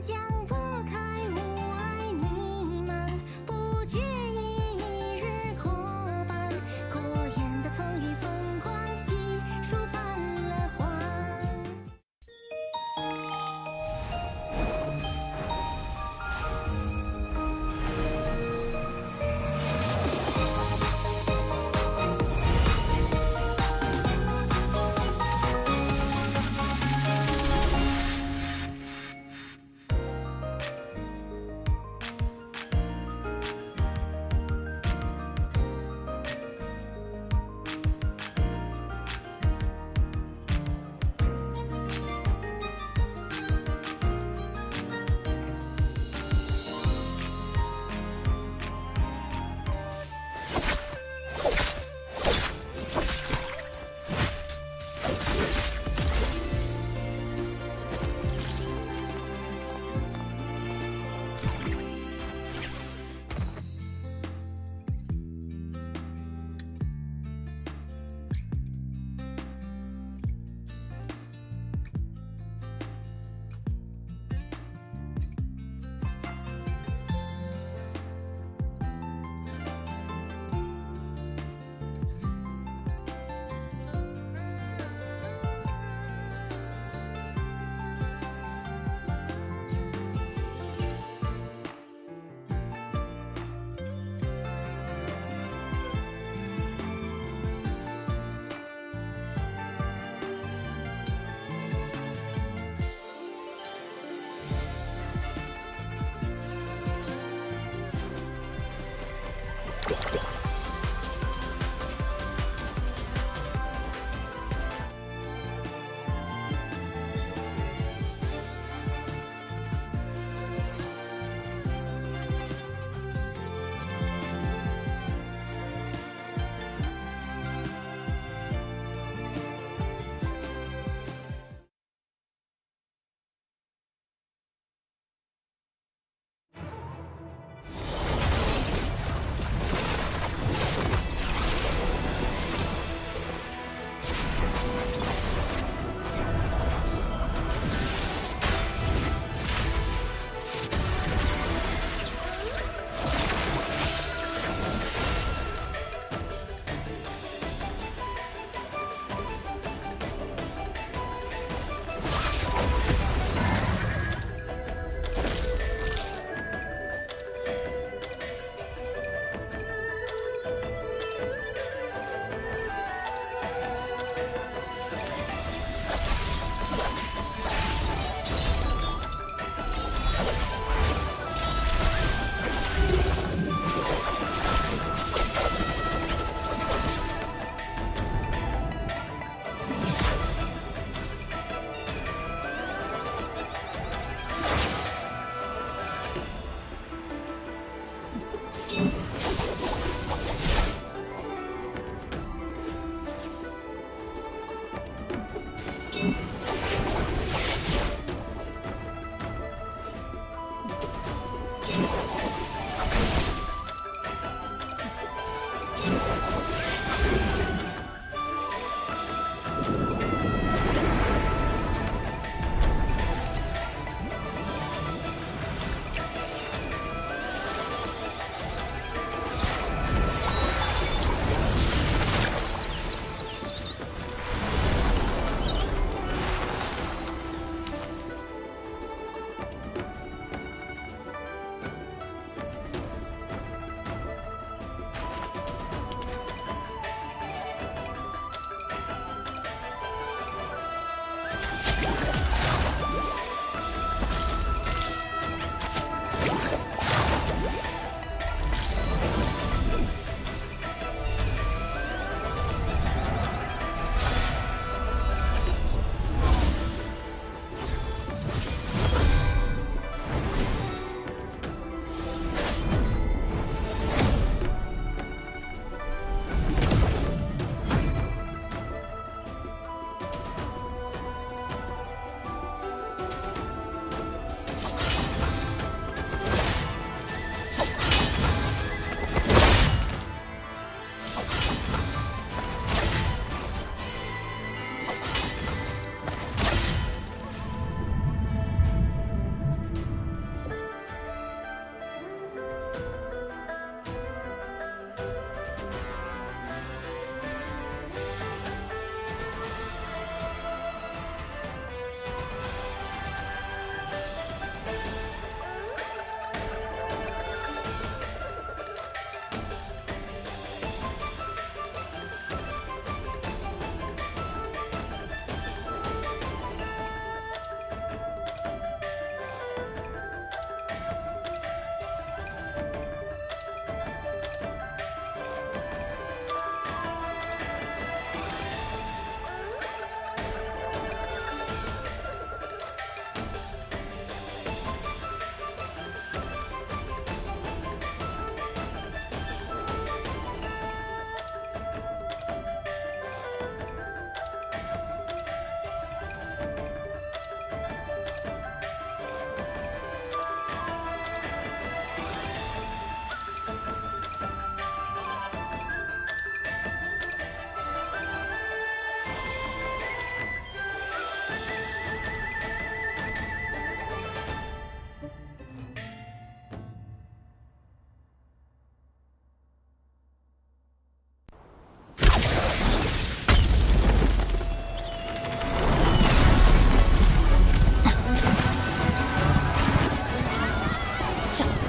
将拨开无爱迷茫，不介意一日过半，过眼的葱郁疯狂，细数泛了黄。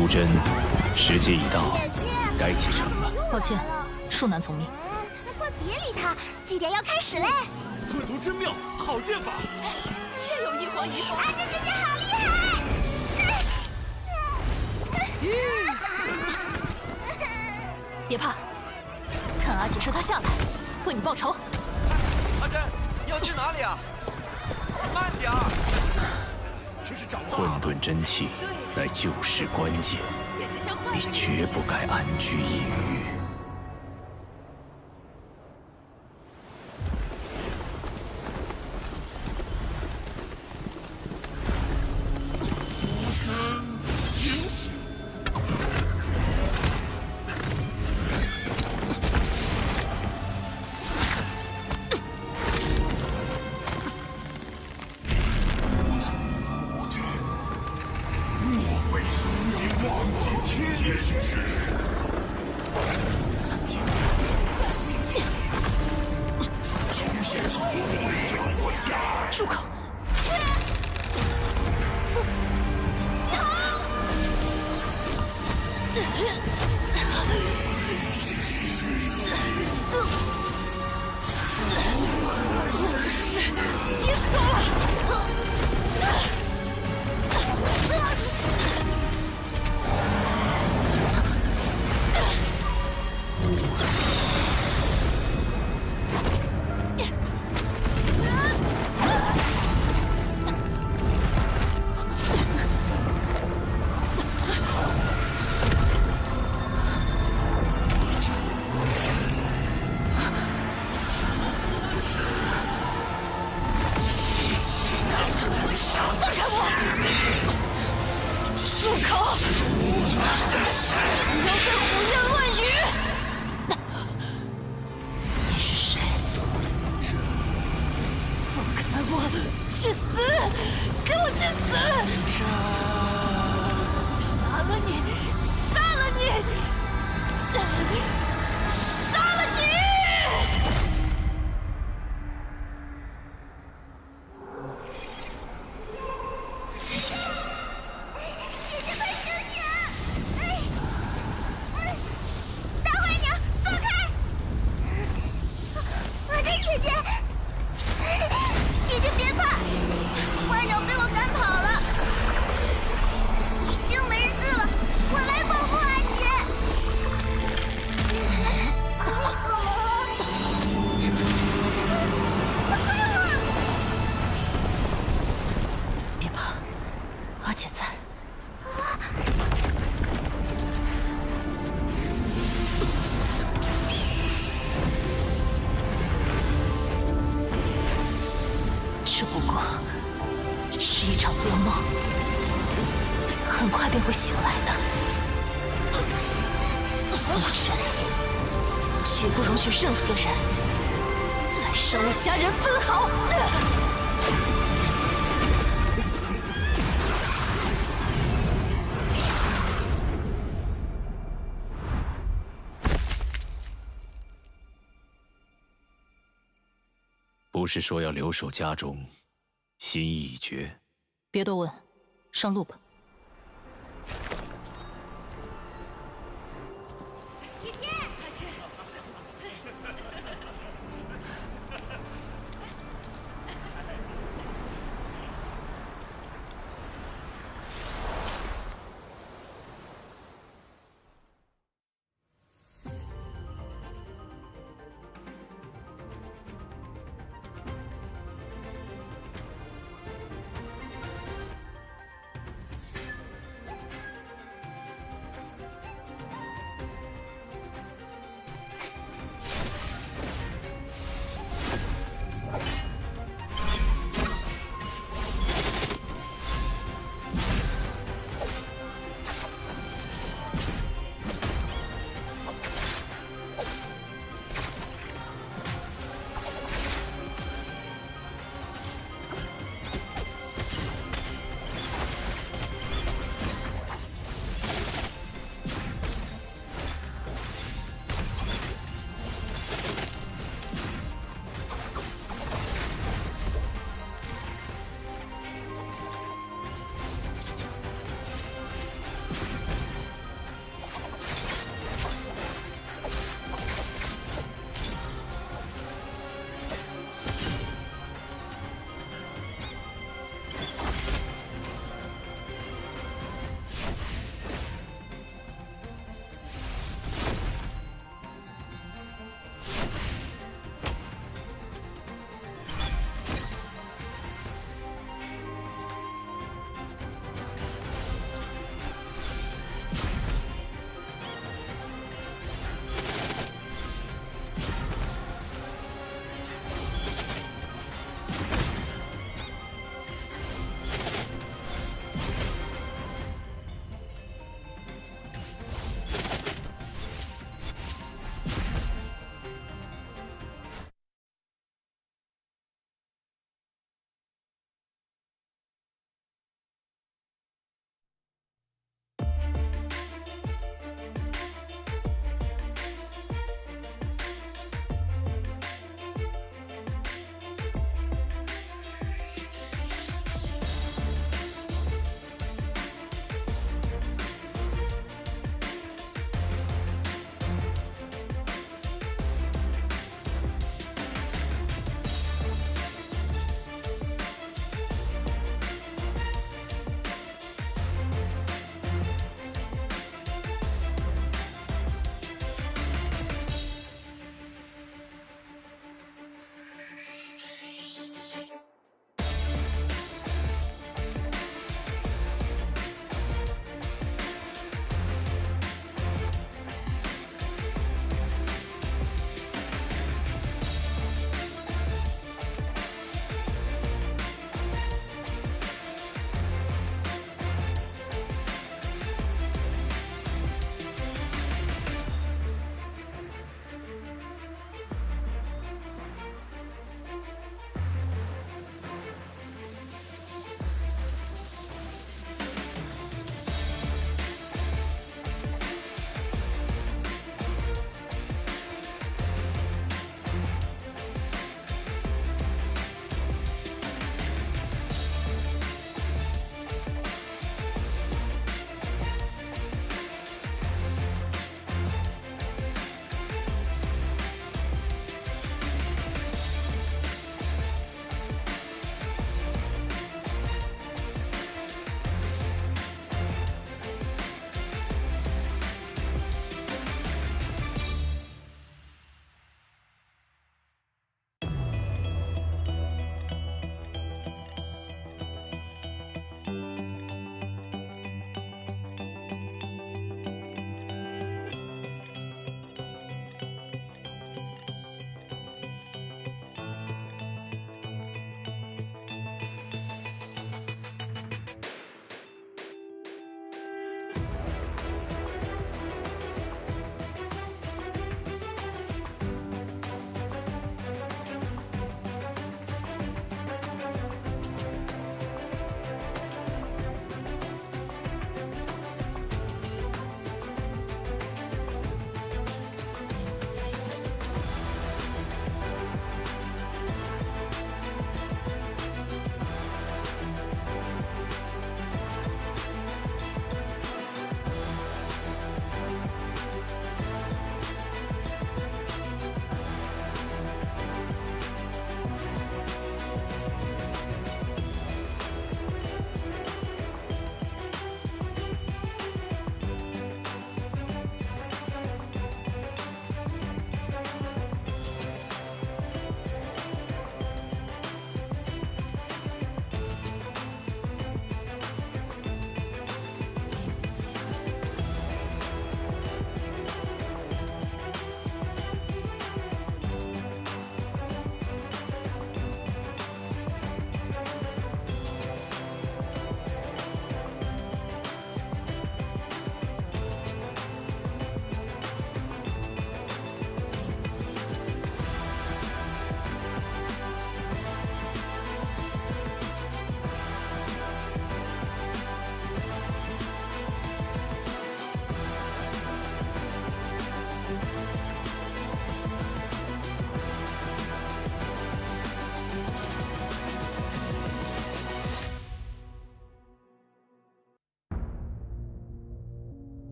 吴真，时节已到，该启程了。抱歉，恕难从命。快别理他，祭典要开始嘞！这图真妙，好剑法！确有一皇一凤。这姐姐好厉害！别怕，看阿姐射他下来，为你报仇。阿珍，你要去哪里啊？骑慢点儿！真是长大了。混沌真气乃救世关键，你绝不该安居一隅。住口！别说了！会醒来的。魔神绝不容许任何人再伤我家人分毫。不是说要留守家中，心意已决。别多问，上路吧。姐姐，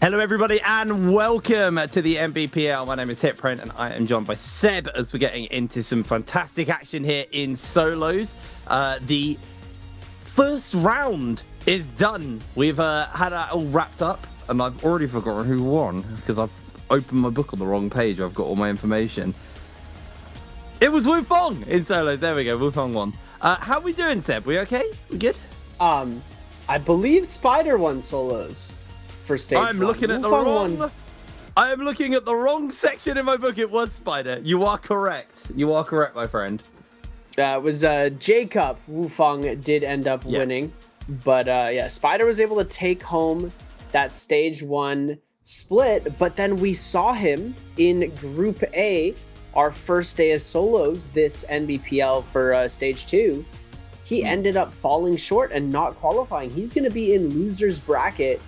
Hello, everybody, and welcome to the Nbpl. My name is Hitprint, and I am joined by Seb as we're getting into some fantastic action here in solos. The first round is done. We've had that all wrapped up, and I've already forgotten who won because I've opened my book on the wrong page. I've got all my information. It was Wufong in solos. There we go. Wufong won. How are we doing, Seb? We okay? We good? I believe Spider won solos. For stage I'm one. looking at the wrong. I am looking at the wrong section in my book. It was Spider. You are correct. You are correct, my friend. It was Jacob. Wufong did end up winning, but yeah, Spider was able to take home that stage 1 split. But then we saw him in Group A, our first day of solos this NBPL for stage 2. He ended up falling short and not qualifying. He's going to be in loser's bracket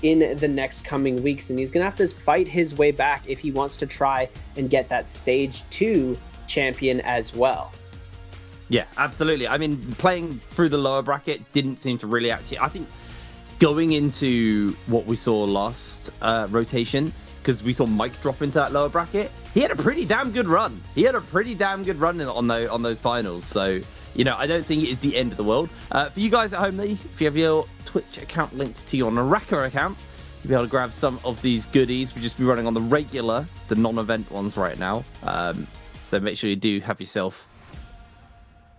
in the next coming weeks, and he's gonna have to fight his way back if he wants to try and get that stage 2 champion as well. Yeah, absolutely. I mean, playing through the lower bracket didn't seem to really actually, I think going into what we saw last rotation, because we saw Mike drop into that lower bracket, he had a pretty damn good run. He had a pretty damn good run on those finals. So, you know, I don't think it is the end of the world. For you guys at home, if you have your Twitch account linked to your NARAKA account, you'll be able to grab some of these goodies. We'll just be running on the regular, the non-event ones right now. So make sure you do have yourself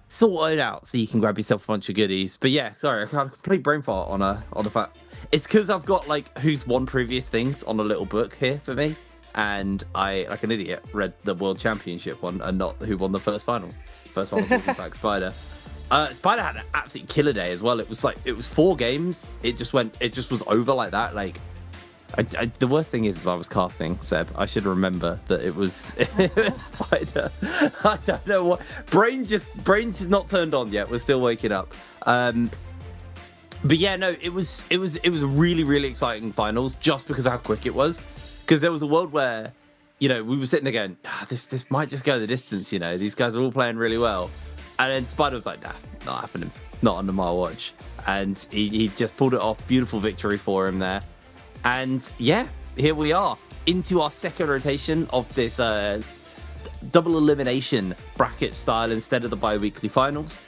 sorted out so you can grab yourself a bunch of goodies. But yeah, sorry, I had a complete brain fart on the fact. It's because I've got like who's won previous things on a little book here for me. And I, like an idiot, read the World Championship one and not who won the first finals. First finals was in fact Spider. Spider had an absolute killer day as well. It was 4 games. It just was over like that. Like, the worst thing is I was casting Seb. I should remember that it was Spider. I don't know what brain just not turned on yet. We're still waking up. But yeah, no, it was really, really exciting finals just because of how quick it was. Because there was a world where, you know, we were sitting there going, this might just go the distance, you know. These guys are all playing really well. And then Spider was like, nah, not happening. Not under my watch. And he just pulled it off. Beautiful victory for him there. And yeah, here we are into our second rotation of this double elimination bracket style instead of the bi-weekly finals.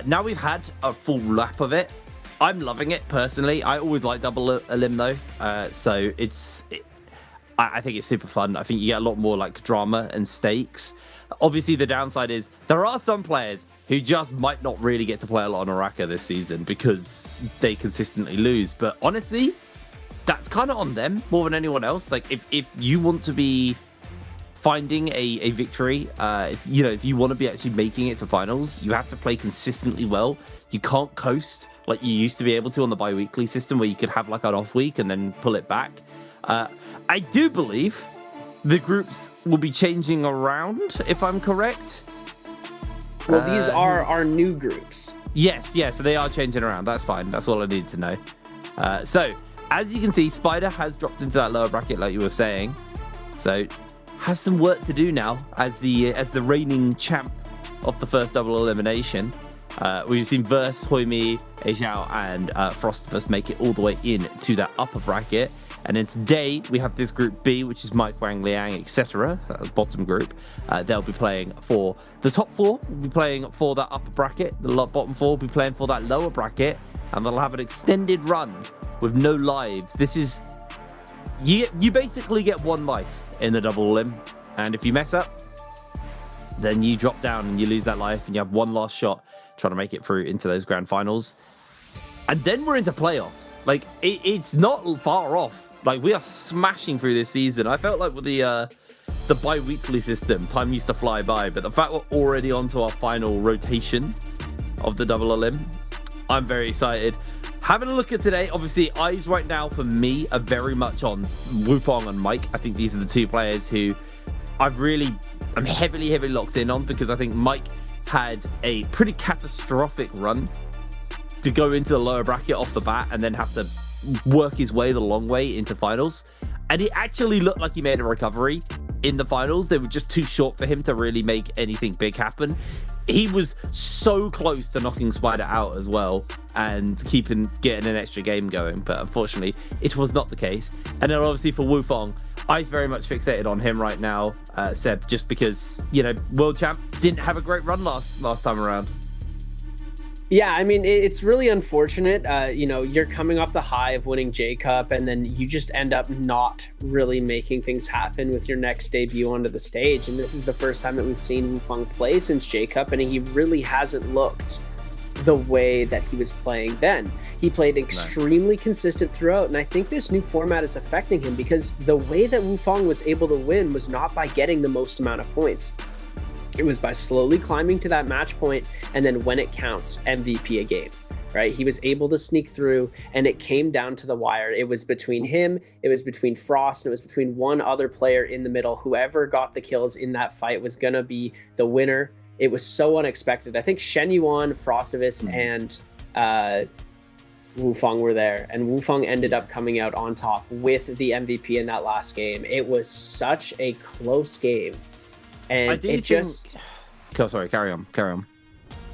Now we've had a full lap of it. I'm loving it personally. I always like double elim though. So I think it's super fun. I think you get a lot more like drama and stakes. Obviously, the downside is there are some players who just might not really get to play a lot on NARAKA this season because they consistently lose. But honestly, that's kind of on them more than anyone else. Like if you want to be finding a victory, if you want to be actually making it to finals, you have to play consistently well. You can't coast like you used to be able to on the bi-weekly system where you could have like an off week and then pull it back. I do believe the groups will be changing around, if I'm correct. Well, these are our new groups. Yes, so they are changing around. That's fine. That's all I need to know. So, as you can see, Spider has dropped into that lower bracket, like you were saying. So, has some work to do now as the reigning champ of the first double elimination. We've seen Verse, Hoimi, Eijao, and Frostifus make it all the way in to that upper bracket. And then today we have this group B, which is Mike, Wang, Liang, etc. That's bottom group. They'll be playing for the top 4. Will be playing for that upper bracket. The bottom 4 will be playing for that lower bracket, and they'll have an extended run with no lives. This is you basically get 1 life in the double elim, and if you mess up, then you drop down and you lose that life, and you have 1 last shot trying to make it through into those grand finals. And then we're into playoffs. Like it's not far off. Like we are smashing through this season. I felt like with the bi-weekly system, time used to fly by, but the fact we're already onto our final rotation of the double elim, I'm very excited. Having a look at today, obviously eyes right now for me are very much on Wufong and Mike. I think these are the 2 players who I'm heavily locked in on, because I think Mike had a pretty catastrophic run to go into the lower bracket off the bat and then have to work his way the long way into finals. And it actually looked like he made a recovery in the finals. They were just too short for him to really make anything big happen. he was so close to knocking Spider out as well and getting an extra game going, but unfortunately it was not the case. And then obviously for Wufong, I'm very much fixated on him right now, Seb, just because, you know, world champ didn't have a great run last time around. Yeah, I mean, it's really unfortunate. You know, you're coming off the high of winning J-Cup, and then you just end up not really making things happen with your next debut onto the stage. And this is the first time that we've seen Wufong play since J-Cup, and he really hasn't looked the way that he was playing then. He played extremely consistent throughout, and I think this new format is affecting him because the way that Wufong was able to win was not by getting the most amount of points. It was by slowly climbing to that match point, and then when it counts, MVP a game, right? He was able to sneak through, and it came down to the wire. It was between him, it was between Frost, and it was between one other player in the middle. Whoever got the kills in that fight was going to be the winner. It was so unexpected. I think Shen Yuan, Frostovis, and Wufong were there, and Wufong ended up coming out on top with the MVP in that last game. It was such a close game. And sorry, carry on.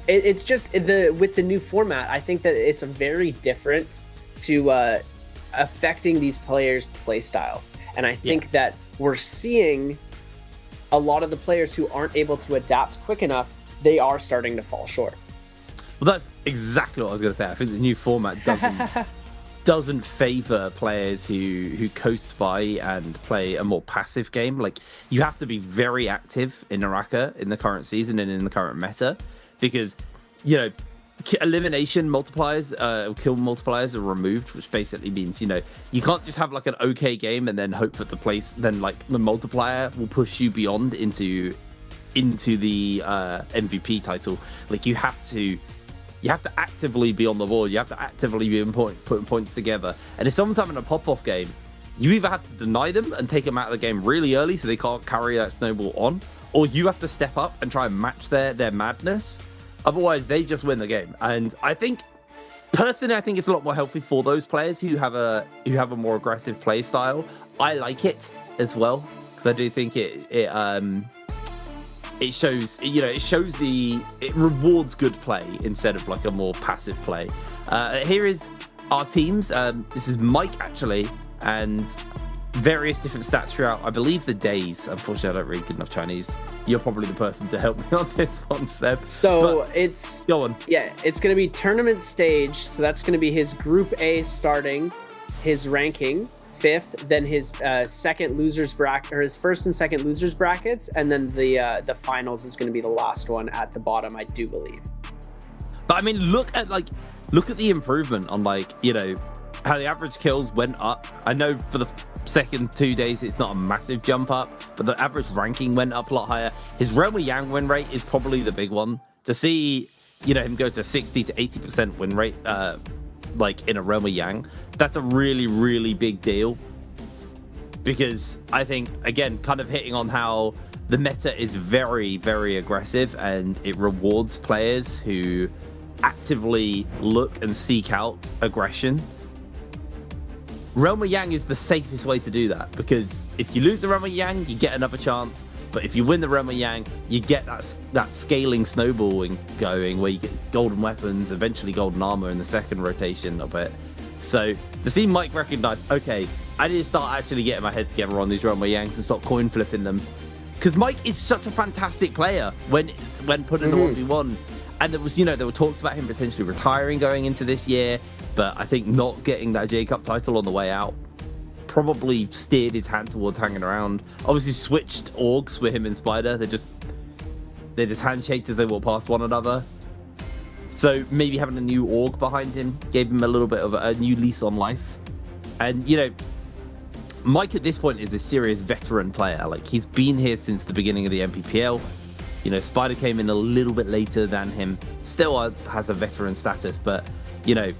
It's just with the new format, I think that it's very different to affecting these players' play styles. And I think that we're seeing a lot of the players who aren't able to adapt quick enough, they are starting to fall short. Well, that's exactly what I was going to say. I think the new format doesn't favor players who coast by and play a more passive game. Like, you have to be very active in NARAKA in the current season and in the current meta, because, you know, elimination multipliers, kill multipliers are removed, which basically means, you know, you can't just have like an okay game and then hope that then like the multiplier will push you beyond into the MVP title. Like, you have to actively be on the board. You have to actively be putting points together. And if someone's having a pop-off game, you either have to deny them and take them out of the game really early so they can't carry that snowball on, or you have to step up and try and match their madness. Otherwise, they just win the game. And I think, personally, it's a lot more healthy for those players who have a more aggressive play style. I like it as well, because I do think it shows, you know, it rewards good play instead of like a more passive play. Here is our teams. This is Mike, actually, and various different stats throughout, I believe, the days. Unfortunately, I don't read good enough Chinese. You're probably the person to help me on this one, Seb. So go on. Yeah, it's going to be tournament stage. So that's going to be his Group A starting, his ranking, 5th, then his second losers bracket, or his first and second losers brackets, and then the finals is going to be the last one at the bottom, I do believe. But I mean, look at the improvement on, like, you know, how the average kills went up. I know for the second 2 days it's not a massive jump up, but the average ranking went up a lot higher. His Realm of Yang win rate is probably the big one. To see, you know, him go to 60 to 80% win rate, like in a Realm of Yang, that's a really, really big deal. Because I think, again, kind of hitting on how the meta is very, very aggressive, and it rewards players who actively look and seek out aggression. Realm of Yang is the safest way to do that, because if you lose the Realm of Yang, you get another chance. But if you win the Realm of Yang, you get that scaling snowballing going, where you get golden weapons, eventually golden armor in the second rotation of it. So to see Mike recognize, okay, I need to start actually getting my head together on these Realm of Yangs and stop coin flipping them, because Mike is such a fantastic player when put in a 1v1. And there was, you know, there were talks about him potentially retiring going into this year, but I think not getting that J-Cup title on the way out probably steered his hand towards hanging around. Obviously switched orgs with him and Spider. They just handshaked as they walked past one another. So maybe having a new org behind him gave him a little bit of a new lease on life. And, you know, Mike at this point is a serious veteran player. Like, he's been here since the beginning of the Nbpl. You know, Spider came in a little bit later than him, still has a veteran status, but, you know,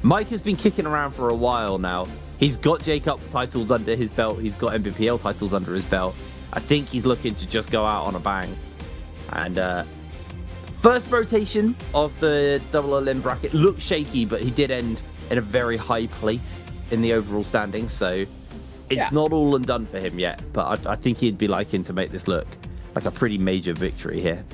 Mike has been kicking around for a while now. He's got J-Cup titles under his belt. He's got Nbpl titles under his belt. I think he's looking to just go out on a bang. And first rotation of the double elim bracket looked shaky, but he did end in a very high place in the overall standings. So it's not all and done for him yet, but I think he'd be liking to make this look like a pretty major victory here.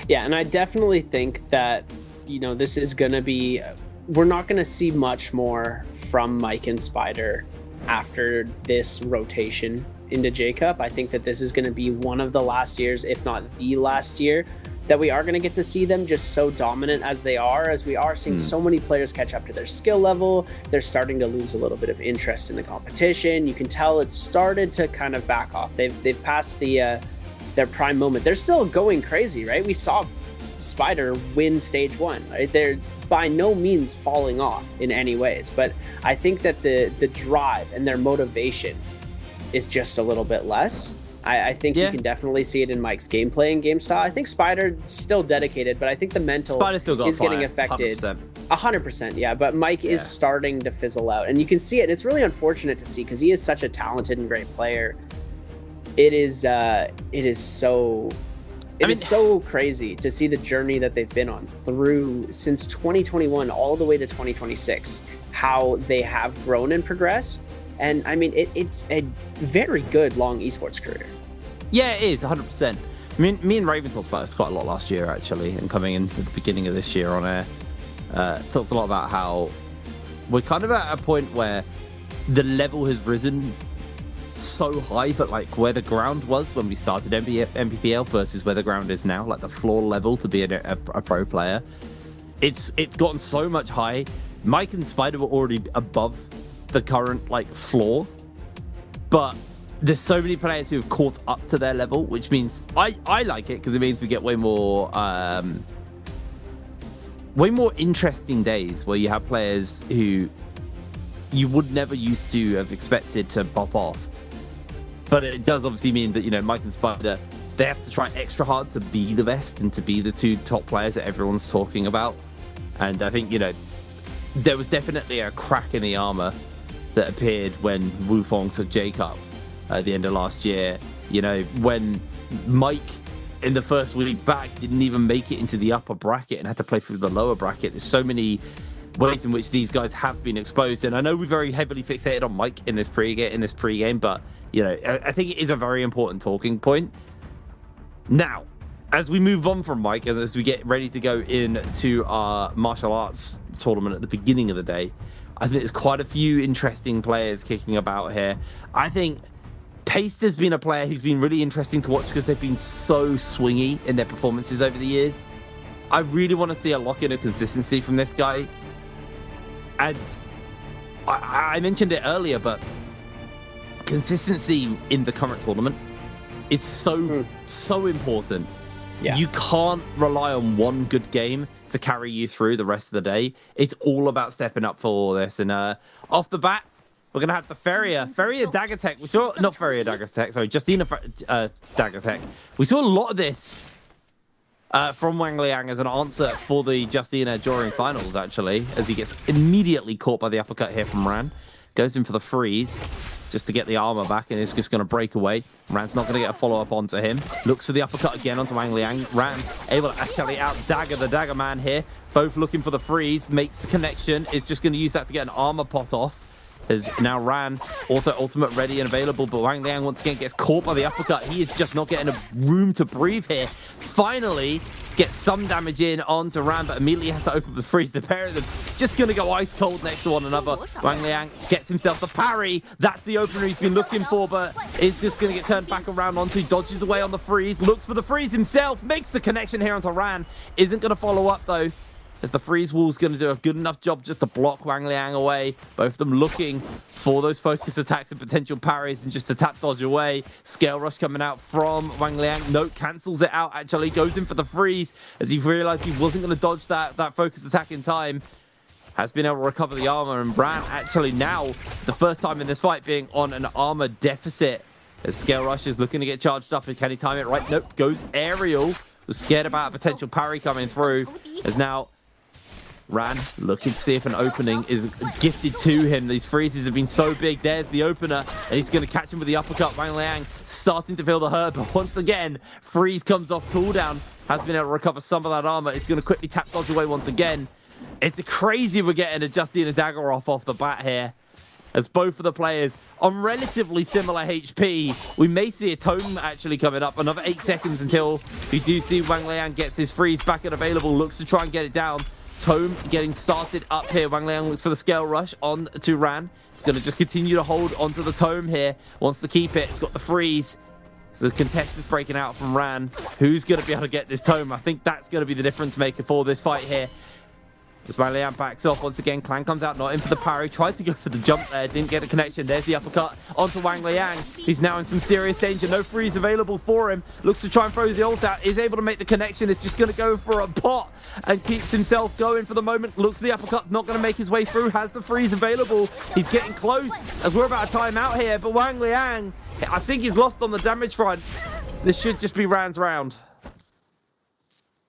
Yeah, and I definitely think that, you know, this is going to be, we're not going to see much more from Mike and Spider after this rotation into J-Cup. I think that this is going to be one of the last years, if not the last year, that we are going to get to see them just so dominant as they are, as we are seeing so many players catch up to their skill level. They're starting to lose a little bit of interest in the competition. You can tell it's started to kind of back off. They've passed the their prime moment. They're still going crazy, right? We saw Spider win stage 1, right? They're by no means falling off in any ways, but I think that the drive and their motivation is just a little bit less. I think you can definitely see it in Mike's gameplay and game style. I think Spider's still dedicated, but I think the mental is getting affected. 100%, yeah. But Mike is starting to fizzle out, and you can see it. It's really unfortunate to see because he is such a talented and great player. It is so crazy to see the journey that they've been on through since 2021 all the way to 2026, how they have grown and progressed. And I mean, it's a very good long esports career. Yeah, it is 100%. I mean, me and Raven talked about this quite a lot last year, actually, and coming in at the beginning of this year on air, talks a lot about how we're kind of at a point where the level has risen so high, but like where the ground was when we started Nbpl versus where the ground is now, like the floor level to be a pro player, it's gotten so much high. Mike and Spider were already above the current like floor, but there's so many players who have caught up to their level, which means I like it because it means we get way more interesting days where you have players who you would never used to have expected to pop off. But it does obviously mean that, you know, Mike and Spider, they have to try extra hard to be the best and to be the two top players that everyone's talking about. And I think, you know, there was definitely a crack in the armor that appeared when Wufong took J-Cup at the end of last year. You know, when Mike in the first week back didn't even make it into the upper bracket and had to play through the lower bracket. There's so many ways in which these guys have been exposed, and I know we're very heavily fixated on Mike in this pre-game, but you know, I think it is a very important talking point. Now, as we move on from Mike and as we get ready to go into our martial arts tournament at the beginning of the day, I think there's quite a few interesting players kicking about here. I think Paste has been a player who's been really interesting to watch because they've been so swingy in their performances over the years. I really want to see a lock-in of consistency from this guy. And I mentioned it earlier, but consistency in the current tournament is so important. Yeah. You can't rely on one good game to carry you through the rest of the day. It's all about stepping up for all this. And off the bat, we're going to have the Ferrier Dagger Tech. We saw, not Ferrier Dagger Tech, sorry, Justina Dagger Tech. We saw a lot of this from Wang Liang as an answer for the Justina during finals, actually, as he gets immediately caught by the uppercut here from Ran. Goes in for the freeze just to get the armor back, and is just going to break away. Ran's not going to get a follow-up onto him. Looks for the uppercut again onto Wang Liang. Ran able to actually out-dagger the Dagger Man here. Both looking for the freeze. Makes the connection. Is just going to use that to get an armor pot off. As now Ran also ultimate ready and available, but Wang Liang once again gets caught by the uppercut. He is just not getting a room to breathe here. Finally gets some damage in onto Ran, but immediately has to open the freeze. The pair of them just going to go ice cold next to one another. Wang Liang gets himself the parry. That's the opener he's been looking for, but is just going to get turned back around onto. Dodges away on the freeze. Looks for the freeze himself. Makes the connection here onto Ran. Isn't going to follow up though, as the freeze wall's going to do a good enough job just to block Wang Liang away. Both of them looking for those focus attacks and potential parries and just to tap dodge away. Scale rush coming out from Wang Liang. Note cancels it out, actually. Goes in for the freeze as he realized he wasn't going to dodge that focus attack in time. Has been able to recover the armor, and Ran actually now, the first time in this fight, being on an armor deficit. As Scale Rush is looking to get charged up. And can he time it right? Nope. Goes aerial. Was scared about a potential parry coming through. As now Ran looking to see if an opening is gifted to him. These freezes have been so big. There's the opener, and he's going to catch him with the uppercut. Wang Liang starting to feel the hurt, but once again, freeze comes off cooldown. Has been able to recover some of that armor. He's going to quickly tap dodge away once again. It's crazy we're getting a Justina Dagger off the bat here. as both of the players on relatively similar HP. We may see a tome actually coming up. Another 8 seconds until we do see Wang Liang gets his freeze back and available. Looks to try and get it down. Tome getting started up here. Wang Liang looks for the scale rush on to Ran. It's going to just continue to hold onto the tome here. Wants to keep it. It's got the freeze. So the contest is breaking out from Ran. Who's going to be able to get this tome? I think that's going to be the difference maker for this fight here. As Wang Liang backs off once again, Clan comes out, not in for the parry, tried to go for the jump there, didn't get a connection. There's the uppercut onto Wang Liang. He's now in some serious danger, no freeze available for him. Looks to try and throw the ult out, is able to make the connection. It's just going to go for a pot and keeps himself going for the moment. Looks to the uppercut, not going to make his way through, has the freeze available. He's getting close as we're about to time out here, but Wang Liang, I think he's lost on the damage front. This should just be Ran's round.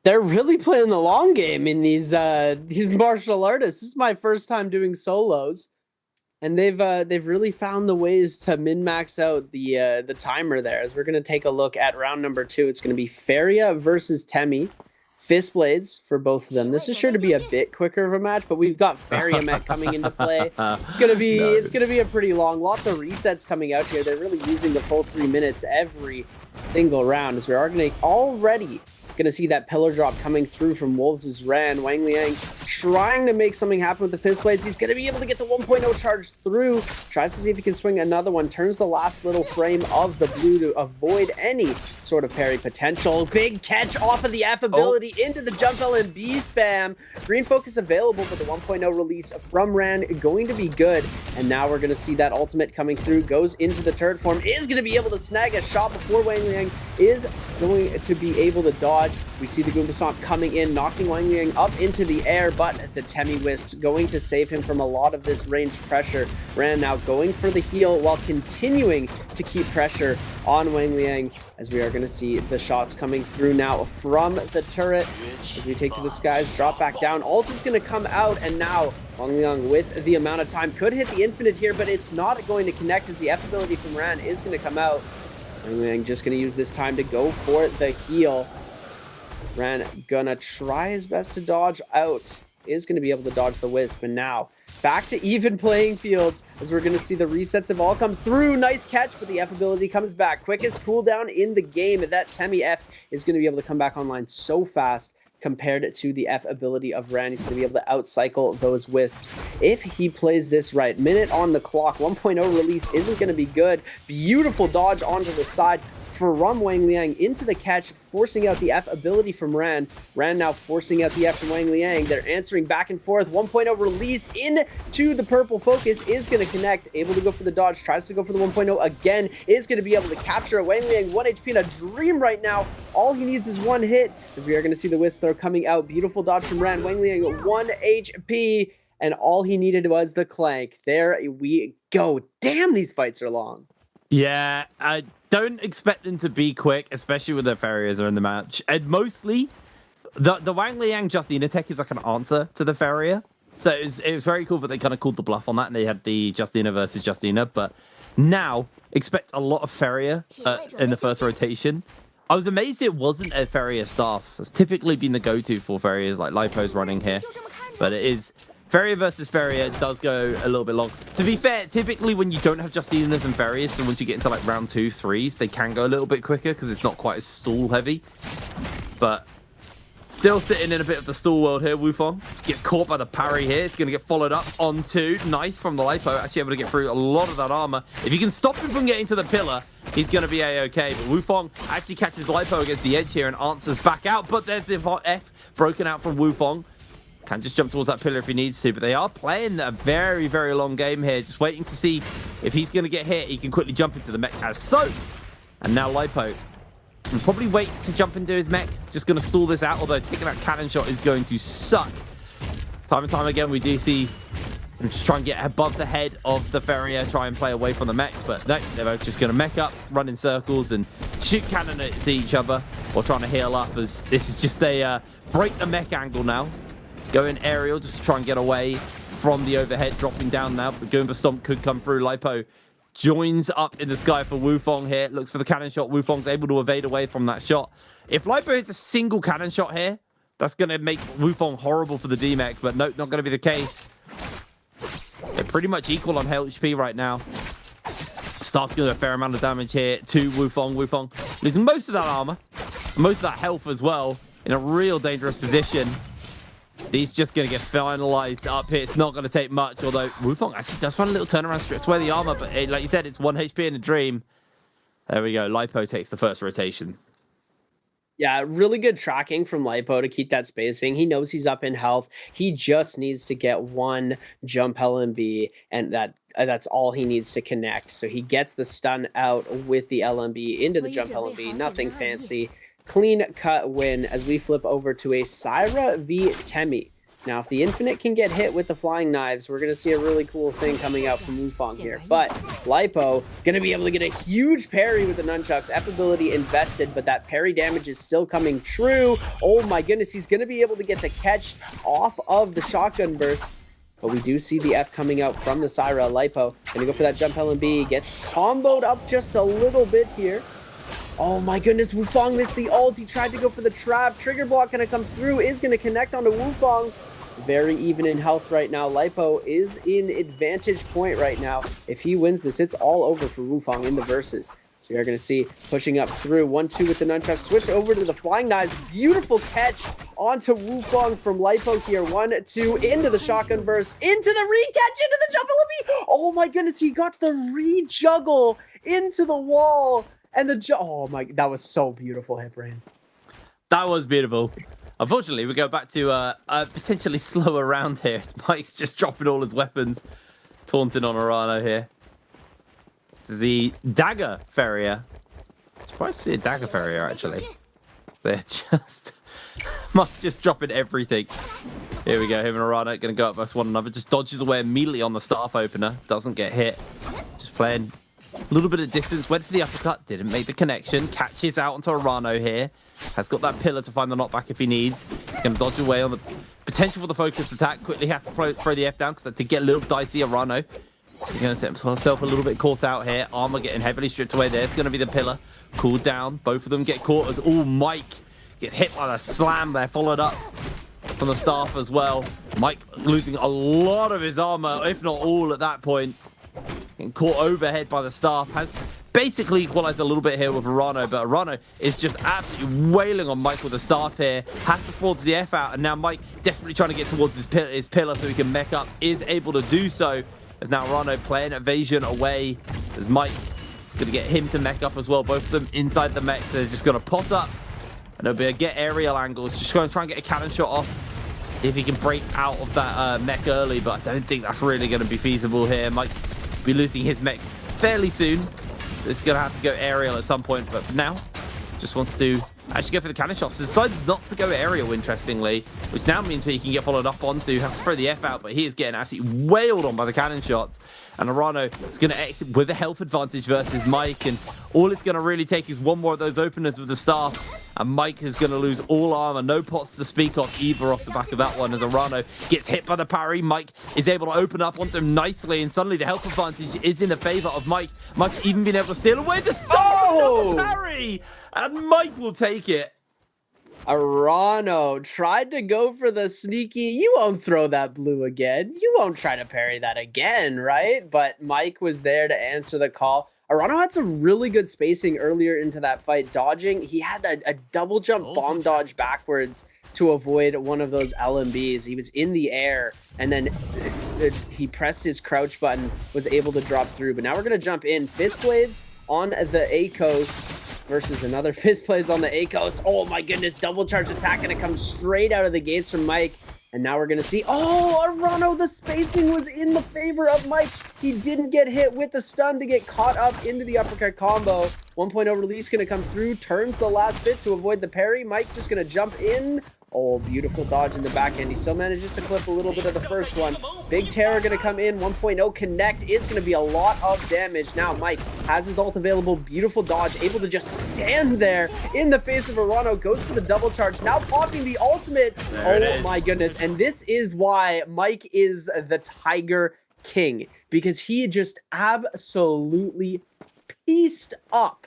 They're really playing the long game in these martial artists. This is my first time doing solos, and they've really found the ways to min-max out the timer there. As we're gonna take a look at round number 2, it's gonna be Feria versus Temi. Fist blades for both of them. This is sure to be a bit quicker of a match, but we've got Feria Mech coming into play. It's gonna be a pretty long. Lots of resets coming out here. They're really using the full 3 minutes every single round. As we are gonna already gonna see that pillar drop coming through from Wolves' Ran. Wang Liang trying to make something happen with the fist blades. He's gonna be able to get the 1.0 charge through. Tries to see if he can swing another one. Turns the last little frame of the blue to avoid any sort of parry potential. Big catch off of the F ability into the jump LMB spam. Green focus available, but the 1.0 release from Ran going to be good. And now we're gonna see that ultimate coming through. Goes into the turret form. Is gonna be able to snag a shot before Wang Liang is going to be able to dodge. We see the Goomba Stomp coming in, knocking Wang Liang up into the air, but the Temi Wisps going to save him from a lot of this ranged pressure. Ran now going for the heal while continuing to keep pressure on Wang Liang, as we are going to see the shots coming through now from the turret. As we take to the skies, drop back down. Ult is going to come out, and now Wang Liang with the amount of time could hit the infinite here, but it's not going to connect as the F ability from Ran is going to come out. Wang Liang just going to use this time to go for the heal. Ran gonna try his best to dodge out. Is gonna be able to dodge the Wisp, and now back to even playing field as we're gonna see the resets have all come through. Nice catch, but the F ability comes back. Quickest cooldown in the game, and that Temi F is gonna be able to come back online so fast compared to the F ability of Ran. He's gonna be able to outcycle those Wisps if he plays this right. Minute on the clock, 1.0 release isn't gonna be good. Beautiful dodge onto the side from Wang Liang into the catch, forcing out the F ability from Ran. Ran now forcing out the F from Wang Liang. They're answering back and forth. 1.0 release into the purple focus is going to connect. Able to go for the dodge. Tries to go for the 1.0 again. Is going to be able to capture it. Wang Liang 1 HP in a dream right now. All he needs is 1 hit, as we are going to see the Wisp throw coming out. Beautiful dodge from Ran. Wang Liang 1 HP, and all he needed was the clank. There we go. Damn, these fights are long. Yeah, I don't expect them to be quick, especially with the Ferias are in the match. And mostly, the Wang Liang Justina tech is like an answer to the Feria. So it was very cool that they kind of called the bluff on that, and they had the Justina versus Justina. But now, expect a lot of Feria in the first rotation. I was amazed it wasn't a Feria staff. It's typically been the go-to for Ferias, like Lipo's running here. But it is... Feria versus Feria does go a little bit long. To be fair, typically when you don't have Justinas and Ferias, so once you get into like round 2, 3s, they can go a little bit quicker because it's not quite as stall heavy. But still sitting in a bit of the stall world here. Wufong gets caught by the parry here. It's going to get followed up onto. Nice from the Lipo. Actually able to get through a lot of that armor. If you can stop him from getting to the pillar, he's going to be A-okay. But Wufong actually catches Lipo against the edge here and answers back out. But there's the F broken out from Wufong. Can just jump towards that pillar if he needs to, but they are playing a very, very long game here. Just waiting to see if he's going to get hit. He can quickly jump into the mech as so. And now Lipo will probably wait to jump into his mech. Just going to stall this out, although taking that cannon shot is going to suck. Time and time again, we do see him just try and get above the head of the Feria, try and play away from the mech, but no, they're both just going to mech up, run in circles, and shoot cannon at each other while trying to heal up, as this is just a break the mech angle now. Going aerial just to try and get away from the overhead, dropping down now. The Goomba Stomp could come through. Lipo joins up in the sky for Wufong here. Looks for the cannon shot. Wufong's able to evade away from that shot. If Lipo hits a single cannon shot here, that's going to make Wufong horrible for the D-Mech, but no, not going to be the case. They're pretty much equal on HP right now. Starts doing a fair amount of damage here to Wufong. Wufong losing most of that armor, most of that health as well, in a real dangerous position. He's just going to get finalized up here. It's not going to take much, although Wufong actually does run a little turnaround, strips away the armor, but like you said, it's 1 HP in a dream. There we go. Lipo takes the first rotation. Yeah, really good tracking from Lipo to keep that spacing. He knows he's up in health. He just needs to get one jump LMB, and that's all he needs to connect. So he gets the stun out with the LMB into the jump LMB. Nothing fancy. Clean cut win as we flip over to a Syra v Temi. Now, if the Infinite can get hit with the flying knives, we're going to see a really cool thing coming out from Wufong here. But Lipo going to be able to get a huge parry with the nunchucks. F ability invested, but that parry damage is still coming true. Oh my goodness, he's going to be able to get the catch off of the shotgun burst. But we do see the F coming out from the Syra. Lipo going to go for that jump LMB. Gets comboed up just a little bit here. Oh my goodness, Wufong missed the ult. He tried to go for the trap. Trigger block going to come through, is going to connect onto Wufong. Very even in health right now. Lipo is in advantage point right now. If he wins this, it's all over for Wufong in the verses. So you're going to see pushing up through 1-2 with the nunchuck. Switch over to the flying knives. Beautiful catch onto Wufong from Lipo here. 1-2 into the shotgun burst, into the re-catch, into the jump LMB. Oh my goodness, he got the re-juggle into the wall. And oh my, that was so beautiful, Hiprain. That was beautiful. Unfortunately, we go back to a potentially slower round here. Mike's just dropping all his weapons. Taunting on Arano here. This is the Dagger Ferrier. Surprised to see a Dagger Ferrier, actually. They're just... Mike just dropping everything. Here we go. Him and Arano going to go up versus one another. Just dodges away immediately on the staff opener. Doesn't get hit. Just playing a little bit of distance. Went for the uppercut. Didn't make the connection. Catches out onto Arano here. Has got that pillar to find the knockback if he needs. He's going to dodge away on the potential for the focus attack. Quickly has to throw the F down because that did get a little dicey. Arano, he's going to set himself a little bit caught out here. Armor getting heavily stripped away there. It's going to be the pillar. Cooled down. Both of them get caught as Mike gets hit by the slam there. Followed up from the staff as well. Mike losing a lot of his armor, if not all at that point. Getting caught overhead by the staff. Has basically equalized a little bit here with Arano, but Arano is just absolutely wailing on Mike with the staff here. Has to force the F out, and now Mike desperately trying to get towards his pillar so he can mech up. Is able to do so. As now Arano playing evasion away. As Mike is going to get him to mech up as well. Both of them inside the mech, so they're just going to pot up. And it'll be a get aerial angles. Just going to try and get a cannon shot off. See if he can break out of that mech early, but I don't think that's really going to be feasible here. Mike will be losing his mech fairly soon. So it's going to have to go aerial at some point, but for now, just wants to actually go for the cannon shots. Decided not to go aerial, interestingly, which now means he can get followed up onto. Has to throw the F out, but he is getting absolutely wailed on by the cannon shots. And Arano is going to exit with a health advantage versus Mike, and all it's going to really take is one more of those openers with the staff, and Mike is going to lose all armor. No pots to speak of either off the back of that one, as Arano gets hit by the parry. Mike is able to open up onto him nicely, and suddenly the health advantage is in the favor of Mike. Mike's even been able to steal away the double parry, and Mike will take it. Arano tried to go for the sneaky, you won't throw that blue again. You won't try to parry that again, right? But Mike was there to answer the call. Arano had some really good spacing earlier into that fight, dodging. He had a double jump bomb dodge backwards to avoid one of those LMBs. He was in the air, and then he pressed his crouch button, was able to drop through. But now we're going to jump in. Fist Blades on the ACOS versus another Fist Blades on the ACOS. Oh my goodness, double charge attack gonna come straight out of the gates from Mike. And now we're gonna see, Arano, the spacing was in the favor of Mike. He didn't get hit with the stun to get caught up into the uppercut combo. 1.0 release gonna come through, turns the last bit to avoid the parry. Mike just gonna jump in. Oh, beautiful dodge in the back end. He still manages to clip a little bit of the first one. Big Terror going to come in. 1.0 connect is going to be a lot of damage. Now, Mike has his ult available. Beautiful dodge. Able to just stand there in the face of Arano. Goes for the double charge. Now popping the ultimate. Oh, my goodness. And this is why Mike is the Tiger King. Because he just absolutely pieced up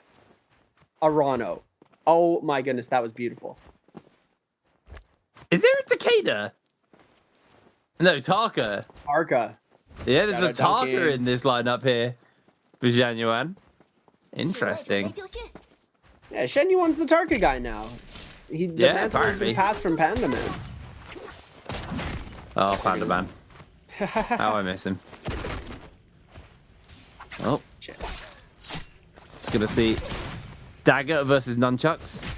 Arano. Oh, my goodness. That was beautiful. Is there a Takeda? No, Tarka. Tarka. Yeah, there's a Shout out Tarka Duncan. in this lineup here for Zhang Yuan. Interesting. Yeah, Shen Yuan's the Tarka guy now. The Yeah, mantle has been apparently. passed from Panda Man. Oh, Panda Man. How I miss him. Oh, Shit. just gonna see Dagger versus Nunchucks.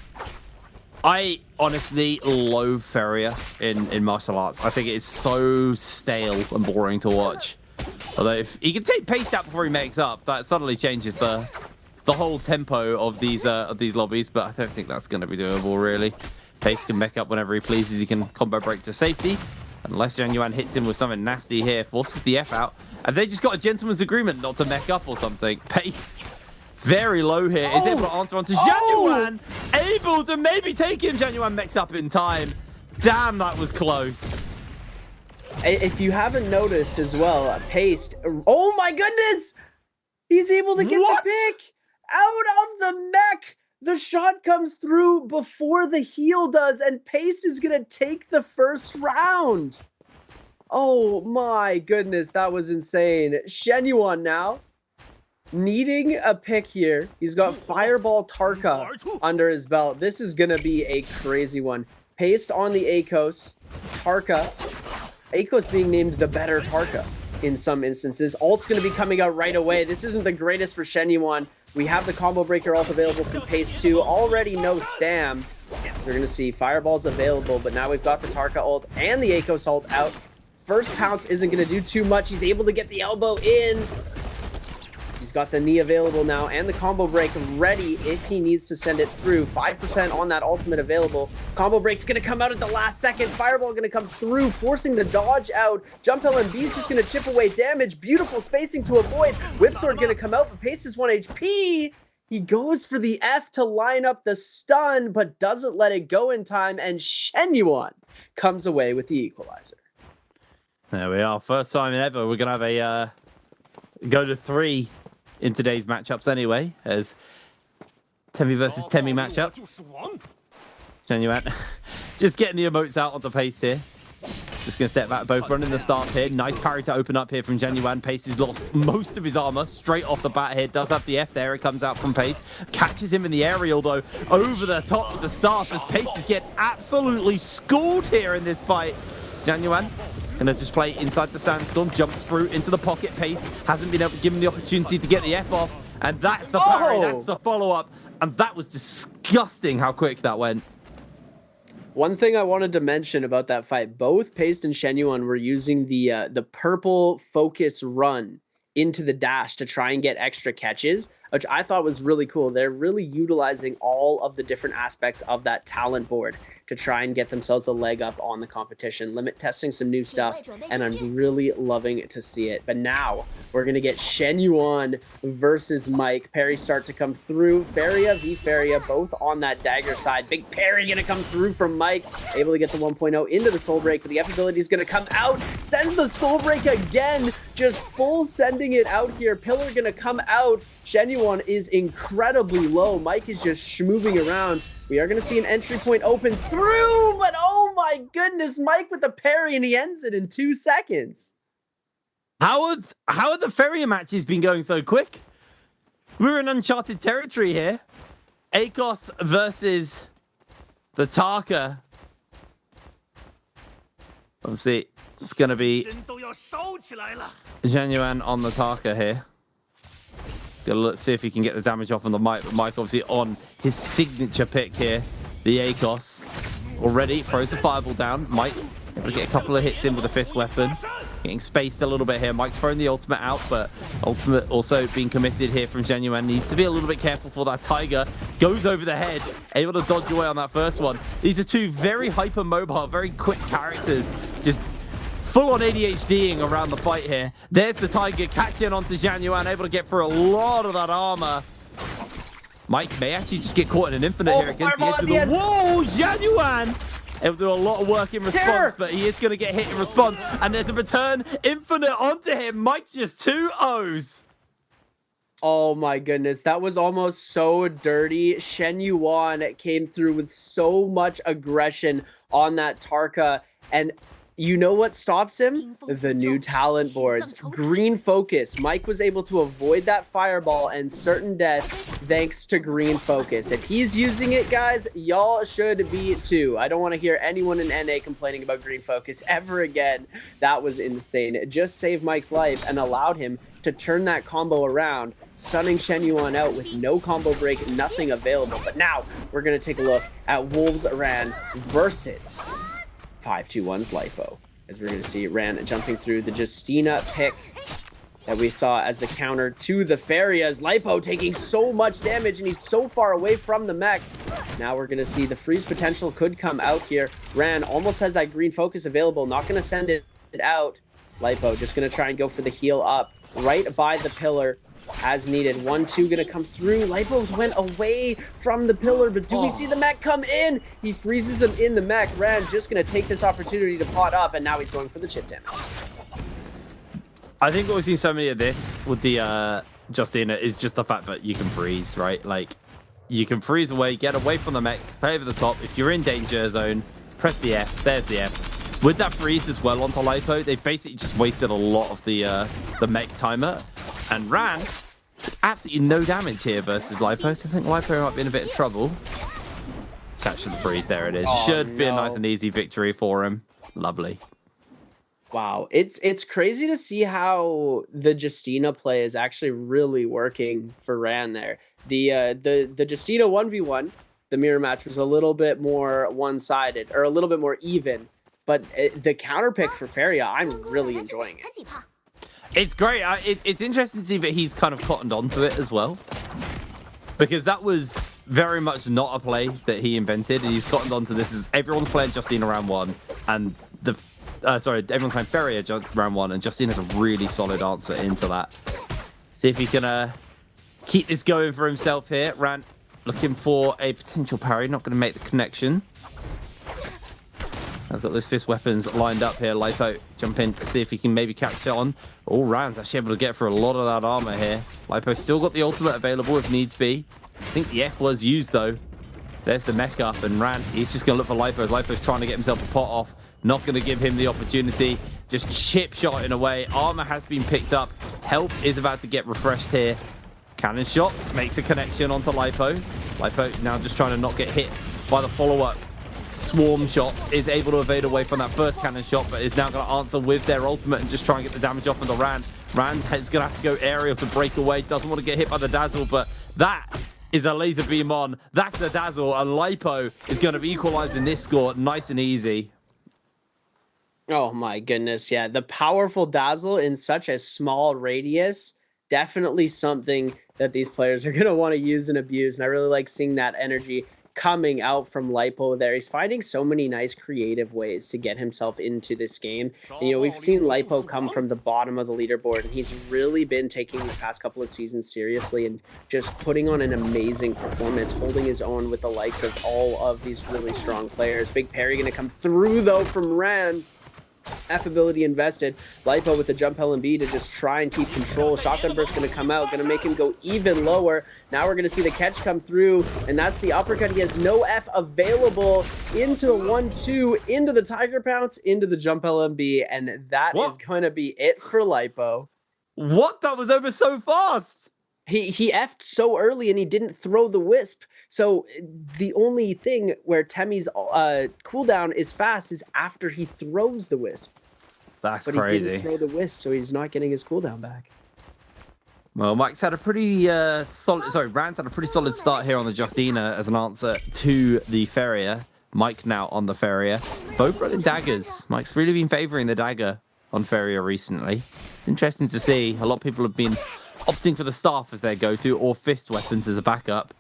I honestly loathe Ferrier in martial arts. I think it's so stale and boring to watch. Although if he can take pace out before he makes up, that suddenly changes the whole tempo of these lobbies. But I don't think that's going to be doable really. Pace can make up whenever he pleases. He can combo break to safety. Unless Zhang Yuan hits him with something nasty here, forces the F out, and they just got a gentleman's agreement not to mech up or something. Pace very low here. Is able to answer onto Zhang Yuan. Able to maybe take him. Zhang Yuan mechs up in time. Damn, that was close. If you haven't noticed as well, Paste. Oh my goodness! He's able to get the pick out of the mech. The shot comes through before the heal does, and Paste is gonna take the first round. Oh my goodness, that was insane. Shen Yuan now needing a pick here. He's got Fireball Tarka under his belt. This is gonna be a crazy one. Paste on the Akos. Tarka. Akos being named the better Tarka in some instances. Ult's going to be coming out right away. This isn't the greatest for Shen Yuan. We have the combo breaker ult available from Pace 2. Already no Stam. We're going to see Fireballs available, but now we've got the Tarka ult and the Akos ult out. First pounce isn't going to do too much. He's able to get the elbow in. He's got the knee available now and the combo break ready if he needs to send it through. 5% on that ultimate available. Combo break's going to come out at the last second. Fireball going to come through, forcing the dodge out. Jump LMB's just going to chip away damage. Beautiful spacing to avoid. Whipsword going to come out, but Pace is 1 HP. He goes for the F to line up the stun, but doesn't let it go in time, and Shen Yuan comes away with the equalizer. There we are. First time ever. We're going to have a go to 3 in today's matchups anyway, as Temi versus Temi matchup. Zhang Yuan just getting the emotes out onto Pace here. Just going to step back, both running the start here. Nice parry to open up here from Zhang Yuan. Pace has lost most of his armor straight off the bat here. Does have the F there. It comes out from Pace. Catches him in the aerial though, over the top of the start as Pace is getting absolutely schooled here in this fight. Zhang Yuan gonna just play inside the sandstorm, jumps through into the pocket. Pace hasn't been able to give him the opportunity to get the F off, and that's the parry, that's the follow-up, and that was disgusting how quick that went. One thing I wanted to mention about that fight, both Paste and Shen Yuan were using the purple focus run into the dash to try and get extra catches, which I thought was really cool. They're really utilizing all of the different aspects of that talent board to try and get themselves a leg up on the competition, limit testing some new stuff, and I'm really loving to see it. But now we're gonna get Shen Yuan versus Mike. Parry start to come through. Feria v Feria, both on that dagger side. Big parry gonna come through from Mike, able to get the 1.0 into the soul break, but the F ability is gonna come out, sends the soul break again, just full sending it out here. Pillar gonna come out. Shen Yuan is incredibly low. Mike is just schmoving around. We are going to see an entry point open through, but oh my goodness, Mike with the parry, and he ends it in 2 seconds. How have the Feria matches been going so quick? We're in uncharted territory here. Akos versus the Tarka. Obviously, it's going to be Zhang Yuan on the Tarka here. Let's see if he can get the damage off on the Mike, but Mike obviously on his signature pick here, the Akos. Already throws the fireball down. Mike able to get a couple of hits in with the fist weapon. Getting spaced a little bit here. Mike's throwing the ultimate out, but ultimate also being committed here from Zhang Yuan. Needs to be a little bit careful for that Tiger. Goes over the head, able to dodge away on that first one. These are two very hyper mobile, very quick characters. Just full-on ADHDing around the fight here. There's the Tiger catching onto Zhang Yuan, able to get through a lot of that armor. Mike may actually just get caught in an infinite here against the edge of the wall. Zhang Yuan able to do a lot of work in response, but he is going to get hit in response. And there's a return infinite onto him. Mike just 2 O's. Oh my goodness, that was almost so dirty. Shen Yuan came through with so much aggression on that Tarka, and You know what stops him? The new talent boards. Green focus. Mike was able to avoid that fireball and certain death thanks to green focus. If he's using it, guys, y'all should be too. I don't want to hear anyone in NA complaining about green focus ever again. That was insane. It just saved Mike's life and allowed him to turn that combo around, stunning Shen Yuan out with no combo break, nothing available. But now we're going to take a look at Wolves Ran versus 5-2-1's Lipo. As we're going to see Ran jumping through the Justina pick that we saw as the counter to the Ferias. Lipo taking so much damage and he's so far away from the mech. Now we're going to see the freeze potential could come out here. Ran almost has that green focus available, not going to send it out. Lipo just going to try and go for the heal up right by the pillar as needed. 1-2 gonna come through. Lipo went away from the pillar, but do we see the mech come in? He freezes him in the mech. Ran just gonna take this opportunity to pot up, and now he's going for the chip damage. I think what we've seen so many of this with the Justina is just the fact that you can freeze, right? Like, you can freeze away, get away from the mech, play over the top. If you're in danger zone, press the F. There's the F. With that freeze as well onto Lipo, they basically just wasted a lot of the mech timer. And Ran, absolutely no damage here versus Lipo, so I think Lipo might be in a bit of trouble. Catch the freeze, there it is. Should be a nice and easy victory for him. Lovely. Wow, it's crazy to see how the Justina play is actually really working for Ran there. The Justina 1v1, the mirror match was a little bit more one-sided, or a little bit more even. But the counter pick for Feria, I'm really enjoying it. It's great. It's interesting to see that he's kind of cottoned onto it as well. Because that was very much not a play that he invented. And he's cottoned onto this as everyone's playing Justina round one. And everyone's playing Feria round one. And Justina has a really solid answer into that. See if he can keep this going for himself here. Ran looking for a potential parry. Not going to make the connection. Has got those fist weapons lined up here. Lipo jump in to see if he can maybe catch it on. Oh, Ran's actually able to get through a lot of that armor here. Lipo still got the ultimate available if needs be. I think the F was used though. There's the mech up and Ran. He's just going to look for Lipo. Lipo's trying to get himself a pot off. Not going to give him the opportunity. Just chip shotting away. Armor has been picked up. Health is about to get refreshed here. Cannon shot makes a connection onto Lipo. Lipo now just trying to not get hit by the follow-up. Swarm shots, is able to evade away from that first cannon shot, but is now going to answer with their ultimate and just try and get the damage off of the Ran. Ran is going to have to go aerial to break away. Doesn't want to get hit by the Dazzle, but that is a laser beam on. That's a Dazzle, and Lipo is going to be equalizing this score nice and easy. Oh my goodness, yeah. The powerful Dazzle in such a small radius, definitely something that these players are going to want to use and abuse, and I really like seeing that energy coming out from Lipo there. He's finding so many nice creative ways to get himself into this game. And, you know, we've seen Lipo come from the bottom of the leaderboard, and he's really been taking these past couple of seasons seriously and just putting on an amazing performance, holding his own with the likes of all of these really strong players. Big parry going to come through, though, from Ran. F ability invested. Lipo with the jump LMB to just try and keep control. Shotgun burst going to come out, going to make him go even lower. Now we're going to see the catch come through, and that's the uppercut. He has no F available into the 1-2, into the Tiger Pounce, into the jump LMB, and that is going to be it for Lipo. What? That was over so fast. He effed so early and he didn't throw the wisp. So the only thing where Temmie's cooldown is fast is after he throws the wisp. That's crazy. But he didn't throw the wisp, so he's not getting his cooldown back. Well, Mike's had a pretty Ran's had a pretty solid start here on the Justina as an answer to the Feria. Mike now on the Feria. Both running daggers. Mike's really been favoring the dagger on Feria recently. It's interesting to see. A lot of people have been opting for the staff as their go-to or fist weapons as a backup.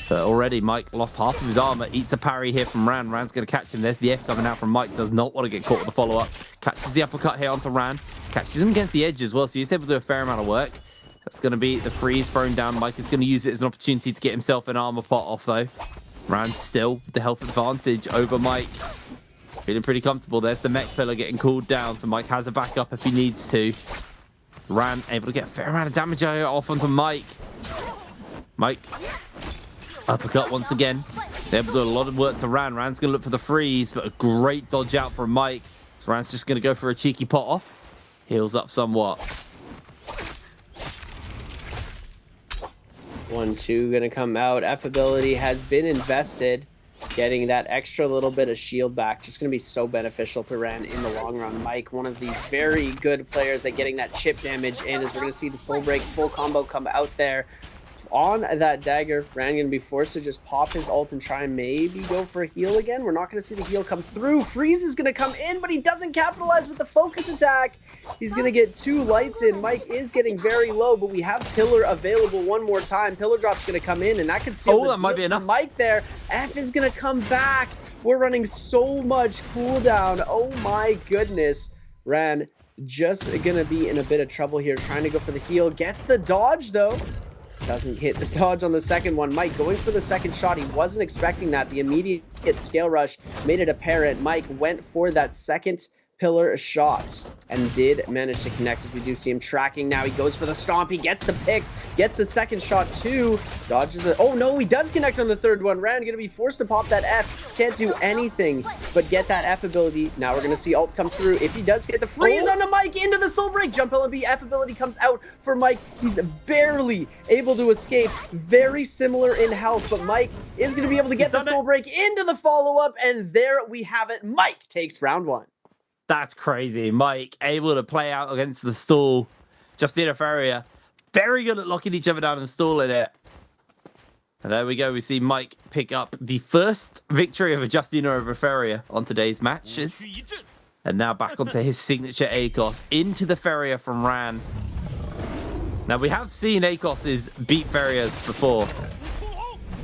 But already Mike lost half of his armor. Eats a parry here from Ran. Ran's going to catch him. There's the F coming out from Mike. Does not want to get caught with the follow-up. Catches the uppercut here onto Ran. Catches him against the edge as well, so he's able to do a fair amount of work. That's going to be the freeze thrown down. Mike is going to use it as an opportunity to get himself an armor pot off, though. Ran still with the health advantage over Mike. Feeling pretty comfortable. There's the mech pillar getting cooled down, so Mike has a backup if he needs to. Ran able to get a fair amount of damage off onto Mike. Mike, uppercut once again. They're able to do a lot of work to Ran. Ran's going to look for the freeze, but a great dodge out from Mike. Rand's just going to go for a cheeky pot off. Heals up somewhat. 1-2 gonna come out. F ability has been invested. Getting that extra little bit of shield back, just gonna be so beneficial to Ren in the long run. Mike, one of the very good players at getting that chip damage in, as we're gonna see the soul break full combo come out there. On that dagger, Ran gonna be forced to just pop his ult and try and maybe go for a heal again. We're not gonna see the heal come through. Freeze is gonna come in, but he doesn't capitalize with the focus attack. He's gonna get 2 lights in. Mike is getting very low, but we have Pillar available one more time. Pillar drop's gonna come in, and that could seal the that might be enough. Mike there. F is gonna come back. We're running so much cooldown. Oh my goodness. Ran just gonna be in a bit of trouble here, trying to go for the heal. Gets the dodge though. Doesn't hit the dodge on the second one. Mike going for the second shot. He wasn't expecting that. The immediate scale rush made it apparent. Mike went for that second pillar shot and did manage to connect, as we do see him tracking now. He goes for the stomp. He gets the pick, gets the second shot too. Dodges it. Oh no, he does connect on the third one. Rand gonna be forced to pop that F. Can't do anything but get that F ability. Now we're gonna see ult come through. If he does get the freeze on the Mike into the soul break, jump LB, F ability comes out for Mike. He's barely able to escape. Very similar in health, but Mike is gonna be able to get the soul break into the follow-up, and there we have it. Mike takes round 1. That's crazy. Mike able to play out against the stall. Justina Ferrier, very good at locking each other down and stalling it. And there we go. We see Mike pick up the first victory of a Justina over Ferrier on today's matches. And now back onto his signature ACOS into the Ferrier from Ran. Now we have seen ACOS's beat Ferriers before.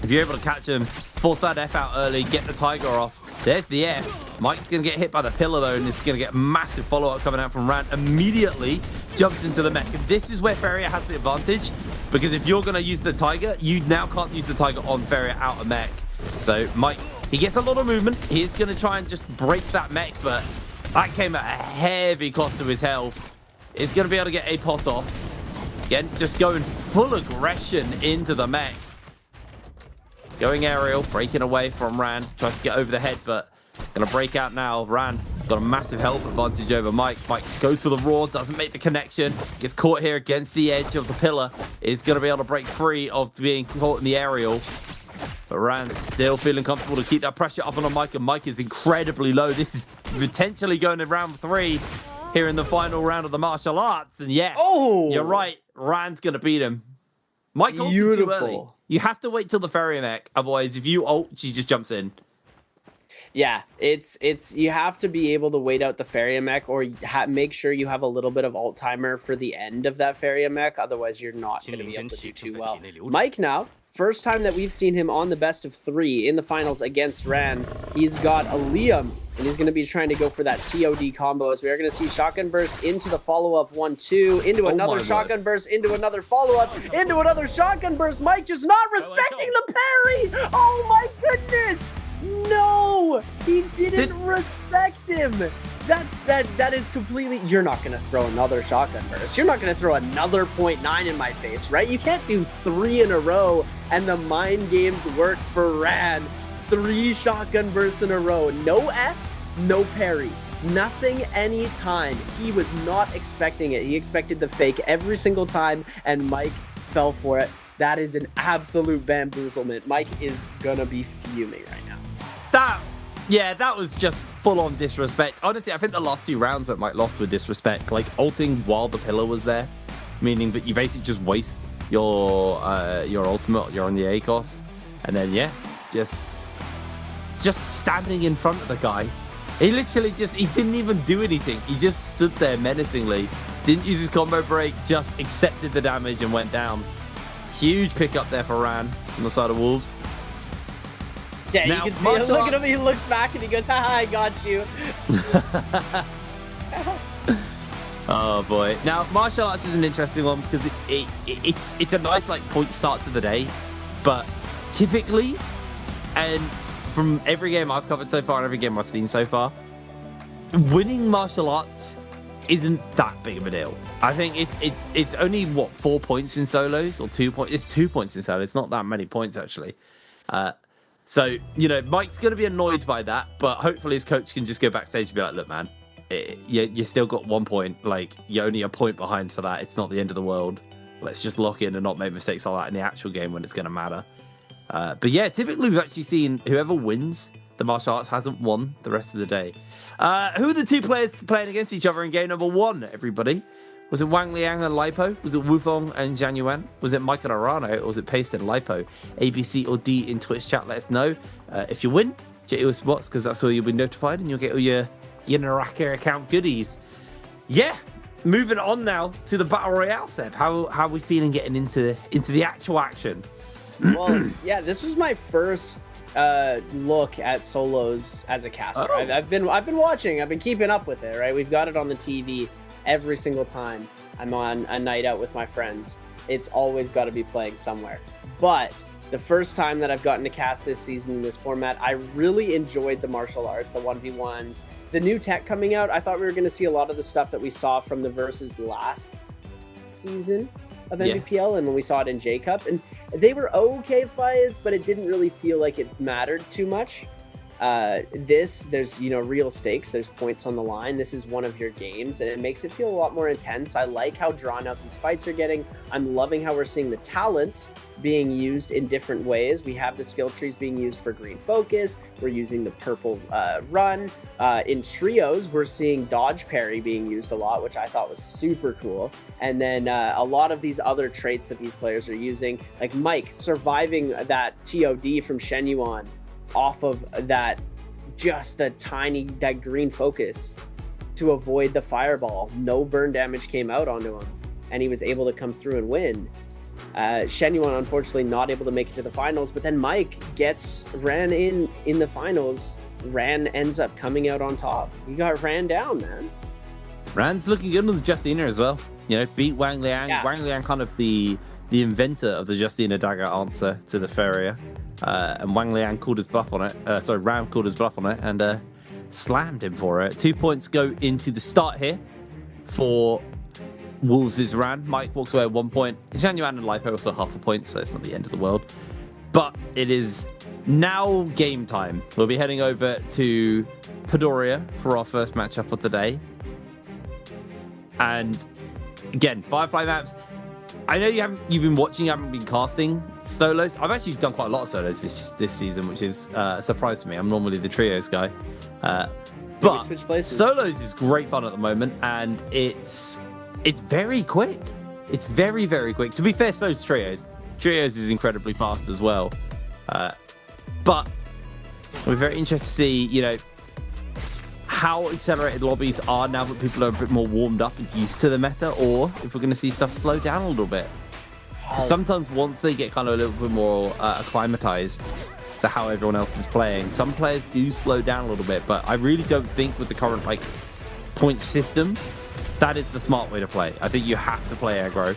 If you're able to catch him, force that F out early, get the Tiger off. There's the F. Mike's going to get hit by the pillar, though, and it's going to get massive follow-up coming out from Rand. Immediately jumps into the mech. And this is where Ferrier has the advantage, because if you're going to use the Tiger, you now can't use the Tiger on Ferrier out of mech. So Mike, he gets a lot of movement. He's going to try and just break that mech, but that came at a heavy cost to his health. He's going to be able to get a pot off. Again, just going full aggression into the mech. Going aerial, breaking away from Ran. Tries to get over the head, but gonna break out now. Ran got a massive health advantage over Mike. Mike goes for the roar, doesn't make the connection. Gets caught here against the edge of the pillar. Is gonna be able to break free of being caught in the aerial. But Rand's still feeling comfortable to keep that pressure up on Mike, and Mike is incredibly low. This is potentially going to round 3 here in the final round of the martial arts. And yeah, you're right. Rand's gonna beat him. Mike ulted too early. You have to wait till the Ferrier mech, otherwise if you ult, she just jumps in. Yeah, it's you have to be able to wait out the Ferrier mech, or make sure you have a little bit of ult timer for the end of that Ferrier mech, otherwise you're not going to be able to do too well. Mike now, first time that we've seen him on the best of 3 in the finals against Ran. He's got a Liam, and he's going to be trying to go for that TOD combo, as we are going to see shotgun burst into the follow-up 1-2, into another shotgun burst, into another follow-up, into another shotgun burst. Mike just not respecting the parry. Oh my goodness. No, he didn't respect him. That is completely. You're not gonna throw another shotgun burst. You're not gonna throw another 0.9 in my face, right? You can't do 3 in a row and the mind games work for Ran. 3 shotgun bursts in a row. No F, no parry. Nothing anytime. He was not expecting it. He expected the fake every single time, and Mike fell for it. That is an absolute bamboozlement. Mike is gonna be fuming right now. That was just full-on disrespect. Honestly, I think the last 2 rounds that Mike lost were disrespect. Like, ulting while the pillar was there, meaning that you basically just waste your ultimate, you're on the ACOS, and then, yeah, just standing in front of the guy. He literally he didn't even do anything. He just stood there menacingly, didn't use his combo break, just accepted the damage and went down. Huge pickup there for Ran on the side of Wolves. Yeah, now, you can see him. Look at him. He looks back and he goes, haha, I got you. Oh, boy. Now, martial arts is an interesting one because it's a nice, like, point start to the day. But typically, and from every game I've covered so far and every game I've seen so far, winning martial arts isn't that big of a deal. I think it's only, 4 points in solos or 2 points? It's 2 points in solos. It's not that many points, actually. So, Mike's going to be annoyed by that, but hopefully his coach can just go backstage and be like, look, man, you still got 1 point. Like, you're only a point behind for that. It's not the end of the world. Let's just lock in and not make mistakes like that in the actual game when it's going to matter. But yeah, typically we've actually seen whoever wins the martial arts hasn't won the rest of the day. Who are the two players playing against each other in game number 1, everybody? Was it Wang Liang and Lipo? Was it Wufong and Zhang Yuan? Was it Mike and Arano? Or was it Paste and Lipo? A, B, C, or D in Twitch chat, let us know. If you win, get your spots, because that's all you'll be notified, and you'll get all your NARAKA account goodies. Yeah, moving on now to the Battle Royale, Seb. How are we feeling getting into the actual action? Well, yeah, this was my first look at solos as a caster. Oh. I've been watching. I've been keeping up with it. Right, we've got it on the TV every single time I'm on a night out with my friends. It's always got to be playing somewhere. But the first time that I've gotten to cast this season in this format, I really enjoyed the martial art, the 1v1s, the new tech coming out. I thought we were going to see a lot of the stuff that we saw from the Versus last season of Nbpl, and when we saw it in J-Cup, and they were okay fights, but it didn't really feel like it mattered too much. There's real stakes, there's points on the line. This is one of your games, and it makes it feel a lot more intense. I like how drawn out these fights are getting. I'm loving how we're seeing the talents being used in different ways. We have the skill trees being used for green focus. We're using the purple run. In trios, we're seeing dodge parry being used a lot, which I thought was super cool. And then a lot of these other traits that these players are using, like Mike surviving that TOD from Shen Yuan off of that green focus to avoid the fireball. No burn damage came out onto him, and he was able to come through and win. Shen Yuan unfortunately not able to make it to the finals, but then Mike gets ran in the finals. Ran ends up coming out on top. He got ran down, man. Ran's looking good on the Justina as well. Beat Wang Liang. Yeah. Wang Liang kind of the inventor of the Justina dagger answer to the Ferrier. And Wang Liang called his bluff on it. Ram called his bluff on it and slammed him for it. 2 points go into the start here for Wolves' Ran. Mike walks away at 1 point. Zhang Yuan and Lipo also half a point, so it's not the end of the world. But it is now game time. We'll be heading over to Padoria for our first matchup of the day. And again, Firefly maps. I know you've been watching, you haven't been casting solos. I've actually done quite a lot of solos this season, which is a surprise to me. I'm normally the trios guy. But switch places. Solos is great fun at the moment, and it's very quick. It's very, very quick. To be fair, so is trios. Trios is incredibly fast as well. But we're very interested to see, how accelerated lobbies are now that people are a bit more warmed up and used to the meta, or if we're going to see stuff slow down a little bit. Sometimes once they get kind of a little bit more acclimatized to how everyone else is playing, some players do slow down a little bit, but I really don't think with the current point system, that is the smart way to play. I think you have to play aggro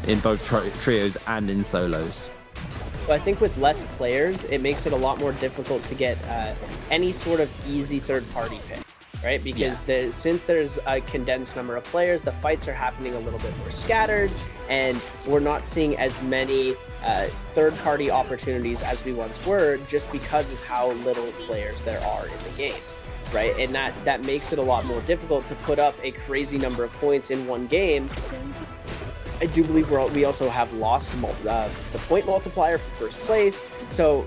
in both trios and in solos. Well, I think with less players, it makes it a lot more difficult to get any sort of easy third-party pick, right? Because since there's a condensed number of players, the fights are happening a little bit more scattered, and we're not seeing as many third-party opportunities as we once were, just because of how little players there are in the games, right? And that makes it a lot more difficult to put up a crazy number of points in one game. I do believe we also have lost the point multiplier for first place. So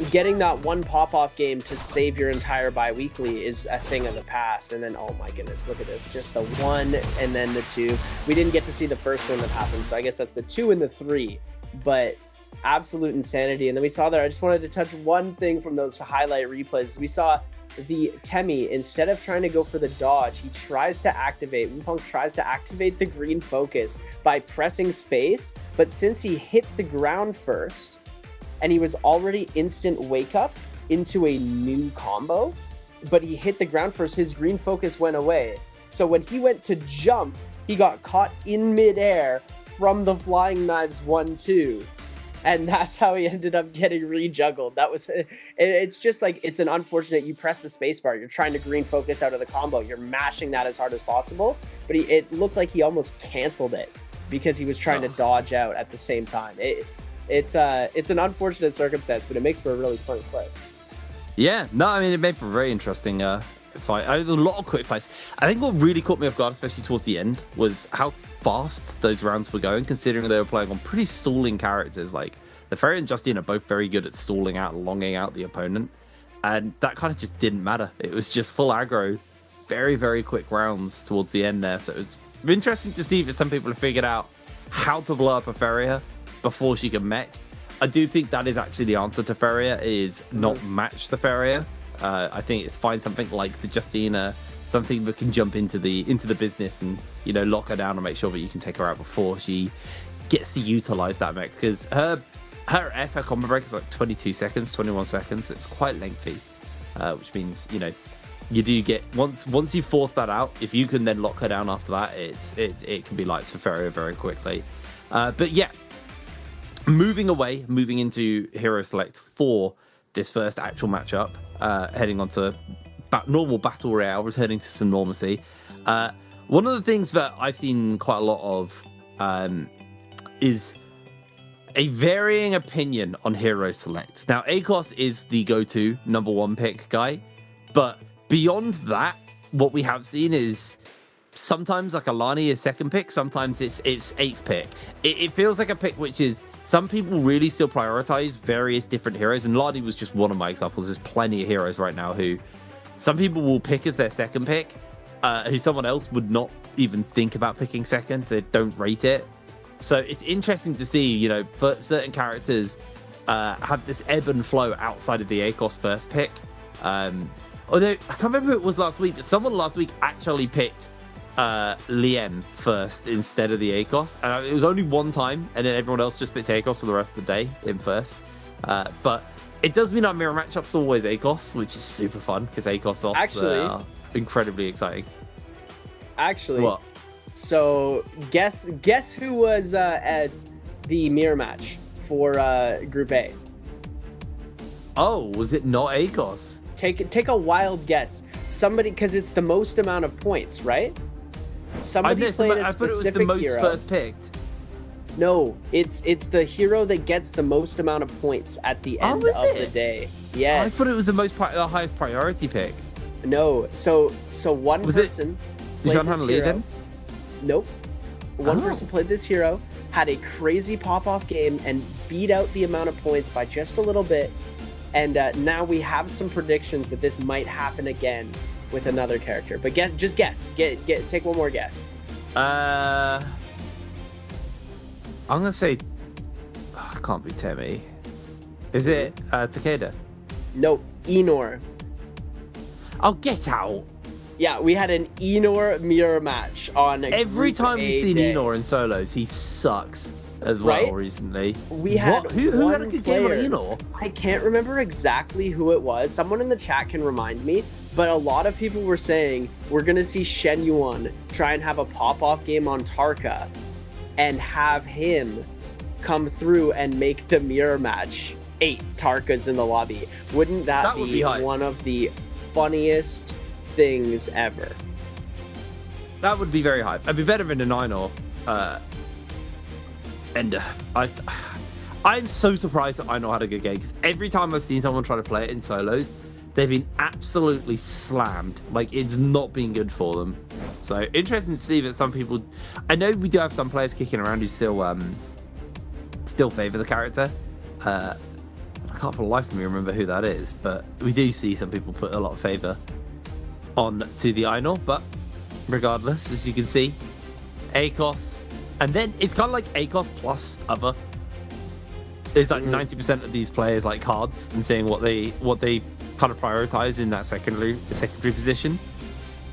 getting that one pop-off game to save your entire bi-weekly is a thing of the past. And then, oh my goodness, look at this. Just the 1 and then the 2. We didn't get to see the first one that happened, so I guess that's the 2 and the 3. But absolute insanity. And then we saw there, I just wanted to touch one thing from those highlight replays. We saw the Temi, instead of trying to go for the dodge, he tries to activate, Wufong tries to activate the green focus by pressing space, but since he hit the ground first and he was already instant wake up into a new combo, but he hit the ground first, his green focus went away. So when he went to jump, he got caught in midair from the flying knives 1-2. And that's how he ended up getting rejuggled. It's just like, it's an unfortunate, you press the spacebar, you're trying to green focus out of the combo, you're mashing that as hard as possible, but it looked like he almost canceled it because he was trying to dodge out at the same time. It's an unfortunate circumstance, but it makes for a really fun play. Yeah, no, I mean, it made for a very interesting fight. A lot of quick fights. I think what really caught me off guard, especially towards the end, was how fast those rounds were going, considering they were playing on pretty stalling characters. Like, the Fairy and Justine are both very good at stalling out and longing out the opponent. And that kind of just didn't matter. It was just full aggro, very, very quick rounds towards the end there. So it was interesting to see if some people have figured out how to blow up a Feria before she can mech. I do think that is actually the answer to Feria, is not match the Feria. I think it's find something like the Justina, something that can jump into the business and, you know, lock her down and make sure that you can take her out before she gets to utilize that mech, because her combo break is like 22 seconds, 21 seconds. It's quite lengthy, which means, you know, you do get once you force that out, if you can then lock her down after that, it can be lights for Feria very quickly. But yeah. Moving into Hero Select for this first actual matchup, heading on to normal Battle Royale, returning to some normalcy. One of the things that I've seen quite a lot of is a varying opinion on Hero Select. Now, ACOS is the go-to #1 pick guy, but beyond that, what we have seen is sometimes like Alani is second pick, sometimes it's 8th pick. It feels like a pick which is, some people really still prioritize various different heroes, and Lani was just one of my examples. There's plenty of heroes right now who some people will pick as their second pick, who someone else would not even think about picking second. They don't rate it. So it's interesting to see, you know, for certain characters have this ebb and flow outside of the ACOS first pick. Although I can't remember who it was last week, but someone last week actually picked Lien first instead of the ACOS, and it was only one time, and then everyone else just picked ACOS for the rest of the day in first. But it does mean our mirror matchups always ACOS, which is super fun because ACOS offs are incredibly exciting. Actually, what? So guess who was at the mirror match for Group A? Oh, was it not ACOS? Take a wild guess. Somebody, because it's the most amount of points, right? Somebody played a specific hero. I thought it was the most first picked. No, it's the hero that gets the most amount of points at the end of the day. Yes. I thought it was the highest priority pick. No, so one person played this hero. Then? Nope. One person played this hero, had a crazy pop-off game, and beat out the amount of points by just a little bit. And now we have some predictions that this might happen again with another character. But just guess. Take one more guess. I'm gonna say, it can't be Temi. Is it Takeda? Nope, Enor. Oh, get out! Yeah, we had an Enor mirror match on every time we've seen Enor in solos, he sucks as well recently. We had who had a good game on Enor? I can't remember exactly who it was. Someone in the chat can remind me. But a lot of people were saying we're gonna see Shen Yuan try and have a pop-off game on Tarka, and have him come through and make the mirror match 8 Tarkas in the lobby. Wouldn't that be one of the funniest things ever? That would be very hype. I'd be better than a 9-or. And I'm so surprised that I know how to good game, because every time I've seen someone try to play it in solos, they've been absolutely slammed. Like, it's not been good for them. So interesting to see that some people, I know we do have some players kicking around who still favor the character. I can't for the life of me remember who that is, but we do see some people put a lot of favor on to the Einor. But regardless, as you can see, ACOS, and then it's kind of like ACOS plus other. It's like 90% of these players like cards and seeing what they kind of prioritize in that secondary position.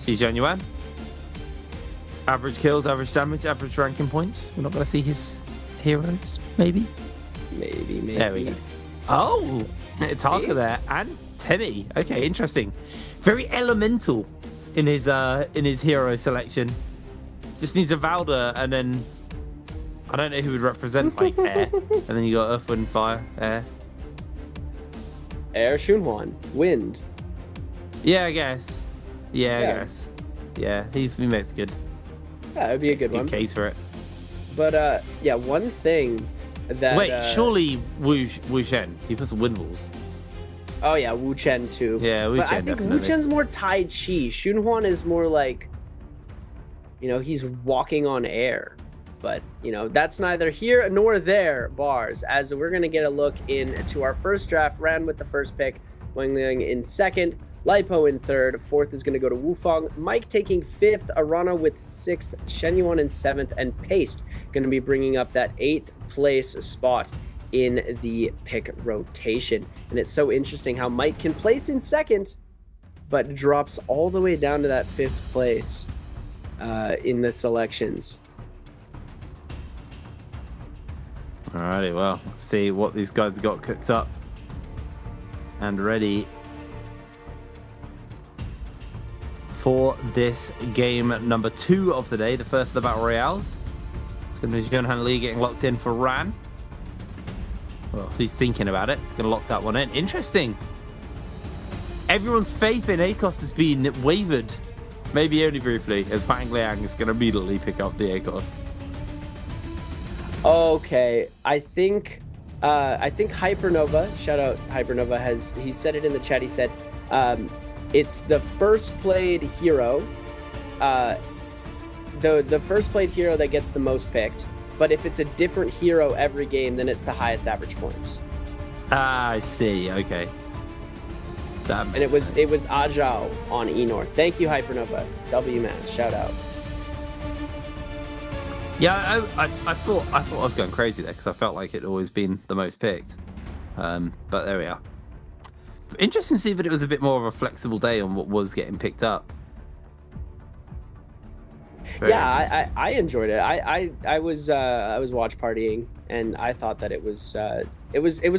She's Yuan. Average kills, average damage, average ranking points. We're not going to see his heroes, maybe. There we go. Oh, Tarka there, and Temi. Okay, interesting. Very elemental in his hero selection. Just needs a Valda, and then I don't know who would represent like air. And then you got Earth, Wind, Fire, Air. Air, Shunhuan, Wind. Yeah, I guess. Yeah, I guess. Yeah, he makes good. Yeah, it would be a good one. Case for it. But yeah, one thing that wait, surely Wu Shen, he puts wind walls. Oh yeah, Wu Chen too. Yeah, Wu but Chen, I think definitely. Wu Chen's more Tai Chi. Xunhuan is more like, you know, he's walking on air. But, you know, that's neither here nor there, bars, as we're going to get a look into our first draft. Ran with the first pick, Wang Liang in second, Lipo in third, fourth is going to go to Wufang, Mike taking fifth, Arana with sixth, Shenyuan in seventh, and Paste going to be bringing up that 8th place spot in the pick rotation. And it's so interesting how Mike can place in second, but drops all the way down to that 5th place in the selections. Alrighty, well, let's see what these guys have got cooked up and ready for this game number 2 of the day, the first of the Battle Royales. It's going to be Junhan Lee getting locked in for Ran. Well, he's thinking about it. He's going to lock that one in. Interesting. Everyone's faith in ACOS has been wavered, maybe only briefly, as Wang Liang is going to immediately pick up the ACOS. Okay, I think Hypernova, shout out Hypernova, he said it in the chat. He said it's the first played hero, the first played hero that gets the most picked. But if it's a different hero every game, then it's the highest average points. Ah, I see. Okay. That makes sense. It was Ajao on Enor. Thank you, Hypernova. WMAS, shout out. Yeah, I thought I was going crazy there because I felt like it'd always been the most picked. But there we are. Interesting to see that it was a bit more of a flexible day on what was getting picked up. Yeah, I enjoyed it. I was watch partying, and I thought that it was a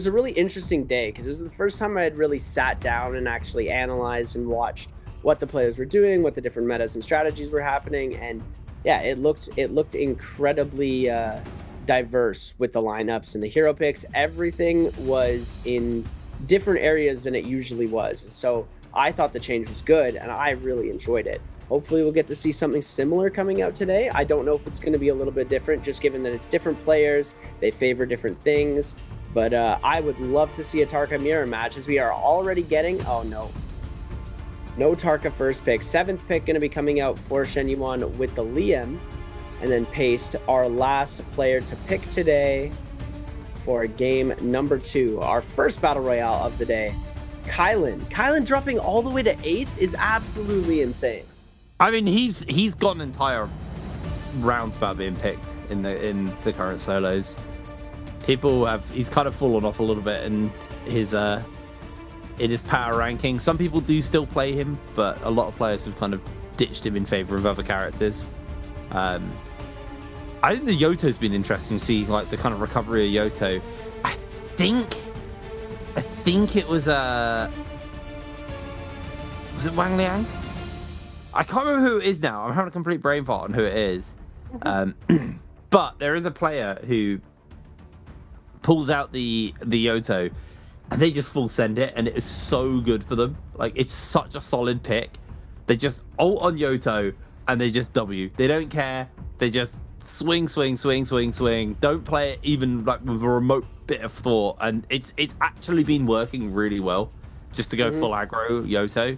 really interesting day because it was the first time I had really sat down and actually analyzed and watched what the players were doing, what the different metas and strategies were happening, and yeah, it looked incredibly diverse with the lineups and the hero picks. Everything was in different areas than it usually was. So I thought the change was good, and I really enjoyed it. Hopefully we'll get to see something similar coming out today. I don't know if it's going to be a little bit different, just given that it's different players, they favor different things. But I would love to see a Tarka mirror match, as we are already getting. Oh no. No Tarka first pick. 7th pick going to be coming out for Shenyuan with the Liam. And then Paste, our last player to pick today for game number 2. Our first Battle Royale of the day. Kylan dropping all the way to 8th is absolutely insane. I mean, he's got an entire rounds about being picked in the current solos. He's kind of fallen off a little bit in his power ranking. Some people do still play him, but a lot of players have kind of ditched him in favor of other characters. I think the Yoto's been interesting to see, like the kind of recovery of Yoto. I think it was it Wang Liang? I can't remember who it is now. I'm having a complete brain fart on who it is. But there is a player who pulls out the Yoto and they just full send it, and it is so good for them. Like, it's such a solid pick. They just ult on Yoto and they just W. They don't care. They just swing. Don't play it even like with a remote bit of thought, and it's actually been working really well just to go full aggro Yoto.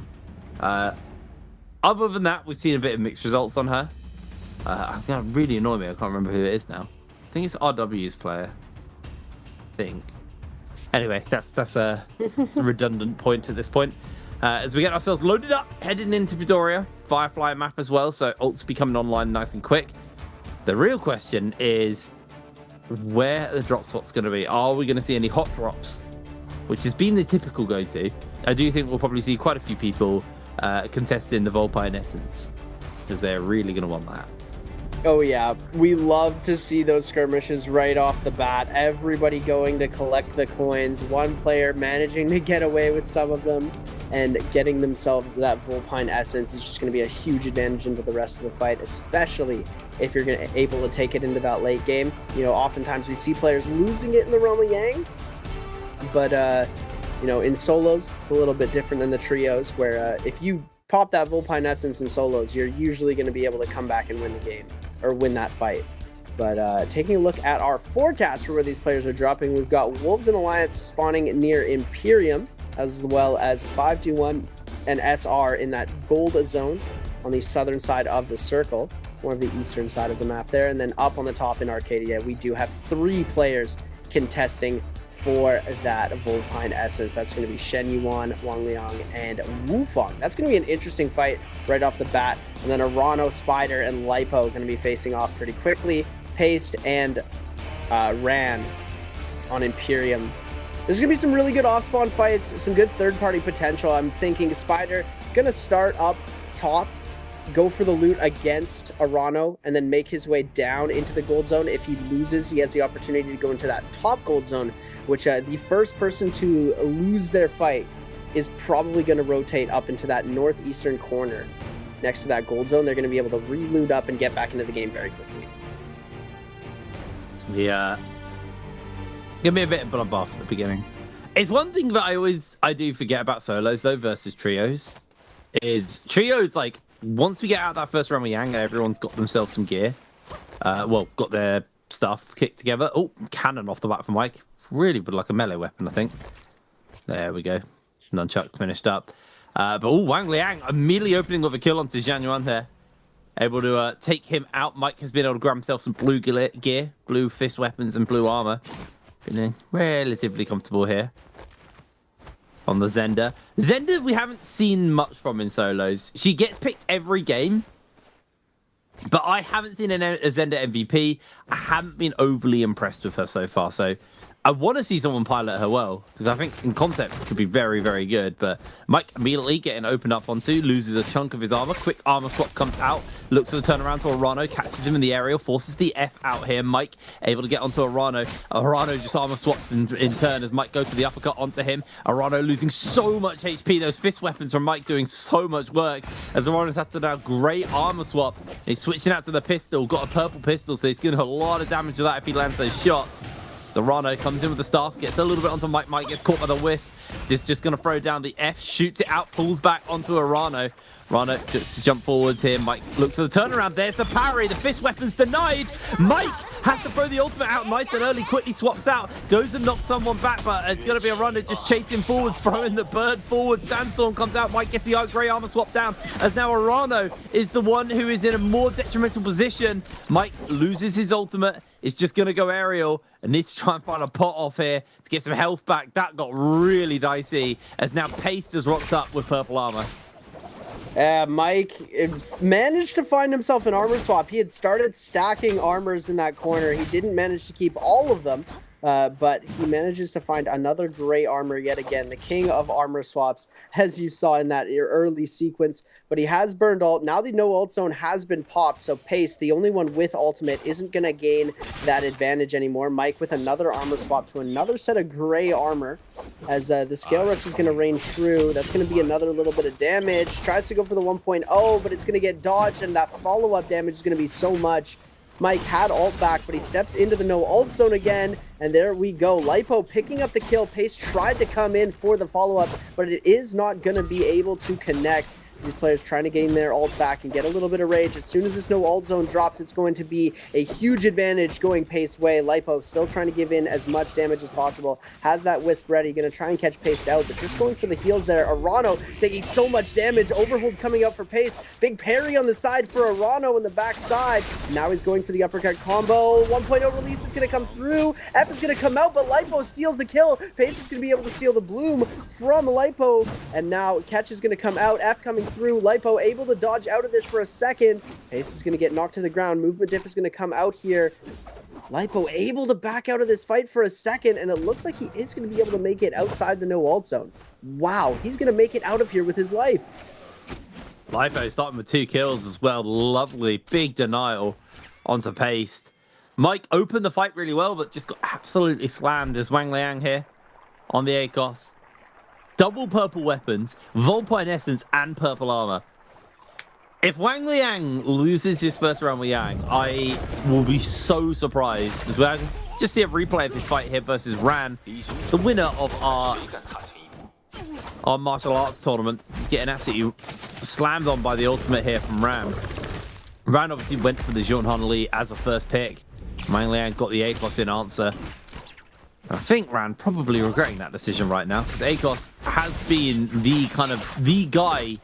Other than that, we've seen a bit of mixed results on her. Really annoy me. I can't remember who it is now. I think it's RW's player. I think. Anyway, that's a redundant point at this point. As we get ourselves loaded up, heading into Midoriya, Firefly map as well, so ults be coming online nice and quick. The real question is, where are the drop spots going to be? Are we going to see any hot drops? Which has been the typical go-to. I do think we'll probably see quite a few people contesting the Volpine Essence, because they're really going to want that. Oh yeah, we love to see those skirmishes right off the bat. Everybody going to collect the coins, one player managing to get away with some of them and getting themselves that Volpine Essence is just going to be a huge advantage into the rest of the fight, especially if you're able to take it into that late game. You know, oftentimes we see players losing it in the Realm of Yang, but you know, in solos it's a little bit different than the trios, where if you pop that Volpine Essence in solos, you're usually going to be able to come back and win the game, or win that fight. But taking a look at our forecast for where these players are dropping, we've got Wolves and Alliance spawning near Imperium. as well as 521 and SR in that gold zone on the southern side of the circle, more of the eastern side of the map there. And then up on the top in Arcadia, we do have 3 players contesting for that Volpine Essence. That's going to be Shen Yuan, Wang Liang, and Wufang. That's going to be an interesting fight right off the bat. And then Arano, Spider, and Lipo going to be facing off pretty quickly. Paste and Ran on Imperium. There's going to be some really good off-spawn fights, some good third-party potential. I'm thinking Spider going to start up top, go for the loot against Arano, and then make his way down into the gold zone. If he loses, he has the opportunity to go into that top gold zone, which the first person to lose their fight is probably going to rotate up into that northeastern corner next to that gold zone. They're going to be able to re-loot up and get back into the game very quickly. Yeah. Give me a bit of bloodbath at the beginning. It's one thing that I do forget about solos though versus trios. Is trios like once we get out that first round with Yang, everyone's got themselves some gear. Well, got their stuff kicked together. Oh, cannon off the bat for Mike. Really would like a melee weapon, I think. There we go. Nunchuck finished up. But Wang Liang immediately opening with a kill onto Zhang Yuan there. Able to take him out. Mike has been able to grab himself some blue gear, blue fist weapons, and blue armor. Feeling relatively comfortable here on the Zenda. Zenda, we haven't seen much from in solos. She gets picked every game, but I haven't seen a Zenda MVP. I haven't been overly impressed with her so far, so I want to see someone pilot her well, because I think in concept it could be very, very good. But Mike immediately getting opened up onto, loses a chunk of his armor. Quick armor swap comes out, looks for the turnaround to Arano, catches him in the aerial, forces the F out here. Mike able to get onto Arano. Arano just armor swaps in turn as Mike goes for the uppercut onto him. Arano losing so much HP. Those fist weapons from Mike doing so much work as Arano's have to now great armor swap. He's switching out to the pistol, got a purple pistol, so he's going to do a lot of damage with that if he lands those shots. Serrano comes in with the staff, gets a little bit onto Mike. Mike gets caught by the wisp. Just going to throw down the F, shoots it out, pulls back onto Arano. Arano just to jump forwards here. Mike looks for the turnaround. There's the parry. The fist weapon's denied. Mike has to throw the ultimate out nice and early. Quickly swaps out. Goes and knocks someone back, but it's going to be Arano just chasing forwards, throwing the bird forward. Sandstorm comes out. Mike gets the grey armor swap down, as now Arano is the one who is in a more detrimental position. Mike loses his ultimate. It's just going to go aerial and needs to try and find a pot off here to get some health back. That got really dicey as now Paste has rocked up with purple armor. Mike managed to find himself an armor swap. He had started stacking armors in that corner. He didn't manage to keep all of them, but he manages to find another gray armor yet again. The king of armor swaps, as you saw in that early sequence. But he has burned ult. Now the no ult zone has been popped, so Pace, the only one with ultimate, isn't going to gain that advantage anymore. Mike with another armor swap to another set of gray armor, as the scale rush is going to rain true. That's going to be another little bit of damage. Tries to go for the 1.0, but it's going to get dodged, and that follow-up damage is going to be so much. Mike had ult back, but he steps into the no ult zone again, and there we go. Lipo picking up the kill. Pace tried to come in for the follow-up, but it is not going to be able to connect. These players trying to gain their ult back and get a little bit of rage. As soon as this no ult zone drops, it's going to be a huge advantage going Pace way. Lipo still trying to give in as much damage as possible. Has that wisp ready, going to try and catch Pace out, but just going for the heals there. Arano taking so much damage. Overhold coming up for Pace. Big parry on the side for Arano in the back side. Now he's going for the uppercut combo. 1.0 release is going to come through. F is going to come out, but Lipo steals the kill. Pace is going to be able to steal the bloom from Lipo, and now catch is going to come out. F coming through. Lipo able to dodge out of this for a second. Pace is going to get knocked to the ground. Movement diff is going to come out here. Lipo able to back out of this fight for a second, and it looks like he is going to be able to make it outside the no ult zone. Wow, he's going to make it out of here with his life. Lipo starting with 2 kills as well. Lovely big denial onto Paste. Mike opened the fight really well, but just got absolutely slammed as Wang Liang here on the ACOS. Double purple weapons, Volpine Essence, and purple armor. If Wang Liang loses his first round with Yang, I will be so surprised. Just see a replay of his fight here versus Ran, the winner of our martial arts tournament. He's getting absolutely slammed on by the ultimate here from Ran. Ran obviously went for the Zhonhan Li as a first pick. Wang Liang got the ACOS in answer. I think Ran probably regretting that decision right now because Akos has been the guy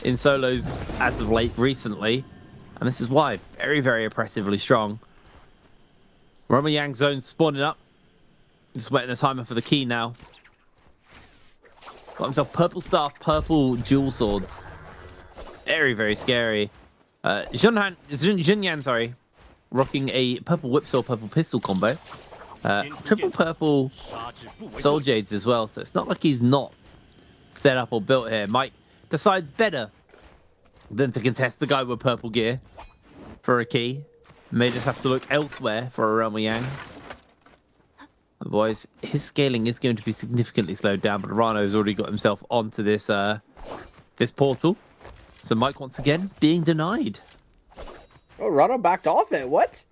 in solos as of late recently. And this is why. Very, very oppressively strong. Roma Yang zone spawning up. Just waiting the timer for the key now. Got himself purple staff, purple dual swords. Very, very scary. Junyan, sorry. Rocking a purple whipsaw, purple pistol combo. Triple purple soul jades as well. So it's not like he's not set up or built here. Mike decides better than to contest the guy with purple gear for a key. May just have to look elsewhere for a Roma Yang. Otherwise, his scaling is going to be significantly slowed down, but Rano's already got himself onto this this portal. So Mike, once again, being denied. Oh, Rano backed off it. What?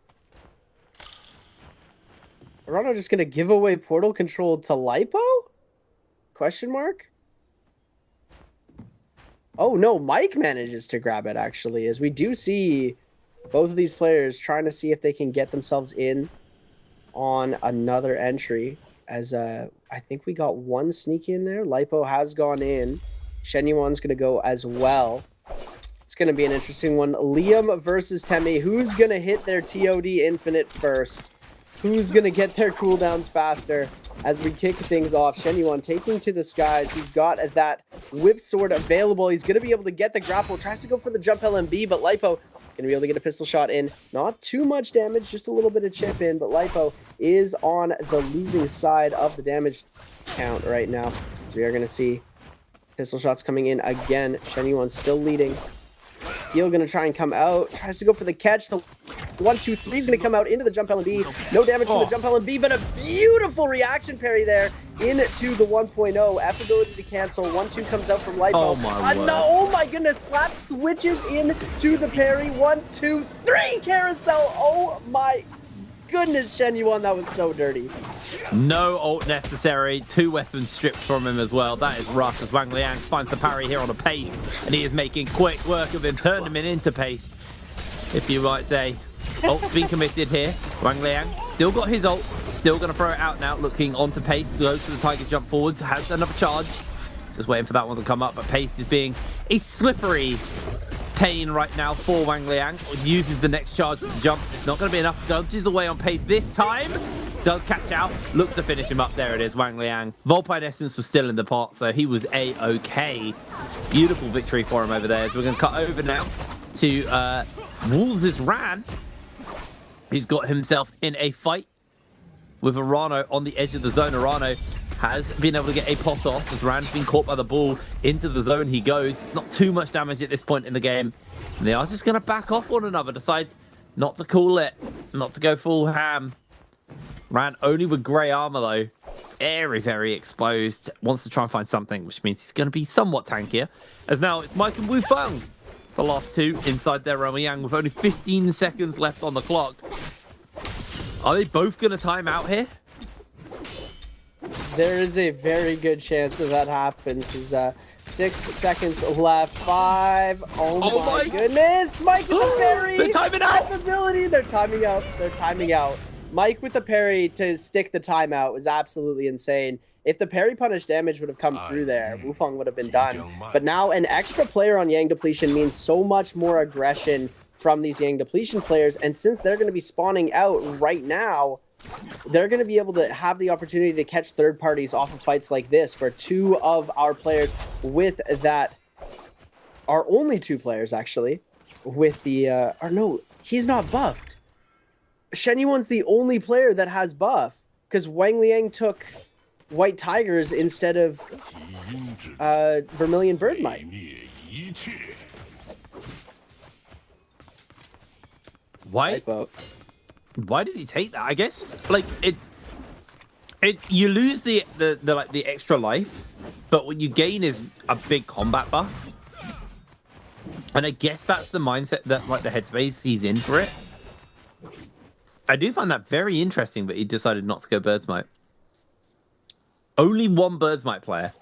Rano just going to give away portal control to Lipo? Question mark? Oh, no. Mike manages to grab it, actually, as we do see both of these players trying to see if they can get themselves in on another entry. As I think we got one sneak in there. Lipo has gone in. Shenyuan's going to go as well. It's going to be an interesting one. Liam versus Temi. Who's going to hit their TOD infinite first? Who's going to get their cooldowns faster as we kick things off? Shenyuan taking to the skies. He's got that whip sword available. He's going to be able to get the grapple. Tries to go for the jump LMB, but Lipo going to be able to get a pistol shot in. Not too much damage, just a little bit of chip in, but Lipo is on the losing side of the damage count right now. So we are going to see pistol shots coming in again. Shenyuan still leading. Heal going to try and come out. Tries to go for the catch. The 1, 2, 3 is going to come out into the jump LMB. No damage from the jump LMB, but a beautiful reaction parry there into the 1.0. F ability to cancel. 1, 2 comes out from Lipo. Oh my word. No, oh my goodness. Slap switches into the parry. 1, 2, 3 carousel. Oh my goodness, Shenyuan. That was so dirty. No ult necessary. 2 weapons stripped from him as well. That is rough as Wang Liang finds the parry here on a pace. And he is making quick work of him, turning him into pace, if you might say. Ult's been committed here. Wang Liang still got his ult. Still going to throw it out now. Looking onto pace. Goes to the tiger jump forwards. Has another charge. Just waiting for that one to come up. But pace is being a slippery pain right now for Wang Liang. Uses the next charge to jump. It's not going to be enough. Dodges away on pace this time. Does catch out. Looks to finish him up. There it is, Wang Liang. Volpine Essence was still in the pot, so he was A-okay. Beautiful victory for him over there. So we're going to cut over now to Wolves' Ran. He's got himself in a fight with Arano on the edge of the zone. Arano has been able to get a pot off as Ran's been caught by the ball. Into the zone he goes. It's not too much damage at this point in the game. And they are just going to back off one another. Decide not to call it. Not to go full ham. Ran only with grey armor though. Very, very exposed. Wants to try and find something, which means he's going to be somewhat tankier. As now it's Mike and Wu Feng. The last two inside their Roma Yang with only 15 seconds left on the clock. Are they both going to time out here? There is a very good chance that happens. There's 6 seconds left. 5. Oh my goodness. Mike with the parry. They're timing out. Ability. They're timing out. They're timing out. Mike with the parry to stick the timeout was absolutely insane. If the parry punish damage would have come through there, Wufeng would have been done. But now an extra player on Yang Depletion means so much more aggression from these Yang Depletion players. And since they're going to be spawning out right now, they're going to be able to have the opportunity to catch third parties off of fights like this, where 2 of our players with that are only 2 players actually with the or no, he's not buffed. Shenyuan's the only player that has buff because Wang Liang took White Tigers instead of Vermilion Birdmite. Why did he take that? I guess like you lose the extra life, but what you gain is a big combat buff. And I guess that's the mindset that like the headspace he's in for it. I do find that very interesting, but he decided not to go Birdsmite. Only 1 Birdsmite player.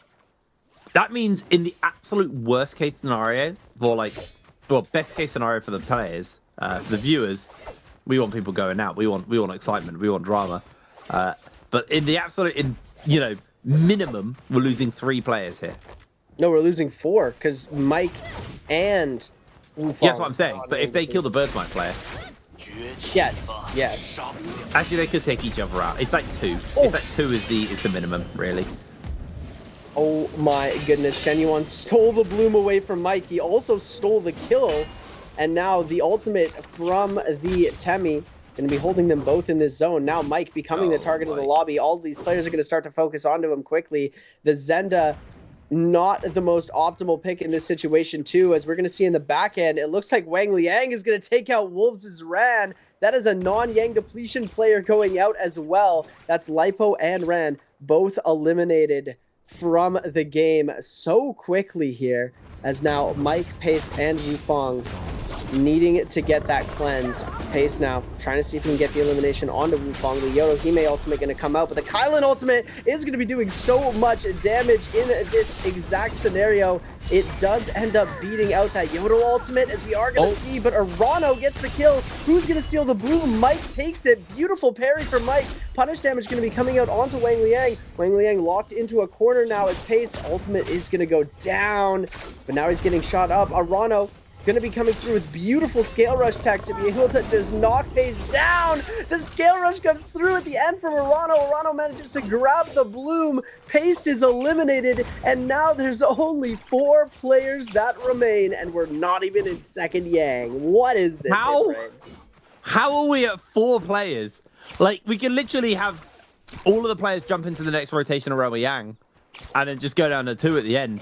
That means in the absolute worst case scenario, for like, well, best case scenario for the players, for the viewers, we want people going out. We want excitement. We want drama. but in the absolute, minimum, we're losing 3 players here. No, we're losing 4 because Mike and Wufang. Yeah, that's what I'm saying. But if they kill the Birdmite player, yes. actually they could take each other out. It's like 2. Oh. It's like 2 is the minimum, really. Oh my goodness, Shen Yuan stole the bloom away from Mike. He also stole the kill, and now the ultimate from the Temi. Going to be holding them both in this zone. Now Mike becoming the target of the lobby. All these players are going to start to focus onto him quickly. The Zenda, not the most optimal pick in this situation too, as we're going to see in the back end. It looks like Wang Liang is going to take out Wolves' Ran. That is a non-Yang depletion player going out as well. That's Lipo and Ran, both eliminated from the game so quickly here, as now Mike, Pace, and Wufang needing to get that cleanse. Pace now trying to see if he can get the elimination onto Wufang. The Yodohime ultimate going to come out, but the Kylan ultimate is going to be doing so much damage in this exact scenario. It does end up beating out that Yodo ultimate, as we are going to see, but Arano gets the kill. Who's going to steal the bloom? Mike takes it. Beautiful parry for Mike. Punish damage going to be coming out onto Wang Liang. Wang Liang locked into a corner now as Pace ultimate is going to go down, but now he's getting shot up. Arano going to be coming through with beautiful scale rush tech to be able to just knock Pace down. The scale rush comes through at the end from Arano. Arano manages to grab the bloom. Pace is eliminated, and now there's only 4 players that remain, and we're not even in second Yang. What is this? How are we at 4 players? Like, we can literally have all of the players jump into the next rotation of Royale Yang and then just go down to 2 at the end.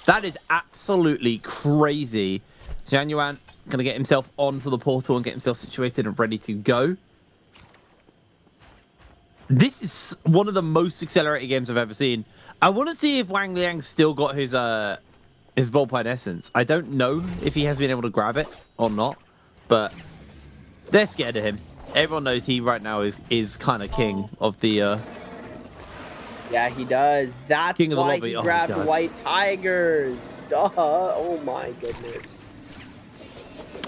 That is absolutely crazy. Shen Yuan going to get himself onto the portal and get himself situated and ready to go. This is one of the most accelerated games I've ever seen. I want to see if Wang Liang's still got his Volpine Essence. I don't know if he has been able to grab it or not, but they're scared of him. Everyone knows he right now is kind of king of the... Yeah, he does. That's why he grabbed White Tigers. Duh. Oh my goodness.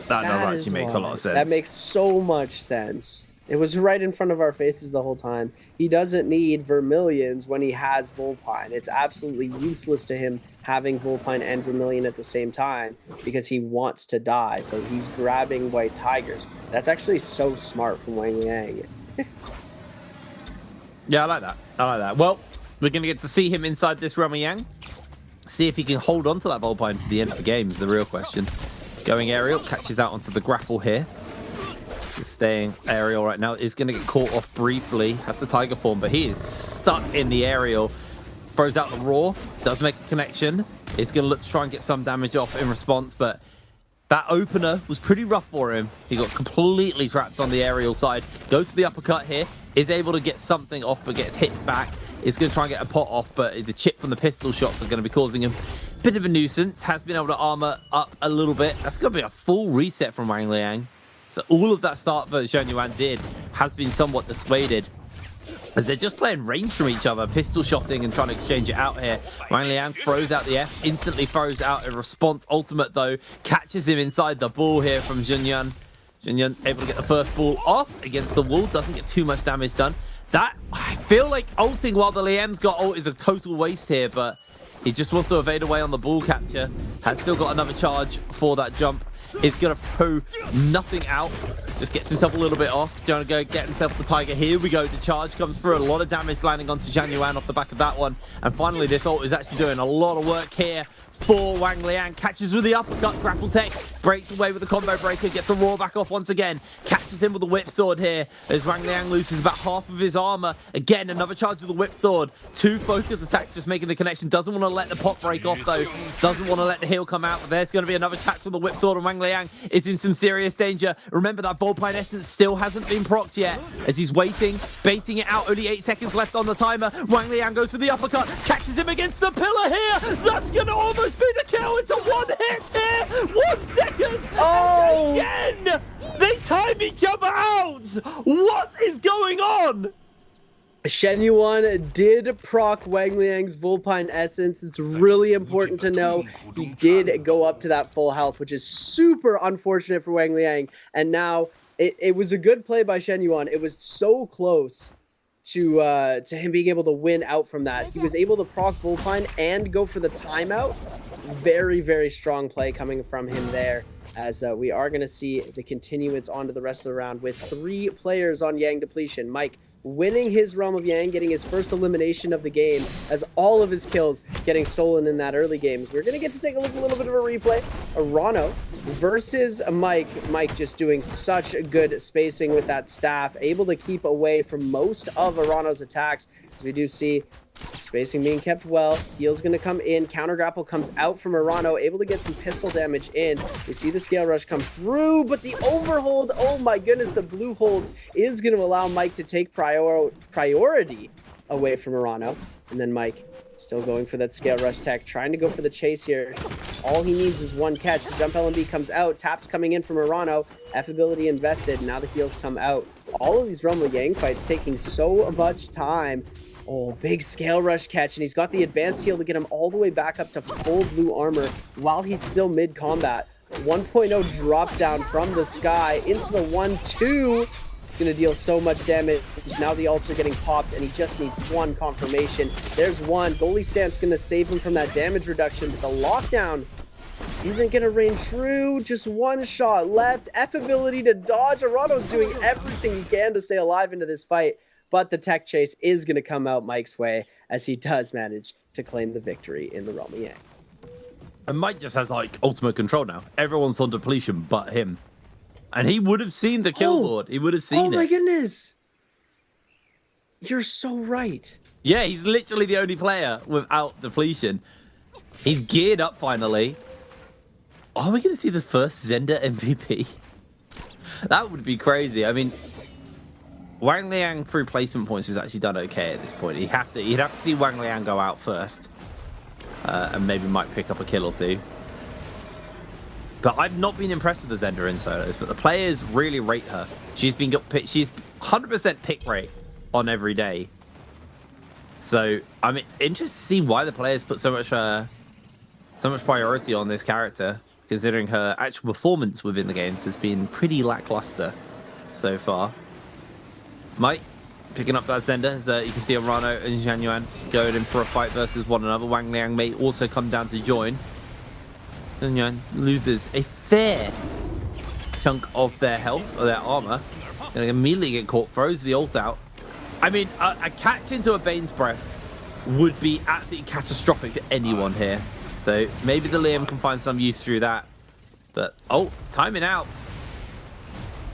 That does actually make a lot of sense. That makes so much sense. It was right in front of our faces the whole time. He doesn't need Vermilions when he has Volpine. It's absolutely useless to him having Volpine and Vermilion at the same time because he wants to die. So he's grabbing White Tigers. That's actually so smart from Wang Liang. Yeah, I like that. I like that. Well, we're going to get to see him inside this Royale Yang. See if he can hold on to that Volpine to the end of the game is the real question. Going aerial, catches out onto the grapple here. Just staying aerial right now. Is going to get caught off briefly. Has the tiger form, but he is stuck in the aerial. Throws out the roar. Does make a connection. It's going to look to try and get some damage off in response, but that opener was pretty rough for him. He got completely trapped on the aerial side. Goes for the uppercut here. Is able to get something off, but gets hit back. Is going to try and get a pot off, but the chip from the pistol shots are going to be causing him a bit of a nuisance. Has been able to armor up a little bit. That's going to be a full reset from Wang Liang. So all of that start that Shen Yuan did has been somewhat dissuaded, as they're just playing range from each other, pistol shotting and trying to exchange it out here. Wang Liang throws out the F, instantly throws out a response ultimate though, catches him inside the ball here from Junyun. Junyun able to get the first ball off against the wall, doesn't get too much damage done. That, I feel like ulting while the Liam's got ult is a total waste here, but he just wants to evade away on the ball capture. Has still got another charge for that jump. Is going to throw nothing out. Just gets himself a little bit off. Trying to go get himself the tiger. Here we go. The charge comes through. A lot of damage landing onto Shen Yuan off the back of that one. And finally, this ult is actually doing a lot of work here for Wang Liang. Catches with the uppercut. Grapple tech. Breaks away with the combo breaker. Gets the roar back off once again. Catches him with the whip sword here. As Wang Liang loses about half of his armor. Again, another charge with the whip sword. 2 focus attacks just making the connection. Doesn't want to let the pot break off though. Doesn't want to let the heal come out. But there's going to be another catch with the whip sword, and Wang Liang is in some serious danger. Remember that Volpine Essence still hasn't been procced yet. As he's waiting, baiting it out. Only 8 seconds left on the timer. Wang Liang goes for the uppercut. Catches him against the pillar here. That's going to almost be the kill. It's a 1 hit here. 1 second. Oh! And again, they time each other out. What is going on? Shen Yuan did proc Wang Liang's Volpine Essence. It's really important to know he did go up to that full health, which is super unfortunate for Wang Liang. And now it was a good play by Shen Yuan. It was so close to him being able to win out from that. He was able to proc Bullpine and go for the timeout. Very, very strong play coming from him there, as we are going to see the continuance onto the rest of the round with 3 players on Yang Depletion. Mike winning his Realm of Yang, getting his first elimination of the game, as all of his kills getting stolen in that early games. We're going to get to take a look at a little bit of a replay. Arano versus Mike. Mike just doing such good spacing with that staff, able to keep away from most of Arano's attacks, as we do see spacing being kept well. Heal's going to come in. Counter grapple comes out from Arano, able to get some pistol damage in. We see the scale rush come through, but the overhold, oh my goodness, the blue hold is going to allow Mike to take priority away from Arano. And then Mike still going for that scale rush tech, trying to go for the chase here. All he needs is one catch. The jump LMB comes out. Taps coming in from Arano. F ability invested. Now the heals come out. All of these Realm of Yang fights taking so much time. Oh, big scale rush catch, and he's got the advanced heal to get him all the way back up to full blue armor while he's still mid-combat. 1.0 drop down from the sky into the 1-2. It's going to deal so much damage. Now the ults are getting popped, and he just needs one confirmation. There's one. Goalie stance going to save him from that damage reduction, but the lockdown isn't going to reign true. Just one shot left. F ability to dodge. Arano's doing everything he can to stay alive into this fight. But the tech chase is going to come out Mike's way, as he does manage to claim the victory in the Realm of Yang. And Mike just has like ultimate control now. Everyone's on depletion but him. And he would have seen the kill board. He would have seen it. Oh my goodness. You're so right. Yeah, he's literally the only player without depletion. He's geared up finally. Are we going to see the first Zender MVP? That would be crazy. I mean, Wang Liang through placement points has actually done okay at this point. He'd have to see Wang Liang go out first, and maybe might pick up a kill or two. But I've not been impressed with the Zender in solos, but the players really rate her. She's 100% pick rate on every day. So I'm interested to see why the players put so much priority on this character, considering her actual performance within the games has been pretty lackluster so far. Mike picking up that Zender, as you can see Arano and Zhang Yuan going in for a fight versus one another. Wang Liang may also come down to join. Zhang Yuan loses a fair chunk of their health, or their armor. They immediately get caught, throws the ult out. I mean, a catch into a Bane's Breath would be absolutely catastrophic for anyone here. So maybe the Liam can find some use through that. But, oh, timing out.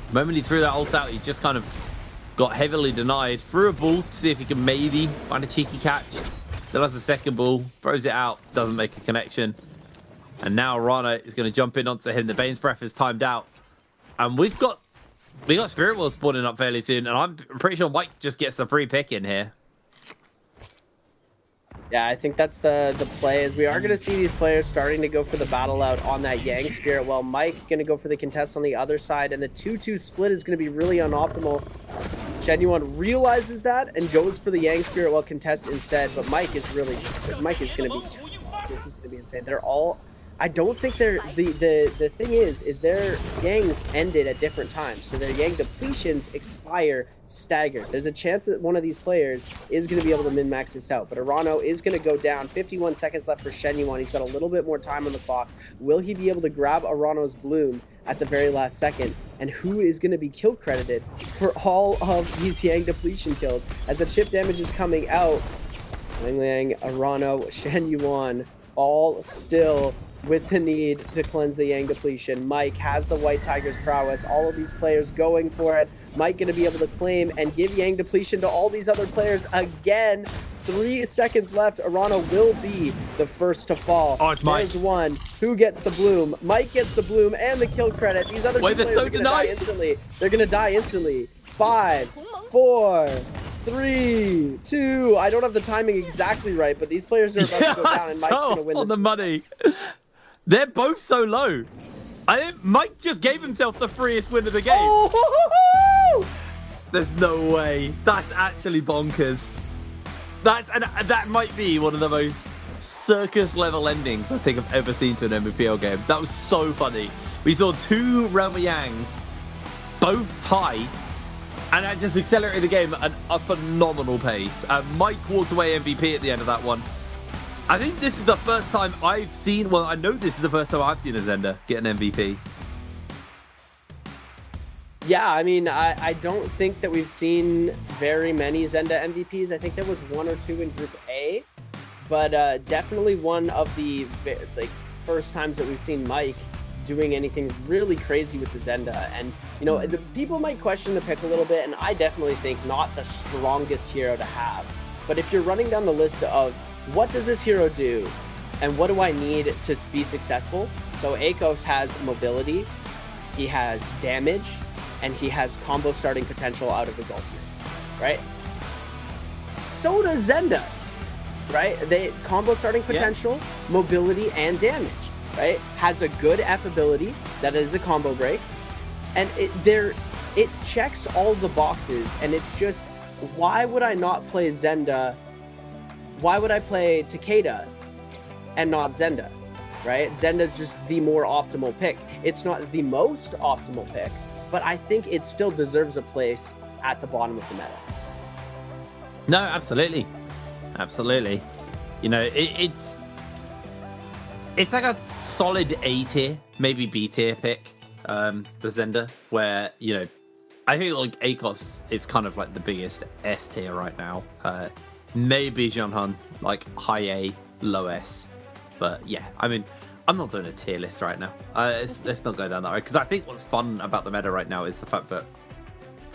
The moment he threw that ult out, he just kind of got heavily denied. Threw a ball to see if he can maybe find a cheeky catch. Still has a second ball. Throws it out. Doesn't make a connection. And now Arano is going to jump in onto him. The Bane's Breath is timed out. And we got Spirit World spawning up fairly soon. And I'm pretty sure Mike just gets the free pick in here. Yeah, I think that's the play, as we are going to see these players starting to go for the battle out on that Yang Spirit, while Mike going to go for the contest on the other side, and the 2-2 split is going to be really unoptimal. Genuine realizes that and goes for the Yang Spirit while contest instead, but Mike is really just, Mike is going to be, this is going to be insane. They're all, I don't think they're, the thing is their Yangs ended at different times, so their Yang depletions expire staggered. There's a chance that one of these players is going to be able to min-max this out, but Arano is going to go down. 51 seconds left for Shen Yuan. He's got a little bit more time on the clock. Will he be able to grab Arano's bloom at the very last second? And who is going to be kill credited for all of these Yang depletion kills, as the chip damage is coming out? Wang Liang, Arano, Shen Yuan, all still with the need to cleanse the Yang depletion. Mike has the White Tiger's prowess. All of these players going for it. Mike going to be able to claim and give Yang depletion to all these other players again. 3 seconds left. Arano will be the first to fall. Oh, it's Mike. There's one. Who gets the bloom? Mike gets the bloom and the kill credit. These other two players are going to die instantly. They're going to die instantly. 5, 4, 3, 2. I don't have the timing exactly right, but these players are about to go down, and Mike's going to win on this. the money. They're both so low. I think Mike just gave himself the freest win of the game. Oh! There's no way. That's actually bonkers. That might be one of the most circus level endings I think I've ever seen to an Nbpl game. That was so funny. We saw 2 Realm of Yangs both tie And that just accelerated the game at a phenomenal pace. Mike walks away MVP at the end of that one. I think this is the first time I've seen, well, I know this is the first time I've seen a Zenda get an MVP. Yeah, I mean, I don't think that we've seen very many Zenda MVPs. I think there was 1 or 2 in Group A, but definitely one of the first times that we've seen Mike doing anything really crazy with the Zenda. And, you know, the people might question the pick a little bit, and I definitely think not the strongest hero to have. But if you're running down the list of what does this hero do and what do I need to be successful? So Akos has mobility, he has damage, and he has combo starting potential out of his ultimate, right? So does Zenda, right? They combo starting potential, mobility, and damage, right? Has a good F ability that is a combo break, and it checks all the boxes. And it's just, why would I not play Zenda? Why would I play Takeda and not Zenda, right? Zenda's just the more optimal pick. It's not the most optimal pick, but I think it still deserves a place at the bottom of the meta. No, absolutely. Absolutely. You know, it's like a solid A tier, maybe B tier pick, the Zenda, where, you know, I think like Akos is kind of like the biggest S tier right now. Maybe Jeonhan, like high A, low S. But yeah, I mean, I'm not doing a tier list right now. Let's not go down that road, because I think what's fun about the meta right now is the fact that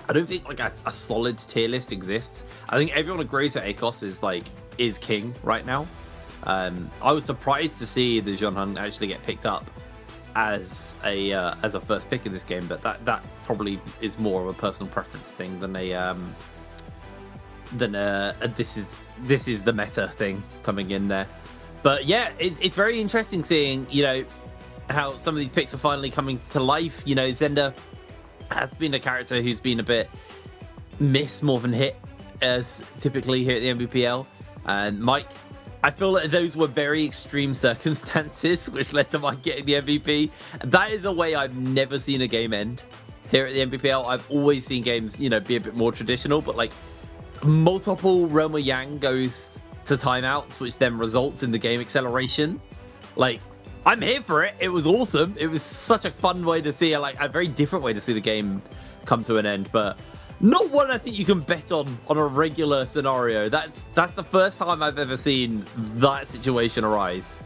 I don't think like a solid tier list exists. I think everyone agrees that Akos is king right now. I was surprised to see the Jeonhan actually get picked up as a first pick in this game, but that probably is more of a personal preference thing than this is the meta thing coming in there. But yeah, it's very interesting seeing, you know, how some of these picks are finally coming to life. You know, Zenda has been a character who's been a bit miss more than hit, as typically here at the NBPL. And Mike, I feel like those were very extreme circumstances which led to Mike getting the MVP. That is a way I've never seen a game end here at the NBPL. I've always seen games, you know, be a bit more traditional, but like multiple Roma Yang goes to timeouts, which then results in the game acceleration. Like, I'm here for it. It was awesome. It was such a fun way to see, like a very different way to see the game come to an end, but not one I think you can bet on a regular scenario. That's the first time I've ever seen that situation arise.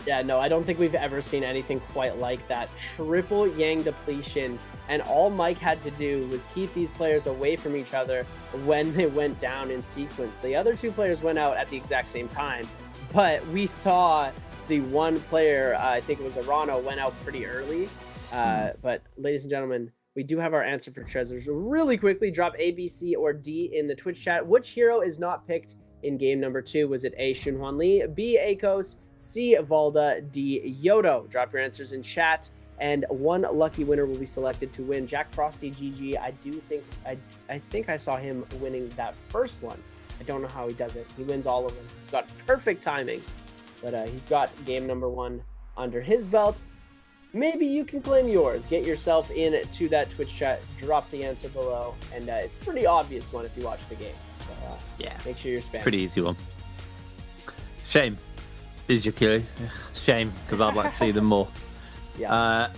Yeah, no, I don't think we've ever seen anything quite like that. Triple Yang depletion, and all Mike had to do was keep these players away from each other when they went down in sequence. The other two players went out at the exact same time, but we saw the one player, I think it was Arano, went out pretty early. But ladies and gentlemen, we do have our answer for treasures. Really quickly, drop A, B, C, or D in the Twitch chat. Which hero is not picked in game number 2? Was it A, Xunhuan Li, B, Akos, C, Valda, D, Yodo? Drop your answers in chat, and one lucky winner will be selected to win Jack Frosty GG. I think I saw him winning that first one. I don't know how he does it. He wins all of them. He's got perfect timing, but he's got game number 1 under his belt. Maybe you can claim yours. Get yourself into that Twitch chat. Drop the answer below, and it's a pretty obvious one if you watch the game. So yeah, make sure you're spamming. Pretty easy one. Shame is your clue. Shame, because I'd like to see them more. Yeah.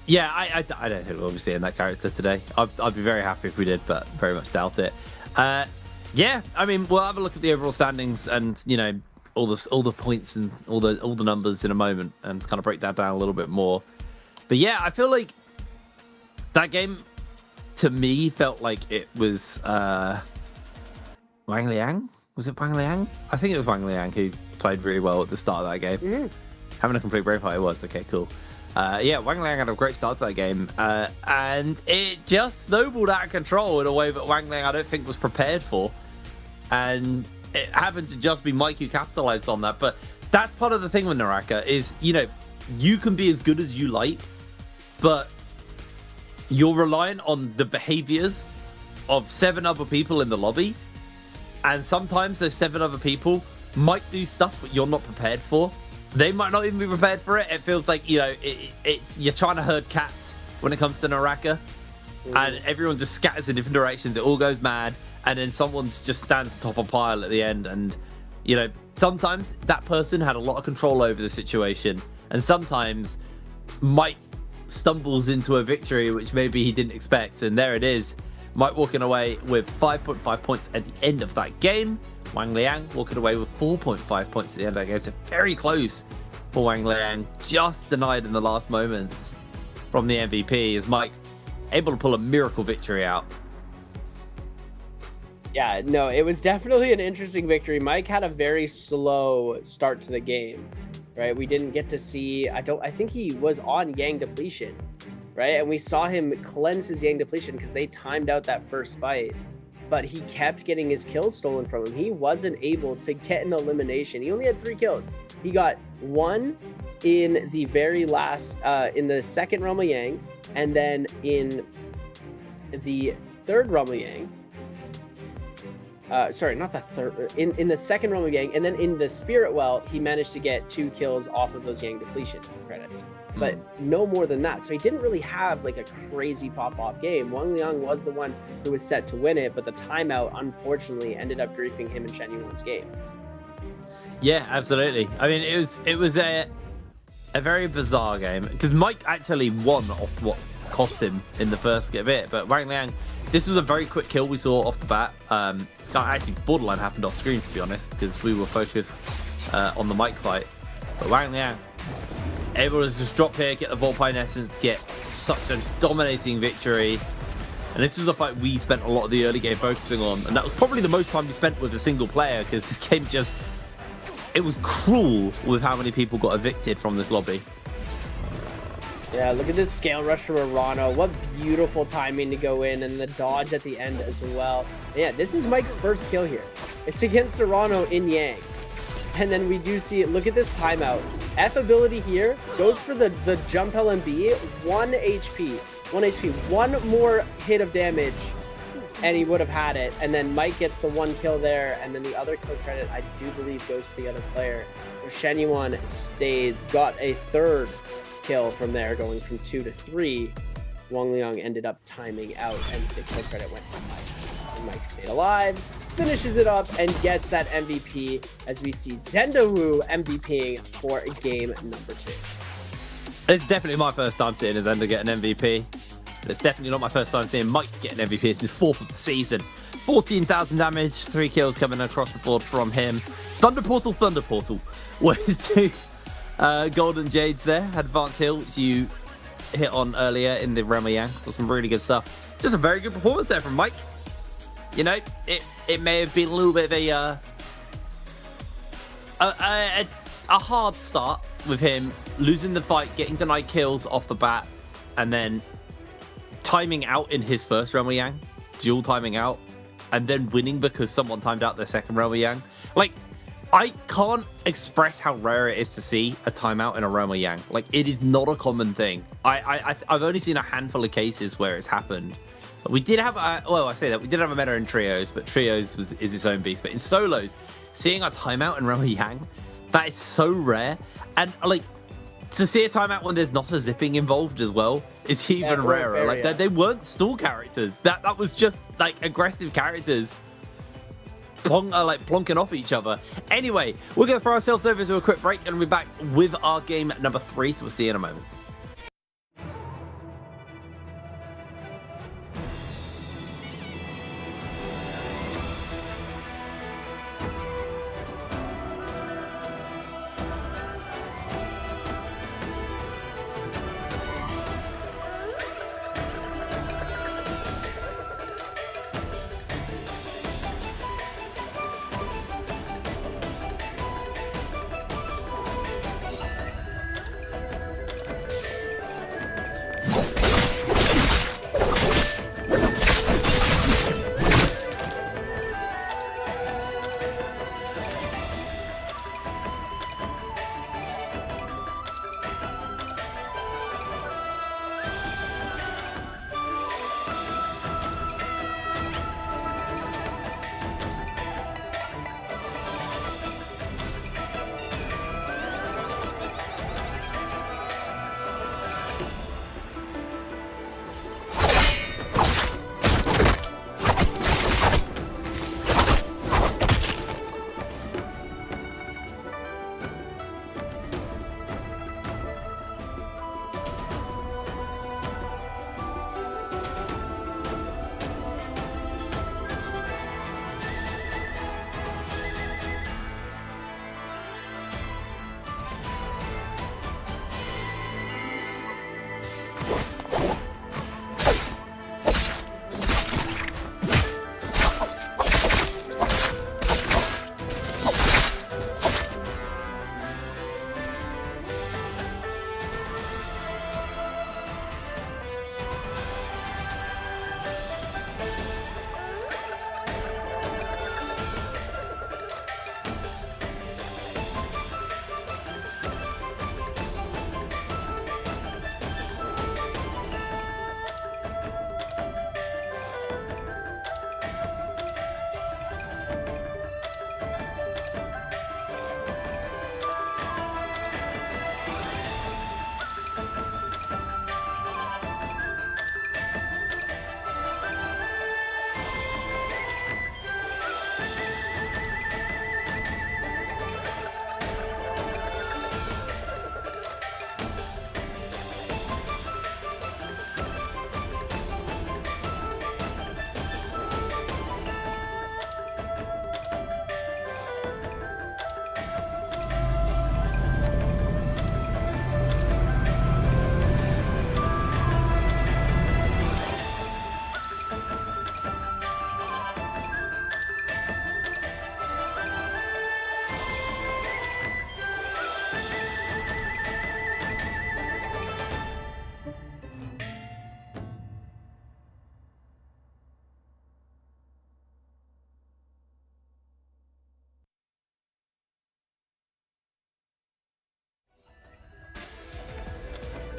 I don't think we'll be seeing that character today. I'd be very happy if we did, but very much doubt it. Yeah, I mean, we'll have a look at the overall standings and, you know, all the points and all the numbers in a moment, and kind of break that down a little bit more. But yeah, I feel like that game to me felt like it was Wang Liang. Was it Wang Liang? I think it was Wang Liang who played really well at the start of that game. Mm-hmm. Having a complete Braveheart it was. Okay, cool. Yeah, Wang Liang had a great start to that game, and it just snowballed out of control in a way that Wang Liang I don't think was prepared for, and it happened to just be Mike who capitalized on that. But that's part of the thing with NARAKA is, you know, you can be as good as you like, but you're reliant on the behaviors of 7 other people in the lobby, and sometimes those 7 other people might do stuff that you're not prepared for. They might not even be prepared for it. It feels like, you know, you're trying to herd cats when it comes to NARAKA. and everyone just scatters in different directions. It all goes mad, and then someone's just stands atop a pile at the end. And you know, sometimes that person had a lot of control over the situation, and sometimes Mike stumbles into a victory which maybe he didn't expect, and there it is. Mike walking away with 5.5 points at the end of that game. Wang Liang walking away with 4.5 points at the end of that game. So very close for Wang Liang, just denied in the last moments from the MVP, as Mike able to pull a miracle victory out. Yeah, no, it was definitely an interesting victory. Mike had a very slow start to the game, right? We didn't get to see, I think he was on Yang depletion, right? And we saw him cleanse his Yang depletion because they timed out that first fight, but he kept getting his kills stolen from him. He wasn't able to get an elimination. He only had 3 kills. He got 1 in the very last, in the second Realm of Yang, and then in the third Realm of Yang, sorry, not the third, in the second Realm of Yang, and then in the Spirit Well, he managed to get 2 kills off of those Yang depletion credits, but no more than that. So he didn't really have like a crazy pop-off game. Wang Liang was the one who was set to win it, but the timeout unfortunately ended up griefing him and Shen Yuan's game. Yeah, absolutely. I mean, it was a very bizarre game because Mike actually won off what cost him in the first bit, but Wang Liang, this was a very quick kill we saw off the bat. It's kind of actually borderline happened off screen, to be honest, because we were focused on the Mike fight. But Wang Liang able to just drop here, get the Volpine Essence, get such a dominating victory. And this was a fight we spent a lot of the early game focusing on, and that was probably the most time we spent with a single player, because this game just, it was cruel with how many people got evicted from this lobby. Yeah, look at this scale rush from Arano. What beautiful timing to go in, and the dodge at the end as well. Yeah, this is Mike's first kill here. It's against Arano in Yang. And then we do see it. Look at this timeout. F ability here goes for the jump LMB. 1 HP. 1 HP. 1 more hit of damage, and he would have had it. And then Mike gets the 1 kill there, and then the other kill credit, I do believe, goes to the other player. So Shen Yuan got a 3rd kill from there, going from 2 to 3. Wang Liang ended up timing out, and the kill credit went to Mike. And Mike stayed alive, finishes it up, and gets that MVP, as we see Zhenda Wu MVPing for game number 2. It's definitely my first time seeing Zhenda get an MVP. It's definitely not my first time seeing Mike get an MVP. It's his 4th of the season. 14,000 damage, 3 kills coming across the board from him. Thunder Portal was 2 Golden Jades there. Advanced Heal, which you hit on earlier in the Realm of Yang. So some really good stuff. Just a very good performance there from Mike. You know, it may have been a little bit of a hard start with him losing the fight, getting denied kills off the bat, and then timing out in his first Realm of Yang, dual timing out, and then winning because someone timed out their second Realm of Yang. Like, I can't express how rare it is to see a timeout in a Realm of Yang. Like, it is not a common thing. I've only seen a handful of cases where it's happened. But we did have I say that we did have a meta in trios, but trios is its own beast. But in solos, seeing a timeout in Realm of Yang, that is so rare. And like, to see a timeout when there's not a zipping involved as well is even rarer. Like, they weren't stall characters. That was just like aggressive characters plonking off each other. Anyway, we're going to throw ourselves over to a quick break, and we'll be back with our game number 3. So we'll see you in a moment.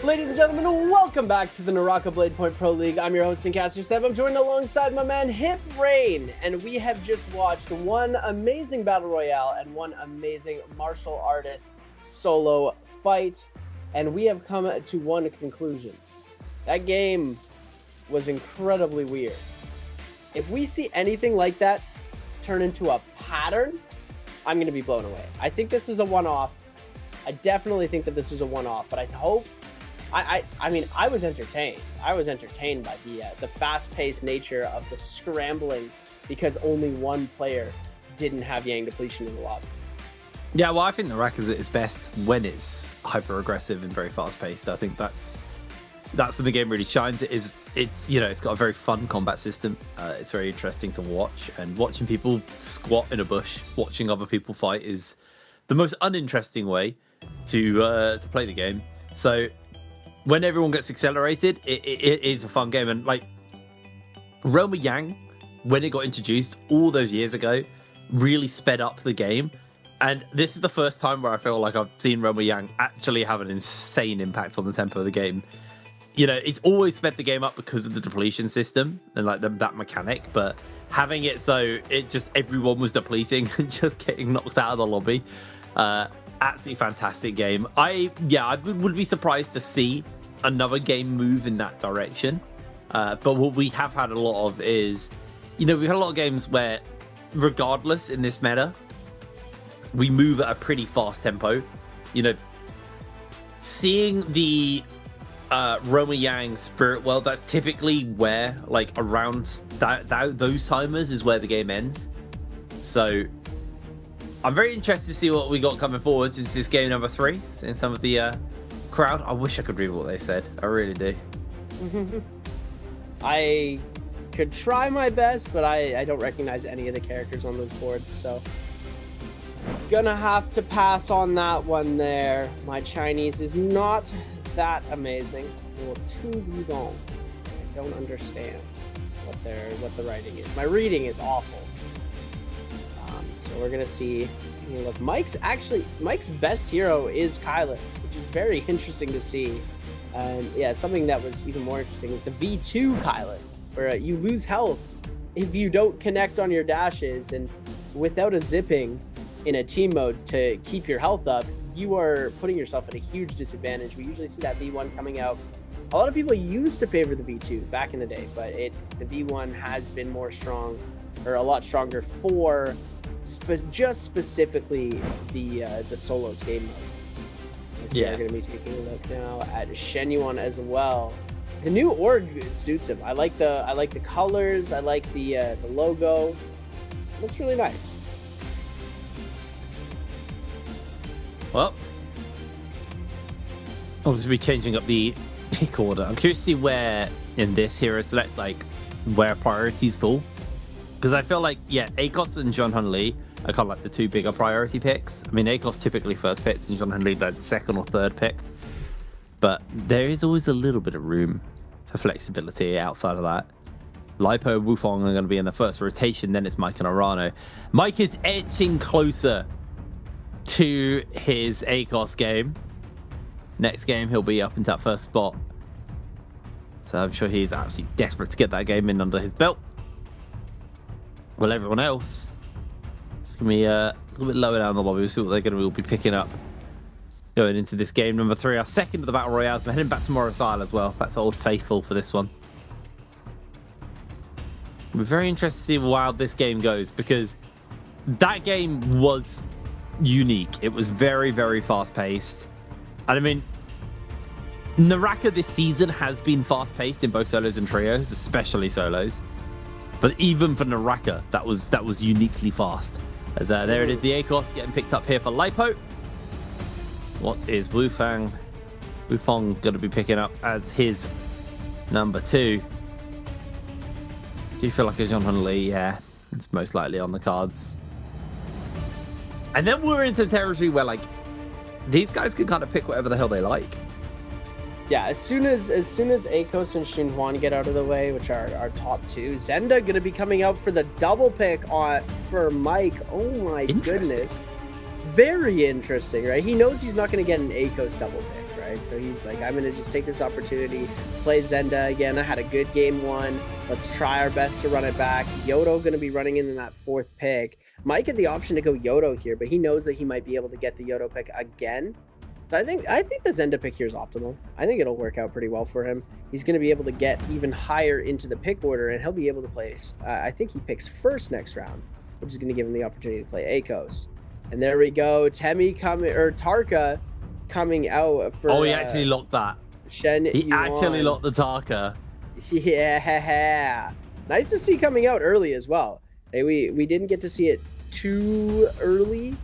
Ladies and gentlemen, welcome back to the NARAKA BLADEPOINT Pro League. I'm your host and caster Seb. I'm joined alongside my man Hip Rain, and we have just watched one amazing battle royale and one amazing martial artist solo fight, and we have come to one conclusion. That game was incredibly weird. If we see anything like that turn into a pattern, I'm going to be blown away. I think this is a one-off. I definitely think that this was a one-off, but I hope... I mean, I was entertained. I was entertained by the fast-paced nature of the scrambling because only one player didn't have Yang depletion in the lobby. Yeah, well, I think NARAKA is at its best when it's hyper-aggressive and very fast-paced. I think that's when the game really shines. It's got a very fun combat system. It's very interesting to watch, and watching people squat in a bush, watching other people fight is the most uninteresting way to play the game. So when everyone gets accelerated, it is a fun game. And like Roma Yang, when it got introduced all those years ago, really sped up the game. And this is the first time where I feel like I've seen Roma Yang actually have an insane impact on the tempo of the game. You know, it's always sped the game up because of the depletion system and like that mechanic, but having it so it just everyone was depleting and just getting knocked out of the lobby. Absolutely fantastic game. I would be surprised to see another game move in that direction. But what we have had a lot of is, we've had a lot of games where, regardless in this meta, we move at a pretty fast tempo. Seeing the Roma Yang Spirit World, that's typically where, like, around those timers is where the game ends. So I'm very interested to see what we got coming forward since this game number 3. Seeing some of the crowd. I wish I could read what they said. I really do. I could try my best, but I don't recognize any of the characters on those boards, so gonna have to pass on that one there. My Chinese is not that amazing. I don't understand what the writing is. My reading is awful. So we're gonna see. Look, Mike's best hero is Kylan, which is very interesting to see. And yeah, something that was even more interesting is the V2 Kylan, where you lose health if you don't connect on your dashes, and without a zipping in a team mode to keep your health up, you are putting yourself at a huge disadvantage. We usually see that V1 coming out. A lot of people used to favor the V2 back in the day, but the V1 has been more strong, or a lot stronger for just specifically the solos game mode. We're going to be taking a look now at Shenyuan as well. The new org suits him. I like the colors. I like the logo. It looks really nice. Well, obviously we're changing up the pick order. I'm curious to see where in this hero select, like, where priorities fall. Because I feel like, Akos and Jeonhan Lee are kind of like the two bigger priority picks. I mean, Akos typically first picked and Jeonhan Lee then second or third picked. But there is always a little bit of room for flexibility outside of that. Lipo and Wufong are going to be in the first rotation, then it's Mike and Arano. Mike is edging closer to his Akos game. Next game, he'll be up into that first spot. So I'm sure he's absolutely desperate to get that game in under his belt. Well, everyone else, it's going to be a little bit lower down the lobby. We'll see what they're going to be picking up going into this game number 3. Our second of the Battle Royales. We're heading back to Morris Isle as well. That's Old Faithful for this one. We're very interested to see how wild this game goes, because that game was unique. It was very, very fast-paced. And I mean, NARAKA this season has been fast-paced in both solos and trios, especially solos. But even for NARAKA, that was uniquely fast. As there it is, the Akos getting picked up here for Lipo. What is Wufong going to be picking up as his number 2? Do you feel like a Jeonhan Lee? Yeah, it's most likely on the cards. And then we're into territory where, like, these guys can kind of pick whatever the hell they like. Yeah, as soon as Akos and Xinhuan get out of the way, which are our top 2, Zenda gonna be coming out for the double pick for Mike. Oh my goodness. very interesting, right? He knows he's not going to get an ACOS double pick, right? So he's like, I'm going to just take this opportunity, play Zenda again. I had a good game one. Let's try our best to run it back. Yodo going to be running in that 4th pick. Mike had the option to go Yodo here, but he knows that he might be able to get the Yodo pick again. But I think the Zenda pick here is optimal. I think it'll work out pretty well for him. He's going to be able to get even higher into the pick order, and he'll be able to place. I think he picks first next round, which is going to give him the opportunity to play ACOS. And there we go. Temmie coming, or Tarka coming out for. Oh, he actually locked that. Shen He Yuan. actually locked the Tarka. Yeah. Nice to see coming out early as well. Hey, we didn't get to see it too early.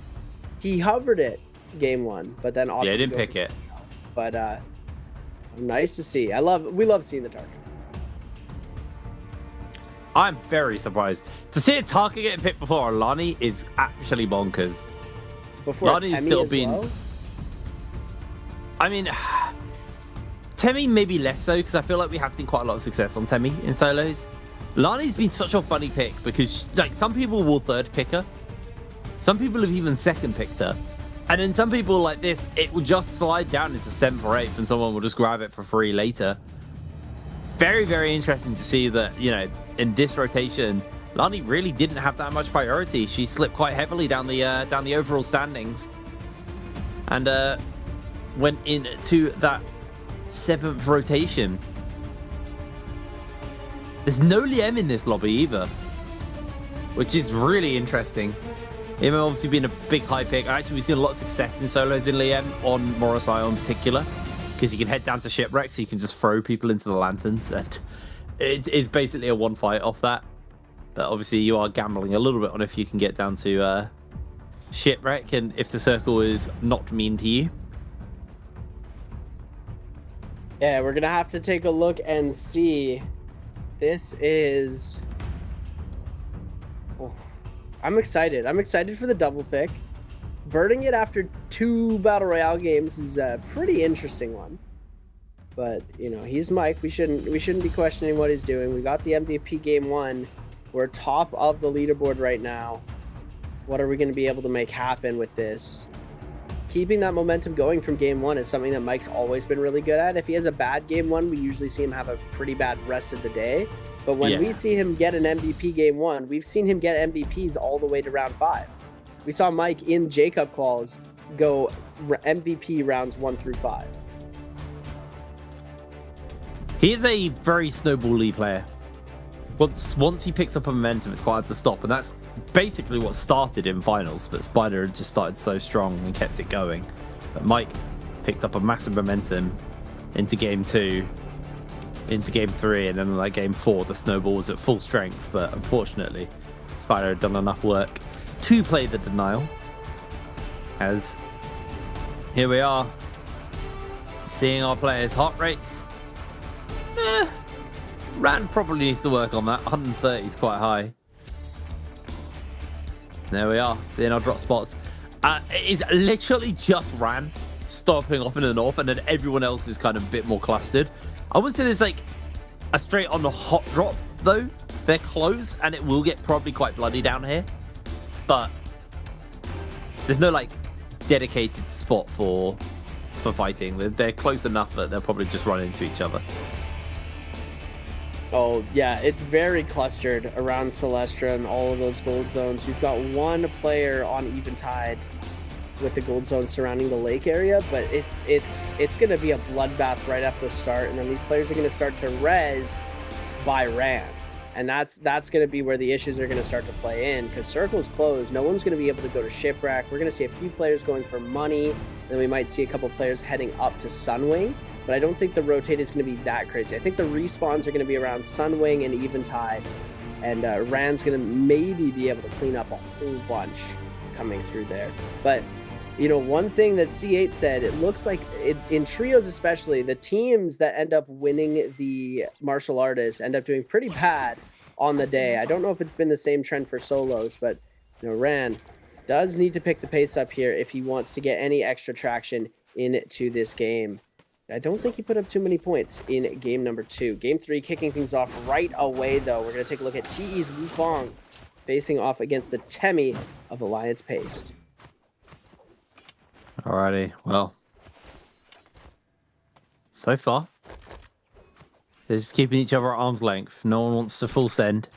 He hovered it game one, but then yeah, he didn't pick it. But nice to see. We love seeing the Tarka. I'm very surprised to see a Tarka getting picked before Alani is actually bonkers. Before Lani's Temmie still as been. well? I mean, Temmie maybe less so because I feel like we have seen quite a lot of success on Temmie in solos. Lani's been such a funny pick because like some people will 3rd pick her, some people have even 2nd picked her, and then some people like this, it will just slide down into 7th or 8th and someone will just grab it for free later. Very, very interesting to see that, you know, in this rotation, Lani really didn't have that much priority. She slipped quite heavily down the overall standings, and went into that 7th rotation. There's no Liem in this lobby either, which is really interesting. Liem obviously been a big high pick. Actually, we've seen a lot of success in solos in Liem on Morosai in particular, because you can head down to Shipwreck, so you can just throw people into the lanterns, and it's basically a one fight off that. But obviously, you are gambling a little bit on if you can get down to Shipwreck, and if the circle is not mean to you. Yeah, we're gonna have to take a look and see. This is. Oh, I'm excited. I'm excited for the double pick. Birding it after 2 Battle Royale games is a pretty interesting one. But, you know, he's Mike. We shouldn't be questioning what he's doing. We got the MVP game 1. We're top of the leaderboard right now. What are we going to be able to make happen with this? Keeping that momentum going from game 1 is something that Mike's always been really good at. If he has a bad game 1, we usually see him have a pretty bad rest of the day. But when we see him get an MVP game 1, we've seen him get MVPs all the way to round 5. We saw Mike in J-Cup quals go MVP rounds 1 through 5. He is a very snowball-y player. Once he picks up a momentum, it's quite hard to stop, and that's basically what started in finals. But Spider had just started so strong and kept it going. But Mike picked up a massive momentum into game 2, into game 3, and then like game 4, the snowball was at full strength. But unfortunately, Spider had done enough work to play the denial. As here we are, seeing our players' heart rates. Ran probably needs to work on that. 130 is quite high. There we are, seeing our drop spots. It is literally just Ran stopping off in the north, and then everyone else is kind of a bit more clustered. I would say there's like a straight on the hot drop though. They're close, and it will get probably quite bloody down here. But there's no like dedicated spot for fighting. They're close enough that they'll probably just run into each other. Oh, yeah, it's very clustered around Celestra and all of those gold zones. We've got one player on Eventide with the gold zone surrounding the lake area, but it's going to be a bloodbath right after the start, and then these players are going to start to res by Ran. And that's going to be where the issues are going to start to play in, because circle's closed. No one's going to be able to go to Shipwreck. We're going to see a few players going for money, then we might see a couple players heading up to Sunwing. But I don't think the rotate is going to be that crazy. I think the respawns are going to be around Sunwing and Eventide, and Ran's going to maybe be able to clean up a whole bunch coming through there. But, you know, one thing that C8 said, it looks like in trios especially, the teams that end up winning the martial artists end up doing pretty bad on the day. I don't know if it's been the same trend for solos, but, you know, Ran does need to pick the pace up here if he wants to get any extra traction into this game. I don't think he put up too many points in game number 2. Game 3 kicking things off right away, though. We're going to take a look at TE's Wufong facing off against the Temmie of Alliance Paste. Alrighty, well. So far, they're just keeping each other at arm's length. No one wants to full send.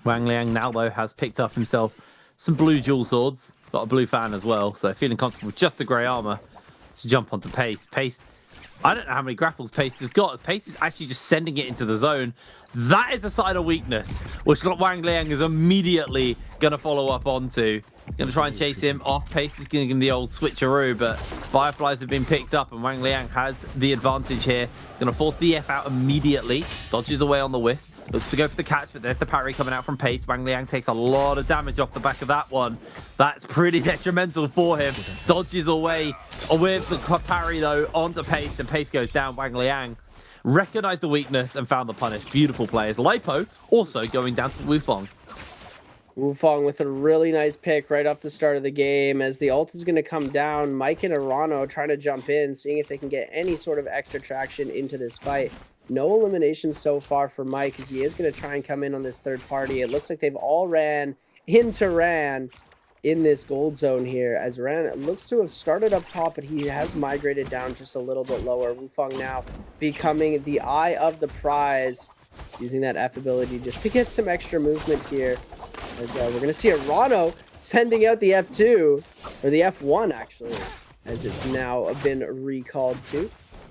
Wang Liang now, though, has picked up himself some blue dual swords. Got a blue fan as well, so feeling comfortable with just the grey armor to jump onto Pace. Pace, I don't know how many grapples Pace has got, as Pace is actually just sending it into the zone. That is a sign of weakness, which Wang Liang is immediately going to follow up onto. Going to try and chase him off. Pace is going to give him the old switcheroo, but Fireflies have been picked up, and Wang Liang has the advantage here. He's going to force the F out immediately. Dodges away on the Wisp. Looks to go for the catch, but there's the parry coming out from Pace. Wang Liang takes a lot of damage off the back of that one. That's pretty detrimental for him. Dodges away with the parry, though, onto Pace, and Pace goes down. Wang Liang recognized the weakness and found the punish. Beautiful players. Lipo also going down to Wufong. Wufong with a really nice pick right off the start of the game. As the ult is going to come down, Mike and Arano trying to jump in, seeing if they can get any sort of extra traction into this fight. No eliminations so far for Mike, as he is going to try and come in on this third party. It looks like they've all ran into Ran in this gold zone here, as Ran looks to have started up top, but he has migrated down just a little bit lower. Wufong now becoming the eye of the prize, using that F ability just to get some extra movement here. As, we're going to see Arano sending out the F2, or the F1 actually, as it's now been recalled to.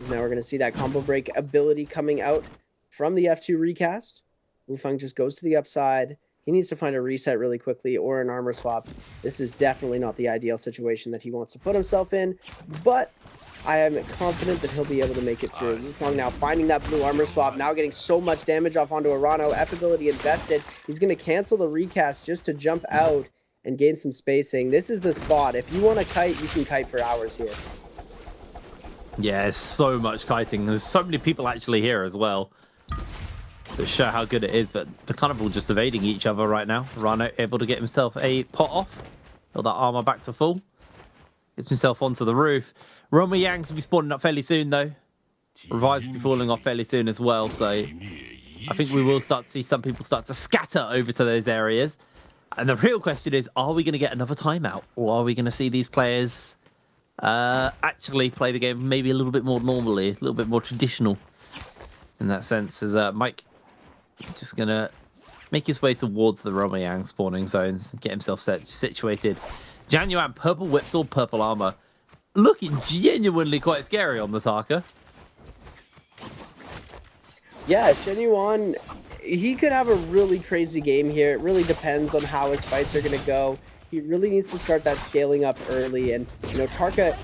Now we're going to see that combo break ability coming out from the F2 recast. Wufong just goes to the upside. He needs to find a reset really quickly or an armor swap. This is definitely not the ideal situation that he wants to put himself in, but I am confident that he'll be able to make it through. Wukong now finding that blue armor swap, now getting so much damage off onto Arano. F ability invested. He's going to cancel the recast just to jump out and gain some spacing. This is the spot. If you want to kite, you can kite for hours here. Yeah, there's so much kiting. There's so many people actually here as well to show how good it is, but they're kind of all just evading each other right now. Rano able to get himself a pot off. Build that armor back to full. Gets himself onto the roof. Roma Yangs will be spawning up fairly soon, though. Revives will be falling off fairly soon as well, so I think we will start to see some people start to scatter over to those areas. And the real question is, are we going to get another timeout? Or are we going to see these players actually play the game maybe a little bit more normally, a little bit more traditional in that sense, as Mike just going to make his way towards the Roma Yang spawning zones, get himself situated. Januan, purple whipsword, purple armor. Looking genuinely quite scary on the Taka. Yeah, Shenyuan, he could have a really crazy game here. It really depends on how his fights are going to go. He really needs to start that scaling up early. And, you know, Tarka,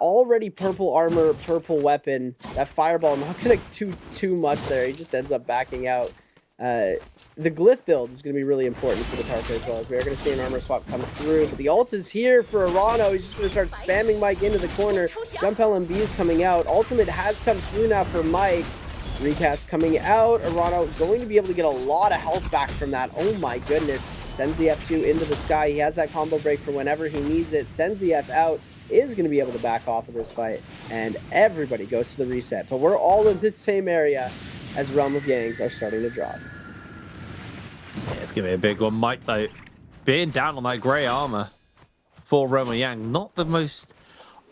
already purple armor, purple weapon. That fireball not going to do too much there. He just ends up backing out. The glyph build is going to be really important for the Tarka as well, as we are going to see an armor swap come through. But the ult is here for Arano. He's just going to start spamming Mike into the corner. Jump LMB is coming out. Ultimate has come through now for Mike. Recast coming out. Arano going to be able to get a lot of health back from that. Oh my goodness. Sends the F2 into the sky. He has that combo break for whenever he needs it. Sends the F out. Is going to be able to back off of this fight. And everybody goes to the reset. But we're all in this same area as Realm of Yangs are starting to drop. Yeah, it's going to be a big one. Mike, though, being down on that grey armor for Roma Yang, not the most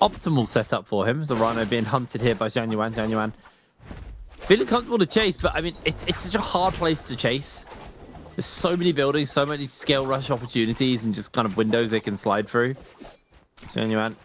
optimal setup for him. So Rhino being hunted here by Januan. Januan feeling comfortable to chase, but I mean, it's such a hard place to chase. There's so many buildings, so many scale rush opportunities, and just kind of windows they can slide through. Januan,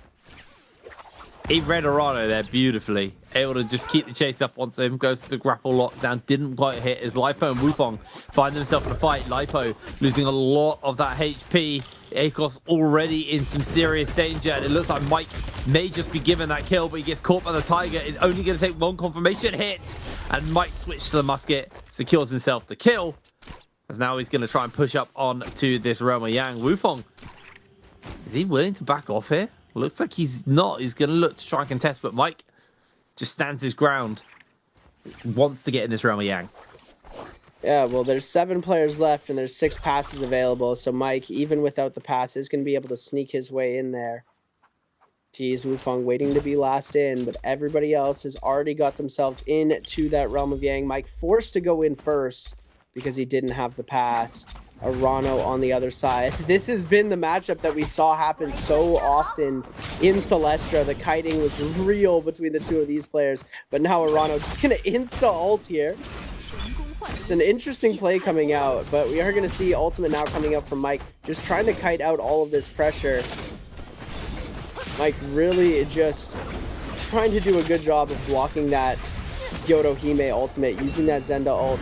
he read Arano there beautifully. Able to just keep the chase up onto him. Goes to the grapple lockdown. Didn't quite hit as Lipo and Wufong find themselves in a fight. Lipo losing a lot of that HP. Akos already in some serious danger. And it looks like Mike may just be given that kill, but he gets caught by the Tiger. Is only going to take one confirmation hit. And Mike switches to the musket. Secures himself the kill. As now he's going to try and push up on to this Roma Yang. Wufong, is he willing to back off here? Looks like he's not. He's going to look to try and contest, but Mike just stands his ground. Wants to get in this Realm of Yang. Yeah, well, there's 7 players left, and there's 6 passes available. So Mike, even without the pass, is going to be able to sneak his way in there. Tease Wufong waiting to be last in, but everybody else has already got themselves into that Realm of Yang. Mike forced to go in first because he didn't have the pass. Arano on the other side. This has been the matchup that we saw happen so often in Celestra. The kiting was real between the two of these players, but now Arano just gonna insta-ult here. It's an interesting play coming out, but we are gonna see ultimate now coming up from Mike, just trying to kite out all of this pressure. Mike really just trying to do a good job of blocking that Yodohime ultimate, using that Zenda ult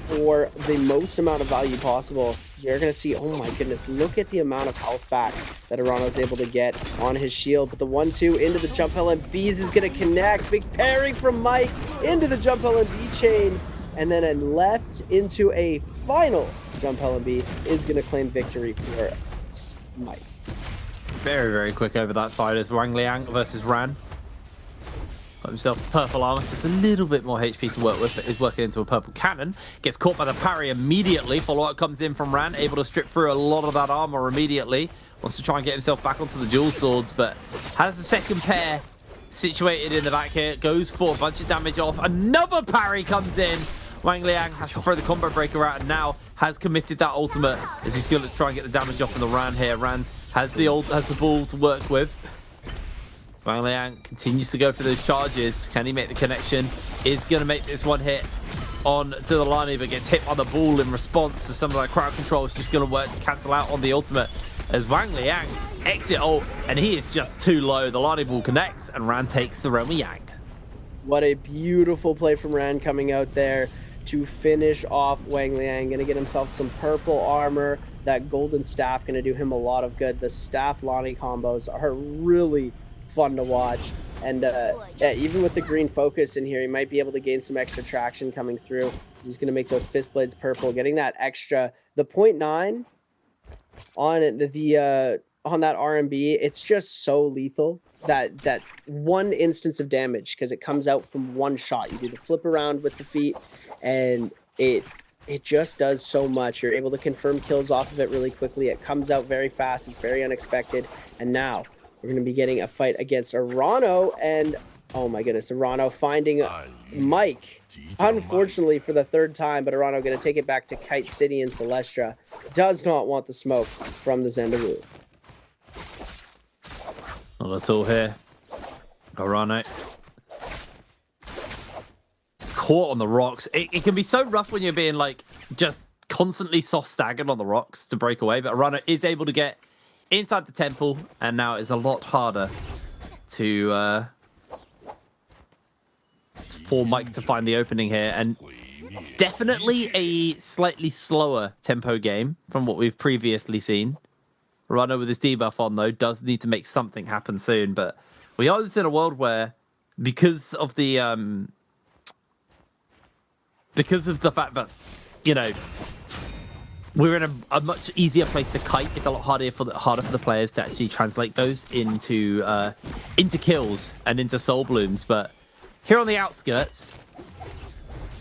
for the most amount of value possible. You're going to see, oh my goodness, look at the amount of health back that Arano is able to get on his shield. But the 1-2 into the jump LMBs is going to connect. Big parry from Mike into the jump LMB chain. And then a left into a final jump LMB is going to claim victory for Mike. Very, very quick over that fight as Wang Liang versus Ran. Got himself purple armor, so it's a little bit more HP to work with, but is working into a purple cannon. Gets caught by the parry immediately. Follow-up comes in from Ran, able to strip through a lot of that armor immediately. Wants to try and get himself back onto the dual swords, but has the second pair situated in the back here. Goes for a bunch of damage off. Another parry comes in. Wang Liang has to throw the combo breaker out and now has committed that ultimate as he's going to try and get the damage off from the Ran here. Ran has the ball to work with. Wang Liang continues to go for those charges. Can he make the connection? Is going to make this one hit on to the Lani, but gets hit by the ball in response to some of that crowd control. It's just going to work to cancel out on the ultimate as Wang Liang exit ult, and he is just too low. The Lani ball connects, and Ran takes the Realm of Yang. What a beautiful play from Ran coming out there to finish off Wang Liang. Going to get himself some purple armor. That golden staff going to do him a lot of good. The staff Lani combos are really fun to watch, and yeah, even with the green focus in here, he might be able to gain some extra traction coming through. He's going to make those fist blades purple, getting that extra. The 0.9 on on that RMB, it's just so lethal. That one instance of damage, because it comes out from one shot. You do the flip around with the feet, and it just does so much. You're able to confirm kills off of it really quickly. It comes out very fast. It's very unexpected, and now we're going to be getting a fight against Arano, and oh my goodness, Arano finding Mike, unfortunately for the third time, but Arano going to take it back to Kite City in Celestra. Does not want the smoke from the Zendaru. Well, that's all here. Arano caught on the rocks. It can be so rough when you're being like just constantly soft staggered on the rocks to break away, but Arano is able to get inside the temple, and now it's a lot harder to for Mike to find the opening here, and definitely a slightly slower tempo game from what we've previously seen. Arano with his debuff on though does need to make something happen soon, but we are in a world where because of the fact that, you know, we're in a much easier place to kite. It's a lot harder for the players to actually translate those into kills and into soul blooms. But here on the outskirts,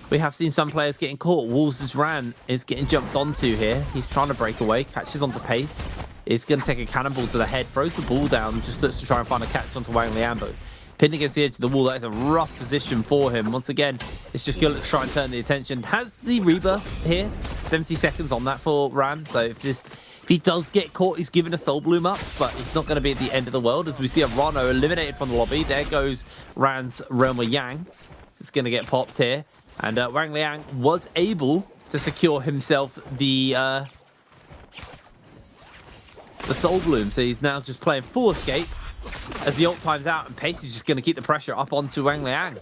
we have seen some players getting caught. Wolves' Ran is getting jumped onto here. He's trying to break away, catches onto Pace. Is going to take a cannonball to the head, throws the ball down, just looks to try and find a catch onto Wang Liang, but pinned against the edge of the wall. That is a rough position for him. Once again, it's just going to try and turn the attention. Has the rebirth here. 70 seconds on that for Ran. So if he does get caught, he's giving a soul bloom up, but it's not going to be at the end of the world as we see Arano eliminated from the lobby. There goes Ran's Realm of Yang. So it's going to get popped here. And Wang Liang was able to secure himself the soul bloom. So he's now just playing full escape as the ult times out, and Pace is just going to keep the pressure up onto Wang Liang.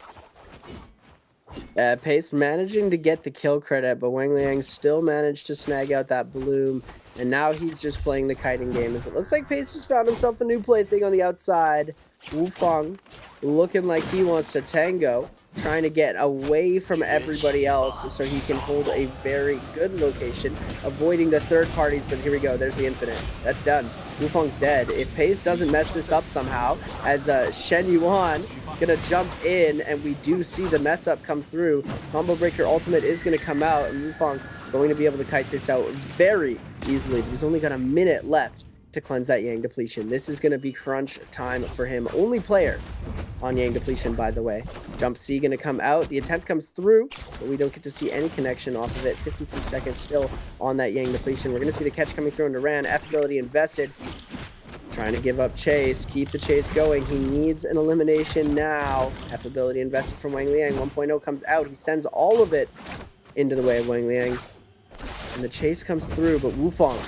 Pace managing to get the kill credit, but Wang Liang still managed to snag out that bloom, and now he's just playing the kiting game as it looks like Pace just found himself a new plaything on the outside. Wufang looking like he wants to tango, trying to get away from everybody else so he can hold a very good location, avoiding the third parties. But here we go, there's the infinite. That's done. Wufang's dead. If Pace doesn't mess this up somehow, as Shen Yuan gonna jump in, and we do see the mess up come through. Combo breaker ultimate is gonna come out, and Wufang going to be able to kite this out very easily, but he's only got a minute left to cleanse that Yang depletion. This is going to be crunch time for him. Only player on Yang depletion, by the way. Jump C going to come out. The attempt comes through, but we don't get to see any connection off of it. 53 seconds still on that Yang depletion. We're going to see the catch coming through into Ran. F ability invested. Trying to give up chase. Keep the chase going. He needs an elimination now. F ability invested from Wang Liang. 1.0 comes out. He sends all of it into the way of Wang Liang. And the chase comes through, but Wufang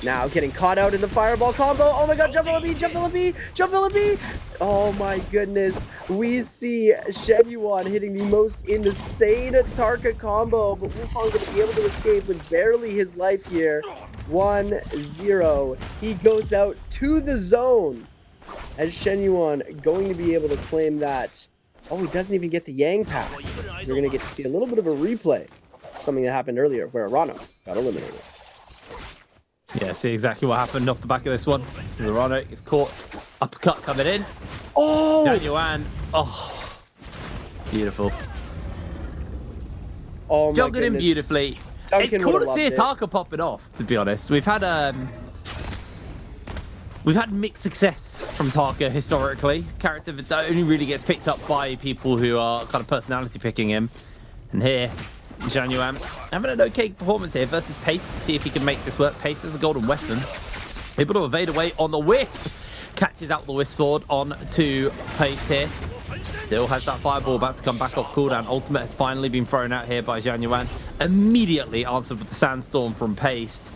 now getting caught out in the fireball combo. Oh my god, jump LB, jump LB, jump LB. Oh my goodness. We see Shen Yuan hitting the most insane Tarka combo, but Wufang going to be able to escape with barely his life here. 1-0. He goes out to the zone as Shen Yuan going to be able to claim that. Oh, he doesn't even get the Yang pass. We're going to get to see a little bit of a replay. Something that happened earlier where Arano got eliminated. Yeah, see exactly what happened off the back of this one. Arano gets caught. Uppercut coming in. Oh! Shen Yuan. Oh, beautiful. Oh my Juggling him goodness. beautifully. Duncan It's cool would've to see loved it. Ataka popping off, to be honest. We've had mixed success from Taka historically. Character that only really gets picked up by people who are kind of personality picking him. And here, Shen Yuan having an okay performance here versus Pace. See if he can make this work. Pace is the golden weapon. Able to evade away on the Wisp. Catches out the Wisp sword on to Pace here. Still has that fireball about to come back off cooldown. Ultimate has finally been thrown out here by Shen Yuan. Immediately answered with the Sandstorm from Paste.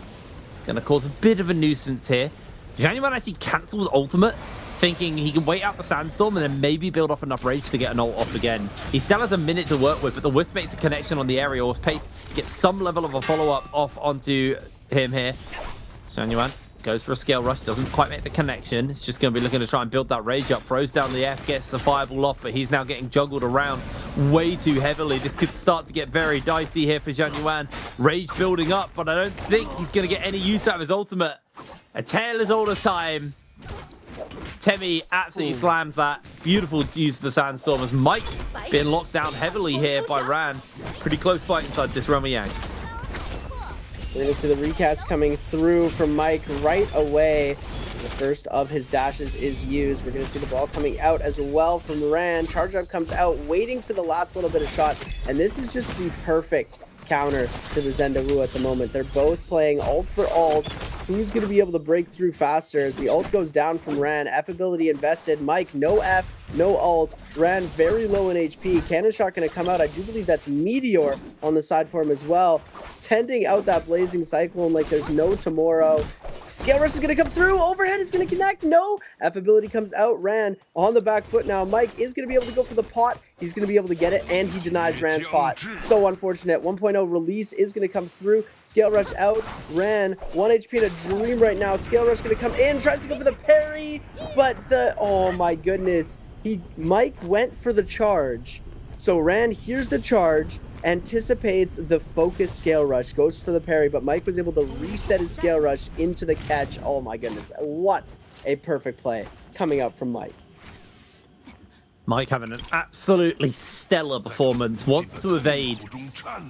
It's going to cause a bit of a nuisance here. Shen Yuan actually cancelled ultimate, thinking he can wait out the Sandstorm and then maybe build up enough rage to get an ult off again. He still has a minute to work with, but the Wisp makes the connection on the aerial. If Paste gets some level of a follow-up off onto him here. Shen Yuan goes for a scale rush, doesn't quite make the connection. It's just going to be looking to try and build that rage up. Throws down the F, gets the fireball off, but he's now getting juggled around way too heavily. This could start to get very dicey here for Shen Yuan. Rage building up, but I don't think he's going to get any use out of his ultimate. A tale as old as time. Temi absolutely slams that. Beautiful use of the Sandstorm as Mike being locked down heavily here by Ran. Pretty close fight inside this Roma Yang. We're going to see the recast coming through from Mike right away. The first of his dashes is used. We're going to see the ball coming out as well from Ran. Charge up comes out, waiting for the last little bit of shot. And this is just the perfect counter to the Zenda Wu at the moment. They're both playing ult for ult. Who's going to be able to break through faster as the ult goes down from Ran? F ability invested. Mike, no F, no ult. Ran very low in HP. Cannon shot going to come out. I do believe that's Meteor on the side for him as well. Sending out that blazing cyclone like there's no tomorrow. Scale rush is going to come through. Overhead is going to connect. No. F ability comes out. Ran on the back foot now. Mike is going to be able to go for the pot. He's going to be able to get it, and he denies Ran's pot. So unfortunate. 1.0 release is going to come through. Scale rush out. Ran 1 HP in a dream right now. Scale rush going to come in. Tries to go for the parry, but oh my goodness. Mike went for the charge. So Ran hears the charge, anticipates the focus scale rush, goes for the parry, but Mike was able to reset his scale rush into the catch. Oh my goodness. What a perfect play coming up from Mike. Mike having an absolutely stellar performance. Wants to evade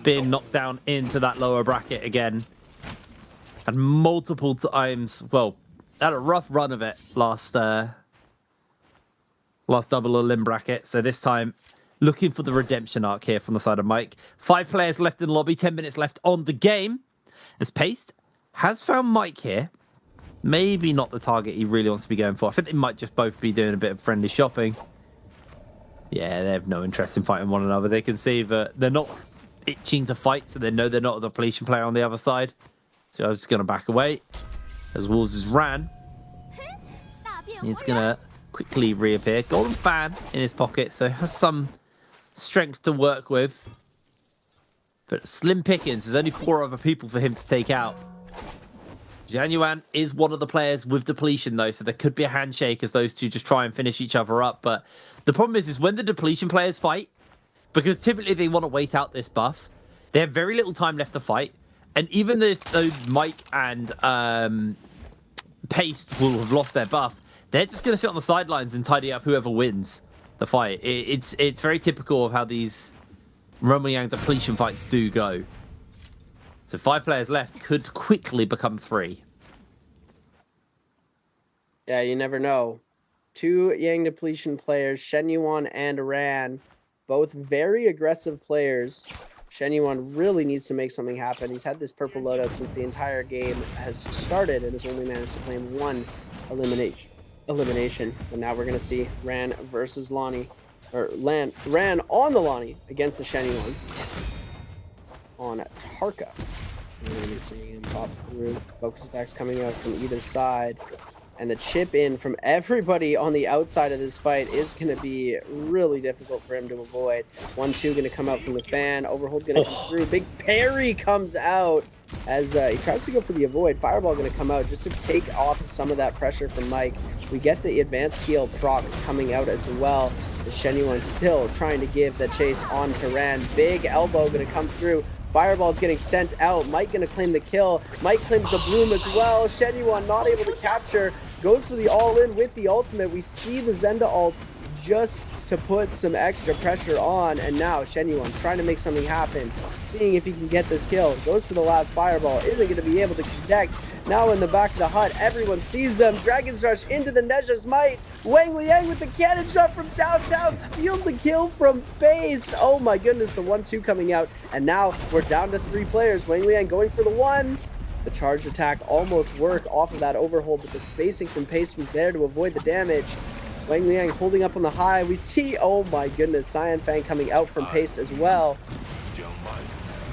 being knocked down into that lower bracket again. And multiple times, well, had a rough run of it last double elim bracket. So this time, looking for the redemption arc here from the side of Mike. 5 players left in the lobby, 10 minutes left on the game. As Paste has found Mike here. Maybe not the target he really wants to be going for. I think they might just both be doing a bit of friendly shopping. Yeah, they have no interest in fighting one another. They can see that they're not itching to fight, so they know they're not a depletion player on the other side. So I was just going to back away as Wolves is Ran. He's going to quickly reappear. Golden fan in his pocket, so has some strength to work with. But slim pickings. There's only 4 other people for him to take out. Shen Yuan is one of the players with depletion, though, so there could be a handshake as those two just try and finish each other up. But the problem is when the depletion players fight, because typically they want to wait out this buff, they have very little time left to fight. And even though Mike and Paste will have lost their buff, they're just going to sit on the sidelines and tidy up whoever wins the fight. It's very typical of how these Roma Yang depletion fights do go. So 5 players left could quickly become 3. Yeah, you never know. Two Yang Depletion players, Shenyuan and Ran, both very aggressive players. Shenyuan really needs to make something happen. He's had this purple loadout since the entire game has started and has only managed to claim one elimination. But now we're going to see Ran versus Lonnie, or Ran on the Lonnie against the Shenyuan on Tarka. We're going to be seeing him pop through. Focus attacks coming out from either side. And the chip in from everybody on the outside of this fight is going to be really difficult for him to avoid. 1-2 going to come out from the fan. Overhold going to come through. Big parry comes out as he tries to go for the avoid. Fireball going to come out just to take off some of that pressure from Mike. We get the advanced heal proc coming out as well. The Shenyuan still trying to give the chase on to Ran. Big elbow going to come through. Fireball's getting sent out. Mike gonna claim the kill. Mike claims the bloom as well. Shenyuan not able to capture. Goes for the all-in with the ultimate. We see the Zenda ult just to put some extra pressure on. And now Shenyuan trying to make something happen. Seeing if he can get this kill. Goes for the last fireball. Isn't going to be able to connect. Now in the back of the hut, everyone sees them. Dragon's Rush into the Neja's Might. Wang Liang with the cannon shot from downtown steals the kill from base. Oh my goodness, the 1-2 coming out. And now we're down to 3 players. Wang Liang going for the 1. The charge attack almost worked off of that overhold, but the spacing from Pace was there to avoid the damage. Wang Liang holding up on the high. We see, oh my goodness, Cyan Fang coming out from Pace as well.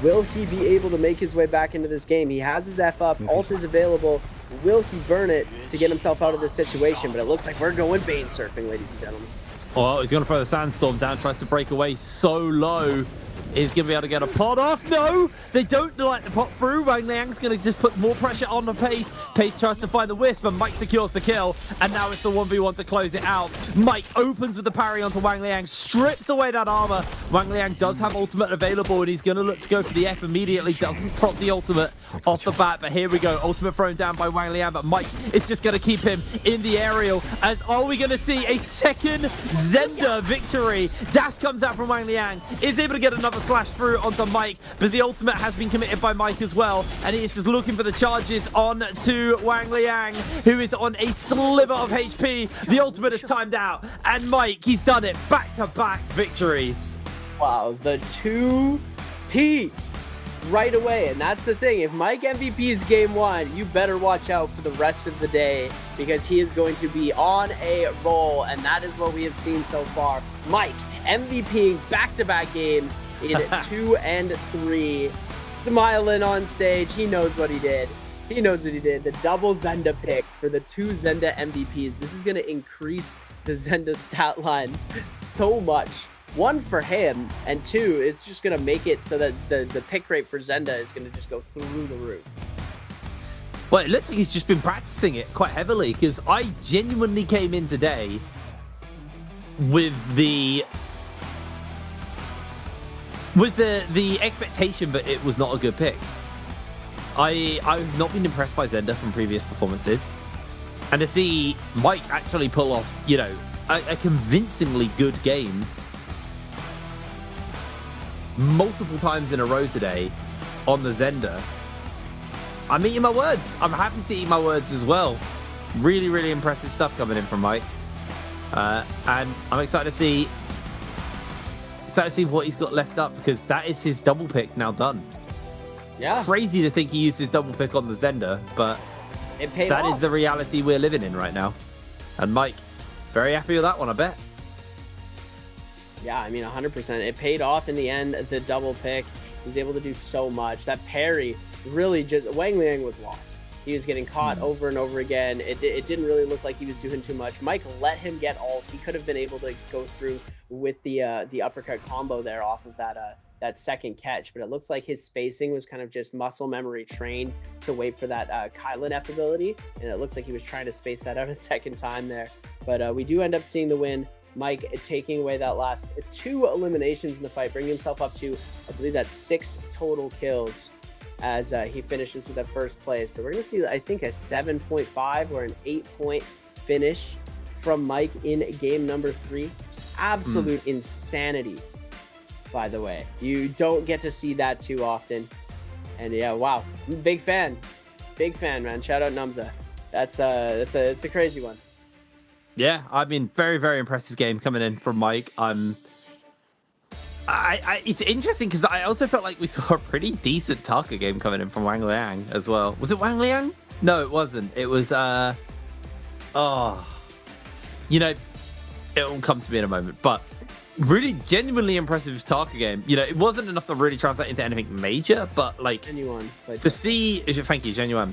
Will he be able to make his way back into this game? He has his F up, ult is available. Will he burn it to get himself out of this situation? But it looks like we're going Bane surfing, ladies and gentlemen. Well, he's going to throw the Sandstorm down, tries to break away so low. Is going to be able to get a pot off. No, they don't like the pot through. Wang Liang's going to just put more pressure on the Pace. Pace tries to find the wisp, but Mike secures the kill. And now it's the 1v1 to close it out. Mike opens with the parry onto Wang Liang, strips away that armor. Wang Liang does have ultimate available, and he's going to look to go for the F immediately. Doesn't prop the ultimate off the bat, but here we go. Ultimate thrown down by Wang Liang, but Mike is just going to keep him in the aerial. As are we going to see a second Zenda victory? Dash comes out from Wang Liang, is able to get another slash through onto Mike, but the ultimate has been committed by Mike as well, and he is just looking for the charges on to Wang Liang, who is on a sliver of HP. The ultimate is timed out, and Mike, he's done it. Back-to-back victories. Wow, the 2 Pete right away. And that's the thing, if Mike MVP's game 1, you better watch out for the rest of the day, because he is going to be on a roll, and that is what we have seen so far. Mike MVPing back-to-back games in 2 and 3, smiling on stage. He knows what he did. He knows what he did. The double Zenda pick for the 2 Zenda MVPs. This is going to increase the Zenda stat line so much. 1 for him, and 2, it's just going to make it so that the pick rate for Zenda is going to just go through the roof. Well, it looks like he's just been practicing it quite heavily, because I genuinely came in today with the expectation that it was not a good pick. I've not been impressed by Zenda from previous performances, and to see Mike actually pull off, you know, a convincingly good game multiple times in a row today on the Zenda, I'm eating my words. I'm happy to eat my words as well. Really, really impressive stuff coming in from Mike, and I'm excited to see what he's got left up, because that is his double pick now done. Yeah, crazy to think he used his double pick on the Zenda, but it paid off. That is the reality we're living in right now, and Mike, very happy with that one, I bet. Yeah, I mean, 100%. It paid off in the end. The double pick, he's able to do so much. That parry really just, Wang Liang was lost. He was getting caught over and over again. It didn't really look like he was doing too much. Mike let him get ult. He could have been able to go through with the uppercut combo there off of that second catch, but it looks like his spacing was kind of just muscle memory trained to wait for that Kylan F ability, and it looks like he was trying to space that out a second time there. But we do end up seeing the win. Mike taking away that last 2 eliminations in the fight, bringing himself up to, I believe that's 6 total kills as he finishes with that first place. So we're going to see, I think, a 7.5 or an 8-point finish from Mike in game number 3. Just absolute insanity, by the way. You don't get to see that too often. And yeah, wow. Big fan, man. Shout out Numza. It's a crazy one. Yeah, I mean, very, very impressive game coming in from Mike. It's interesting because I also felt like we saw a pretty decent Tarka game coming in from Wang Liang as well. Was it Wang Liang? No, it wasn't. It was, it'll come to me in a moment. But really genuinely impressive Tarka game. It wasn't enough to really translate into anything major, but like Genuine. to see, thank you, Genuine.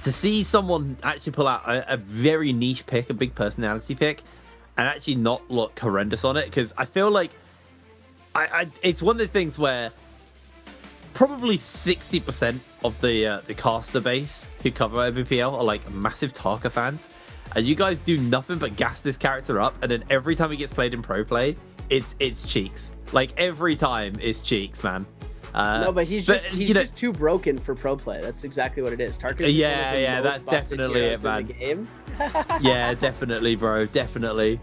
To see someone actually pull out a very niche pick, a big personality pick, and actually not look horrendous on it, because I feel like it's one of those things where probably 60% of the caster base who cover Nbpl are like massive Tarka fans, and you guys do nothing but gas this character up, and then every time he gets played in pro play, it's cheeks. Like every time it's cheeks, man. No, but he's just too broken for pro play. That's exactly what it is. Tarka's that's definitely it, man. In the game. Yeah, definitely, bro. Definitely.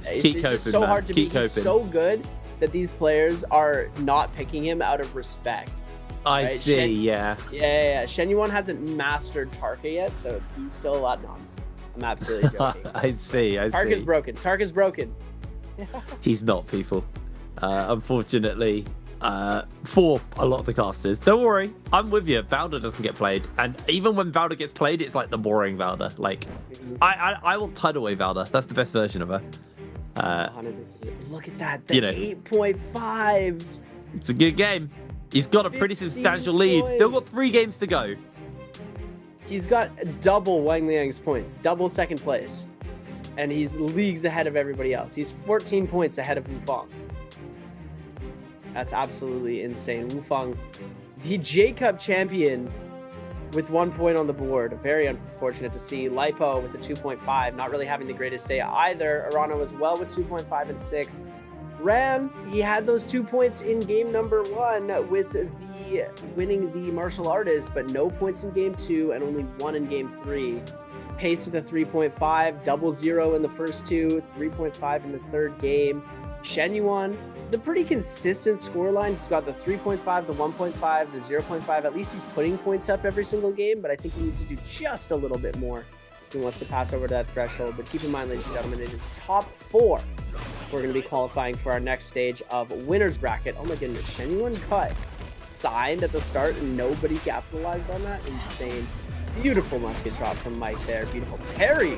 Keep coping, so man. hard to Keep beat. He's coping. so good that these players are not picking him out of respect. I see, yeah. Yeah. Shen Yuan hasn't mastered Tarka yet, so he's still a lot. No, I'm absolutely joking. I see. Tarka's broken. He's not, people. Unfortunately, for a lot of the casters. Don't worry, I'm with you. Valda doesn't get played. And even when Valda gets played, it's like the boring Valda. Like, I will tide away Valda. That's the best version of her. 100%. Look at that. The 8.5. It's a good game. He's got a pretty substantial lead. Points. Still got 3 games to go. He's got double Wang Liang's points, double second place. And he's leagues ahead of everybody else. He's 14 points ahead of Wufang. That's absolutely insane. Wufang, the J-Cup champion with 1 point on the board. Very unfortunate to see. Lipo with a 2.5, not really having the greatest day either. Arano as well with 2.5 and 6th. Ram, he had those 2 points in game number 1 with the winning the martial artist, but no points in game 2 and only 1 in game 3. Pace with a 3.5, 0-0 in the first 2, 3.5 in the third game. Shen Yuan, the pretty consistent scoreline. He's got the 3.5, the 1.5, the 0.5. At least he's putting points up every single game, but I think he needs to do just a little bit more if he wants to pass over that threshold. But keep in mind, ladies and gentlemen, it is top 4. We're going to be qualifying for our next stage of winner's bracket. Oh my goodness, Shen Yuan cut signed at the start and nobody capitalized on that. Insane. Beautiful musket shot from Mike there. Beautiful parry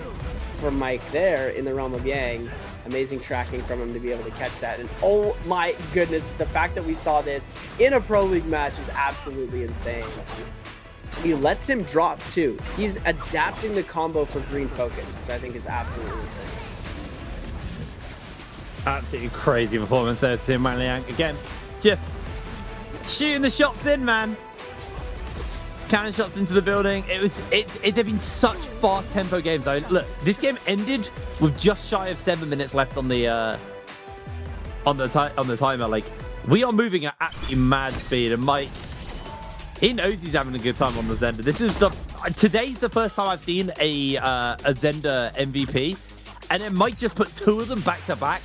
from Mike there in the realm of Yang. Amazing tracking from him to be able to catch that. And oh my goodness, the fact that we saw this in a Pro League match is absolutely insane. He lets him drop too. He's adapting the combo for green focus, which I think is absolutely insane. Absolutely crazy performance there, Tim Wang Liang. Again, just shooting the shots in, man. Cannon shots into the building. They've been such fast tempo games. I mean, look, this game ended with just shy of 7 minutes left on the timer. Like, we are moving at absolutely mad speed, and Mike, he knows he's having a good time on the Zenda. Today's the first time I've seen a Zenda MVP, and then Mike just put 2 of them back to back.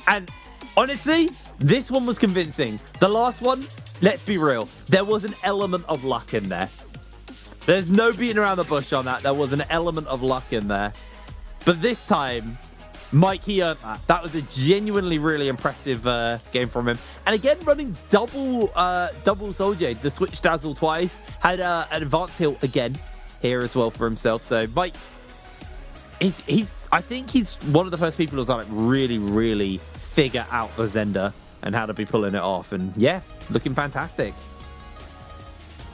And honestly, this one was convincing. The last one, let's be real, there was an element of luck in there. There's no beating around the bush on that. There was an element of luck in there. But this time, Mike, he earned that. That was a genuinely really impressive game from him. And again, running double Soldier, the switch dazzle twice, had an advance heal again here as well for himself. So Mike, I think he's one of the first people who's like really, really figure out the Zenda and how to be pulling it off. And yeah, looking fantastic.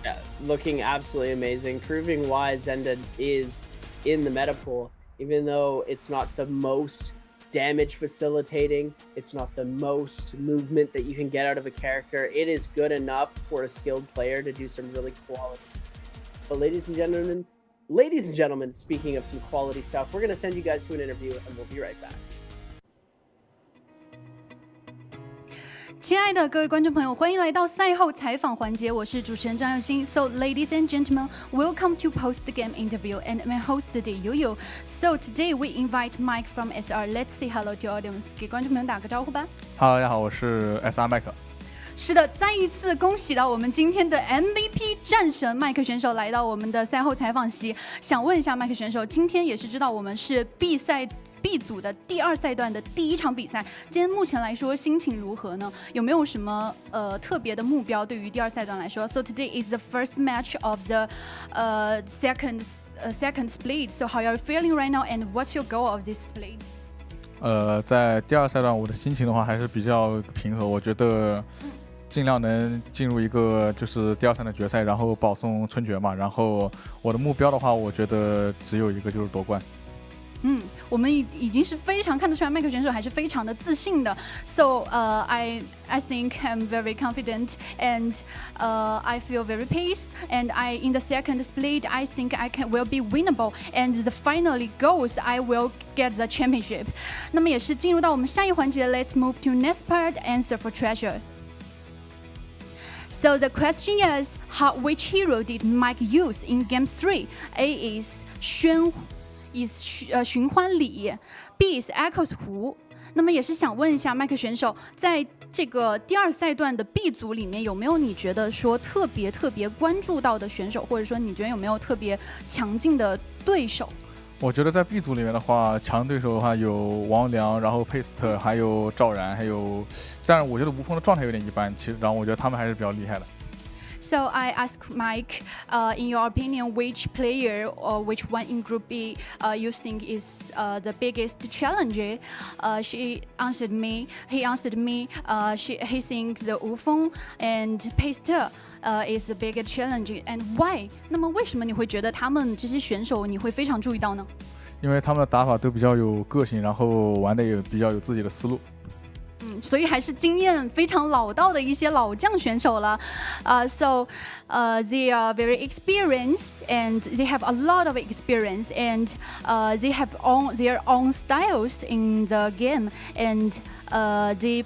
Yeah, looking absolutely amazing, proving why Zenda is in the meta pool, even though it's not the most damage facilitating, it's not the most movement that you can get out of a character. It is good enough for a skilled player to do some really quality. But ladies and gentlemen, speaking of some quality stuff, we're going to send you guys to an interview and we'll be right back. 亲爱的各位观众朋友，欢迎来到赛后采访环节，我是主持人张佑新。So, ladies and gentlemen, welcome to post-game interview, and I'm host today, Yoyo. So today we invite Mike from SR. Let's say hello to audience. 给观众朋友打个招呼吧。Hello， 大家好，我是 SR 麦克。是的，再一次恭喜到我们今天的 MVP 战神麦克选手来到我们的赛后采访席。想问一下麦克选手，今天也是知道我们是 B 组的第2赛段的第1场比赛，今天目前来说心情如何呢？有没有什么特别的目标对于第2赛段来说 ？So today is the first match of the second split. So how are you feeling right now, and what's your goal of this split? 在第2赛段，我的心情的话还是比较平和，我觉得尽量能进入一个就是第2赛段决赛，然后保送春决嘛。然后我的目标的话，我觉得只有一个，就是夺冠。我们已经是非常看得出来，麦克选手还是非常的自信的。So I think I'm very confident and I feel very peace. And in the second split, I think will be winnable. And the finally goes, I will get the championship. 那么也是进入到我们下一环节 ，Let's move to next part. Answer for treasure. So the question is, which hero did Mike use in Game 3? A is 寻欢里 ，B is Echoes 湖。那么也是想问一下麦克选手，在这个第2赛段的 B 组里面，有没有你觉得说特别关注到的选手，或者说你觉得有没有特别强劲的对手？我觉得在 B 组里面的话，强对手的话有王良，然后佩斯特，还有赵然，还有，但是我觉得吴峰的状态有点一般，然后我觉得他们还是比较厉害的。So I asked Mike, in your opinion, which player or which one in Group B you think is the biggest challenge? He answered me. He thinks the Wu Feng and Pester is the biggest challenge. And why? 那么为什么你会觉得他们这些选手你会非常注意到呢？因为他们的打法都比较有个性，然后玩的也比较有自己的思路。所以还是经验非常老道的一些老将选手了。So they are very experienced and they have a lot of experience and they have their own styles in the game and they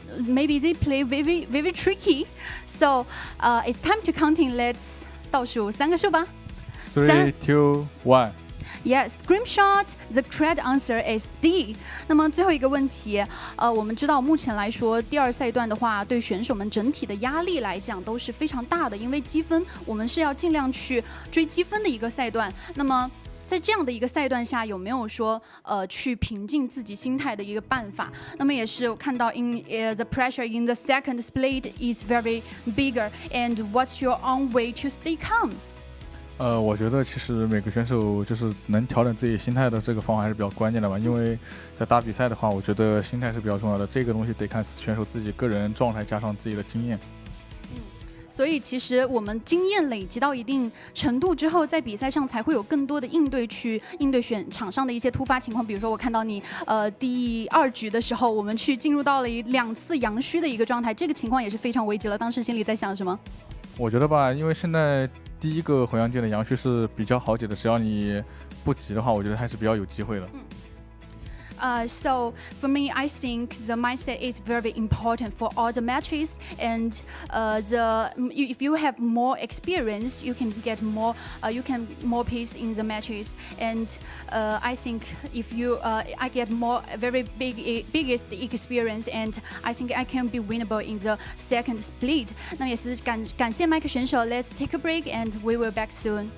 play very tricky. So it's time to counting. Let's 倒数3个数吧。3, 2, 1. Yes, screenshot. The correct answer is D. 那么最后一个问题，我们知道目前来说，第2赛段的话，对选手们整体的压力来讲都是非常大的，因为积分我们是要尽量去追积分的一个赛段。那么在这样的一个赛段下，有没有说去平静自己心态的一个办法？那么也是我看到 the pressure in the second split is very bigger. And what's your own way to stay calm? 我觉得其实每个选手就是能调整自己心态的这个方法还是比较关键的吧，因为在打比赛的话，我觉得心态是比较重要的，这个东西得看选手自己个人状态加上自己的经验。所以其实我们经验累积到一定程度之后，在比赛上才会有更多的应对场上的一些突发情况。比如说我看到你第2局的时候，我们去进入到了2次阳虚的一个状态，这个情况也是非常危急了。当时心里在想什么？我觉得吧，因为现在第1个回阳界的阳虚是比较好解的，只要你不急的话，我觉得还是比较有机会的。So for me, I think the mindset is very important for all the matches. And if you have more experience, you can get more pace in the matches. And I think if I get biggest experience, and I think I can be winnable in the second split. 那也是感谢麦克选手。Let's take a break, and we will back soon.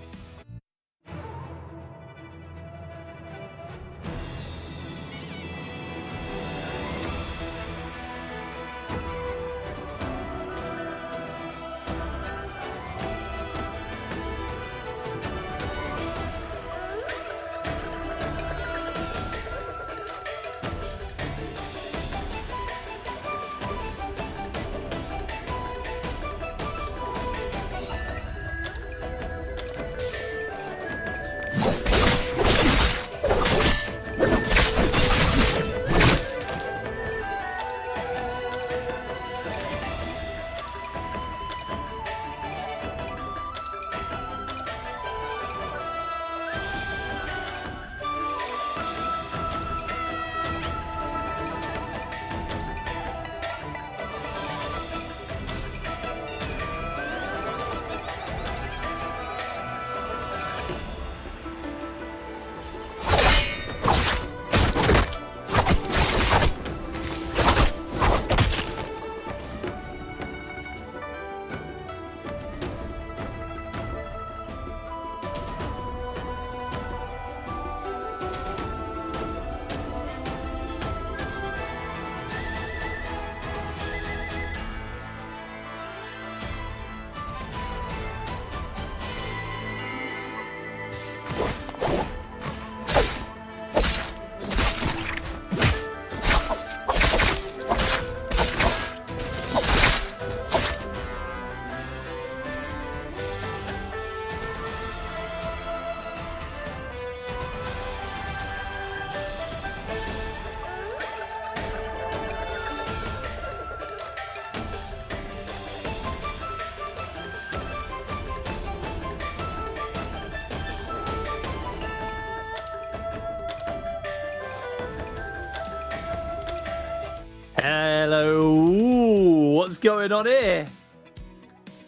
Ooh, what's going on here?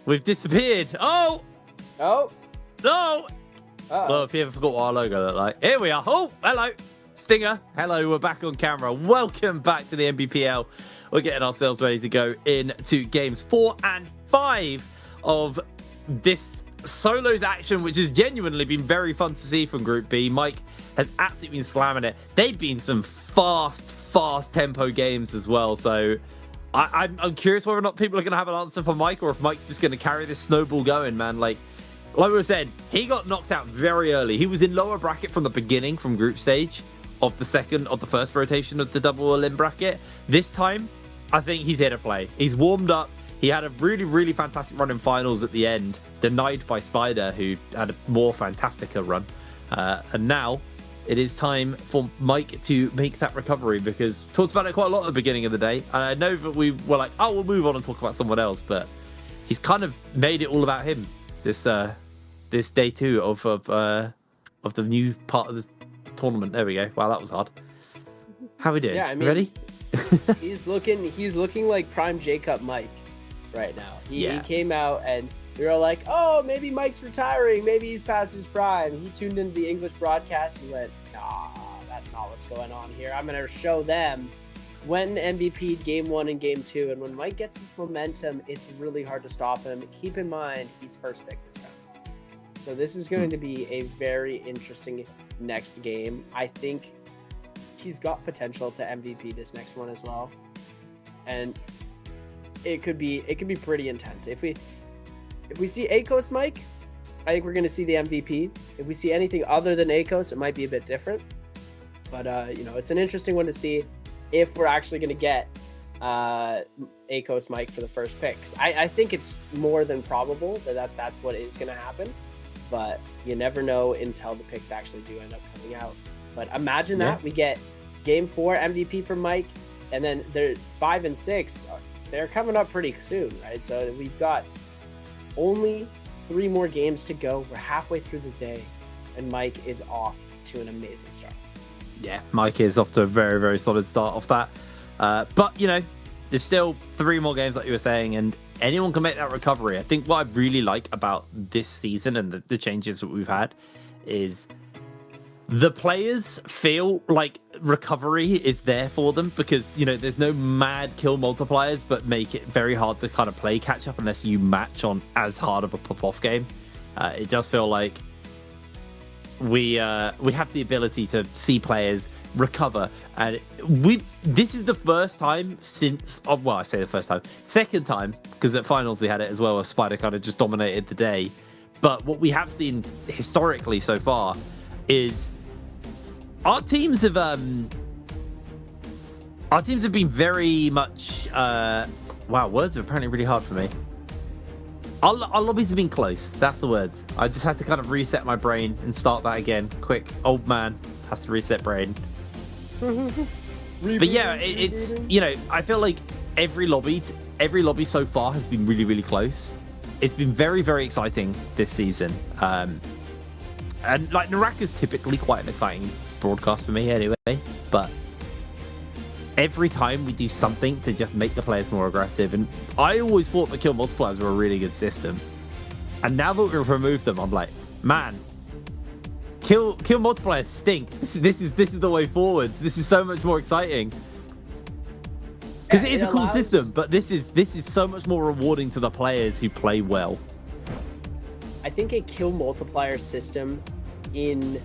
We've disappeared. Oh! Oh! No! Well, if you ever forgot what our logo looked like. Here we are. Oh, hello. Stinger. Hello, we're back on camera. Welcome back to the Nbpl. We're getting ourselves ready to go into games 4 and 5 of this solos action, which has genuinely been very fun to see from Group B. Mike has absolutely been slamming it. They've been some fast tempo games as well. So I'm curious whether or not people are going to have an answer for Mike, or if Mike's just going to carry this snowball going, man. Like we said, he got knocked out very early. He was in lower bracket from the beginning, from group stage of the first rotation of the double elim bracket. This time, I think he's here to play. He's warmed up. He had a really fantastic run in finals at the end, denied by Spider, who had a more fantastica run. And now it is time for Mike to make that recovery, because we talked about it quite a lot at the beginning of the day. And I know that we were like, oh, we'll move on and talk about someone else, but he's kind of made it all about him this day 2 of the new part of the tournament. There we go. Wow, that was hard. How we doing? Yeah, I mean, ready? he's looking like prime Jacob Mike right now. He came out and we were all like, oh, maybe Mike's retiring, maybe he's past his prime. He tuned into the English broadcast and went, nah, that's not what's going on here. I'm gonna show them. When MVP game 1 and game 2, and when Mike gets this momentum, it's really hard to stop him. Keep in mind, he's first pick this round. So this is going to be a very interesting next game. I think he's got potential to MVP this next one as well. And it could be pretty intense. If we see Akos Mike, I think we're going to see the MVP. If we see anything other than Akos, it might be a bit different. But it's an interesting one to see if we're actually going to get Akos Mike for the first pick. 'Cause I think it's more than probable that's what is going to happen. But you never know until the picks actually do end up coming out. But imagine that we get game 4 MVP from Mike, and then they're 5 and 6. They're coming up pretty soon, right? So we've got only 3 more games to go. We're halfway through the day, and Mike is off to an amazing start. Yeah, Mike is off to a very solid start off that. But, there's still 3 more games, like you were saying, and anyone can make that recovery. I think what I really like about this season and the changes that we've had is the players feel like recovery is there for them, because, there's no mad kill multipliers, but make it very hard to kind of play catch up unless you match on as hard of a pop-off game. It does feel like we have the ability to see players recover, and this is the first time since I say the first time, second time, because at finals we had it as well, where Spider kind of just dominated the day. But what we have seen historically so far is our teams have been very much wow, words are apparently really hard for me. Our lobbies have been close. That's the words. I just had to kind of reset my brain and start that again. Quick, old man has to reset brain. But yeah, it's I feel like every lobby so far has been really close. It's been very exciting this season. And like NARAKA is typically quite an exciting broadcast for me anyway. But every time we do something to just make the players more aggressive, and I always thought the kill multipliers were a really good system, and now that we've removed them, I'm like, man, kill multipliers stink. This is the way forward. This is so much more exciting, because it is a cool system, but this is so much more rewarding to the players who play well. I think a kill multiplier system in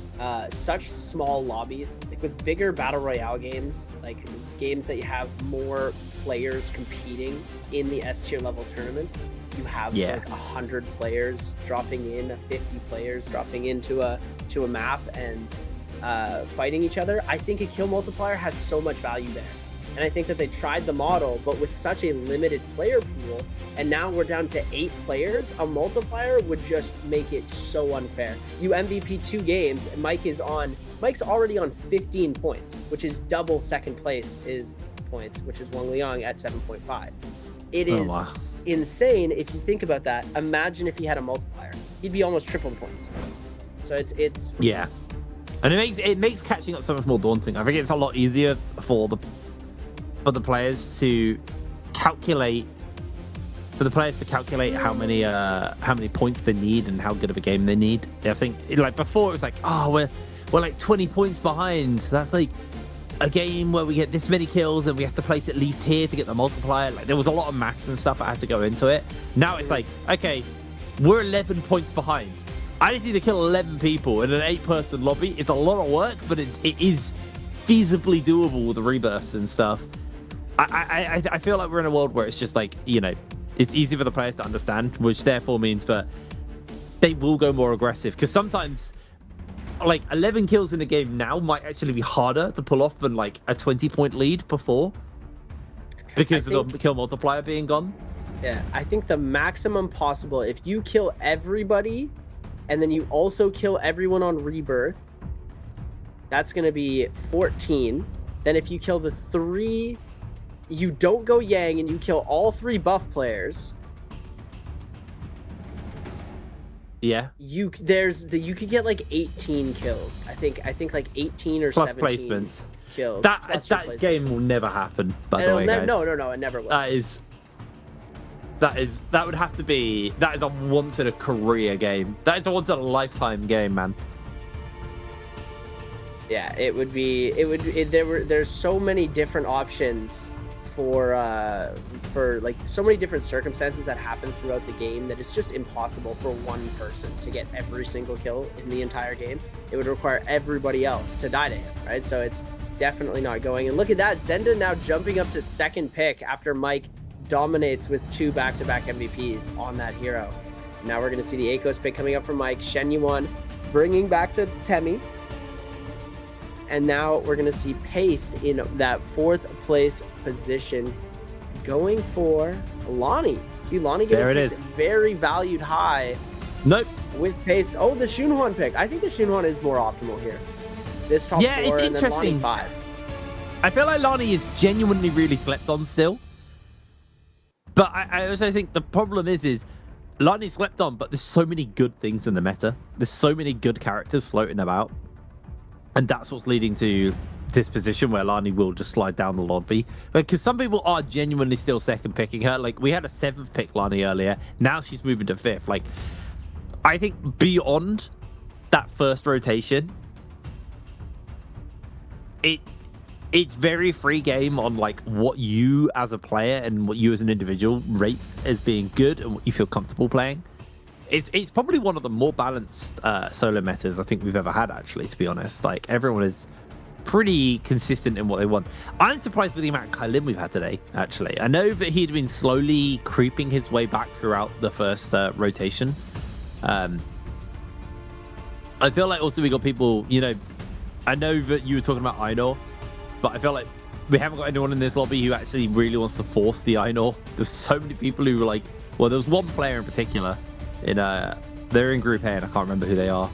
such small lobbies, like with bigger battle royale games, like games that you have more players competing in the S tier level tournaments, you have like 100 players dropping in, 50 players dropping into a map and fighting each other. I think a kill multiplier has so much value there. And I think that they tried the model, but with such a limited player pool, and now we're down to 8 players, a multiplier would just make it so unfair. You MVP 2 games, and Mike's already on 15 points, which is double second place is points, which is Wang Liang at 7.5. It is insane if you think about that. Imagine if he had a multiplier. He'd be almost triple the points. So it's yeah. And it makes catching up so much more daunting. I think it's a lot easier for for the players to calculate how many points they need and how good of a game they need. I think like before it was like, oh, we're like 20 points behind. That's like a game where we get this many kills and we have to place at least here to get the multiplier. Like there was a lot of maths and stuff that had to go into it. Now it's like, okay, we're 11 points behind. I just need to kill 11 people in an 8-person lobby. It's a lot of work, but it is feasibly doable with the rebirths and stuff. I feel like we're in a world where it's just like, you know, it's easy for the players to understand, which therefore means that they will go more aggressive. Because sometimes, like, 11 kills in a game now might actually be harder to pull off than, like, a 20-point lead before. Because of the kill multiplier being gone. Yeah, I think the maximum possible, if you kill everybody, and then you also kill everyone on rebirth, that's going to be 14. Then if you kill the 3... you don't go Yang and you kill all 3 buff players. Yeah. You could get like 18 kills. I think like 18 or plus 17 placements. Kills. That game will never happen. By the way, guys. No, it never will. That would have to be. That is a once in a career game. That is a once in a lifetime game, man. Yeah, it would be. There's so many different options for like so many different circumstances that happen throughout the game that it's just impossible for one person to get every single kill in the entire game. It would require everybody else to die to him, right? So it's definitely not going. And look at that, Zenda now jumping up to 2nd pick after Mike dominates with 2 back-to-back MVPs on that hero. Now we're going to see the Akos pick coming up from Mike. Shen Yuan bringing back the Temi. And now we're going to see Paste in that 4th place position going for Lonnie. See Lonnie getting very valued high. Nope. With Paste. Oh, the Shunhuan pick. I think the Shunhuan is more optimal here. This top 4 it's and then Lonnie 5. I feel like Lonnie is genuinely really slept on still. But I also think the problem is Lonnie slept on, but there's so many good things in the meta. There's so many good characters floating about. And that's what's leading to this position where Lani will just slide down the lobby. Because some people are genuinely still 2nd picking her. Like, we had a 7th pick Lani earlier. Now she's moving to 5th. Like, I think beyond that first rotation, it's very free game on, like, what you as a player and what you as an individual rate as being good and what you feel comfortable playing. It's probably one of the more balanced solo metas I think we've ever had, actually, to be honest. Like, everyone is pretty consistent in what they want. I'm surprised with the amount of Kylin we've had today, actually. I know that he'd been slowly creeping his way back throughout the first rotation. I feel like also we got people, you know, I know that you were talking about Einor, but I feel like we haven't got anyone in this lobby who actually really wants to force the Einor. There's so many people who were like, well, there was one player in particular they're in Group A and I can't remember who they are,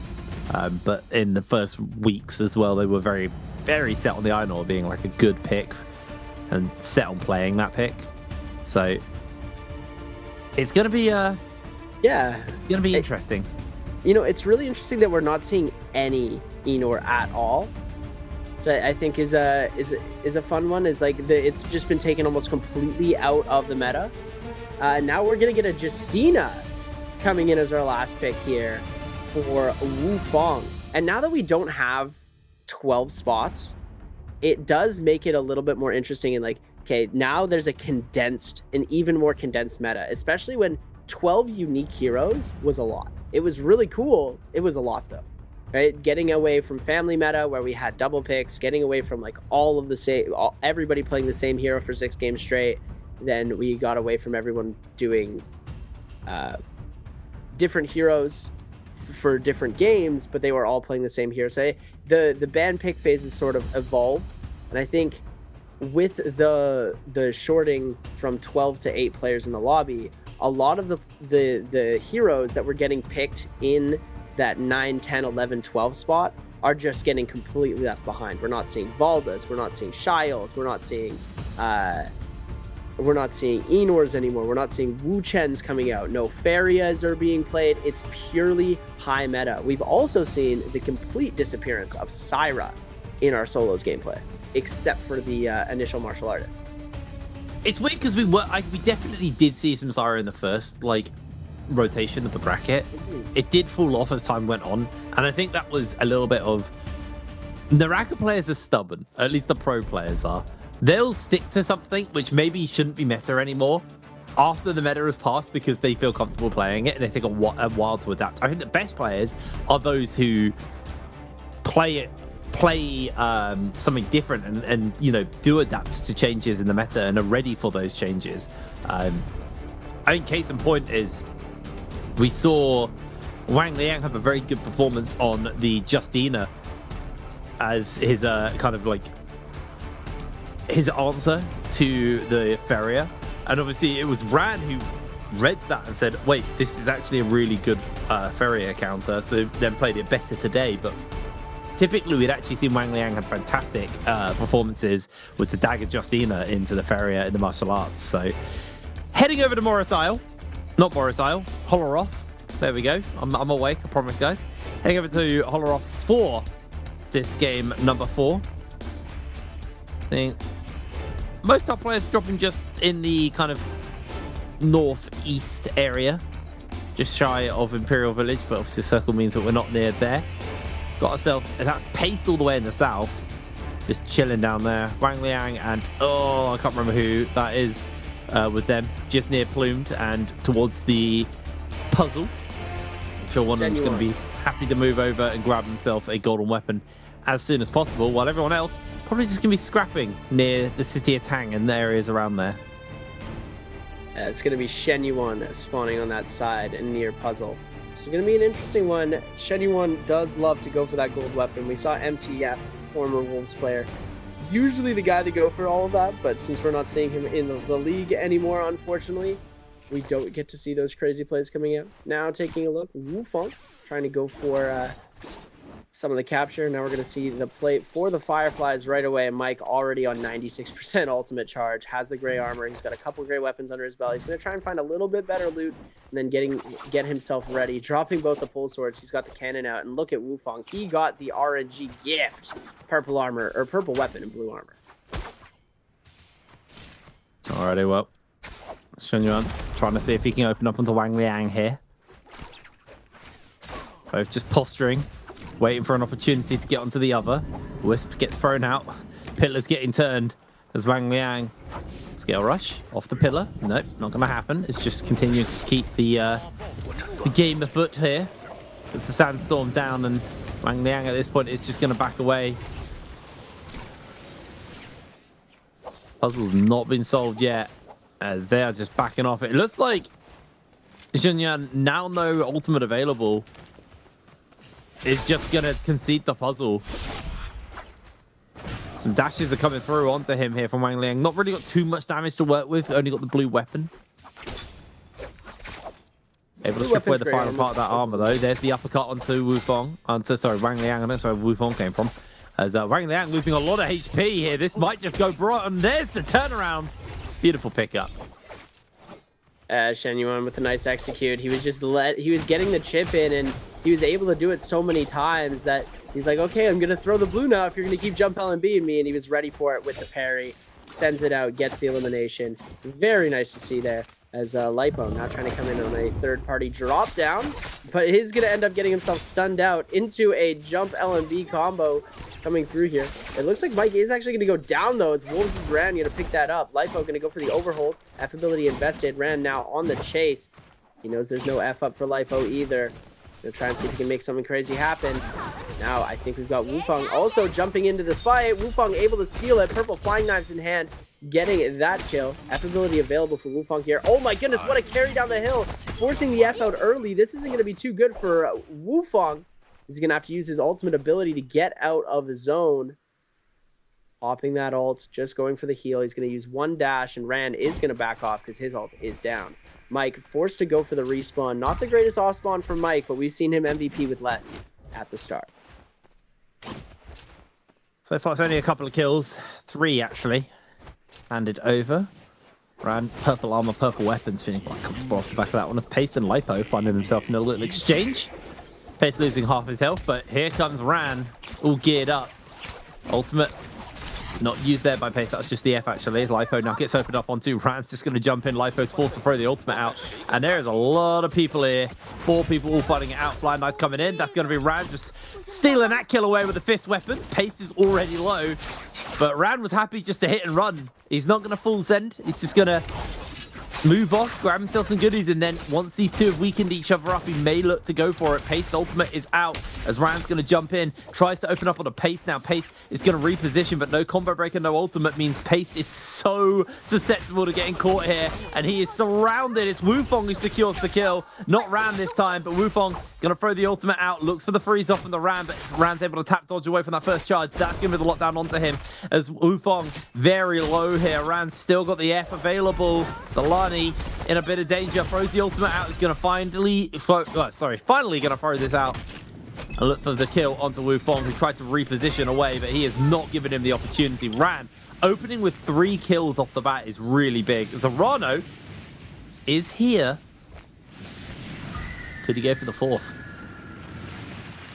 but in the first weeks as well they were very, very set on the Einor being like a good pick and set on playing that pick. So it's gonna be interesting. You know, it's really interesting that we're not seeing any Enor at all, which I think is a fun one. Is like it's just been taken almost completely out of the meta. Now we're gonna get a Justina coming in as our last pick here for Wu Fong. And now that we don't have 12 spots, it does make it a little bit more interesting. And like, okay, now there's an even more condensed meta, especially when 12 unique heroes was a lot. It was really cool. It was a lot though, right? Getting away from family meta where we had double picks, getting away from like everybody playing the same hero for 6 games straight. Then we got away from everyone doing different heroes for different games, but they were all playing the same hero. So the ban pick phase is sort of evolved, and I think with the shorting from 12 to 8 players in the lobby, a lot of the heroes that were getting picked in that 9, 10, 11, 12 spot are just getting completely left behind. We're not seeing Valdas, we're not seeing Shiles, we're not seeing Enors anymore. We're not seeing Wu Chens coming out. No Farias are being played. It's purely high meta. We've also seen the complete disappearance of Syra in our solos gameplay, except for the initial martial artists. It's weird because we definitely did see some Zyra in the first rotation of the bracket. It did fall off as time went on, and I think that was a little bit of NARAKA players are stubborn. At least the pro players are. They'll stick to something which maybe shouldn't be meta anymore after the meta has passed because they feel comfortable playing it and they take a while to adapt. I think the best players are those who play something different and do adapt to changes in the meta and are ready for those changes. I think case in point is we saw Wang Liang have a very good performance on the Justina as his his answer to the Farrier, and obviously it was Ran who read that and said, wait, this is actually a really good Farrier counter, so then played it better today. But typically we'd actually seen Wang Liang have fantastic performances with the dagger Justina into the Farrier in the martial arts. So heading over to Holoroth. There we go. I'm awake, I promise, guys. Heading over to Holoroth for this game number 4. I think most top players dropping just in the kind of northeast area, just shy of Imperial Village, but obviously circle means that we're not near there. Got ourselves, and that's paced all the way in the south, just chilling down there. Wang Liang and I can't remember who that is with them, just near Plumed and towards the puzzle. I'm sure one of them's going to be happy to move over and grab himself a golden weapon as soon as possible, while everyone else probably just going to be scrapping near the city of Tang and the areas around there. It's going to be Shen Yuan spawning on that side and near puzzle. It's going to be an interesting one. Shen Yuan does love to go for that gold weapon. We saw MTF, former Wolves player, usually the guy to go for all of that, but since we're not seeing him in the league anymore, unfortunately, we don't get to see those crazy plays coming out. Now taking a look, Wufeng trying to go for some of the capture. Now we're going to see the play for the Fireflies right away. Mike already on 96% ultimate charge, has the gray armor. He's got a couple gray weapons under his belt. He's going to try and find a little bit better loot and then get himself ready, dropping both the pole swords. He's got the cannon out, and look at Wufeng. He got the RNG gift, purple armor, or purple weapon and blue armor. Alrighty, well, Shen Yuan trying to see if he can open up onto Wang Liang here. Both just posturing, waiting for an opportunity to get onto the other. Wisp gets thrown out. Pillar's getting turned as Wang Liang. Scale rush off the pillar. Nope, not going to happen. It's just continuing to keep the game afoot here. It's the sandstorm down, and Wang Liang at this point is just going to back away. Puzzle's not been solved yet, as they are just backing off. It looks like Shen Yuan, now no ultimate available, is just going to concede the puzzle. Some dashes are coming through onto him here from Wang Liang. Not really got too much damage to work with. Only got the blue weapon. Able to strip away the final part of that armor, though. There's the uppercut onto Wufeng. Wang Liang. That's where Wufeng came from. As Wang Liang losing a lot of HP here. This might just go bright. And there's the turnaround. Beautiful pickup. Shen Yuan with a nice execute. He was getting the chip in, and he was able to do it so many times that he's like, okay, I'm gonna throw the blue now if you're gonna keep jump LMB me, and he was ready for it with the parry. Sends it out, gets the elimination. Very nice to see there, as Lipo now trying to come in on a third-party drop down, but he's gonna end up getting himself stunned out into a jump LMB combo coming through here. It looks like Mike is actually gonna go down though. It's Wolves' Ran gonna pick that up. Lipo gonna go for the overhold. F ability invested. Ran now on the chase. He knows there's no F up for Lipo either. Gonna try and see if he can make something crazy happen. Now I think we've got Wufeng also jumping into the fight. Wufeng able to steal it. Purple flying knives in hand, getting that kill. F ability available for Wufeng here. Oh my goodness, what a carry down the hill, forcing the F out early. This isn't gonna be too good for Wufeng. He's gonna have to use his ultimate ability to get out of the zone. Popping that ult, just going for the heal. He's gonna use one dash, and Rand is gonna back off because his ult is down. Mike forced to go for the respawn. Not the greatest off spawn for Mike, but we've seen him MVP with less at the start. So far, it's only a couple of kills. 3, actually. Handed over. Rand, purple armor, purple weapons, feeling quite comfortable off the back of that one. As Pace and Lipo finding himself in a little exchange. Pace losing half his health, but here comes Ran, all geared up. Ultimate Not used there by Pace. That's just the F, actually. As Lipo now gets opened up onto Rand's just going to jump in. Lipo's forced to throw the ultimate out. And there's a lot of people here. 4 people all fighting it out. Flying Nice coming in. That's going to be Rand just stealing that kill away with the fist weapons. Pace is already low. But Rand was happy just to hit and run. He's not going to full send. He's just going to move off, grab himself some goodies, and then once these two have weakened each other up, he may look to go for it. Pace ultimate is out as Rand's going to jump in, tries to open up on a Pace now. Pace is going to reposition, but no combo breaker, no ultimate means Pace is so susceptible to getting caught here, and he is surrounded. It's Wufong who secures the kill, not Rand this time, but Wufong going to throw the ultimate out, looks for the freeze off from the Rand, but Rand's able to tap dodge away from that first charge. That's going to be the lockdown onto him as Wufong very low here. Rand's still got the F available. The Lani in a bit of danger, throws the ultimate out. He's going to finally going to throw this out and look for the kill onto Wufong, who tried to reposition away, but he has not given him the opportunity. Rand opening with 3 kills off the bat is really big. Zorano is here. Could he go for the 4th?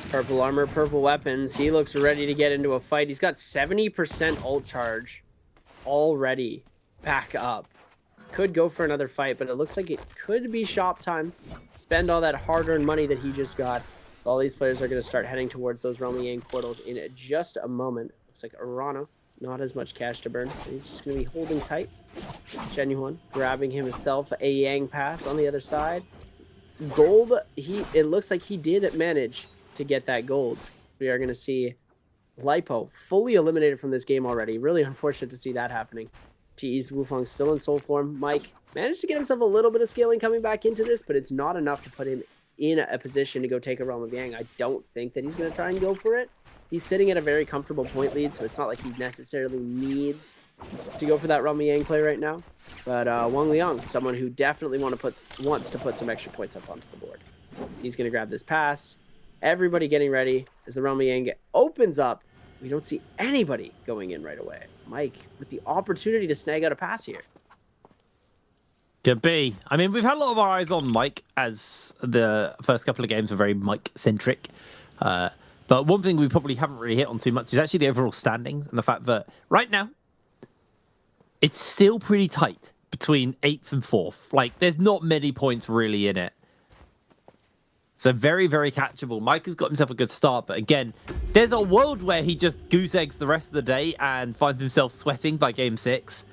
Purple armor, purple weapons. He looks ready to get into a fight. He's got 70% ult charge already back up. Could go for another fight, but it looks like it could be shop time. Spend all that hard-earned money that he just got. All these players are going to start heading towards those Realm of Yang portals in just a moment. Looks like Arana, not as much cash to burn. He's just going to be holding tight. Shenyuan grabbing himself a Yang pass on the other side. Gold, it looks like he did manage to get that gold. We are going to see Lipo fully eliminated from this game already. Really unfortunate to see that happening. TE's Wufong still in soul form. Mike managed to get himself a little bit of scaling coming back into this, but it's not enough to put him in a position to go take a Realm of Yang. I don't think that he's going to try and go for it. He's sitting at a very comfortable point lead, so it's not like he necessarily needs to go for that Realm of Yang play right now. But Wang Liang, someone who definitely wants to put some extra points up onto the board. He's going to grab this pass. Everybody getting ready as the Realm of Yang opens up. We don't see anybody going in right away. Mike with the opportunity to snag out a pass here. Could be. I mean, we've had a lot of our eyes on Mike as the first couple of games were very Mike-centric. But one thing we probably haven't really hit on too much is actually the overall standings and the fact that right now, it's still pretty tight between 8th and 4th. Like, there's not many points really in it. So very, very catchable. Mike has got himself a good start, but again, there's a world where he just goose eggs the rest of the day and finds himself sweating by game 6.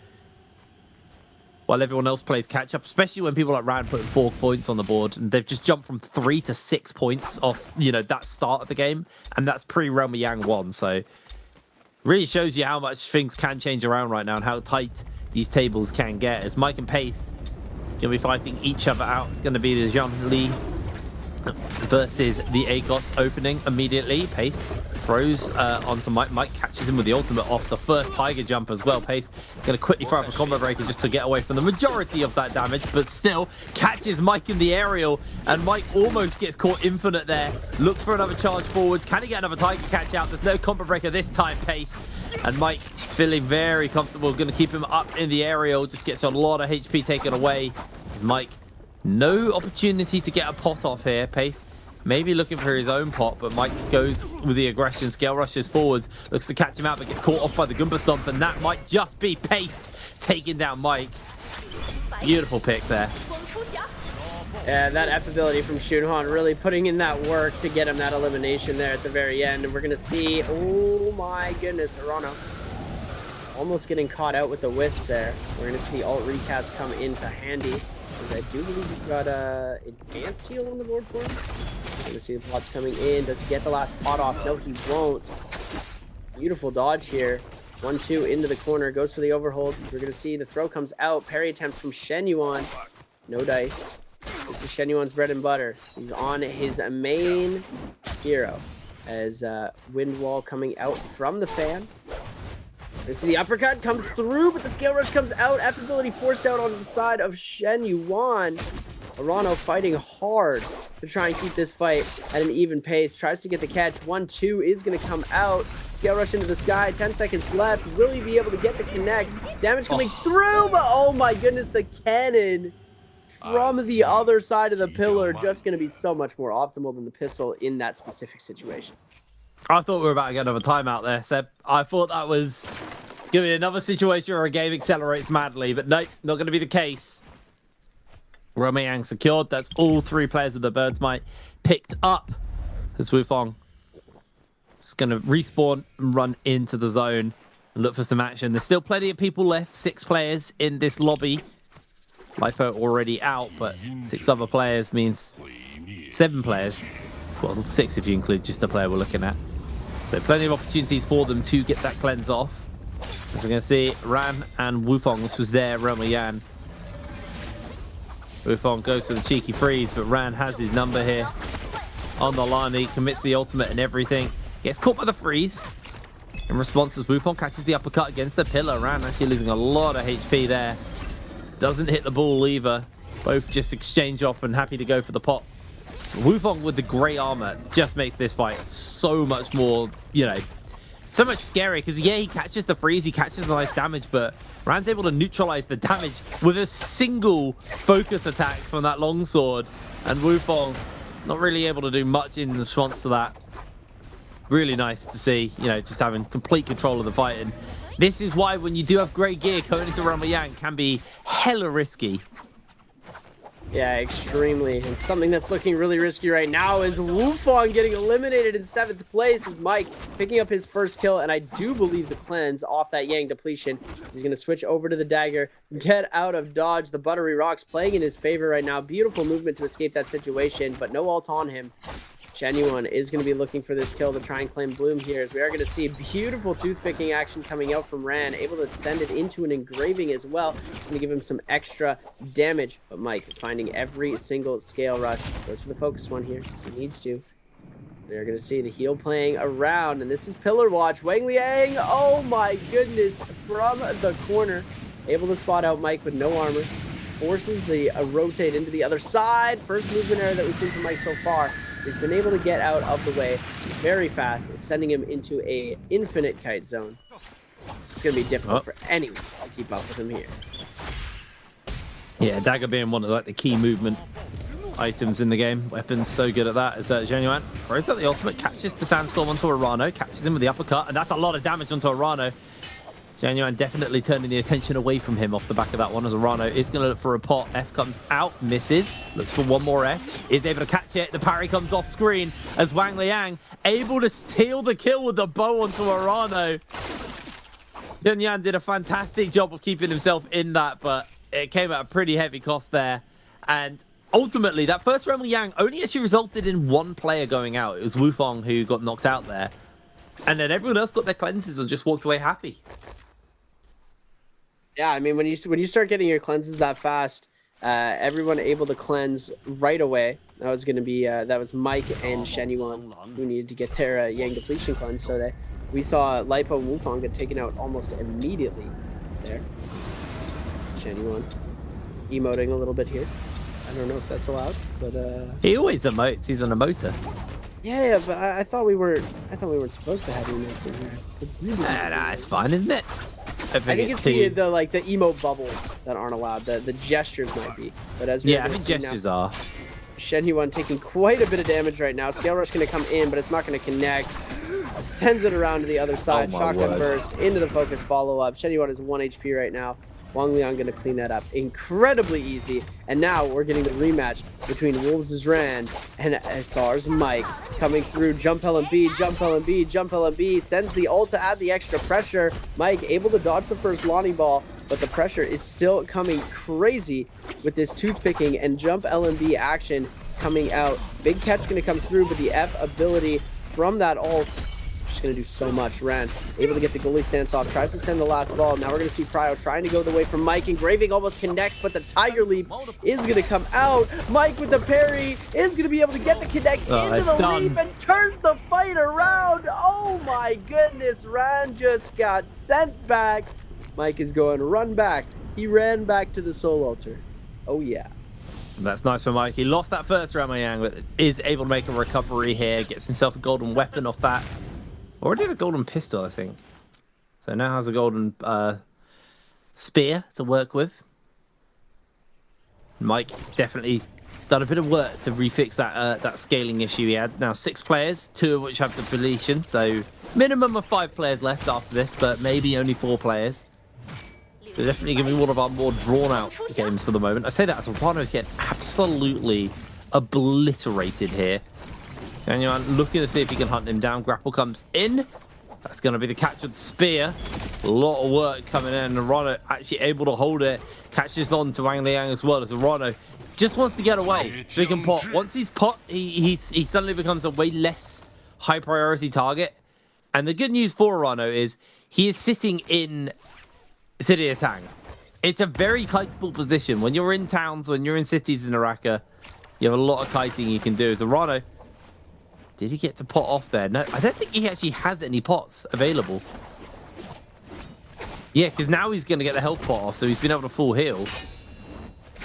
While everyone else plays catch up, especially when people like Rand putting 4 points on the board and they've just jumped from 3 to 6 points off, you know, that start of the game. And that's pre-Realm of Yang 1. So really shows you how much things can change around right now and how tight these tables can get. As Mike and Pace going to be fighting each other out. It's going to be the Jean Li versus the Agos opening immediately. Pace throws onto Mike. Mike catches him with the ultimate off the first Tiger Jump as well. Pace going to quickly throw up a combo breaker just to get away from the majority of that damage, but still catches Mike in the aerial, and Mike almost gets caught infinite there. Looks for another charge forwards. Can he get another Tiger catch out? There's no combo breaker this time, Pace. And Mike feeling very comfortable. Going to keep him up in the aerial. Just gets a lot of HP taken away. As Mike, no opportunity to get a pot off here. Pace maybe looking for his own pot, but Mike goes with the aggression. Scale rushes forwards, looks to catch him out, but gets caught off by the Goomba Stomp, and that might just be Pace taking down Mike. Beautiful pick there. Yeah, that F ability from Shunhan really putting in that work to get him that elimination there at the very end. And we're going to see, oh my goodness, Arana almost getting caught out with the Wisp there. We're going to see the alt recast come into handy. I do believe he's got advanced heal on the board for him. We're going to see the pots coming in. Does he get the last pot off? No, he won't. Beautiful dodge here. 1-2 into the corner. Goes for the overhold. We're going to see the throw comes out. Parry attempt from Shenyuan. No dice. This is Shenyuan's bread and butter. He's on his main hero. As Wind Wall coming out from the fan. And so the uppercut comes through, but the scale rush comes out. F ability forced out onto the side of Shenyuan. Arano fighting hard to try and keep this fight at an even pace. Tries to get the catch. 1-2 is going to come out. Scale rush into the sky. 10 seconds left. Will he be able to get the connect? Damage coming through, but oh my goodness, the cannon from the other side of the pillar just going to be so much more optimal than the pistol in that specific situation. I thought we were about to get another timeout there, Seb. I thought that was Gonna be another situation where a game accelerates madly, but nope, not gonna be the case. Romeyang secured. That's all 3 players of the Bird's Might picked up as Wufong is gonna respawn and run into the zone and look for some action. There's still plenty of people left. 6 players in this lobby. Lipo already out, but 6 other players means 7 players. Well, 6 if you include just the player we're looking at. So plenty of opportunities for them to get that cleanse off. As we're going to see, Ran and Wufong, this was their Yan. Wufong goes for the cheeky freeze, but Ran has his number here. On the line, he commits the ultimate and everything. Gets caught by the freeze. In response, as Wufong catches the uppercut against the pillar. Ran actually losing a lot of HP there. Doesn't hit the ball either. Both just exchange off and happy to go for the pop. Wufong with the grey armor just makes this fight so much more, you know, so much scary, because yeah, he catches the freeze, he catches the nice damage, but Ran's able to neutralize the damage with a single focus attack from that longsword, and Wufong not really able to do much in response to that. Really nice to see, you know, just having complete control of the fight. And this is why when you do have great gear, going into Romeyang can be hella risky. Yeah, extremely. And something that's looking really risky right now is Wufong getting eliminated in 7th place as Mike picking up his first kill, and I do believe the cleanse off that Yang depletion. He's going to switch over to the dagger, get out of dodge. The buttery rocks playing in his favor right now. Beautiful movement to escape that situation, but no ult on him. Genuine is going to be looking for this kill to try and claim Bloom here, as we are going to see beautiful toothpicking action coming out from Ran, able to send it into an engraving as well. It's going to give him some extra damage, but Mike finding every single scale rush. Goes for the focus one here. He needs to. They're going to see the heal playing around, and this is Pillar Watch. Wang Liang, oh my goodness, from the corner. Able to spot out Mike with no armor. Forces the rotate into the other side. First movement error that we've seen from Mike so far. He's been able to get out of the way very fast, sending him into a infinite kite zone. It's going to be difficult for anyone to keep up with him here. Yeah, dagger being one of like the key movement items in the game. Weapons so good at that. As Genuine throws out the ultimate, catches the sandstorm onto Arano, catches him with the uppercut, and that's a lot of damage onto Arano. Genuine definitely turning the attention away from him off the back of that one, as Arano is going to look for a pot. F comes out, misses, looks for one more F, is able to catch it. The parry comes off screen as Wang Liang able to steal the kill with the bow onto Arano. Genuine did a fantastic job of keeping himself in that, but it came at a pretty heavy cost there. And ultimately, that first Wang Liang only actually resulted in 1 player going out. It was Wufong who got knocked out there. And then everyone else got their cleanses and just walked away happy. Yeah, I mean, when you start getting your cleanses that fast, everyone able to cleanse right away. That was going to be that was Mike and Shenyuan who needed to get their Yang depletion cleanse. So we saw Lipo and Wufong get taken out almost immediately there. Shenyuan emoting a little bit here. I don't know if that's allowed, but he always emotes. He's an emoter. Yeah, but I thought we weren't supposed to have emotes in here. Really nah, it's fine, isn't it? I think it's the like the emote bubbles that aren't allowed. The gestures might be, but as I think gestures are. Shenyuan taking quite a bit of damage right now. Scale Rush going to come in, but it's not going to connect. Sends it around to the other side. Shotgun burst into the focus follow up. Shenyuan is 1 HP right now. Wang Liang going to clean that up incredibly easy. And now we're getting the rematch between Wolves' Ran and SR's Mike. Coming through, jump LMB, jump LMB, jump LMB. Sends the ult to add the extra pressure. Mike able to dodge the first Lonnie ball, but the pressure is still coming crazy with this toothpicking and jump LMB action coming out. Big catch going to come through, but the F ability from that ult just going to do so much. Ran able to get the goalie stance off, tries to send the last ball. Now we're going to see Pryo trying to go the way from Mike. Engraving almost connects, but the Tiger Leap is going to come out. Mike with the parry is going to be able to get the connect into the leap and turns the fight around. Oh my goodness, Ran just got sent back. Mike is going run back. He ran back to the soul altar. Oh yeah. That's nice for Mike. He lost that first Ramayang, but is able to make a recovery here. Gets himself a golden weapon off that. Already had a golden pistol, I think. So now has a golden spear to work with. Mike definitely done a bit of work to refix that scaling issue he had. Now 6 players, 2 of which have depletion, so minimum of 5 players left after this, but maybe only 4 players. They're definitely going to be one of our more drawn-out games for the moment. I say that as Rano's getting absolutely obliterated here. Genuine looking to see if he can hunt him down. Grapple comes in. That's going to be the catch with the spear. A lot of work coming in, and Rano actually able to hold it. Catches on to Wang Liang as well, as Rano just wants to get away so he can pot. Once he's pot, he suddenly becomes a way less high priority target. And the good news for Rano is he is sitting in City of Tang. It's a very kiteable position. When you're in towns, when you're in cities in NARAKA, you have a lot of kiting you can do. As Rano, did he get to pot off there? No, I don't think he actually has any pots available. Yeah, because now he's going to get the health pot off, so he's been able to full heal.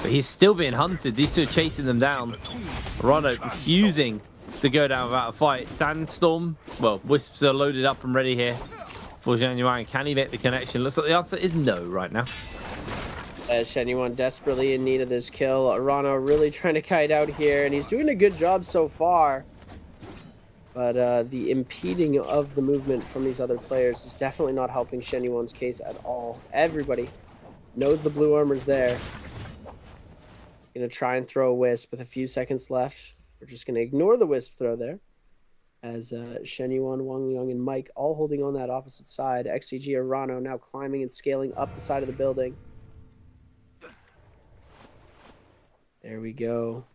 But he's still being hunted. These two are chasing them down. Rano refusing to go down without a fight. Sandstorm, well, Wisps are loaded up and ready here for Zhang Yuan. Can he make the connection? Looks like the answer is no right now. Shen Yuan desperately in need of this kill. Rano really trying to kite out here, and he's doing a good job so far. But the impeding of the movement from these other players is definitely not helping Shen Yuan's case at all. Everybody knows the blue armor's there. Gonna try and throw a wisp with a few seconds left. We're just gonna ignore the wisp throw there. As Shen Yuan, Wang Liang, and Mike all holding on that opposite side. XCG Rano now climbing and scaling up the side of the building. There we go.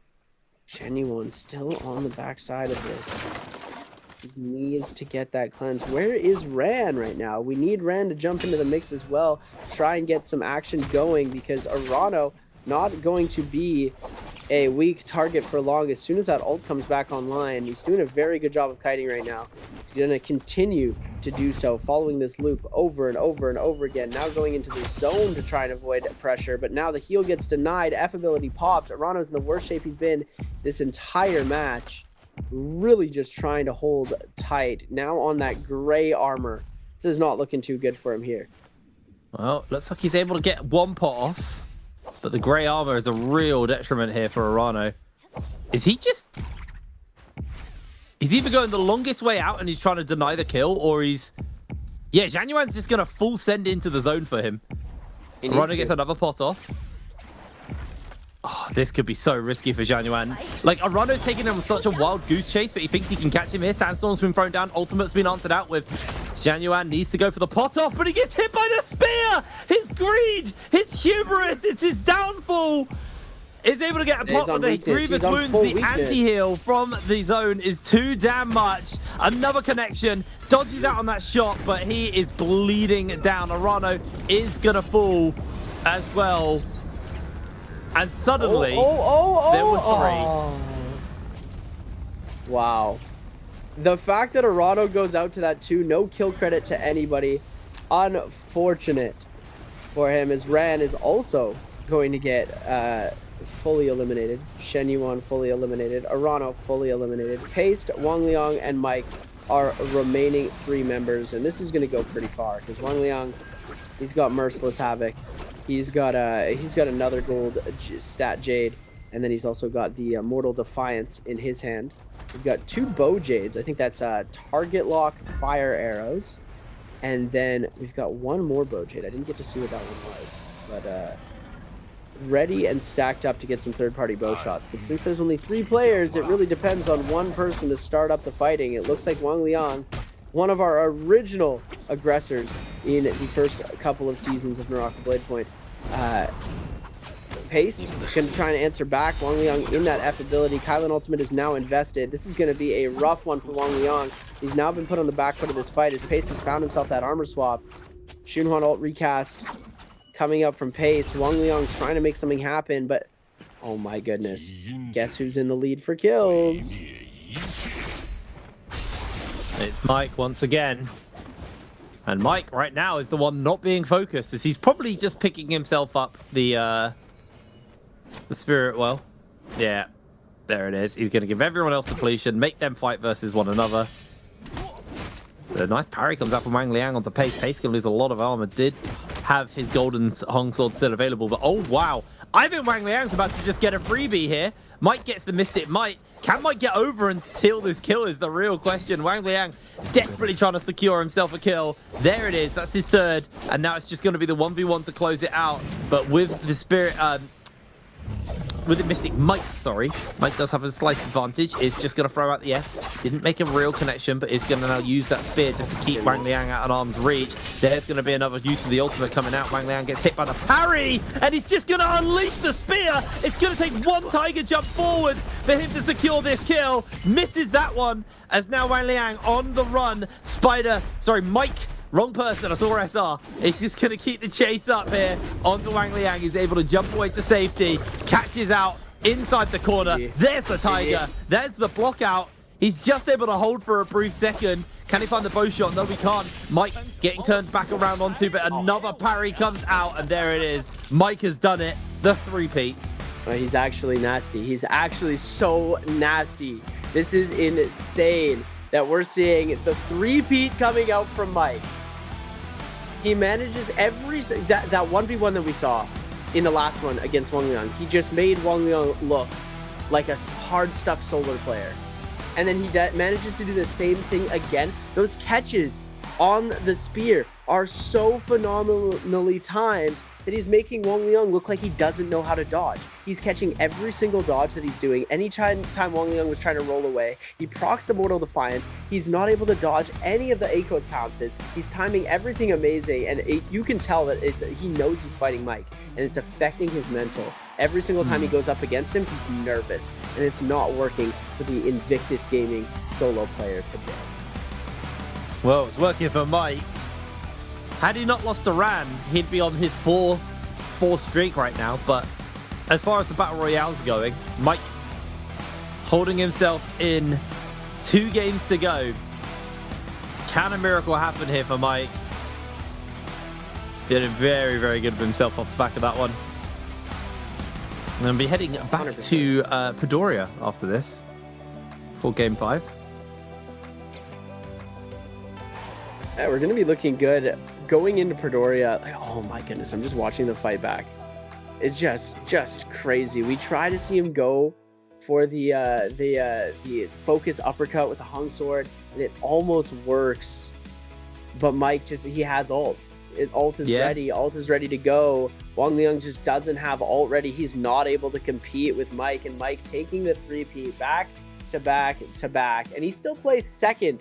Shen Yuan still on the back side of this. He needs to get that cleanse. Where is Ran right now? We need Ran to jump into the mix as well. Try and get some action going, because Rano not going to be a weak target for long. As soon as that ult comes back online, he's doing a very good job of kiting right now. He's going to continue to do so, following this loop over and over and over again. Now going into the zone to try and avoid pressure, but now the heal gets denied. F ability popped. Arano's in the worst shape he's been this entire match. Really just trying to hold tight. Now on that gray armor. This is not looking too good for him here. Well, looks like he's able to get one pot off. But the grey armor is a real detriment here for Arano. Is he just... He's either going the longest way out and he's trying to deny the kill, or he's... Yeah, Zhang Yuan's just going to full send into the zone for him. Arano gets another pot off. Oh, this could be so risky for Zhang Yuan. Like, Arano's taking him such a wild goose chase, but he thinks he can catch him here. Sandstorm's been thrown down. Ultimate's been answered out with... Zhang Yuan needs to go for the pot off, but he gets hit by the spear! His greed, his hubris, it's his downfall! Is able to get a pot with the grievous wounds. The anti-heal from the zone is too damn much. Another connection. Dodges out on that shot, but he is bleeding down. Arano is going to fall as well. And suddenly, there were 3. Wow. The fact that Arano goes out to that 2, no kill credit to anybody. Unfortunate for him, as Ran is also going to get fully eliminated. Shen Yuan fully eliminated. Arano fully eliminated. Paste, Wang Liang, and Mike are remaining 3 members. And this is going to go pretty far, because Wang Liang, he's got Merciless Havoc. He's got another gold stat Jade, and then he's also got the Mortal Defiance in his hand. We've got 2 bow jades. I think that's target lock fire arrows, and then we've got 1 more bow jade. I didn't get to see what that one was, but ready and stacked up to get some third-party bow shots. But since there's only 3 players, it really depends on one person to start up the fighting. It looks like Wang Liang, one of our original aggressors in the first couple of seasons of NARAKA BLADEPOINT. Paste is going to try and answer back. Wang Liang in that F ability. Kylan ultimate is now invested. This is going to be a rough one for Wang Liang. He's now been put on the back foot of this fight as Paste has found himself that armor swap. Xunhuan ult recast coming up from Paste. Wang Liang trying to make something happen, but oh my goodness. Guess who's in the lead for kills? It's Mike once again. And Mike right now is the one not being focused, as he's probably just picking himself up the spirit well. Yeah, there it is. He's going to give everyone else depletion, make them fight versus one another. So a nice parry comes out from Wang Liang onto Pace. Pace can lose a lot of armor. Did have his golden Hong Sword still available. But oh wow, I think Wang Liang's about to just get a freebie here. Mike gets the Mystic Might. Can Mike get over and steal this kill is the real question. Wang Liang desperately trying to secure himself a kill. There it is. That's his third. And now it's just going to be the 1v1 to close it out. But with the Spirit... with the Mystic Might, sorry. Mike does have a slight advantage. Is just going to throw out the F. Didn't make a real connection, but is going to now use that spear just to keep Wang Liang out of arm's reach. There's going to be another use of the ultimate coming out. Wang Liang gets hit by the parry, and he's just going to unleash the spear. It's going to take one tiger jump forwards for him to secure this kill. Misses that one, as now Wang Liang on the run. Mike. Wrong person, I saw SR. It's just going to keep the chase up here onto Wang Liang. He's able to jump away to safety, catches out inside the corner. There's the tiger. There's the block out. He's just able to hold for a brief second. Can he find the bow shot? No, we can't. Mike getting turned back around onto, but another parry comes out, and there it is. Mike has done it. The three-peat. He's actually nasty. He's actually so nasty. This is insane that we're seeing the three-peat coming out from Mike. He manages that 1v1 that we saw in the last one against Wang Liang. He just made Wang Liang look like a hard-stuck solar player. And then he manages to do the same thing again. Those catches on the spear are so phenomenally timed that he's making Wang Liang look like he doesn't know how to dodge. He's catching every single dodge that he's doing. Anytime Wang Liang was trying to roll away, he procs the Mortal Defiance. He's not able to dodge any of the Akos pounces. He's timing everything amazing, and you can tell that he knows he's fighting Mike, and it's affecting his mental. Every single time he goes up against him, he's nervous, and it's not working for the Invictus Gaming solo player today. Well, it's working for Mike. Had he not lost to Ran, he'd be on his four streak right now. But as far as the Battle Royale's going, Mike holding himself in 2 games to go. Can a miracle happen here for Mike? Did very, very good of himself off the back of that one. I'm going to be heading back 100%. To Padoria after this for Game 5. Yeah, we're going to be looking good going into Padoria. Oh my goodness, I'm just watching the fight back. It's just crazy. We try to see him go for the focus uppercut with the hung sword, and it almost works. But Mike he has ult. Ult is ready. Ult is ready to go. Wang Liang just doesn't have ult ready. He's not able to compete with Mike, and Mike taking the 3-peat back to back to back, and he still plays second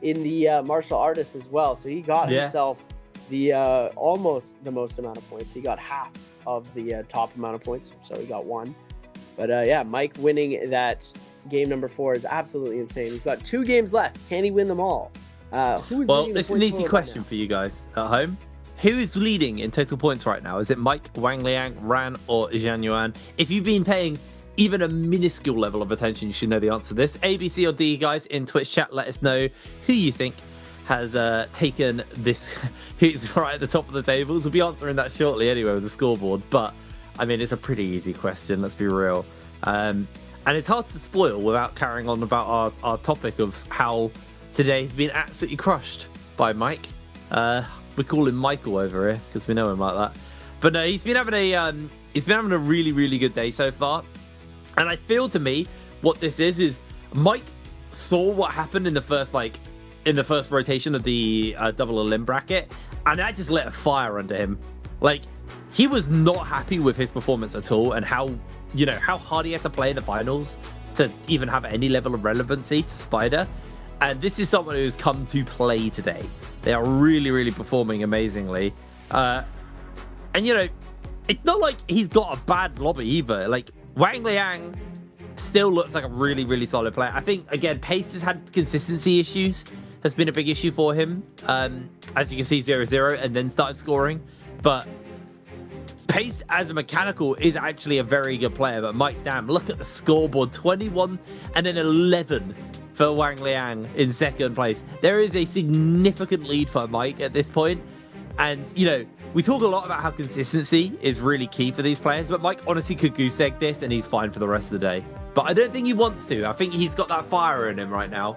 in the martial artists as well. So he got himself the almost the most amount of points. He got half of the top amount of points, so he got 1. But yeah, Mike winning that game number 4 is absolutely insane. He's got 2 games left. Can he win them all? Well, it's an easy question for you guys at home. Who is leading in total points right now? Is it Mike, Wang Liang, Ran, or Zhang Yuan? If you've been paying even a minuscule level of attention, you should know the answer to this. A, B, C, or D, guys, in Twitch chat, let us know who you think has taken this, who's right at the top of the tables. We'll be answering that shortly anyway with the scoreboard. But, I mean, it's a pretty easy question, let's be real. And it's hard to spoil without carrying on about our topic of how today has been absolutely crushed by Mike. We call him Michael over here because we know him like that. But no, he's been having a really, really good day so far. And I feel to me what this is Mike saw what happened in the first rotation of the double elim bracket, and that just lit a fire under him. Like, he was not happy with his performance at all, and how hard he had to play in the finals to even have any level of relevancy to Spider. And this is someone who's come to play today. They are really, really performing amazingly. And, it's not like he's got a bad lobby either. Like, Wang Liang still looks like a really, really solid player. I think, again, Pace has had consistency issues. Has been a big issue for him. As you can see, 0-0, and then started scoring. But Pace, as a mechanical, is actually a very good player. But Mike, damn, look at the scoreboard. 21 and then 11 for Wang Liang in second place. There is a significant lead for Mike at this point. And, we talk a lot about how consistency is really key for these players, but Mike honestly could goose egg this and he's fine for the rest of the day. But I don't think he wants to. I think he's got that fire in him right now.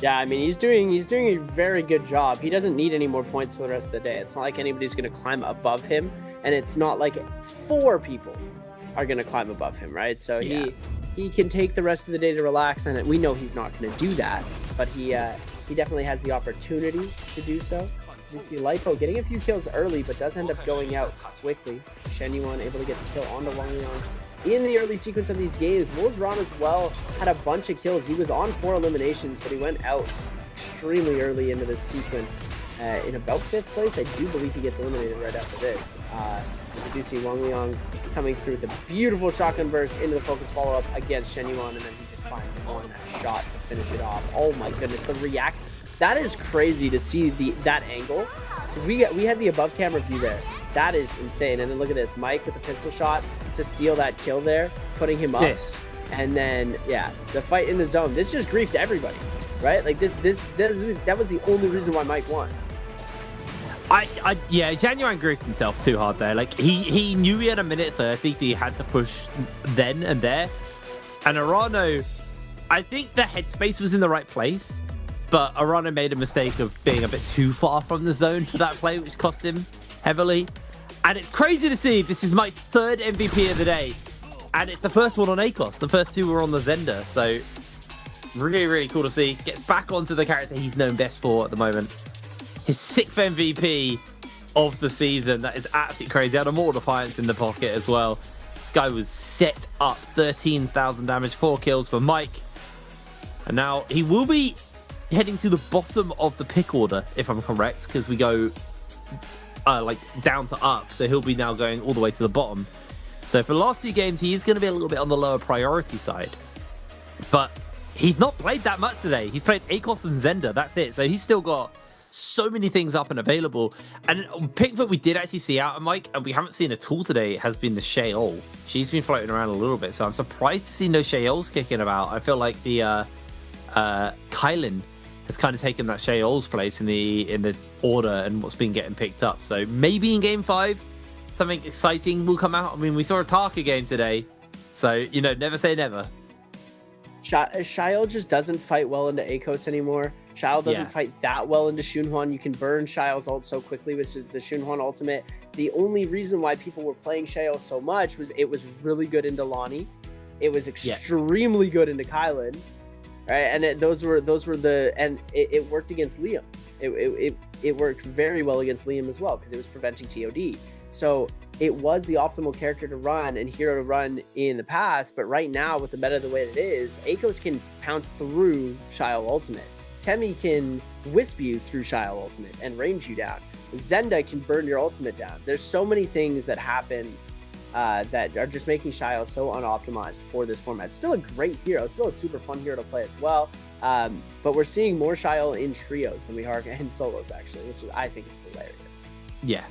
Yeah, I mean, he's doing a very good job. He doesn't need any more points for the rest of the day. It's not like anybody's going to climb above him, and it's not like 4 people are going to climb above him, right? So he can take the rest of the day to relax, and we know he's not going to do that, but he definitely has the opportunity to do so. You see Lipo getting a few kills early, but does end up going out quickly. Shen Yuan able to get the kill onto Wang Liang. In the early sequence of these games, Wolzron as well had a bunch of kills. He was on 4 eliminations, but he went out extremely early into this sequence. In about 5th place, I do believe he gets eliminated right after this. We do see Wang Liang coming through with a beautiful shotgun burst into the focus follow-up against Shen Yuan, and then he just finds one shot to finish it off. Oh my goodness, the react. That is crazy to see that angle, because we had the above camera view there. That is insane. And then look at this, Mike with the pistol shot to steal that kill there, putting him up. Yes. And then the fight in the zone. This just griefed everybody, right? Like that was the only reason why Mike won. Genuine griefed himself too hard there. Like he knew he had a minute 30, so he had to push then and there. And Arano, I think the headspace was in the right place, but Arano made a mistake of being a bit too far from the zone for that play, which cost him heavily. And it's crazy to see. This is my 3rd MVP of the day, and it's the first one on ACOS. The first 2 were on the Zender, so really, really cool to see. Gets back onto the character he's known best for at the moment. His 6th MVP of the season. That is absolutely crazy. Had a Mortal Defiance in the pocket as well. This guy was set up. 13,000 damage, 4 kills for Mike. And now he will be heading to the bottom of the pick order, if I'm correct, because we go like down to up, so he'll be now going all the way to the bottom. So for the last 2 games, he is going to be a little bit on the lower priority side, but he's not played that much today. He's played ACOS and Zender, that's it. So he's still got so many things up and available. And pick that we did actually see out of Mike, and we haven't seen at all today, has been the Sheol. She's been floating around a little bit, so I'm surprised to see no Sheols kicking about. I feel like the Kylan has kind of taken that Sheol's place in the order and what's been getting picked up. So maybe in game 5, something exciting will come out. I mean, we saw a Tarka game today, so, you know, never say never. Sheol just doesn't fight well into ACOS anymore. Sheol doesn't fight that well into Shunhuan. You can burn Sheol's ult so quickly with the Shunhuan ultimate. The only reason why people were playing Sheol so much was it was really good into Lonnie. It was extremely good into Kylan. Right, and it worked against Liam. It worked very well against Liam as well, because it was preventing TOD. So it was the optimal character to run and hero to run in the past, but right now with the meta the way it is, ACOS can pounce through Sheol ultimate. Temi can wisp you through Sheol ultimate and range you down. Zenda can burn your ultimate down. There's so many things that happen that are just making Sheol so unoptimized for this format. It's still a great hero, still a super fun hero to play as well, but we're seeing more Sheol in trios than we are in solos, actually, which I think is hilarious. Yeah.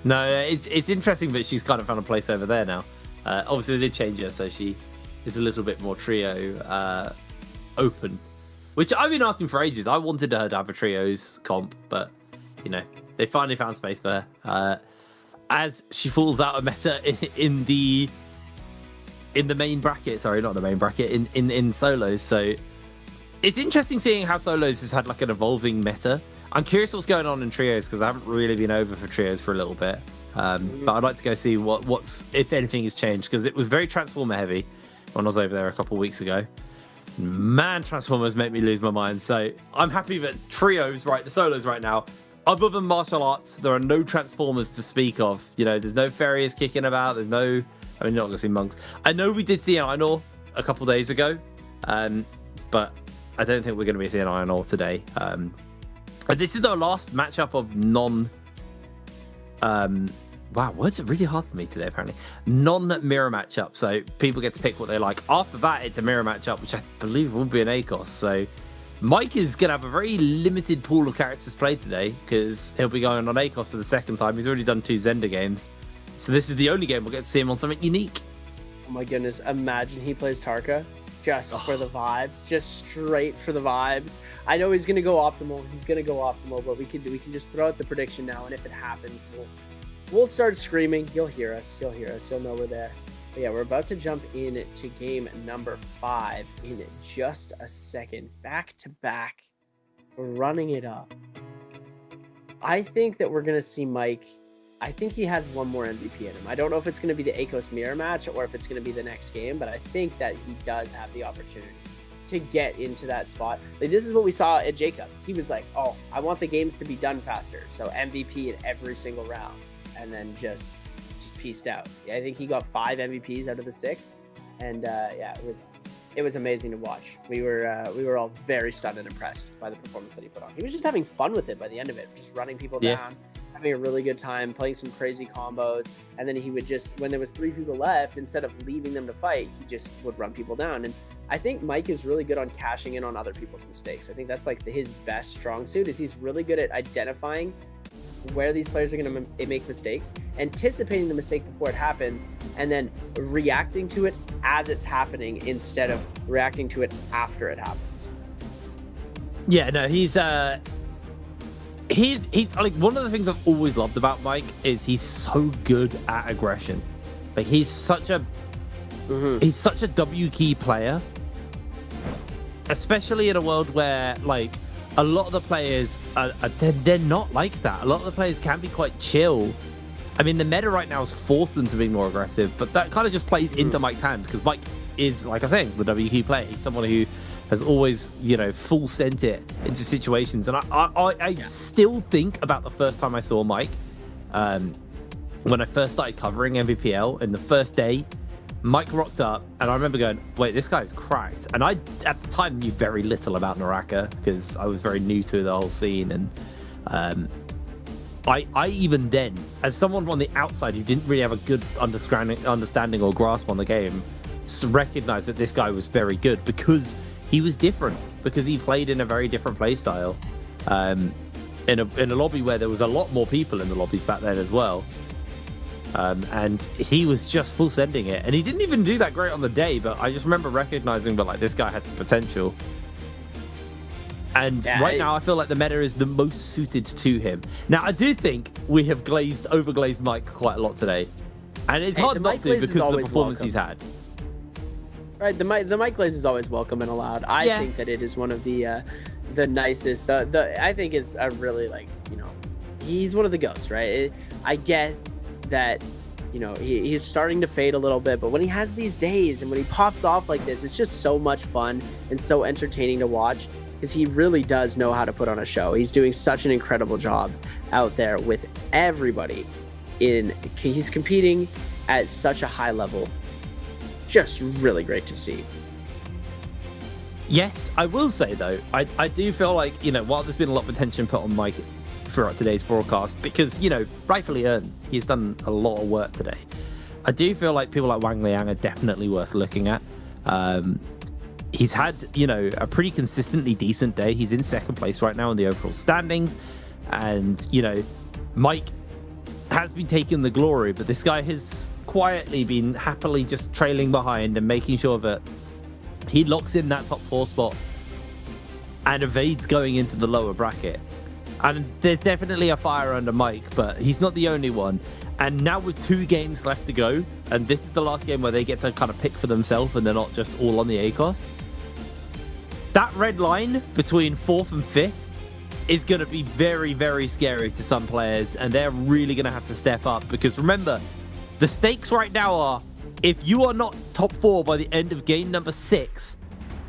No, it's interesting that she's kind of found a place over there now. Obviously, they did change her, so she is a little bit more trio open, which I've been asking for ages. I wanted her to have a trios comp, but, you know, they finally found space there. As she falls out of meta in the main bracket, sorry, not the main bracket, in solos. So it's interesting seeing how solos has had like an evolving meta. I'm curious what's going on in trios, because I haven't really been over for trios for a little bit. But I'd like to go see what's if anything has changed, because it was very Transformer heavy when I was over there a couple of weeks ago. Man, Transformers make me lose my mind. So I'm happy that trios, right, the solos right now, other than martial arts, there are no Transformers to speak of. You know, there's no Fairies kicking about. There's no, I mean, you're not going to see monks. I know we did see an Iron Ore a couple days ago, but I don't think we're going to be seeing Iron Ore today. This is our last matchup of wow, words are really hard for me today, apparently. Non-mirror matchup, so people get to pick what they like. After that, it's a mirror matchup, which I believe will be an ACOS. So Mike is going to have a very limited pool of characters played today, because he'll be going on ACOS for the 2nd time. He's already done 2 Zender games. So this is the only game we'll get to see him on something unique. Oh my goodness, imagine he plays Tarka just for the vibes, just straight for the vibes. I know he's going to go optimal. He's going to go optimal, but we can just throw out the prediction now, and if it happens, we'll start screaming. You'll hear us. You'll hear us. You'll know we're there. But yeah, we're about to jump into game number 5 in just a second. Back to back running it up. I think that we're going to see Mike. I think he has one more MVP in him. I don't know if it's going to be the Akos mirror match or if it's going to be the next game, but I think that he does have the opportunity to get into that spot. Like, this is what we saw at Jacob. He was like, oh, I want the games to be done faster. So MVP in every single round, and then just pieced out. Yeah, I think he got 5 MVPs out of the 6. And yeah, it was amazing to watch. We were all very stunned and impressed by the performance that he put on. He was just having fun with it by the end of it, just running people down, having a really good time, playing some crazy combos, and then he would just, when there was 3 people left, instead of leaving them to fight, he just would run people down. And I think Mike is really good on cashing in on other people's mistakes. I think that's like his best strong suit, is he's really good at identifying where these players are going to make mistakes, anticipating the mistake before it happens, and then reacting to it as it's happening instead of reacting to it after it happens. Yeah, no, he's like, one of the things I've always loved about Mike is he's so good at aggression. Like, he's such a W key player, especially in a world where, like, a lot of the players they're not like that. A lot of the players can be quite chill. I mean, the meta right now has forced them to be more aggressive, but that kind of just plays into Mike's hand, because Mike is, like I was saying, the W key player. He's someone who has always, you know, full sent it into situations. And I still think about the first time I saw Mike, when I first started covering Nbpl, in the first day, Mike rocked up, and I remember going, wait, this guy's cracked. And I, at the time, knew very little about NARAKA, because I was very new to the whole scene. And I even then, as someone on the outside who didn't really have a good understanding or grasp on the game, recognized that this guy was very good, because he was different, because he played in a very different play style. In a lobby where there was a lot more people in the lobbies back then as well. And he was just full sending it, and he didn't even do that great on the day, but I just remember recognizing that, like, this guy had some potential. And right now I feel like the meta is the most suited to him. Now, I do think we have overglazed Mike quite a lot today, and it's hard not to, because of the performance he's had. Right, the Mike glaze is always welcome and allowed. I think that it is one of the nicest. I think it's a really, like, you know, he's one of the GOATs, right? I get that, you know, he's starting to fade a little bit, but when he has these days and when he pops off like this, it's just so much fun and so entertaining to watch, because he really does know how to put on a show. He's doing such an incredible job out there with everybody. He's competing at such a high level. Just really great to see. Yes, I will say, though, I do feel like, you know, while there's been a lot of attention put on Mike throughout today's broadcast, because, you know, rightfully earned, he's done a lot of work today, I do feel like people like Wang Liang are definitely worth looking at. He's had, you know, a pretty consistently decent day. He's in second place right now in the overall standings, and, you know, Mike has been taking the glory, but this guy has quietly been happily just trailing behind and making sure that he locks in that top 4 spot and evades going into the lower bracket. And there's definitely a fire under Mike, but he's not the only one. And now with 2 games left to go, and this is the last game where they get to kind of pick for themselves and they're not just all on the ACOS, that red line between 4th and 5th is going to be very, very scary to some players, and they're really going to have to step up, because remember, the stakes right now are, if you are not top 4 by the end of game number 6,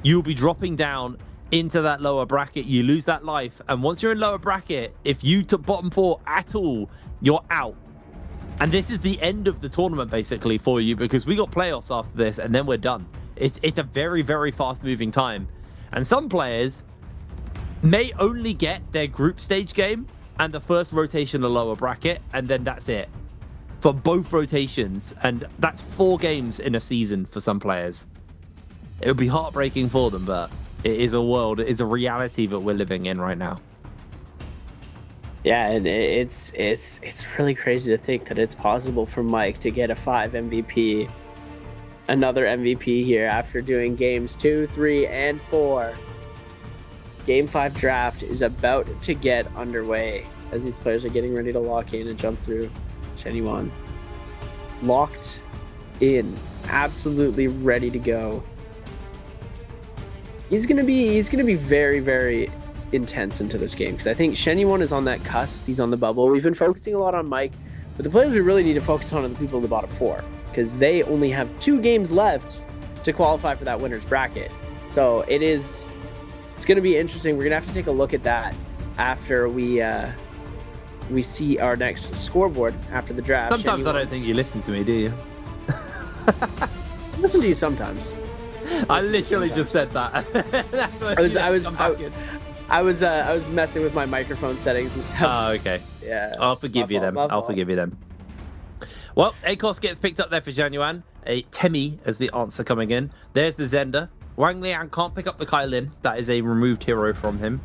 you'll be dropping down into that lower bracket. You lose that life, and once you're in lower bracket, if you took bottom 4 at all, you're out. And this is the end of the tournament basically for you, because we got playoffs after this, and then we're done. It's a very, very fast moving time, and some players may only get their group stage game and the first rotation of lower bracket, and then that's it for both rotations, and that's 4 games in a season for some players. It would be heartbreaking for them, but it is a world, it is a reality that we're living in right now. Yeah, and it's really crazy to think that it's possible for Mike to get a 5 MVP, another MVP here after doing games 2, 3, and 4. Game 5 draft is about to get underway as these players are getting ready to lock in and jump through. Anyone locked in, absolutely ready to go. He's gonna be very, very intense into this game, because I think Shen Yuan is on that cusp. He's on the bubble. We've been focusing a lot on Mike, but the players we really need to focus on are the people in the bottom 4, because they only have 2 games left to qualify for that winner's bracket. So it's going to be interesting. We're going to have to take a look at that after we see our next scoreboard after the draft. Sometimes I don't think you listen to me, do you? I listen to you sometimes. I literally just said that. That's what I was messing with my microphone settings and stuff. Oh, okay. Yeah. I'll forgive you then. I'll forgive you then. Well, Akos gets picked up there for Zhanyuan. A Temi as the answer coming in. There's the Zenda. Wang Liang can't pick up the Kai Lin. That is a removed hero from him.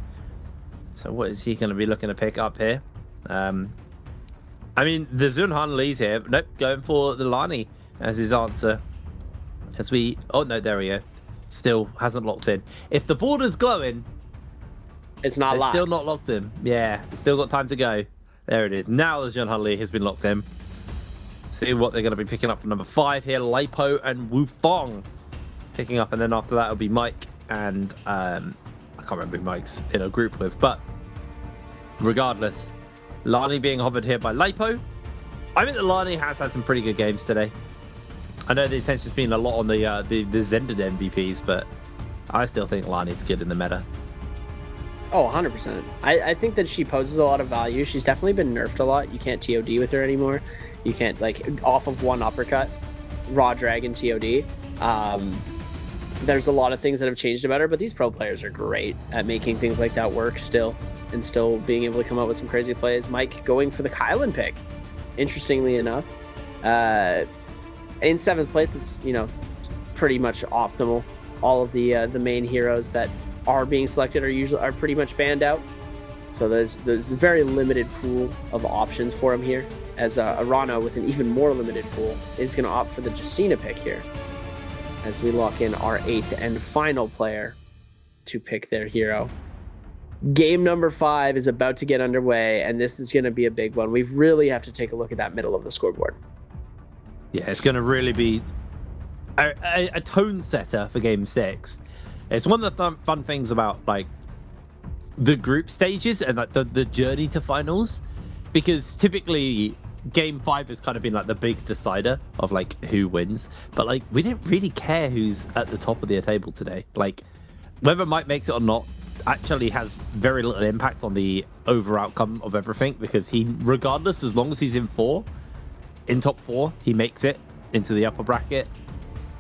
So what is he going to be looking to pick up here? I mean, the Zunhan Lee's here. Nope, going for the Lani as his answer. As we... Oh, no, there we go. Still hasn't locked in. If the border's glowing... It's not locked. Still not locked in. Yeah, still got time to go. There it is. Now the Zunhan Lee has been locked in. See what they're going to be picking up from number 5 here. Lipo and Wu Fong picking up. And then after that, it'll be Mike and... I can't remember who Mike's in a group with. But regardless, Lani being hovered here by Lipo. I think the Lani has had some pretty good games today. I know the attention's been a lot on the Zended MVPs, but I still think Lani's good in the meta. Oh, 100%. I think that she poses a lot of value. She's definitely been nerfed a lot. You can't TOD with her anymore. You can't, like, off of one uppercut, raw dragon TOD. There's a lot of things that have changed about her, but these pro players are great at making things like that work still, and still being able to come up with some crazy plays. Mike going for the Kylan pick, interestingly enough. In 7th place, it's, you know, pretty much optimal. All of the main heroes that are being selected are pretty much banned out. So there's a very limited pool of options for him here, as Arana, with an even more limited pool, is going to opt for the Justina pick here, as we lock in our 8th and final player to pick their hero. Game number 5 is about to get underway, and this is going to be a big one. We really have to take a look at that middle of the scoreboard. Yeah, it's going to really be a tone setter for Game 6. It's one of the fun things about, like, the group stages and, like, the journey to finals, because typically Game 5 has kind of been, like, the big decider of, like, who wins. But, like, we didn't really care who's at the top of the table today. Like, whether Mike makes it or not actually has very little impact on the over outcome of everything, because he, regardless, as long as he's in top 4, he makes it into the upper bracket,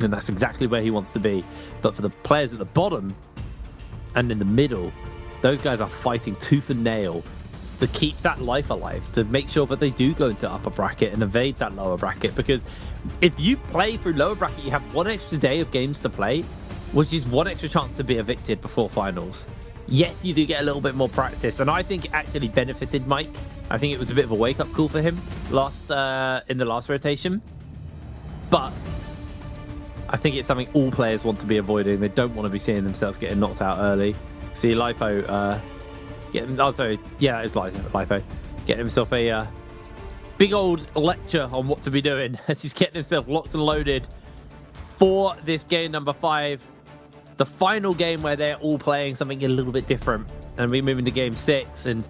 and that's exactly where he wants to be. But for the players at the bottom and in the middle, those guys are fighting tooth and nail to keep that life alive, to make sure that they do go into upper bracket and evade that lower bracket. Because if you play through lower bracket, you have one extra day of games to play, which is one extra chance to be evicted before finals. Yes, you do get a little bit more practice, and I think it actually benefited Mike. I think it was a bit of a wake-up call for him in the last rotation. But I think it's something all players want to be avoiding. They don't want to be seeing themselves getting knocked out early. See Lipo getting... Oh, sorry. Yeah, it's Lipo. Getting himself a big old lecture on what to be doing as he's getting himself locked and loaded for this game number 5. The final game where they're all playing something a little bit different. And we move into game 6, and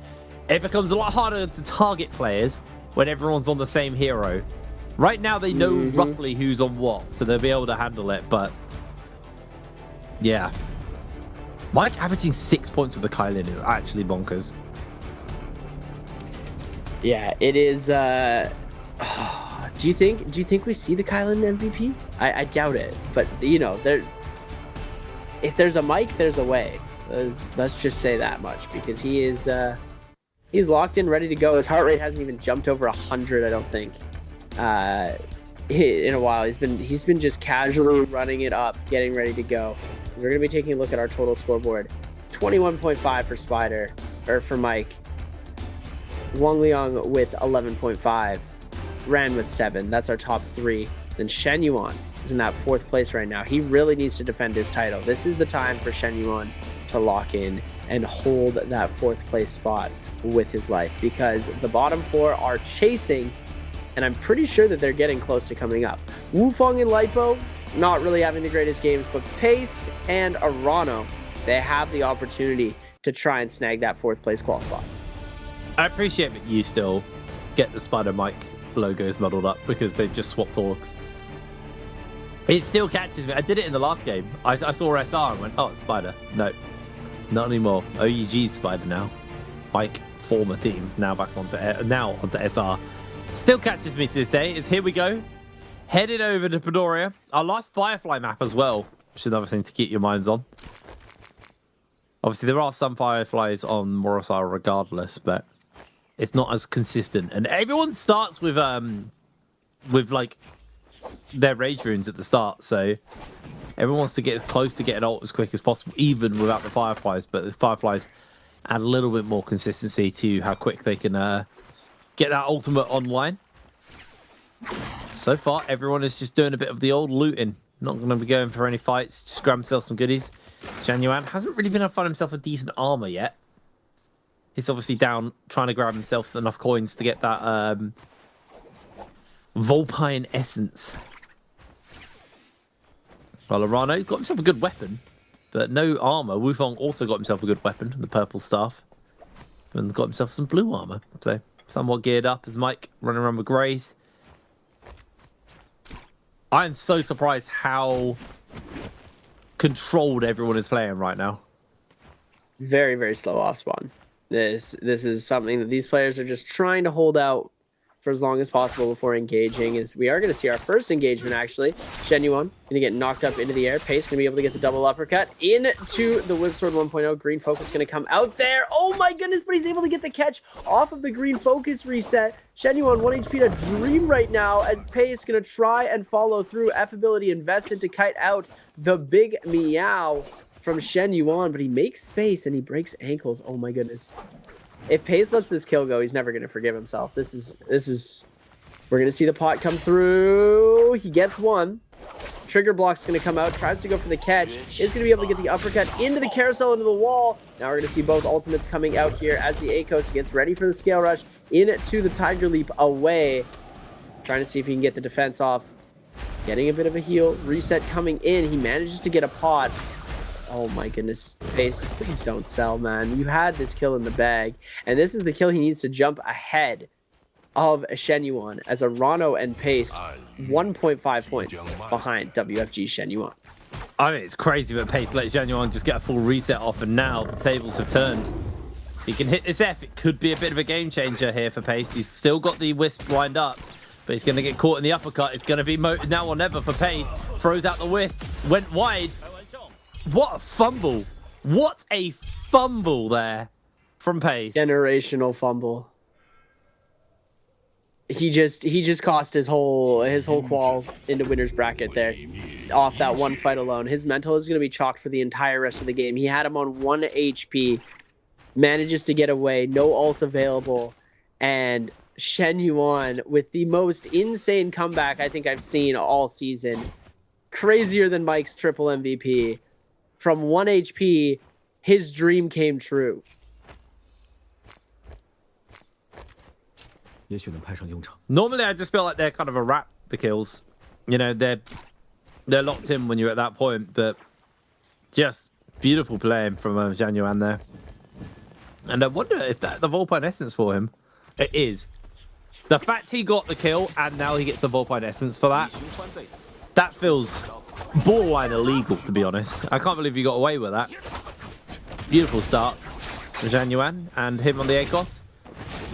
it becomes a lot harder to target players when everyone's on the same hero. Right now, they know roughly who's on what, so they'll be able to handle it, but... yeah. Mike averaging 6 points with the Kylin is actually bonkers. Yeah, it is... Do you think we see the Kylin MVP? I doubt it, but, you know, if there's a Mike, there's a way. Let's just say that much, because he is he's locked in, ready to go. His heart rate hasn't even jumped over 100, I don't think, in a while. He's been just casually running it up, getting ready to go. We're gonna be taking a look at our total scoreboard. 21.5 for Spider, or for Mike. Wang Liang with 11.5. Ran with 7. That's our top 3. Then Shen Yuan is in that 4th place right now. He really needs to defend his title. This is the time for Shen Yuan to lock in and hold that 4th place spot with his life, because the bottom 4 are chasing, and I'm pretty sure that they're getting close to coming up. Wu Fong and Lipo not really having the greatest games, but Paste and Arano, they have the opportunity to try and snag that 4th place qual spot. I appreciate that you still get the Spider Mike logos muddled up because they've just swapped orgs. It still catches me. I did it in the last game. I saw SR and went, oh, it's Spider. No, not anymore. OUG's Spider now. Mike, former team, now onto SR. Still catches me to this day. Is here we go. Headed over to Padoria. Our last Firefly map as well, which is another thing to keep your minds on. Obviously, there are some Fireflies on Morosar regardless, but it's not as consistent. And everyone starts with like their rage runes at the start, so everyone wants to get as close to getting ult as quick as possible, even without the Fireflies. But the Fireflies add a little bit more consistency to how quick they can get that ultimate online. So far, everyone is just doing a bit of the old looting. Not going to be going for any fights. Just grab himself some goodies. Genuine hasn't really been able to find himself a decent armor yet. He's obviously down trying to grab himself enough coins to get that Vulpine Essence. Well, Arano got himself a good weapon, but no armor. Wufong also got himself a good weapon, the purple staff, and got himself some blue armor. So somewhat geared up as Mike running around with Grays. I'm so surprised how controlled everyone is playing right now. Very, very slow off spawn. This is something that these players are just trying to hold out for as long as possible before engaging. As we are going to see our first engagement, actually. Genuine going to get knocked up into the air. Pace going to be able to get the double uppercut into the Whip Sword 1.0. Green Focus going to come out there. Oh my goodness, but he's able to get the catch off of the Green Focus reset. Genuine 1 HP to Dream right now as Pace going to try and follow through. F ability invested to kite out the big meow from Shen Yuan, but he makes space and he breaks ankles. Oh my goodness. If Pace lets this kill go, he's never going to forgive himself. This is we're going to see the pot come through. He gets one. Trigger block's going to come out, tries to go for the catch, is going to be able to get the uppercut into the carousel, into the wall. Now we're going to see both ultimates coming out here as the Akos gets ready for the scale rush into the Tiger Leap away. Trying to see if he can get the defense off. Getting a bit of a heal. Reset coming in. He manages to get a pot. Oh my goodness. Pace, please don't sell, man. You had this kill in the bag. And this is the kill he needs to jump ahead of Shenyuan as Arano and Pace 1.5 points behind WFG Shenyuan. I mean, it's crazy that Pace let Shenyuan just get a full reset off, and now the tables have turned. He can hit this F. It could be a bit of a game changer here for Pace. He's still got the Wisp lined up, but he's going to get caught in the uppercut. It's going to be now or never for Pace. Throws out the Wisp. Went wide. What a fumble. What a fumble there from Pace. Generational fumble. He just cost his whole qual into winner's bracket there off that one fight alone. His mental is going to be chalked for the entire rest of the game. He had him on 1 HP, manages to get away, no ult available, and Shen Yuan with the most insane comeback I think I've seen all season. Crazier than Mike's triple MVP. From 1 HP, his dream came true. Normally, I just feel like they're kind of a wrap, the kills. You know, they're locked in when you're at that point, but just beautiful playing from Januan there. And I wonder if that's the Vulpine Essence for him. It is. The fact he got the kill and now he gets the Vulpine Essence for that feels borderline illegal, to be honest. I can't believe he got away with that. Beautiful start for Januan and him on the Akos.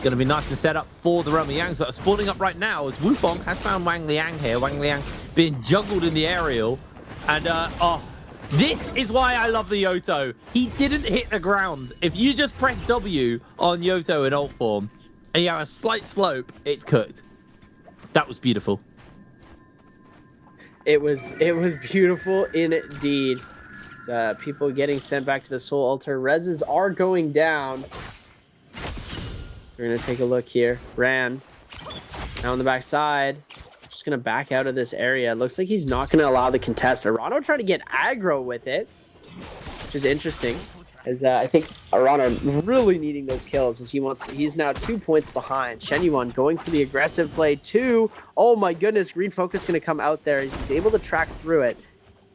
Going to be nice and set up for the Realm of Yangs that are spawning up right now as Wufong has found Wang Liang here. Wang Liang being juggled in the aerial. And, this is why I love the Yoto. He didn't hit the ground. If you just press W on Yoto in ult form and you have a slight slope, it's cooked. That was beautiful. It was beautiful indeed. People getting sent back to the Soul Altar. Reses are going down. We're going to take a look here. Ran. Now on the backside. Just going to back out of this area. It looks like he's not going to allow the contest. Arano trying to get aggro with it, which is interesting. As I think Arano really needing those kills as he's now 2 points behind. Shenyuan going for the aggressive play too. Oh my goodness, Green Focus going to come out there. He's able to track through it.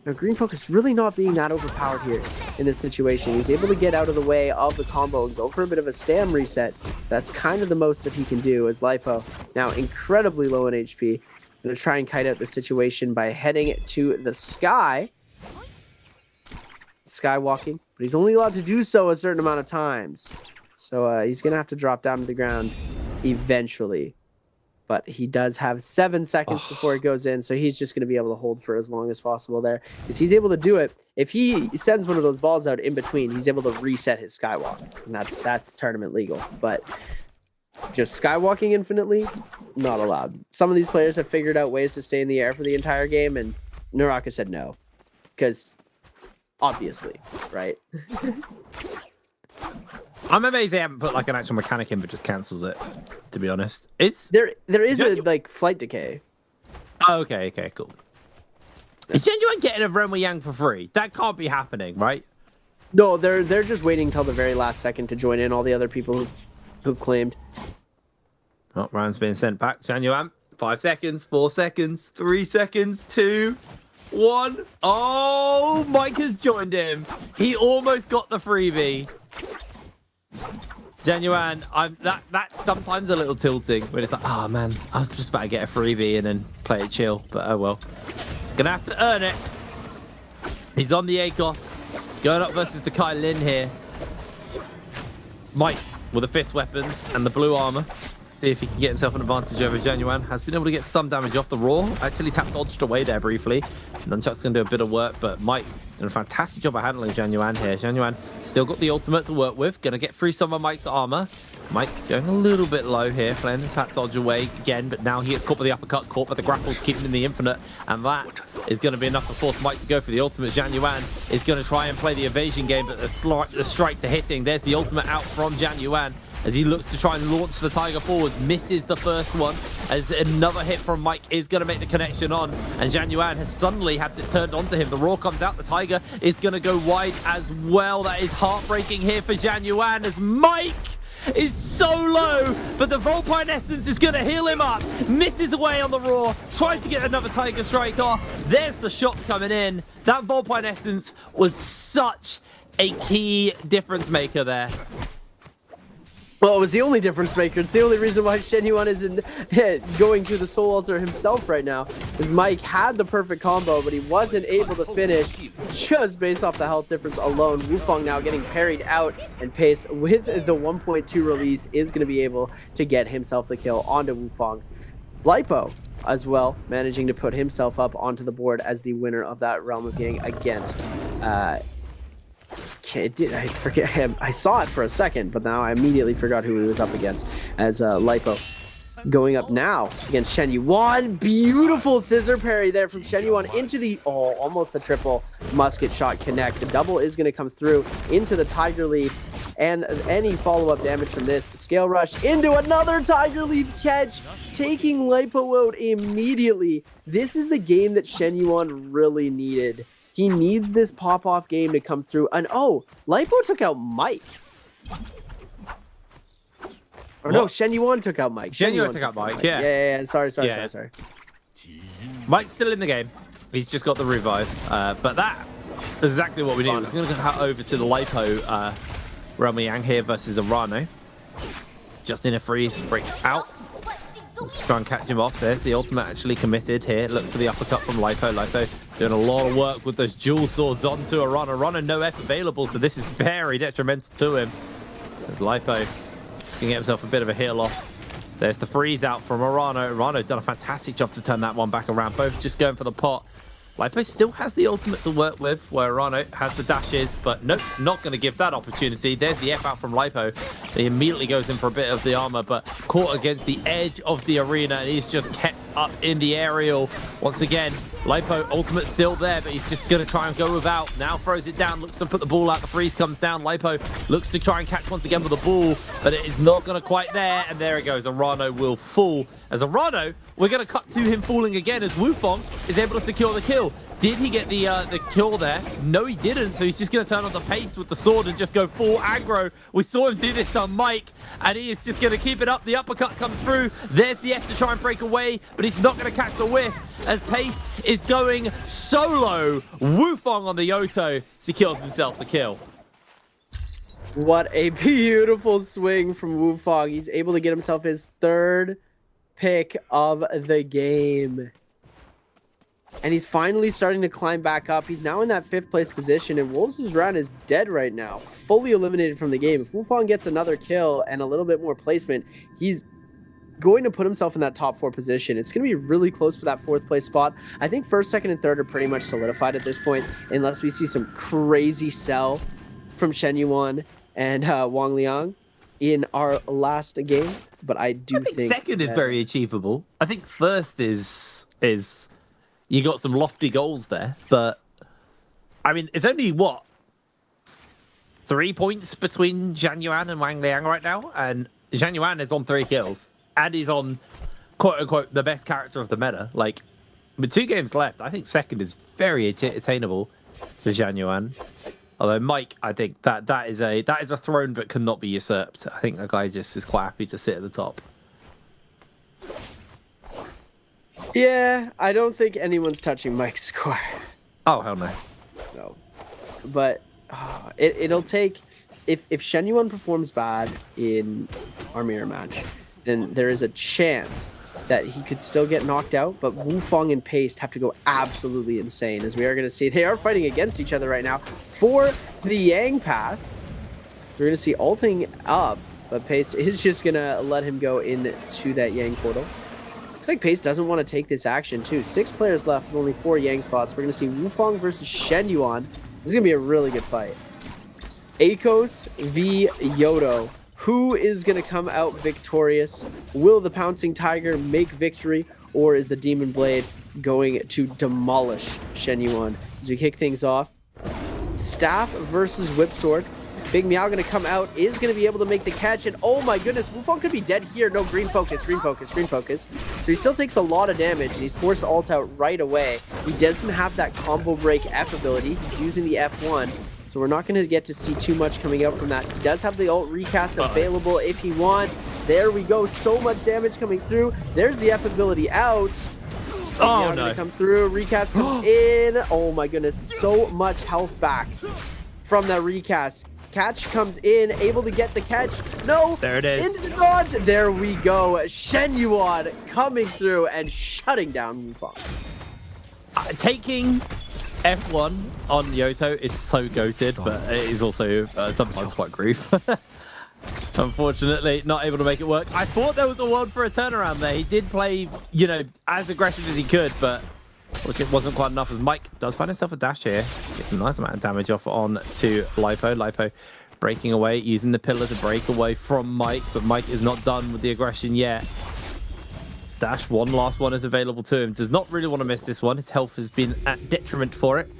Now, Green Focus really not being that overpowered here in this situation. He's able to get out of the way of the combo and go for a bit of a stam reset. That's kind of the most that he can do, as Lipo, now incredibly low in HP, going to try and kite out the situation by heading to the sky. Skywalking, but he's only allowed to do so a certain amount of times. So he's going to have to drop down to the ground eventually. But he does have 7 seconds before it goes in, so he's just going to be able to hold for as long as possible there. Because he's able to do it. If he sends one of those balls out in between, he's able to reset his skywalk. And that's tournament legal. But just skywalking infinitely, not allowed. Some of these players have figured out ways to stay in the air for the entire game, and NARAKA said no. Because, obviously, right? I'm amazed they haven't put like an actual mechanic in, but just cancels it. To be honest, it's there is a like flight decay. Oh, okay, cool. Is Genuine getting a Renwa Yang for free? That can't be happening, right? No, they're just waiting until the very last second to join in all the other people who've claimed. Oh, round's being sent back. Genuine, 5 seconds, 4 seconds, 3 seconds, 2, 1. Oh, Mike has joined him. He almost got the freebie. Genuine, that's sometimes a little tilting when it's like, oh man, I was just about to get a freebie and then play it chill, but oh well. Gonna have to earn it. He's on the ACOS, going up versus the Kai Lin here. Mike with the fist weapons and the blue armor. See if he can get himself an advantage over Genuine. Has been able to get some damage off the Raw. Actually tap dodged away there briefly. Nunchuck's going to do a bit of work, but Mike doing a fantastic job of handling Genuine here. Genuine still got the ultimate to work with. Going to get through some of Mike's armor. Mike going a little bit low here, playing the tap dodge away again, but now he gets caught by the uppercut, caught by the grapples, keeping in the infinite, and that is going to be enough to force Mike to go for the ultimate. Genuine is going to try and play the evasion game, but the strikes are hitting. There's the ultimate out from Genuine as he looks to try and launch the Tiger forwards, misses the first one, as another hit from Mike is going to make the connection on, and Genuine has suddenly had it turned onto him. The Raw comes out, the Tiger is going to go wide as well. That is heartbreaking here for Genuine, as Mike is so low, but the Volpine Essence is going to heal him up. Misses away on the Raw, tries to get another Tiger Strike off. There's the shots coming in. That Volpine Essence was such a key difference maker there. Well, it was the only difference maker. It's the only reason why Genuine isn't going to the Soul Altar himself right now. Is Mike had the perfect combo, but he wasn't able to finish just based off the health difference alone. Wufong now getting parried out, and Pace with the 1.2 release is going to be able to get himself the kill onto Wufong. Lipo as well, managing to put himself up onto the board as the winner of that Realm of Yang against I forget him. I saw it for a second, but now I immediately forgot who he was up against. As Lipo going up now against Shen Yuan. Beautiful scissor parry there from Shen Yuan into the almost the triple musket shot connect. The double is going to come through into the Tiger Leaf, and any follow-up damage from this scale rush into another Tiger Leaf catch, taking Lipo out immediately. This is the game that Shen Yuan really needed. He needs this pop-off game to come through. And Lipo took out Mike. Or no, Shen Yuan took out Mike. Shen Yuan took out Mike, yeah. Yeah. Sorry. Mike's still in the game. He's just got the revive. But that is exactly what we need. We're going to go over to the Lipo Realm of Yang here versus Arano. Just in a freeze, breaks out. Let's try and catch him off. There's the ultimate actually committed here. Looks for the uppercut from Lipo. Lipo doing a lot of work with those dual swords onto Arano. Arano no F available, so this is very detrimental to him. There's Lipo just going to get himself a bit of a heal off. There's the freeze out from Arano. Arano done a fantastic job to turn that one back around. Both just going for the pot. Lipo still has the ultimate to work with, where Arano has the dashes, but nope, not going to give that opportunity. There's the F out from Lipo. He immediately goes in for a bit of the armor, but caught against the edge of the arena, and he's just kept up in the aerial. Once again, Lipo ultimate still there, but he's just going to try and go without. Now throws it down, looks to put the ball out. The freeze comes down. Lipo looks to try and catch once again with the ball, but it is not going to quite there, and there it goes. Arano will fall, as Arano we're going to cut to him falling again as Wufong is able to secure the kill. Did he get the kill there? No, he didn't. So he's just going to turn on the pace with the sword and just go full aggro. We saw him do this to Mike, and he is just going to keep it up. The uppercut comes through. There's the F to try and break away, but he's not going to catch the wisp as Pace is going solo. Wufong on the Yoto secures himself the kill. What a beautiful swing from Wufong. He's able to get himself his 3rd pick of the game. And he's finally starting to climb back up. He's now in that 5th place position, and Wolves' run is dead right now. Fully eliminated from the game. If Wufong gets another kill and a little bit more placement, he's going to put himself in that top 4 position. It's going to be really close for that 4th place spot. I think 1st, 2nd, and 3rd are pretty much solidified at this point, unless we see some crazy sell from Shen Yuan and Wang Liang in our last game. But I think 2nd is very achievable. I think 1st is you got some lofty goals there, but I mean, it's only what 3 points between Zhang Yuan and Wang Liang right now, and Zhang Yuan is on 3 kills, and he's on quote unquote the best character of the meta. Like, with 2 games left, I think 2nd is very attainable for Zhang Yuan. Although Mike, I think that is a throne that cannot be usurped. I think the guy just is quite happy to sit at the top. Yeah, I don't think anyone's touching Mike's score. Oh, hell no. No. But it'll take... If Shen Yuan performs bad in our mirror match, then there is a chance that he could still get knocked out, but Wufong and Paste have to go absolutely insane, as we are going to see. They are fighting against each other right now for the Yang pass. We're going to see ulting up, but Paste is just going to let him go into that Yang portal. Looks like Pace doesn't want to take this action too. 6 players left with only 4 Yang slots. We're going to see Wufong versus Shen Yuan. This is going to be a really good fight. Akos v Yoto. Who is going to come out victorious? Will the Pouncing Tiger make victory, or is the Demon Blade going to demolish Shen Yuan? As we kick things off, Staff versus Whip Sword. Big Meow going to come out, is going to be able to make the catch, and oh my goodness, Wufong could be dead here. No, green focus, green focus, green focus. So he still takes a lot of damage, and he's forced to ult out right away. He doesn't have that combo break F ability. He's using the F1, so we're not going to get to see too much coming out from that. He does have the ult recast available if he wants. There we go, so much damage coming through. There's the F ability out. Oh, no. Gonna come through, recast comes in. Oh my goodness, so much health back from that recast. Catch comes in, able to get the catch. No, there it is. Into the dodge. There we go. Shen Yuan coming through and shutting down Wufong. Taking F1 on Yoto is so goated, but it is also sometimes quite grief. Unfortunately, not able to make it work. I thought there was a world for a turnaround there. He did play, you know, as aggressive as he could, but which it wasn't quite enough, as Mike does find himself a dash here. Gets a nice amount of damage off on to Lipo. Lipo breaking away, using the pillar to break away from Mike, but Mike is not done with the aggression yet. Dash, one last one is available to him. Does not really want to miss this one. His health has been at detriment for it.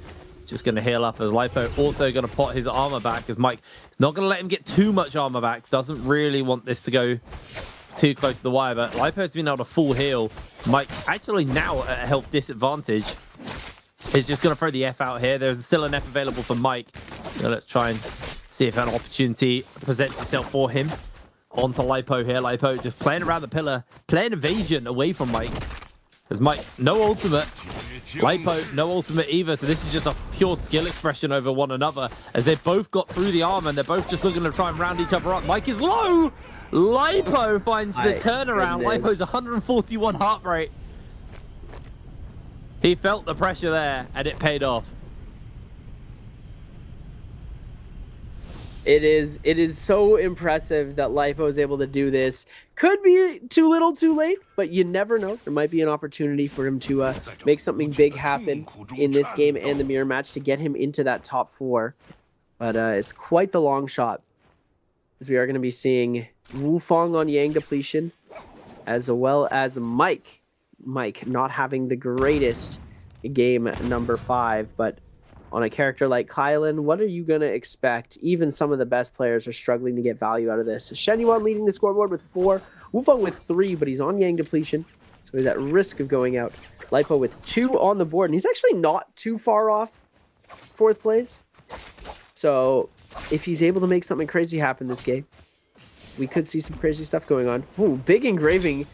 Just going to heal up as Lipo also going to pot his armor back, as Mike is not going to let him get too much armor back. Doesn't really want this to go too close to the wire, but Lipo's been able to full heal. Mike actually now at a health disadvantage. He's just going to throw the F out here. There's still an F available for Mike. So let's try and see if an opportunity presents itself for him. On to Lipo here. Lipo just playing around the pillar, playing evasion away from Mike. There's Mike, no ultimate. Lipo, no ultimate either. So this is just a pure skill expression over one another, as they've both got through the armor and they're both just looking to try and round each other up. Mike is low. Lipo finds the turnaround. Lipo's 141 heart rate. He felt the pressure there, and it paid off. It is so impressive that Lipo is able to do this. Could be too little too late, but you never know. There might be an opportunity for him to make something big happen in this game and the mirror match to get him into that top 4. But it's quite the long shot, as we are going to be seeing Wufong on Yang depletion, as well as Mike. Mike not having the greatest game number 5, but on a character like Kylan, what are you going to expect? Even some of the best players are struggling to get value out of this. Shen Yuan leading the scoreboard with 4, Wufong with 3, but he's on Yang depletion. So he's at risk of going out. Lipo with 2 on the board, and he's actually not too far off 4th place. So if he's able to make something crazy happen this game, we could see some crazy stuff going on. Ooh, big engraving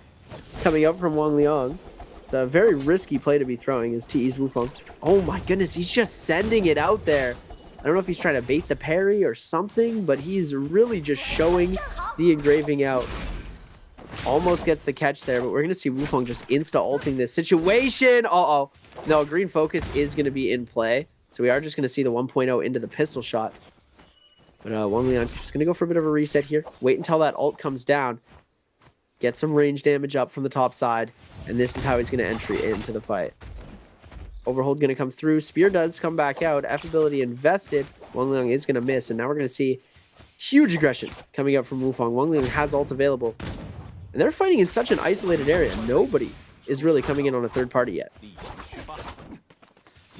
coming up from Wang Liang. It's a very risky play to be throwing as TE's Wufeng. Oh my goodness, he's just sending it out there. I don't know if he's trying to bait the parry or something, but he's really just showing the engraving out. Almost gets the catch there, but we're going to see Wufeng just insta-ulting this situation. Uh-oh. No, green focus is going to be in play. So we are just going to see the 1.0 into the pistol shot. But Wang Liang just going to go for a bit of a reset here. Wait until that ult comes down. Get some range damage up from the top side. And this is how he's going to entry into the fight. Overhold going to come through. Spear does come back out. F ability invested. Wang Liang is going to miss. And now we're going to see huge aggression coming up from Wufeng. Wang Liang has ult available. And they're fighting in such an isolated area. Nobody is really coming in on a third party yet.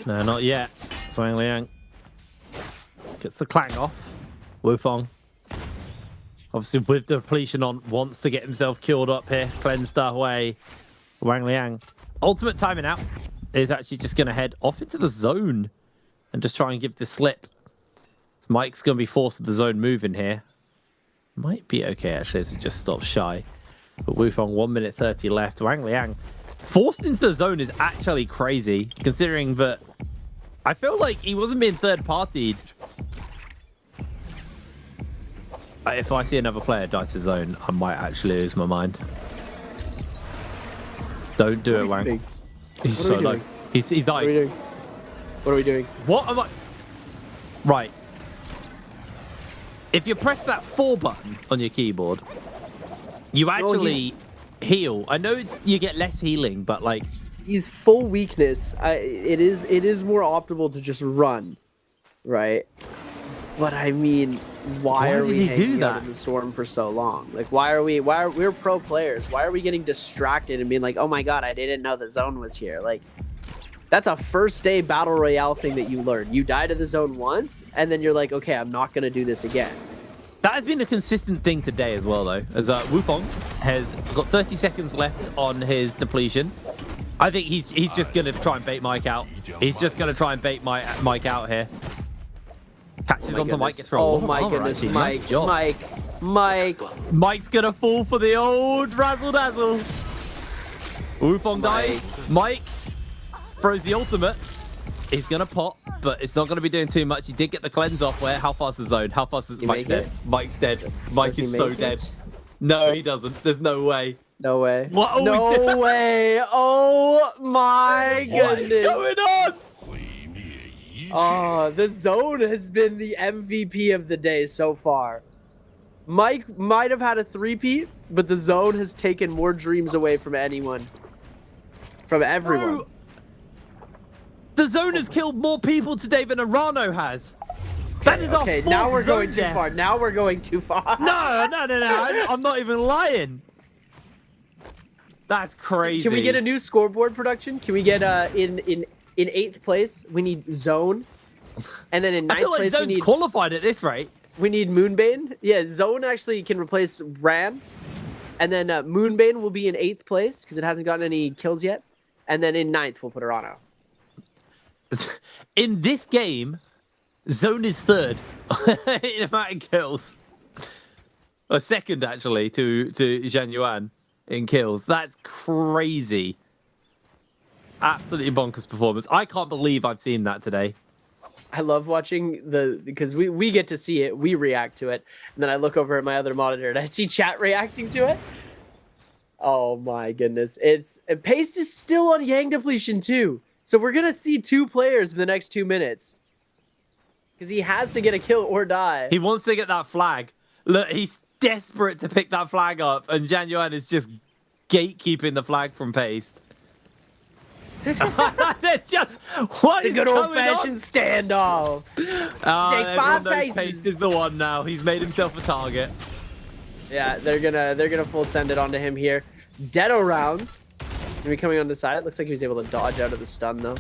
No, not yet. Wang Liang gets the clang off. Wufeng, obviously with the depletion on, wants to get himself killed up here. Cleansed away. Wang Liang. Ultimate timing out is actually just going to head off into the zone and just try and give the slip. So Mike's going to be forced with the zone move in here. Might be okay, actually, so just stop shy. But Wufeng, 1 minute 30 left. Wang Liang forced into the zone is actually crazy, considering that I feel like he wasn't being third-partied. If I see another player dice the zone, I might actually lose my mind. Don't do it, Wang. He's so low. He's dying. What are we doing? What are we doing? What am I? Right. If you press that 4 button on your keyboard, you actually heal. I know you get less healing, but like he's full weakness. It is more optimal to just run, right? But I mean, why are we hanging out in the storm for so long? Like, we're pro players. Why are we getting distracted and being like, oh my god, I didn't know the zone was here? Like, that's a first day battle royale thing that you learn. You die to the zone once, and then you're like, okay, I'm not gonna do this again. That has been a consistent thing today as well, though, as Wufeng has got 30 seconds left on his depletion. I think he's just gonna try and bait Mike out. He's just gonna try and bait Mike out here. Catches onto Mike, gets thrown. Oh my goodness, Mike, Mike's gonna fall for the old razzle dazzle. Wufeng dies. Mike throws the ultimate. He's gonna pop, but it's not gonna be doing too much. He did get the cleanse off. Where? How fast is the zone? How fast is Mike's dead? Mike's dead. Mike is so dead. No, he doesn't. There's no way. No way. What? No way. Oh my goodness. What is going on? Oh, the zone has been the MVP of the day so far. Mike might have had a 3-peat, but the zone has taken more dreams away from anyone. From everyone. Bro, the zone has killed more people today than Arano has. That is okay, our now we're going too far. Now we're going too far. No. I'm not even lying. That's crazy. Can we get a new scoreboard production? Can we get in 8th place, we need Zone. And then in 9th I feel like place, Zone's qualified at this rate. We need Moonbane. Yeah, Zone actually can replace Ran. And then Moonbane will be in 8th place because it hasn't gotten any kills yet. And then in 9th, we'll put Arano. In this game, Zone is 3rd in amount of kills. Or 2nd, actually, to Zhang Yuan in kills. That's crazy. Absolutely bonkers performance. I can't believe I've seen that today. I love watching because we get to see it, we react to it, and then I look over at my other monitor and I see chat reacting to it. Oh my goodness. Pace is still on Yang depletion too. So we're gonna see 2 players in the next 2 minutes. Because he has to get a kill or die. He wants to get that flag. Look, he's desperate to pick that flag up, and Zhang Yuan is just gatekeeping the flag from Paste. They're just what is good old-fashioned standoff. Take 5 paces. Paste is the one now. He's made himself a target. Yeah, they're gonna full send it onto him here. Deado rounds gonna be coming on the side. It looks like he was able to dodge out of the stun though.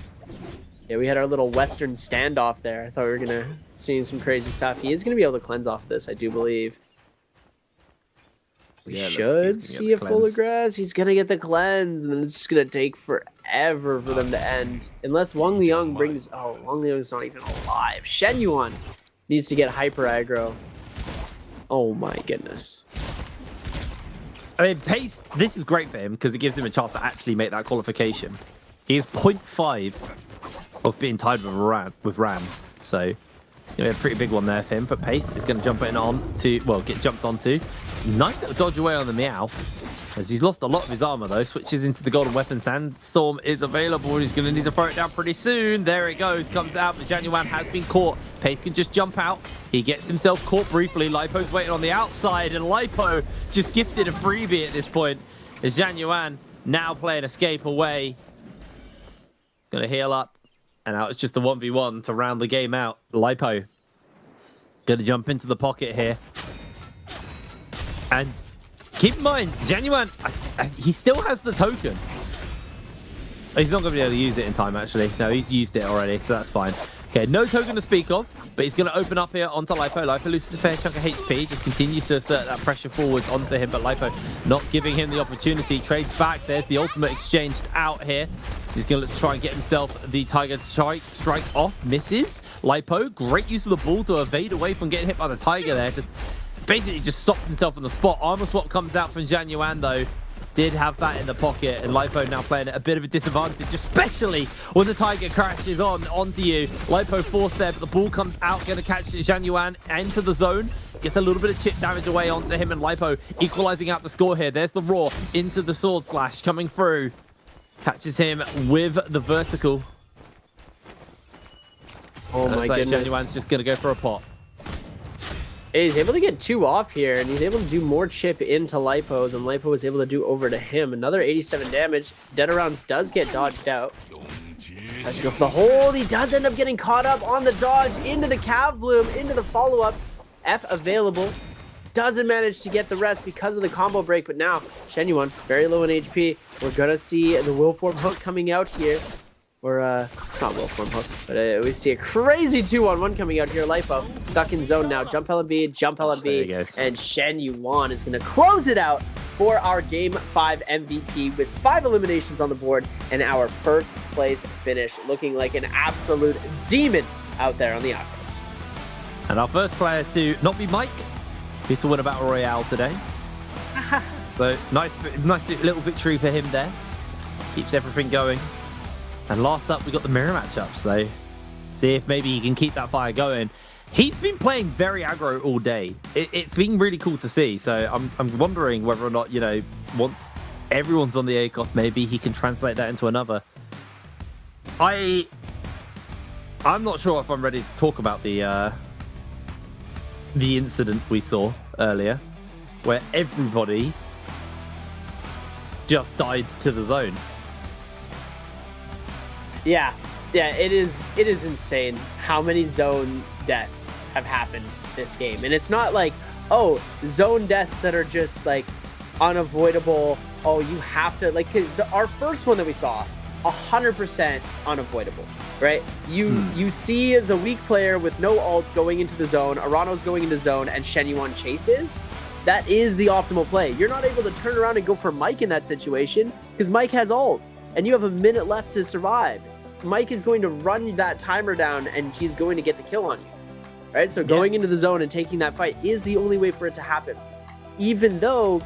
Yeah, we had our little Western standoff there. I thought we were gonna see some crazy stuff. He is gonna be able to cleanse off this, I do believe. We Yeah, should see a full aggress. He's gonna get the cleanse, and then it's just gonna take forever for them to end. Unless Wang Liang brings... Oh, Wang Liang's not even alive. Shen Yuan needs to get hyper aggro. Oh my goodness. I mean, Pace, this is great for him because it gives him a chance to actually make that qualification. He is 0.5 of being tied with Ram. So, a pretty big one there for him. But Pace is going to jump in on to, well, get jumped onto. Nice little dodge away on the Meow. As he's lost a lot of his armor, though. Switches into the golden weapon. Sandstorm is available. He's going to need to throw it down pretty soon. There it goes. Comes out, but Zhang Yuan has been caught. Pace can just jump out. He gets himself caught briefly. Lipo's waiting on the outside, and Lipo just gifted a freebie at this point. As Zhang Yuan now playing escape away. Going to heal up. And now it's just a 1v1 to round the game out. Lipo going to jump into the pocket here. And keep in mind, Zhang Yuan, he still has the token. He's not going to be able to use it in time, actually. No, he's used it already, so that's fine. Okay, no token to speak of, but he's going to open up here onto Lipo. Lipo loses a fair chunk of HP, just continues to assert that pressure forwards onto him, but Lipo not giving him the opportunity. Trades back. There's the ultimate exchanged out here. So he's going to try and get himself the Tiger strike off. Misses. Lipo, great use of the ball to evade away from getting hit by the Tiger there. Just basically just stopped himself on the spot. Armor swap comes out from Zhang Yuan, though. Did have that in the pocket, and Lipo now playing at a bit of a disadvantage, especially when the Tiger crashes onto you. Lipo forced there, but the ball comes out, going to catch Zhang Yuan, enter the zone, gets a little bit of chip damage away onto him, and Lipo equalizing out the score here. There's the Raw into the Sword Slash coming through. Catches him with the vertical. Oh my goodness. Zhang Yuan's just going to go for a pot. He's able to get 2 off here, and he's able to do more chip into Lipo than Lipo was able to do over to him. Another 87 damage. Dead Arounds does get dodged out. Tries to go for the hold. He does end up getting caught up on the dodge into the Cav Bloom, into the follow-up. F available. Doesn't manage to get the rest because of the combo break, but now Shen Yuan, very low in HP. We're going to see the Will Form Hook coming out here. Or, it's not Will Form Hook, but we see a crazy 2-on-1 coming out here. Lipo stuck in zone now. Jump LB, jump LB, and Shen Yuan is going to close it out for our Game 5 MVP with 5 eliminations on the board and our first place finish, looking like an absolute demon out there on the outpost. And our first player to not be Mike, be to win a Battle Royale today. So, nice little victory for him there. Keeps everything going. And last up, we got the mirror matchup. So, see if maybe he can keep that fire going. He's been playing very aggro all day. It's been really cool to see. So, I'm wondering whether or not, once everyone's on the ACOS, maybe he can translate that into another. I'm not sure if I'm ready to talk about the incident we saw earlier, where everybody just died to the zone. Yeah, it is insane how many zone deaths have happened this game. And it's not like, oh, zone deaths that are just like unavoidable. Oh, you have to, like, our first one that we saw, 100% unavoidable, right? You see the weak player with no ult going into the zone, Arano's going into zone, and Shen Yuan chases. That is the optimal play. You're not able to turn around and go for Mike in that situation because Mike has ult and you have a minute left to survive. Mike is going to run that timer down and he's going to get the kill on you, right? So going into the zone and taking that fight is the only way for it to happen. Even though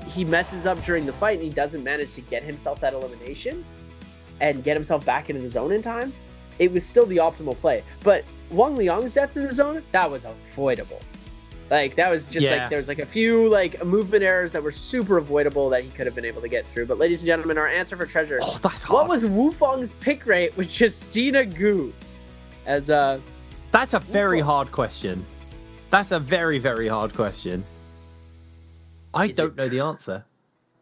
he messes up during the fight and he doesn't manage to get himself that elimination and get himself back into the zone in time, it was still the optimal play. But Wang Liang's death in the zone, that was avoidable. Like, that was just like, there was like a few like movement errors that were super avoidable that he could have been able to get through. But ladies and gentlemen, our answer for treasure. Oh, that's hard. What was Wufang's pick rate with Justina Gu? As That's a very hard question. That's a very, very hard question. I don't know the answer.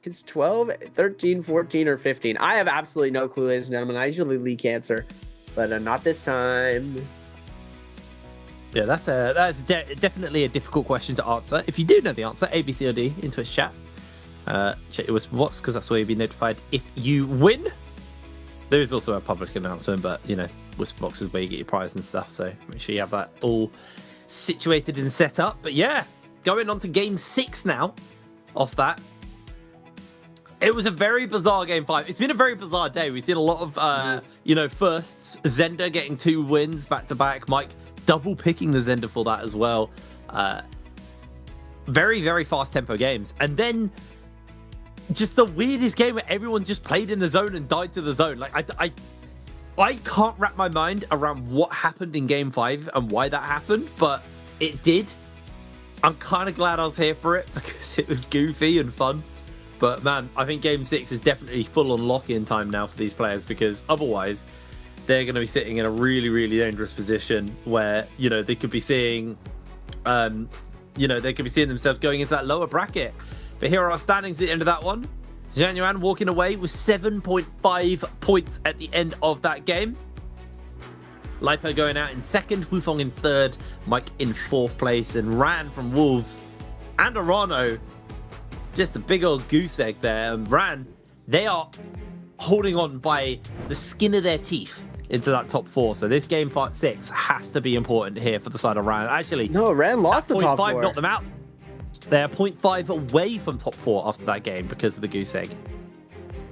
It's 12, 13, 14, or 15. I have absolutely no clue, ladies and gentlemen. I usually leak answer, but not this time. Yeah, that's definitely a difficult question to answer. If you do know the answer, A, B, C, or D in Twitch chat. Check your whisper box because that's where you'll be notified if you win. There is also a public announcement, but whisper box is where you get your prize and stuff. So make sure you have that all situated and set up. But yeah, going on to game 6 now. off that. It was a very bizarre game 5. It's been a very bizarre day. We've seen a lot of, firsts. Zender getting 2 wins back to back. Mike double picking the Zender for that as well. Very, very fast tempo games. And then just the weirdest game where everyone just played in the zone and died to the zone. Like, I can't wrap my mind around what happened in game 5 and why that happened, but it did. I'm kind of glad I was here for it because it was goofy and fun. But man, I think game 6 is definitely full on lock-in time now for these players, because otherwise they're going to be sitting in a really, really dangerous position where, they could be seeing, they could be seeing themselves going into that lower bracket. But here are our standings at the end of that one. Jianyuan walking away with 7.5 points at the end of that game. Lipo going out in second, Wufong in third, Mike in 4th place, and Ran from Wolves and Arano, just a big old goose egg there. And Ran, they are holding on by the skin of their teeth into that top 4. So this game 6 has to be important here for the side of Ran. Actually, no, Ran lost the top 4. Knocked them out. They're 0.5 away from top 4 after that game because of the goose egg.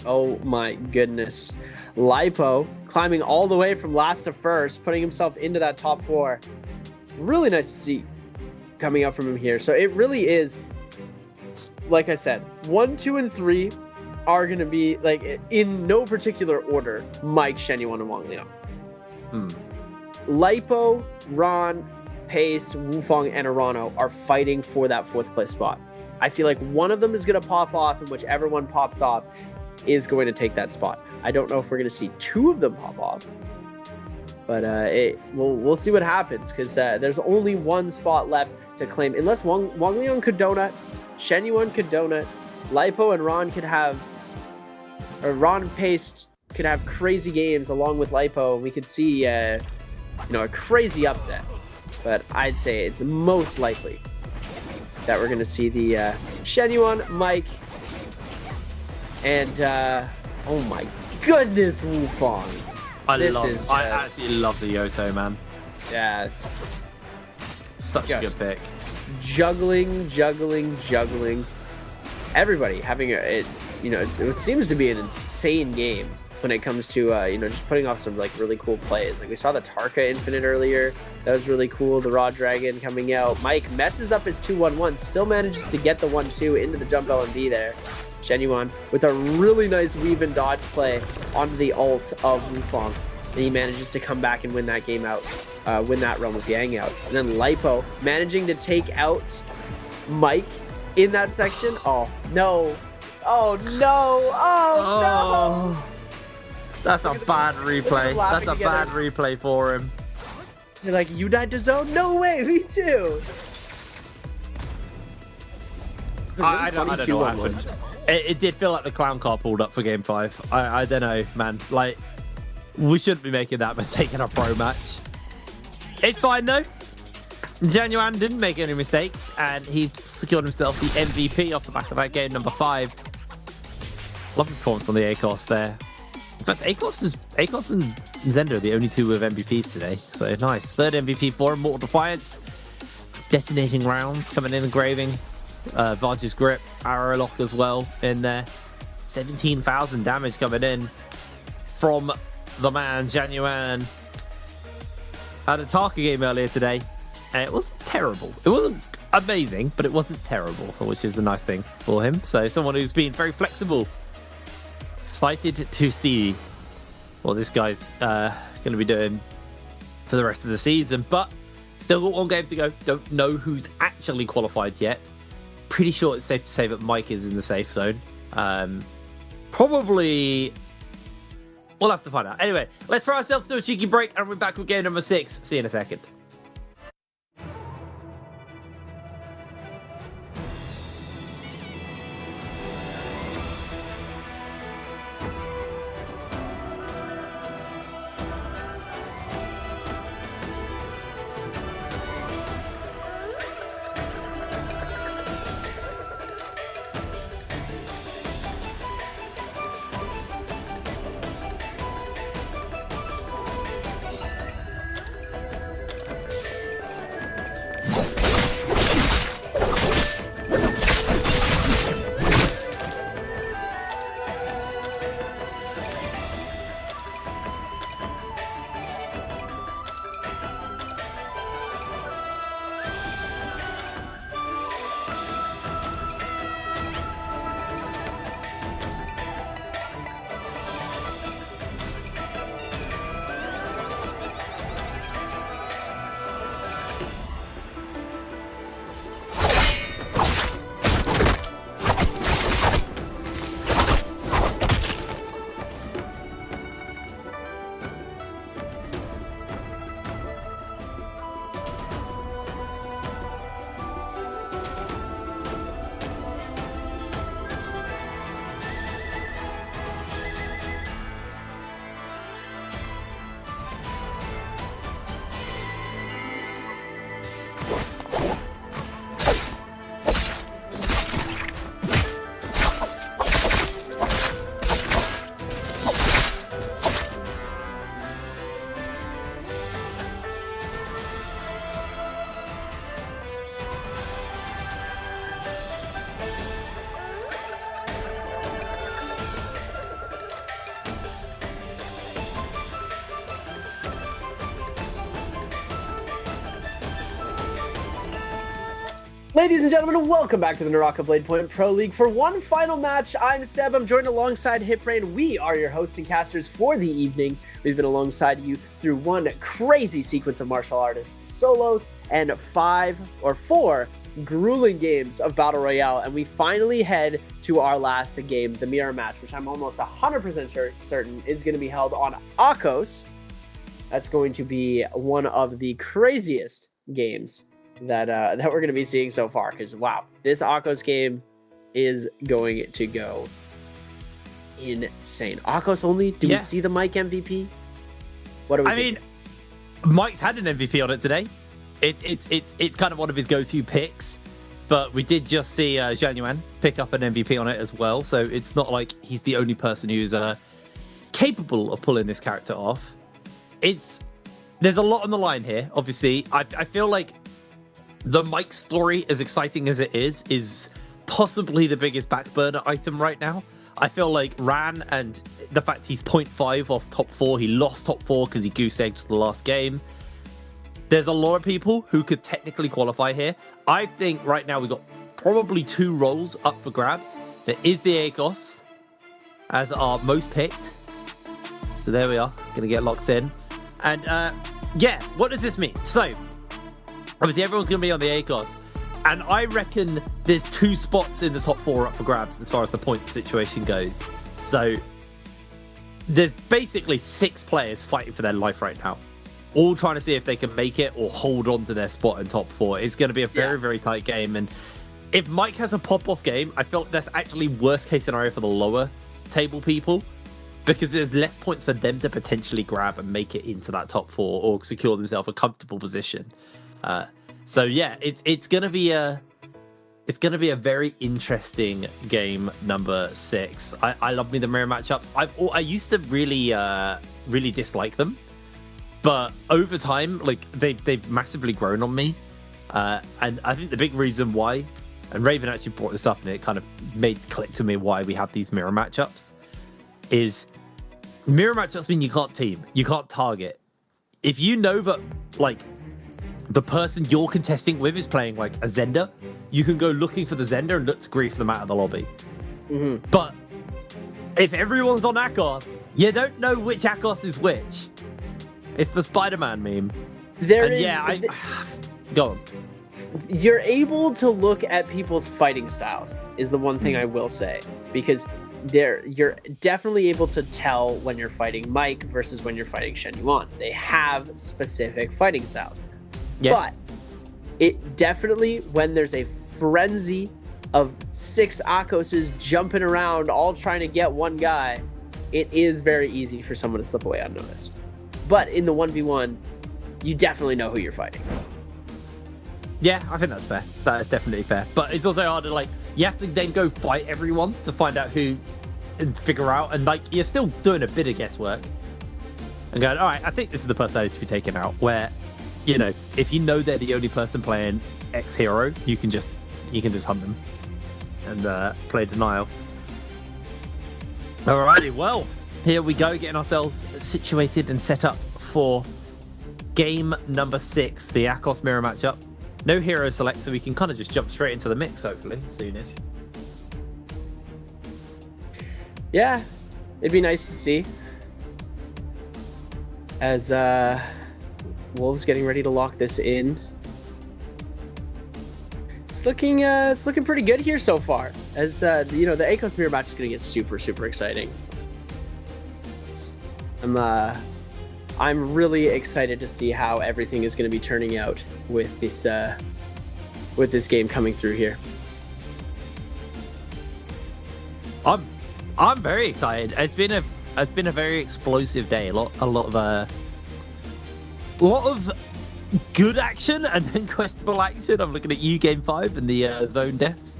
Oh my goodness. Lipo climbing all the way from last to first, putting himself into that top 4. Really nice to see coming up from him here. So it really is, like I said, 1, 2, and 3 are going to be, like, in no particular order, Mike, Shenyuan, and Wang Liang. Lipo, Ron, Pace, Wufong, and Arano are fighting for that 4th place spot. I feel like one of them is going to pop off, and whichever one pops off is going to take that spot. I don't know if we're going to see 2 of them pop off, but we'll see what happens, because there's only 1 spot left to claim, unless Wang Liang could donut, Shenyuan could donut, Lipo and Ron could have, or Ron and Pace could have crazy games along with Lipo. We could see, a crazy upset. But I'd say it's most likely that we're going to see the Shenyuan, Mike, and oh my goodness, Wufong. I absolutely love the Yoto, man. Yeah. Such a good pick. Juggling. Everybody having it seems to be an insane game when it comes to, just putting off some, like, really cool plays. Like, we saw the Tarka Infinite earlier. That was really cool. The Raw Dragon coming out. Mike messes up his 2-1-1, still manages to get the 1-2 into the jump LMD there. Shenyuan with a really nice weave and dodge play onto the ult of Wufong. And he manages to come back and win that game out, win that run with Yang out. And then Lipo managing to take out Mike in that section. Oh, no. Oh, no. Oh, no. That's a bad replay. That's a bad replay for him. They're like, you died to zone? No way, me too. I don't know what happened. It did feel like the clown car pulled up for game 5. I don't know, man. Like, we shouldn't be making that mistake in a pro match. It's fine, though. Jianyuan didn't make any mistakes, and he secured himself the MVP off the back of that game, number 5. Lovely performance on the ACOS there. In fact, ACOS and Zender are the only 2 with MVPs today, so nice. 3rd MVP for him, Mortal Defiance. Detonating rounds coming in, engraving. Vantage Grip, Arrow Lock as well in there. 17,000 damage coming in from the man, Jianyuan. Had a Tarka game earlier today, and it wasn't terrible. It wasn't amazing, but it wasn't terrible, which is the nice thing for him. So someone who's been very flexible. Excited to see what this guy's going to be doing for the rest of the season, but still got 1 game to go. Don't know who's actually qualified yet. Pretty sure it's safe to say that Mike is in the safe zone. Probably we'll have to find out. Anyway, let's throw ourselves to a cheeky break, and we're back with game number 6. See you in a second. Ladies and gentlemen, welcome back to the NARAKA BLADEPOINT Pro League. For one final match, I'm Seb. I'm joined alongside HitBrain. We are your hosts and casters for the evening. We've been alongside you through one crazy sequence of martial artists solos and 4 grueling games of Battle Royale. And we finally head to our last game, the mirror match, which I'm almost 100% certain is going to be held on Akos. That's going to be one of the craziest games that we're going to be seeing so far, because wow, this Akos game is going to go insane. Akos only? Do we see the Mike MVP? What do we think? Mean, Mike's had an MVP on it today. It's kind of one of his go-to picks, but we did just see Zhang Yuan pick up an MVP on it as well, so it's not like he's the only person who's capable of pulling this character off. There's a lot on the line here, obviously. I feel like the Mike story, as exciting as it is possibly the biggest back burner item right now. I feel like Ran and the fact he's 0.5 off top 4, he lost top 4 because he goose-egged the last game. There's a lot of people who could technically qualify here. I think right now we've got probably 2 roles up for grabs. There is the Agos as our most picked. So there we are, gonna get locked in. And yeah, what does this mean? So obviously, everyone's going to be on the ACOS. And I reckon there's 2 spots in the top 4 up for grabs as far as the point situation goes. So there's basically 6 players fighting for their life right now, all trying to see if they can make it or hold on to their spot in top 4. It's going to be a very, very tight game. And if Mike has a pop-off game, I feel like that's actually worst case scenario for the lower table people, because there's less points for them to potentially grab and make it into that top 4 or secure themselves a comfortable position. So yeah, it's gonna be a very interesting game number 6. I love me the mirror matchups. I used to really dislike them, but over time, like they've massively grown on me. And I think the big reason why, and Raven actually brought this up, and it kind of made click to me why we have these mirror matchups, is mirror matchups mean you can't team, you can't target. If you know that like the person you're contesting with is playing like a Zender, you can go looking for the Zender and look to grief them out of the lobby. Mm-hmm. But if everyone's on Akos, you don't know which Akos is which. It's the Spider-Man meme. Go on. You're able to look at people's fighting styles is the one thing I will say, because you're definitely able to tell when you're fighting Mike versus when you're fighting Shen Yuan. They have specific fighting styles. Yeah. But it definitely, when there's a frenzy of 6 Akoses jumping around, all trying to get one guy, it is very easy for someone to slip away unnoticed. But in the 1v1, you definitely know who you're fighting. Yeah, I think that's fair. That is definitely fair. But it's also harder, like, you have to then go fight everyone to find out who and figure out, and like, you're still doing a bit of guesswork. And going, all right, I think this is the person I need to be taken out, where, you know, if you know they're the only person playing X hero, you can just hunt them and play denial. Alrighty, well, here we go, getting ourselves situated and set up for game number 6, the Akos mirror matchup. No hero select, so we can kind of just jump straight into the mix, hopefully, soonish. Yeah, it'd be nice to see. As Wolves getting ready to lock this in. It's looking pretty good here so far. As you know, the Akos mirror match is going to get super, super exciting. I'm really excited to see how everything is going to be turning out with this game coming through here. I'm very excited. It's been a very explosive day. A lot of good action and then questionable action. I'm looking at you, Game 5, and the zone deaths.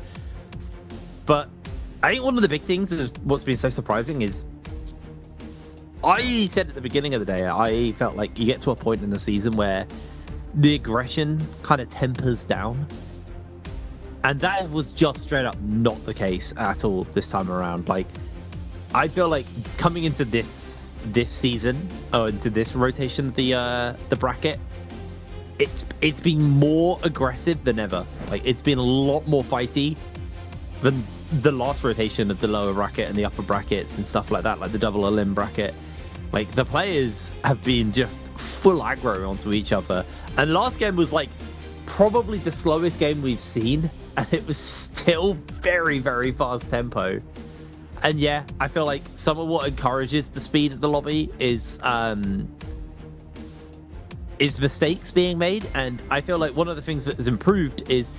But I think one of the big things is what's been so surprising is I said at the beginning of the day, I felt like you get to a point in the season where the aggression kind of tempers down. And that was just straight up not the case at all this time around. Like, I feel like coming into this season, or into this rotation of the bracket, it's been more aggressive than ever. Like, it's been a lot more fighty than the last rotation of the lower bracket and the upper brackets and stuff like that, like the double elim bracket. Like, the players have been just full aggro onto each other. And last game was like probably the slowest game we've seen, and it was still very, very fast tempo. And yeah, I feel like some of what encourages the speed of the lobby is mistakes being made. And I feel like one of the things that has improved is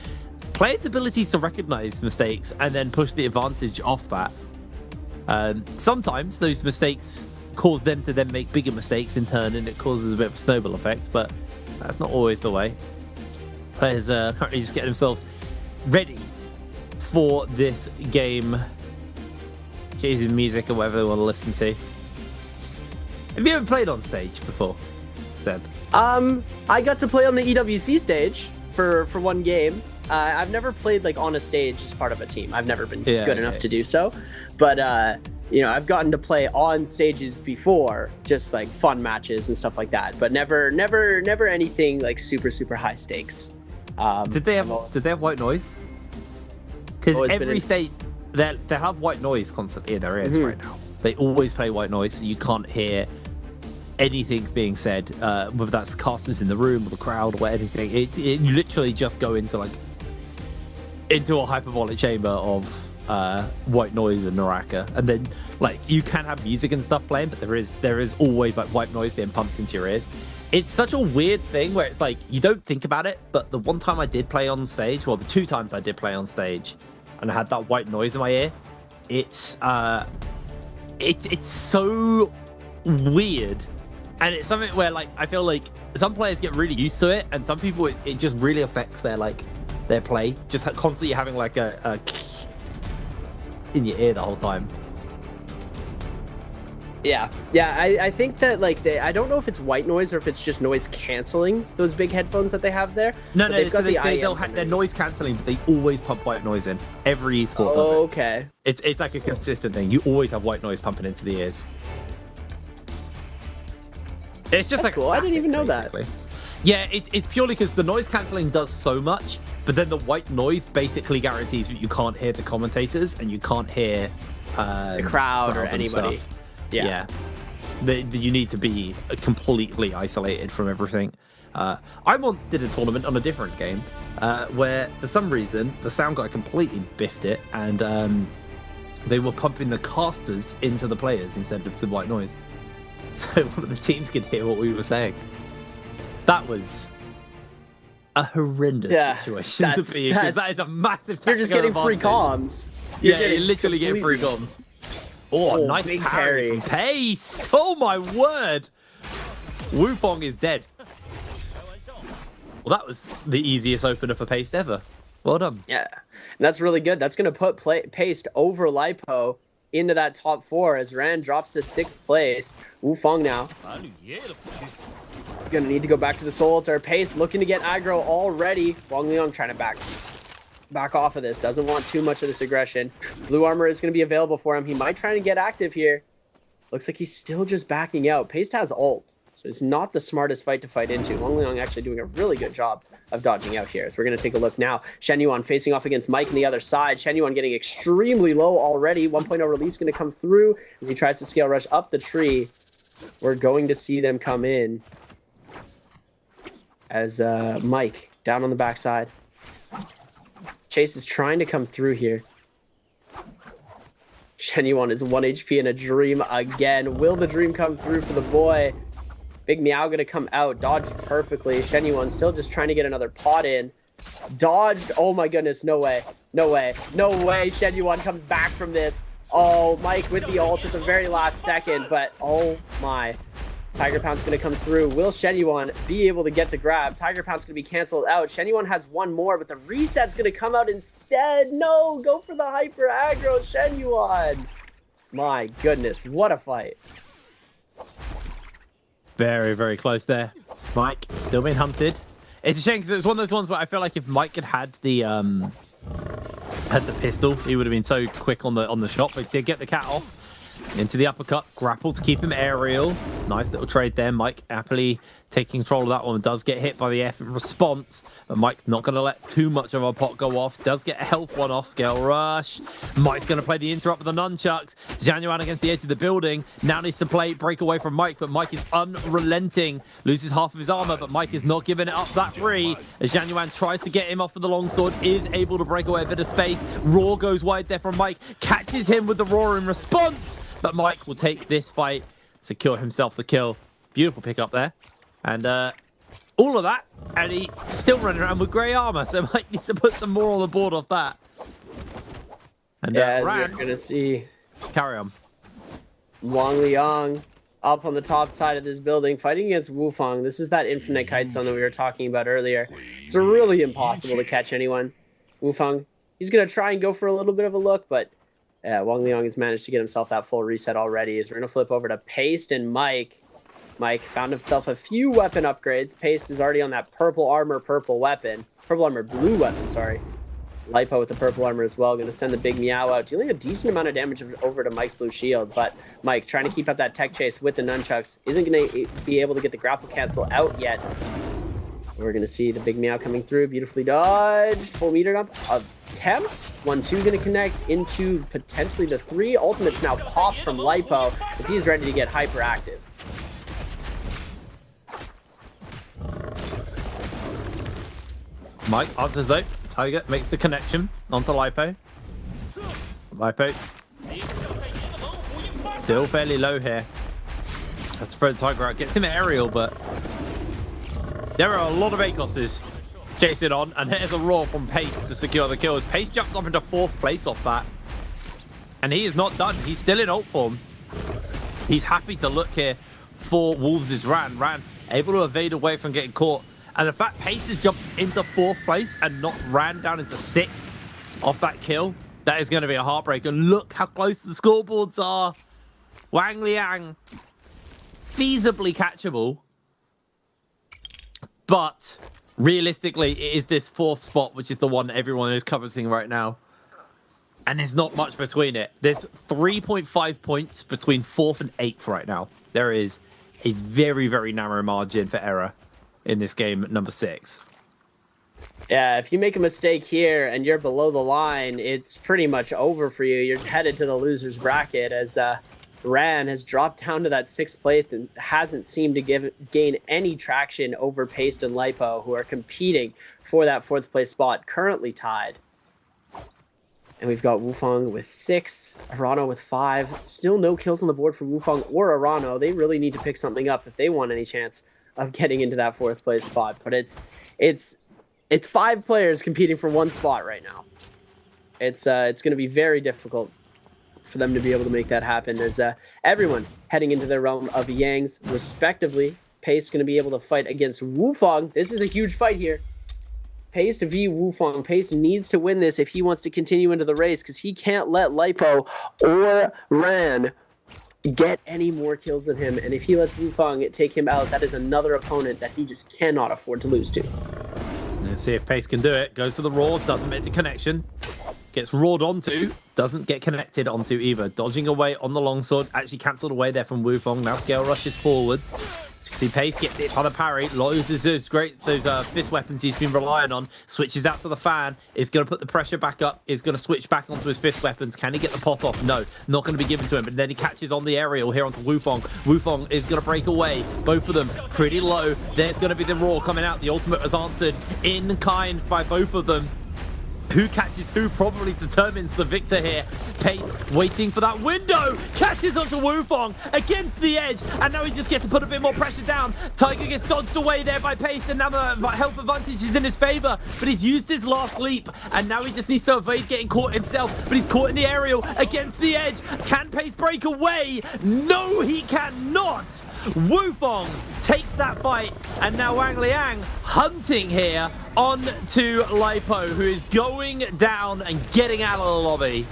players' abilities to recognize mistakes and then push the advantage off that. Sometimes those mistakes cause them to then make bigger mistakes in turn, and it causes a bit of a snowball effect, but that's not always the way. Players currently just getting themselves ready for this game. Chasing music or whatever they want to listen to. Have you ever played on stage before, Seb? I got to play on the EWC stage for one game. I've never played like on a stage as part of a team. I've never been good enough to do so. But you know, I've gotten to play on stages before, just like fun matches and stuff like that. But never anything like super high stakes. Did they have white noise? Because every state they have white noise constantly in their ears right now. They always play white noise, so you can't hear anything being said, whether that's the casters in the room or the crowd or anything. You literally just go into a hyperbolic chamber of white noise and NARAKA, and then like you can have music and stuff playing, but there is always like white noise being pumped into your ears. It's such a weird thing where it's like you don't think about it, but the one time I did play on stage, well, the two times I did play on stage, and I had that white noise in my ear, it's so weird. And it's something where like I feel like some players get really used to it, and some people it just really affects their play. Just constantly having like a in your ear the whole time. Yeah. I think that like I don't know if it's white noise or if it's just noise canceling, those big headphones that they have there. No, so they'll have their noise canceling, but they always pump white noise in. Every esport does it. Okay. It's like a consistent thing. You always have white noise pumping into the ears. It's just like cool. Static, I didn't even know basically. That. Yeah, it's purely because the noise cancelling does so much, but then the white noise basically guarantees that you can't hear the commentators and you can't hear the crowd or anybody. Stuff. Yeah. You need to be completely isolated from everything. I once did a tournament on a different game where, for some reason, the sound guy completely biffed it, and they were pumping the casters into the players instead of the white noise. So one of the teams could hear what we were saying. That was a horrendous situation to be in, because that is a massive tactical. You're just getting free comms. You're literally getting free comms. Oh, nice parry from Pace. Oh my word. Wufong is dead. Well, that was the easiest opener for Pace ever. Well done. Yeah, and that's really good. That's going to put Pace over Lipo into that top 4 as Rand drops to 6th place. Wufong now gonna need to go back to the Soul Altar. Pace looking to get aggro already. Wang Liang trying to back off of this. Doesn't want too much of this aggression. Blue armor is going to be available for him. He might try to get active here. Looks like he's still just backing out. Pace has ult, so it's not the smartest fight to fight into. Wang Liang actually doing a really good job of dodging out here. So we're going to take a look now. Shen Yuan facing off against Mike on the other side. Shen Yuan getting extremely low already. 1.0 release going to come through as he tries to scale rush up the tree. We're going to see them come in as Mike down on the backside. Chase is trying to come through here. Shen Yuan is 1 HP in a dream again. Will the dream come through for the boy? Big Meow gonna come out, dodged perfectly. Shen Yuan still just trying to get another pot in. Dodged, oh my goodness, no way. No way, no way Shen Yuan comes back from this. Oh, Mike with the ult at the very last second, but oh my. Tiger Pound's going to come through. Will Shen Yuan be able to get the grab? Tiger Pound's going to be canceled out. Shen Yuan has one more, but the reset's going to come out instead. No, go for the hyper aggro, Shen Yuan. My goodness, what a fight. Very, very close there. Mike still being hunted. It's a shame because it was one of those ones where I feel like if Mike had the pistol, he would have been so quick on the shot, but did get the cat off. Into the uppercut, grapple to keep him aerial. Nice little trade there. Mike happily taking control of that one. Does get hit by the F in response, but Mike's not going to let too much of a pot go off. Does get a health one off. Scale rush. Mike's going to play the interrupt with the nunchucks. Januan against the edge of the building. Now needs to play break away from Mike, but Mike is unrelenting. Loses half of his armor, but Mike is not giving it up that free. As Januan tries to get him off with the longsword, is able to break away a bit of space. Raw goes wide there from Mike. Catches him with the Raw in response, but Mike will take this fight, secure himself the kill. Beautiful pick up there. And all of that, and he still running around with grey armor, so Mike needs to put some more on the board off that. And yeah, Ran, you're gonna see carry on. Wang Liang up on the top side of this building, fighting against Wufang. This is that infinite kite zone that we were talking about earlier. It's really impossible to catch anyone. Wufang, he's gonna try and go for a little bit of a look, but Wang Liang has managed to get himself that full reset already. As we're gonna flip over to Paste and Mike. Mike found himself a few weapon upgrades. Paste is already on that purple armor, blue weapon, sorry. Lipo with the purple armor as well. Going to send the big meow out, dealing a decent amount of damage over to Mike's blue shield. But Mike trying to keep up that tech chase with the nunchucks. Isn't going to be able to get the grapple cancel out yet. We're going to see the big meow coming through. Beautifully dodged. Full meter dump. Attempt. 1-2 going to connect into potentially the 3. Ultimate's now popped from Lipo as he's ready to get hyperactive. Mike answers though. Tiger makes the connection onto Lipo. Lipo still fairly low here. Has to throw the Tiger out. Gets him aerial, but there are a lot of ACOSs chasing on, and there's a roar from Pace to secure the kills. Pace jumps up into 4th place off that, and he is not done. He's still in ult form. He's happy to look here for Wolves' Ran. Ran able to evade away from getting caught. And the fact Pace has jumped into 4th place and not Ran down into 6th off that kill, that is going to be a heartbreaker. Look how close the scoreboards are. Wang Liang, feasibly catchable. But realistically, it is this 4th spot, which is the one everyone is coveting right now. And there's not much between it. There's 3.5 points between 4th and 8th right now. There is a very, very narrow margin for error in this game, number 6. Yeah, if you make a mistake here and you're below the line, it's pretty much over for you. You're headed to the loser's bracket as Ran has dropped down to that 6th place and hasn't seemed to gain any traction over Paste and Lipo, who are competing for that 4th place spot, currently tied. And we've got Wufang with 6, Arano with 5. Still no kills on the board for Wufang or Arano. They really need to pick something up if they want any chance of getting into that 4th place spot. But it's 5 players competing for 1 spot right now. It's going to be very difficult for them to be able to make that happen, as everyone heading into their realm of Yangs respectively. Pace going to be able to fight against Wufang. This is a huge fight here. Pace v Wufang. Pace needs to win this if he wants to continue into the race, because he can't let Lipo or Ran get any more kills than him. And if he lets Wufang take him out, that is another opponent that he just cannot afford to lose to. Let's see if Pace can do it. Goes for the Raw, doesn't make the connection. Gets rawed onto, doesn't get connected onto either. Dodging away on the longsword, actually cancelled away there from Wufang. Now scale rushes forwards. So you can see Pace gets hit by the parry, loses those fist weapons he's been relying on, switches out to the fan, is going to put the pressure back up, is going to switch back onto his fist weapons. Can he get the pot off? No, not going to be given to him. But then he catches on the aerial here onto Wufang. Wufang is going to break away. Both of them pretty low. There's going to be the Raw coming out. The ultimate is answered in kind by both of them. Who catches who probably determines the victor here. Pace waiting for that window. Catches onto Wufang against the edge. And now he just gets to put a bit more pressure down. Tiger gets dodged away there by Pace. And now the health advantage is in his favor. But he's used his last leap. And now he just needs to evade getting caught himself. But he's caught in the aerial against the edge. Can Pace break away? No, he cannot. Wufang takes that fight. And now Wang Liang hunting here on to Lipo, who is going down and getting out of the lobby.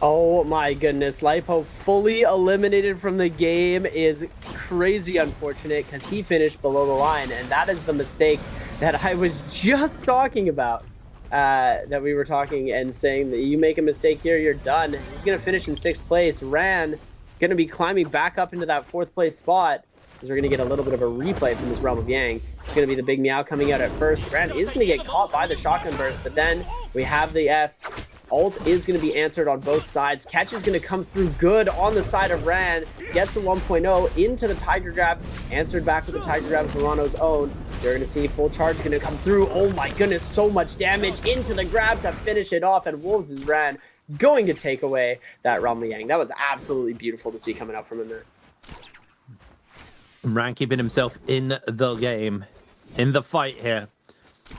Oh my goodness, Lipo fully eliminated from the game is crazy unfortunate, because he finished below the line, and that is the mistake that I was just talking about. that we were talking and saying that you make a mistake here, you're done. He's going to finish in 6th place. Ran going to be climbing back up into that 4th place spot, because we're going to get a little bit of a replay from this Realm of Yang. It's going to be the big meow coming out at first. Ran is going to get caught by the shotgun burst, but then we have the F. Ult is going to be answered on both sides. Catch is going to come through good on the side of Ran. Gets the 1.0 into the Tiger Grab. Answered back with the Tiger Grab of Verano's own. You're going to see full charge going to come through. Oh my goodness, so much damage into the grab to finish it off. And Wolves is Ran going to take away that Realm of Yang. That was absolutely beautiful to see coming out from him there. Ran keeping himself in the game, in the fight here.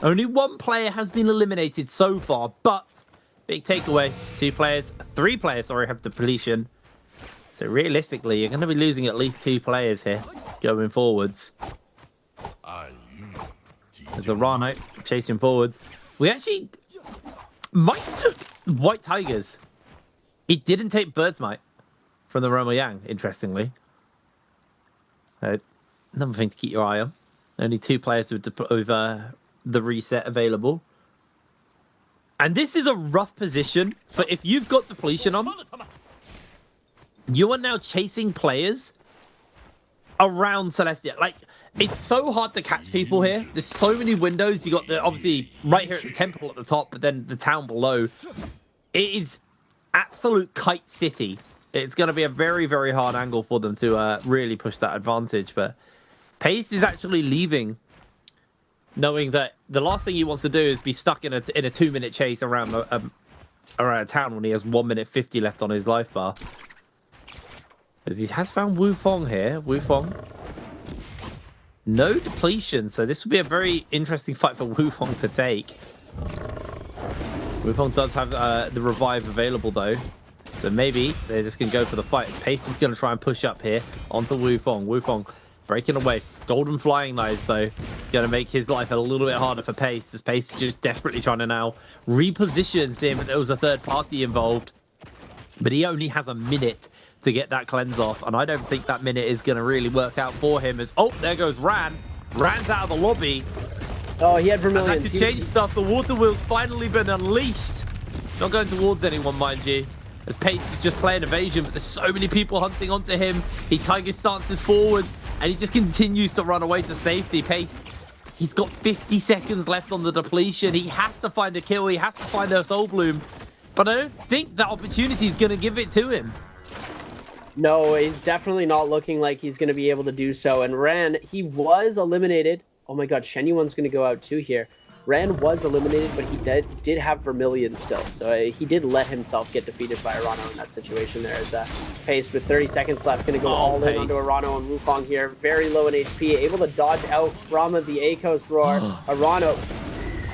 Only one player has been eliminated so far, but big takeaway. 3 players, sorry, have depletion. So realistically, you're going to be losing at least 2 players here going forwards. There's a Rano chasing forwards. We actually... Mike took White Tigers. He didn't take Bird's Might from the Realm of Yang, interestingly. Another thing to keep your eye on. Only 2 players with the reset available. And this is a rough position for if you've got depletion on. You are now chasing players around Celestia. Like, it's so hard to catch people here. There's so many windows. You got the obviously right here at the temple at the top, but then the town below. It is absolute kite city. It's going to be a very, very hard angle for them to really push that advantage. But Pace is actually leaving, knowing that the last thing he wants to do is be stuck in a 2-minute chase around a town when he has 1 minute 50 left on his life bar. As he has found Wu Fong here. Wu Fong. No depletion, so this will be a very interesting fight for Wu Fong to take. Wu Fong does have the revive available though. So maybe they're just going to go for the fight. Pace is going to try and push up here onto Wu Fong. Wu Fong breaking away. Golden flying knives, though, going to make his life a little bit harder for Pace, as Pace is just desperately trying to now reposition, seeing that there was a third party involved. But he only has a minute to get that cleanse off, and I don't think that minute is going to really work out for him. As oh, there goes Ran. Ran's out of the lobby. Oh, he had Vermilion. And that could change stuff. The water wheel's finally been unleashed. Not going towards anyone, mind you. As Pace is just playing evasion, but there's so many people hunting onto him. He tiger stances forward, and he just continues to run away to safety. Pace, he's got 50 seconds left on the depletion. He has to find a kill. He has to find a Soul Bloom. But I don't think that opportunity is going to give it to him. No, it's definitely not looking like he's going to be able to do so. And Ran, he was eliminated. Oh my god, Shen Yuan's going to go out too here. Ran was eliminated, but he did have Vermilion still. So he did let himself get defeated by Arano in that situation there. As Pace with 30 seconds left, going to go all in onto Arano and Wu Fong here. Very low in HP, able to dodge out from the ACOS roar. Arano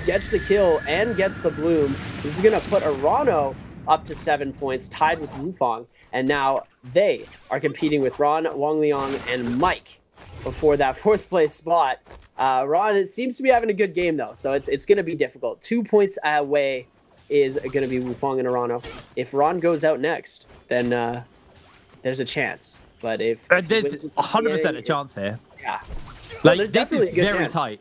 gets the kill and gets the bloom. This is going to put Arano up to 7 points, tied with Wu Fong. And now they are competing with Ron, Wang Liang, and Mike before that 4th place spot. Ron, it seems to be having a good game, though, so it's going to be difficult. 2 points away is going to be Wu Fong and Arano. If Ron goes out next, then there's a chance. But if there's 100% a chance here. Yeah. Like, well, this is very tight.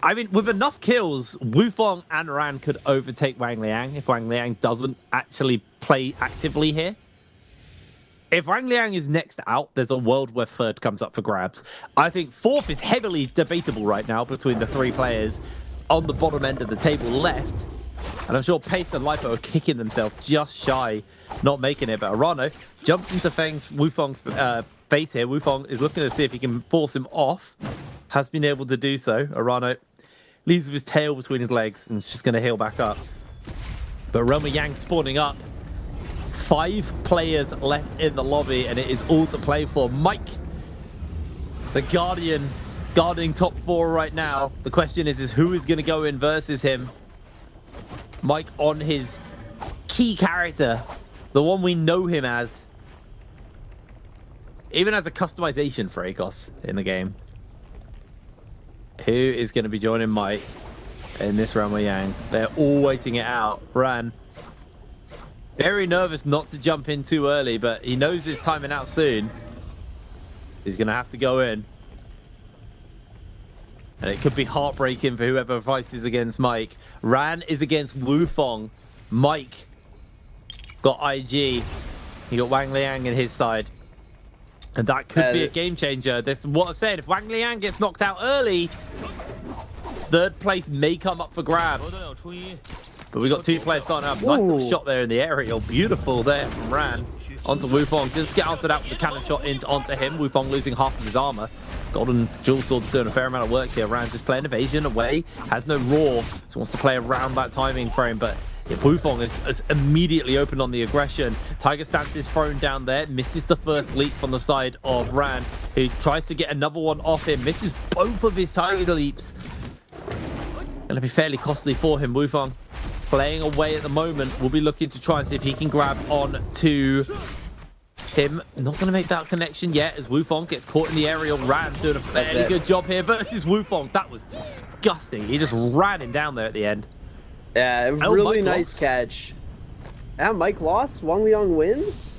I mean, with enough kills, Wu Fong and Ran could overtake Wang Liang if Wang Liang doesn't actually play actively here. If Wang Liang is next out, there's a world where 3rd comes up for grabs. I think 4th is heavily debatable right now between the 3 players on the bottom end of the table left. And I'm sure Pace and Lipo are kicking themselves just shy, not making it. But Arano jumps into Wu Fong's face here. Wu Fong is looking to see if he can force him off. Has been able to do so. Arano leaves with his tail between his legs and is just going to heal back up. But Realm of Yang spawning up. 5 players left in the lobby, and it is all to play for. Mike, the Guardian, guarding top 4 right now. The question is who is going to go in versus him? Mike on his key character, the one we know him as. Even as a customization for ACOS in the game. Who is going to be joining Mike in this Realm of Yang? They're all waiting it out. Ran. Very nervous not to jump in too early, but he knows it's timing out soon. He's going to have to go in. And it could be heartbreaking for whoever fights against Mike. Ran is against Wufong. Mike got IG. He got Wang Liang in his side. And that could be a game changer. This is what I said. If Wang Liang gets knocked out early, third place may come up for grabs. But we got two players starting up. Nice little shot there in the aerial. Beautiful there from Ran. Onto Wufong. Just get onto that with the cannon shot onto him. Wufong losing half of his armor. Golden Dual Sword doing a fair amount of work here. Ran just playing evasion away. Has no roar. So wants to play around that timing frame. But yeah, Wufong is immediately open on the aggression. Tiger Stance is thrown down there. Misses the first leap from the side of Ran, who tries to get another one off him. Misses both of his Tiger leaps. Going to be fairly costly for him. Wufong playing away at the moment. We'll be looking to try and see if he can grab on to him. Not going to make that connection yet as Wufong gets caught in the aerial. Ran doing a fairly good job here versus Wufong. That was disgusting. He just ran him down there at the end. Yeah, really nice catch. Yeah, Mike lost. Wang Liang wins.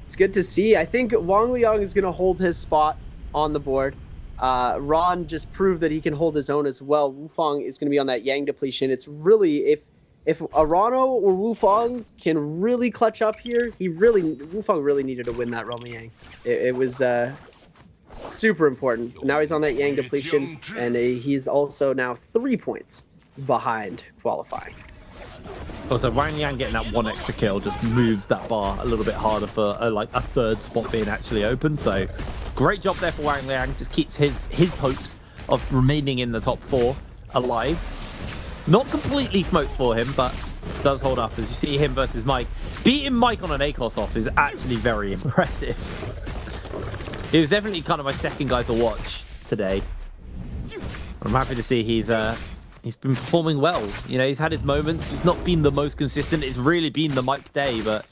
It's good to see. I think Wang Liang is going to hold his spot on the board. Ron just proved that he can hold his own as well. Wufong is going to be on that Yang depletion. It's really, if Arano or Wufong can really clutch up here, Wufong really needed to win that Roman Yang. It was super important. Now he's on that Yang depletion, and he's also now 3 points behind qualifying. Also, Wang Yang getting that one extra kill just moves that bar a little bit harder for like a third spot being actually open. So great job there for Wang Liang. Just keeps his hopes of remaining in the top 4 alive. Not completely smoked for him, but does hold up as you see him versus Mike. Beating Mike on an ACOS off is actually very impressive. He was definitely kind of my second guy to watch today. I'm happy to see he's been performing well. You know, he's had his moments. He's not been the most consistent. It's really been the Mike day, but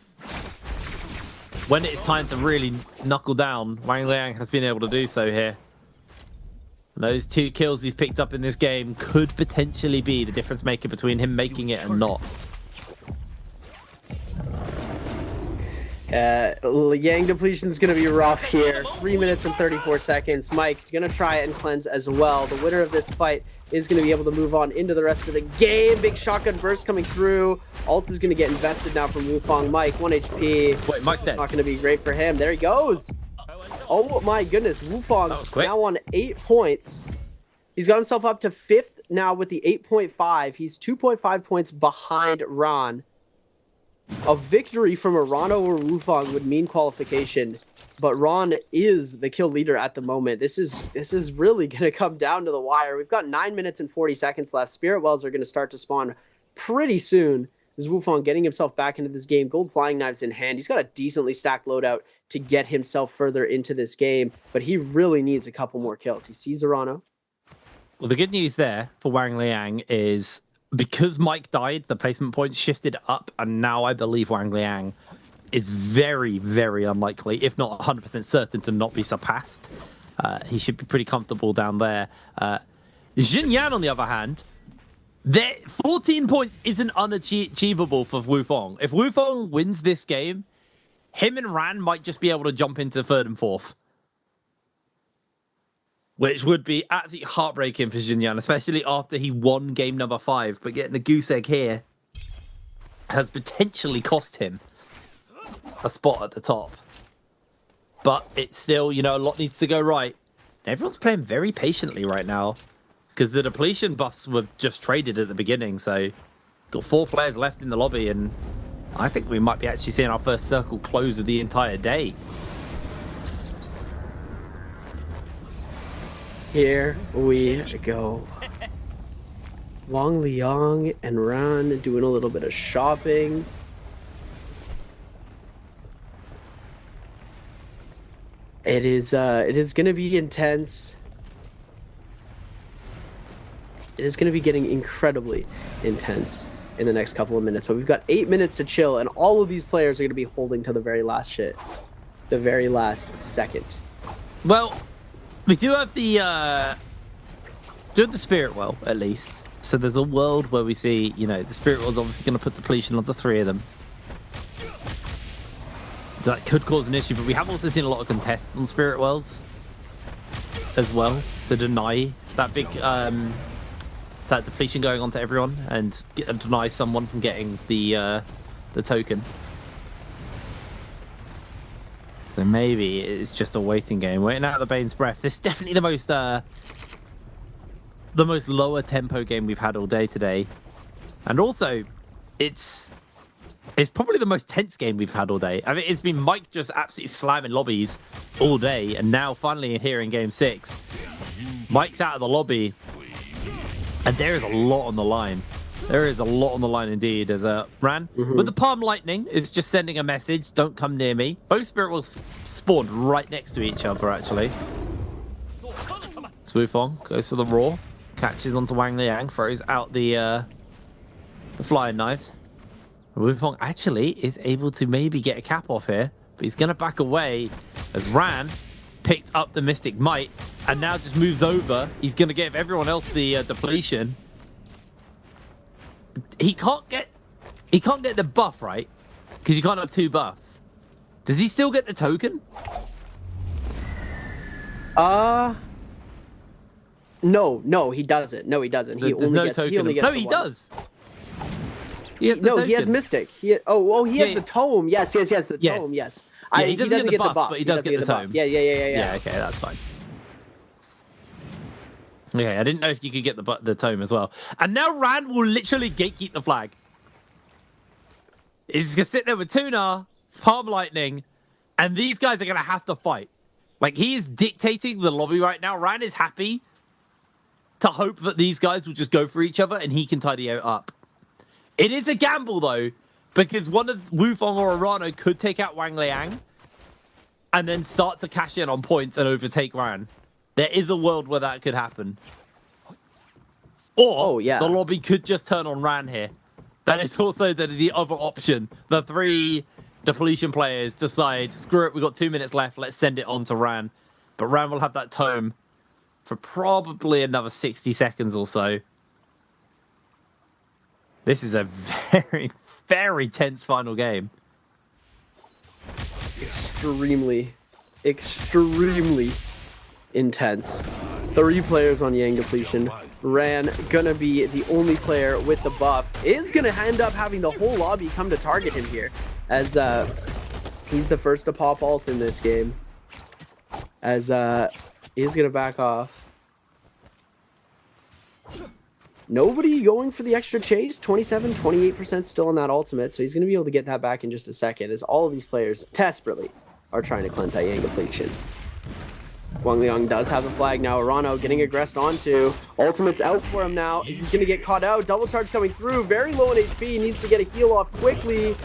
when it's time to really knuckle down, Wang Liang has been able to do so here. And those 2 kills he's picked up in this game could potentially be the difference maker between him making it and not. Yang depletion is going to be rough here. 3 minutes and 34 seconds. Mike's going to try it and cleanse as well. The winner of this fight is going to be able to move on into the rest of the game. Big shotgun burst coming through. Ult is going to get invested now from Wufong. Mike, 1 HP. Wait, Mike's dead. Not going to be great for him. There he goes. Oh my goodness. Wufong now on 8 points. He's got himself up to 5th now with the 8.5. He's 2.5 points behind Ron. A victory from Arano or Wufong would mean qualification, but Ron is the kill leader at the moment. This is really going to come down to the wire. We've got 9 minutes and 40 seconds left. Spirit Wells are going to start to spawn pretty soon. This is Wufong getting himself back into this game. Gold flying knives in hand. He's got a decently stacked loadout to get himself further into this game, but he really needs a couple more kills. He sees Arano. Well, the good news there for Wang Liang is because Mike died, the placement points shifted up, and now I believe Wang Liang is very, very unlikely, if not 100% certain, to not be surpassed. He should be pretty comfortable down there. Jin Yan, on the other hand, 14 points isn't unachievable for Wufong. If Wufong wins this game, him and Ran might just be able to jump into 3rd and 4th. Which would be absolutely heartbreaking for Jin Yan, especially after he won game number 5. But getting a goose egg here has potentially cost him a spot at the top. But it's still, you know, a lot needs to go right. Everyone's playing very patiently right now because the depletion buffs were just traded at the beginning. So got 4 players left in the lobby, and I think we might be actually seeing our first circle close of the entire day. Here we go. Wang Liang and Ran doing a little bit of shopping. It is going to be intense. It is going to be getting incredibly intense in the next couple of minutes. But we've got 8 minutes to chill, and all of these players are going to be holding to the very last shit. The very last second. Well, we do have the Spirit Well, at least. So there's a world where we see, you know, the Spirit Well's obviously going to put depletion onto 3 of them. So that could cause an issue, but we have also seen a lot of contests on Spirit Wells. as well to deny that big that depletion going on to everyone and deny someone from getting the token. So maybe it's just a waiting game, waiting out the Bane's Breath. This is definitely the most lower tempo game we've had all day today, and also it's probably the most tense game we've had all day. I mean, it's been Mike just absolutely slamming lobbies all day, and now finally here in Game 6, Mike's out of the lobby, and there is a lot on the line. There is a lot on the line indeed. As Ran with the Palm Lightning is just sending a message: "Don't come near me." Both Spirit Wolves spawned right next to each other, actually. Swoofong goes for the Raw, catches onto Wang Liang, throws out the flying knives. Wufong actually is able to maybe get a cap off here, but he's going to back away as Ran picked up the Mystic Might and now just moves over. He's going to give everyone else the depletion. He can't get the buff, right? Because you can't have 2 buffs. Does he still get the token? No, he doesn't. No, he doesn't. He only gets he does. He has Mystic. He has the tome. Yes, the tome. Yes. Yeah, he doesn't get the buff, but he does get the tome. Yeah. Yeah, okay, that's fine. Okay, I didn't know if you could get the tome as well. And now Rand will literally gatekeep the flag. He's going to sit there with Tuna, Palm Lightning, and these guys are going to have to fight. Like, he is dictating the lobby right now. Rand is happy to hope that these guys will just go for each other and he can tidy it up. It is a gamble, though, because one of Wufong or Arano could take out Wang Liang and then start to cash in on points and overtake Ran. There is a world where that could happen. Or the lobby could just turn on Ran here. That is also the other option. The 3 depletion players decide, screw it, we've got 2 minutes left, let's send it on to Ran. But Ran will have that tome for probably another 60 seconds or so. This is a very, very tense final game. Extremely intense. 3 players on Yang depletion. Ran gonna be the only player with the buff. Is gonna end up having the whole lobby come to target him here, as he's the first to pop ult in this game. As he's gonna back off. Nobody going for the extra chase. 28% still on that ultimate, so he's going to be able to get that back in just a second, as all of these players desperately are trying to cleanse that Yang depletion. Wang Liang does have the flag now. Arano getting aggressed onto. Ultimate's out for him now. He's going to get caught out. Double charge coming through. Very low on HP. Needs to get a heal off quickly.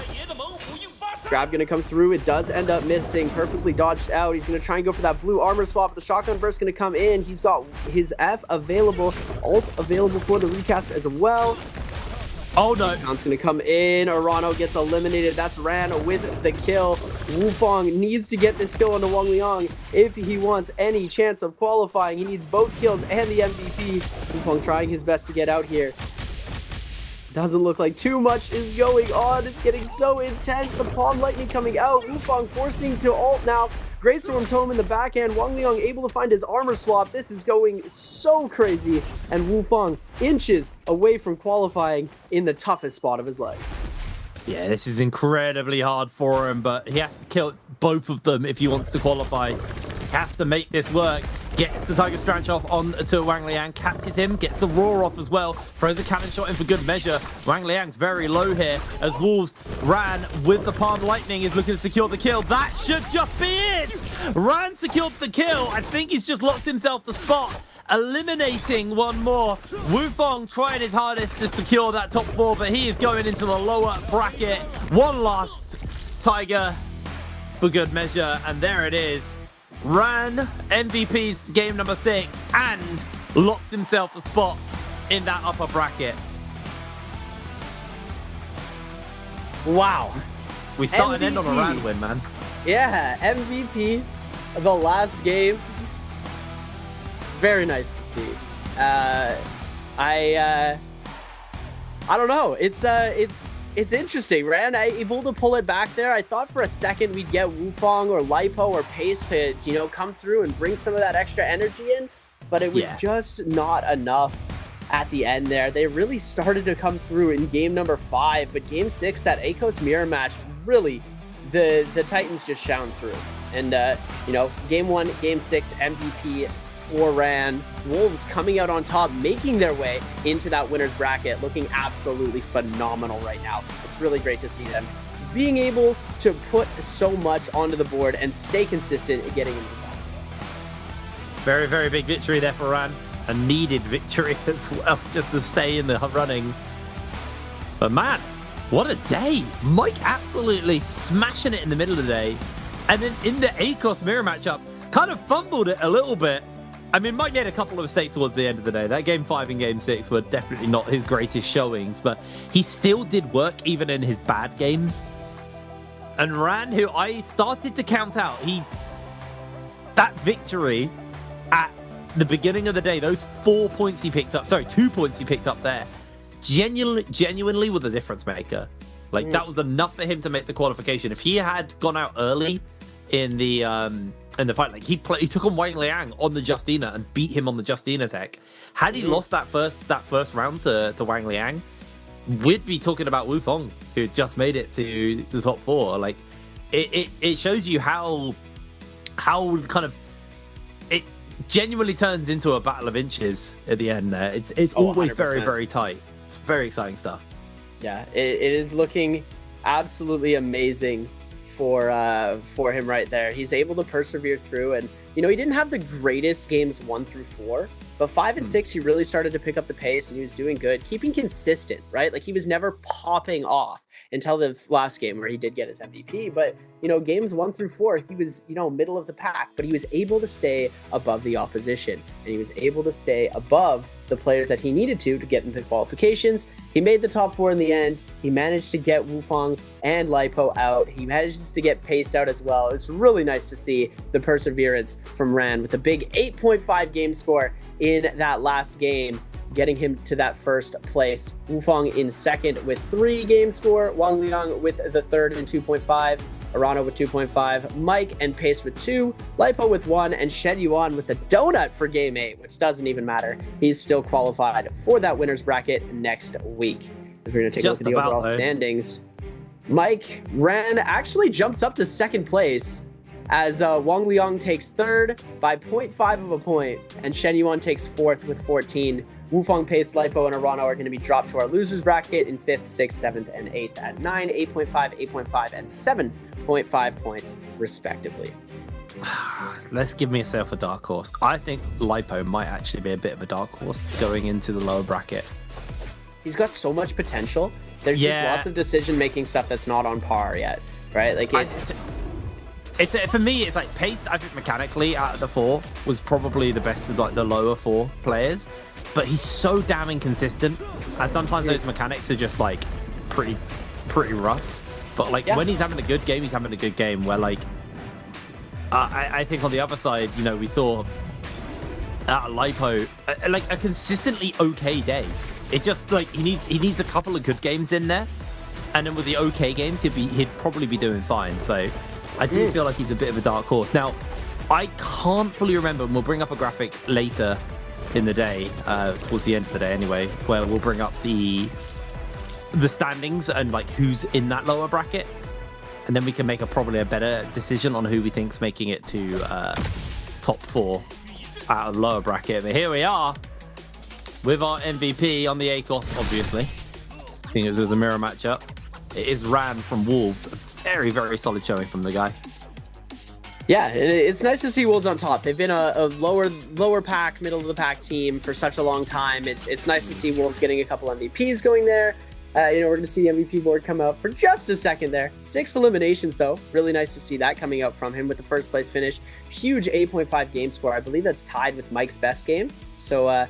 Grab going to come through. It does end up missing. Perfectly dodged out. He's going to try and go for that blue armor swap. The shotgun burst going to come in. He's got his F available. Ult available for the recast as well. Oh no. Count's going to come in. Arano gets eliminated. That's Ran with the kill. Wufong needs to get this kill on the Wang Liang if he wants any chance of qualifying. He needs both kills and the MVP. Wufong trying his best to get out here. Doesn't look like too much is going on. It's getting so intense. The Palm Lightning coming out. Wufong forcing to ult now. Great Storm Tome in the back end. Wang Liang able to find his armor swap. This is going so crazy. And Wufong inches away from qualifying in the toughest spot of his life. Yeah, this is incredibly hard for him, but he has to kill both of them if he wants to qualify. He has to make this work. Gets the Tiger Stranch off on to Wang Liang, catches him, gets the Roar off as well, throws a cannon shot in for good measure. Wang Liang's very low here as Wolves Ran with the Palm Lightning is looking to secure the kill. That should just be it! Ran secured the kill. I think he's just locked himself the spot, eliminating one more. Wufong trying his hardest to secure that top 4, but he is going into the lower bracket. One last Tiger for good measure, and there it is. Ran MVP's game number 6 and locks himself a spot in that upper bracket. Wow. We start and end on a Ran win, man. Yeah, MVP of the last game. Very nice to see. I don't know. It's it's interesting. Ran able to pull it back there. I thought for a second we'd get Wufong or Lipo or Pace to, you know, come through and bring some of that extra energy in, but it was just not enough at the end there. They really started to come through in game number 5, but game 6, that ACOS mirror match, really, the Titans just shone through. And, you know, game 1, game 6, MVP for Ran. Wolves coming out on top, making their way into that winner's bracket, looking absolutely phenomenal right now. It's really great to see them being able to put so much onto the board and stay consistent in getting into the top. Very, very big victory there for Ran. A needed victory as well, just to stay in the running. But man, what a day. Mike absolutely smashing it in the middle of the day. And then in the ACOS mirror matchup, kind of fumbled it a little bit. I mean, Mike made a couple of mistakes towards the end of the day. That game 5 and game 6 were definitely not his greatest showings, but he still did work even in his bad games. And Ran, who I started to count out, that victory at the beginning of the day, those 4 points he picked up, 2 points he picked up there, genuinely were the difference maker. Like, that was enough for him to make the qualification. If he had gone out early in the fight, like he took on Wang Liang on the Justina and beat him on the Justina tech. Had he lost that first round to Wang Liang, we'd be talking about Wufong, who just made it to the top 4. Like, it shows you how kind of it genuinely turns into a battle of inches at the end there. It's always 100%. Very, very tight. It's very exciting stuff. Yeah, it is looking absolutely amazing for him right there. He's able to persevere through, and you know, he didn't have the greatest games 1 through 4, but 5 and 6 he really started to pick up the pace, and he was doing good, keeping consistent, right? Like, he was never popping off until the last game where he did get his MVP. But you know, games 1 through 4 he was, you know, middle of the pack, but he was able to stay above the opposition, and he was able to stay above the players that he needed to get into the qualifications. He made the top 4 in the end. He managed to get Wufong and Lipo out. He manages to get paced out as well. It's really nice to see the perseverance from Ran with a big 8.5 game score in that last game, getting him to that first place. Wufong in second with 3 game score, Wang Liang with the third and 2.5, Arana with 2.5, Mike and Pace with 2, Lipo with 1, and Shen Yuan with the donut for game 8, which doesn't even matter. He's still qualified for that winner's bracket next week. As we're going to take a look at the overall standings. Mike Ran actually jumps up to second place as Wang Liang takes third by 0.5 of a point, and Shen Yuan takes fourth with 14. Wufong, Pace, Lipo, and Arana are going to be dropped to our losers bracket in 5th, 6th, 7th, and 8th at 9, 8.5, 8.5, and 7.5 points, respectively. Let's give myself a dark horse. I think Lipo might actually be a bit of a dark horse going into the lower bracket. He's got so much potential. There's just lots of decision-making stuff that's not on par yet, right? Like, it's for me, it's like Pace, I think mechanically out of the 4 was probably the best of like the lower 4 players, but he's so damn inconsistent, and sometimes those mechanics are just like pretty rough. But like when he's having a good game, he's having a good game. Where like I think on the other side, you know, we saw Lipo like a consistently okay day. It just like he needs a couple of good games in there, and then with the okay games, he'd probably be doing fine. So I do feel like he's a bit of a dark horse. Now, I can't fully remember, and we'll bring up a graphic later in the day, towards the end of the day anyway, where we'll bring up the standings and like who's in that lower bracket, and then we can make probably a better decision on who we think's making it to top 4 out of the lower bracket. But here we are with our MVP on the ACOS, obviously. I think it was a mirror matchup. It is Ran from Wolves. A very, very solid showing from the guy. Yeah, it's nice to see Wolves on top. They've been a lower pack, middle of the pack team for such a long time. It's nice to see Wolves getting a couple MVPs going there. You know, we're going to see the MVP board come out for just a second there. 6 eliminations, though. Really nice to see that coming out from him with the first place finish. Huge 8.5 game score. I believe that's tied with Mike's best game. So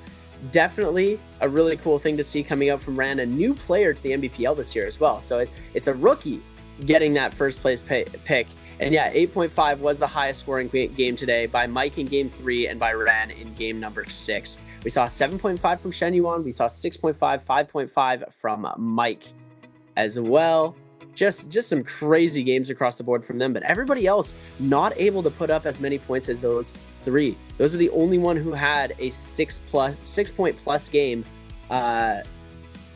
definitely a really cool thing to see coming out from Ran, a new player to the Nbpl this year as well. So it's a rookie getting that first place pick. And yeah, 8.5 was the highest scoring game today by Mike in game 3 and by Ran in game number 6. We saw 7.5 from Shen Yuan. We saw 6.5, 5.5 from Mike. as well. Just some crazy games across the board from them, but everybody else not able to put up as many points as those three. Those are the only one who had a 6 point plus game,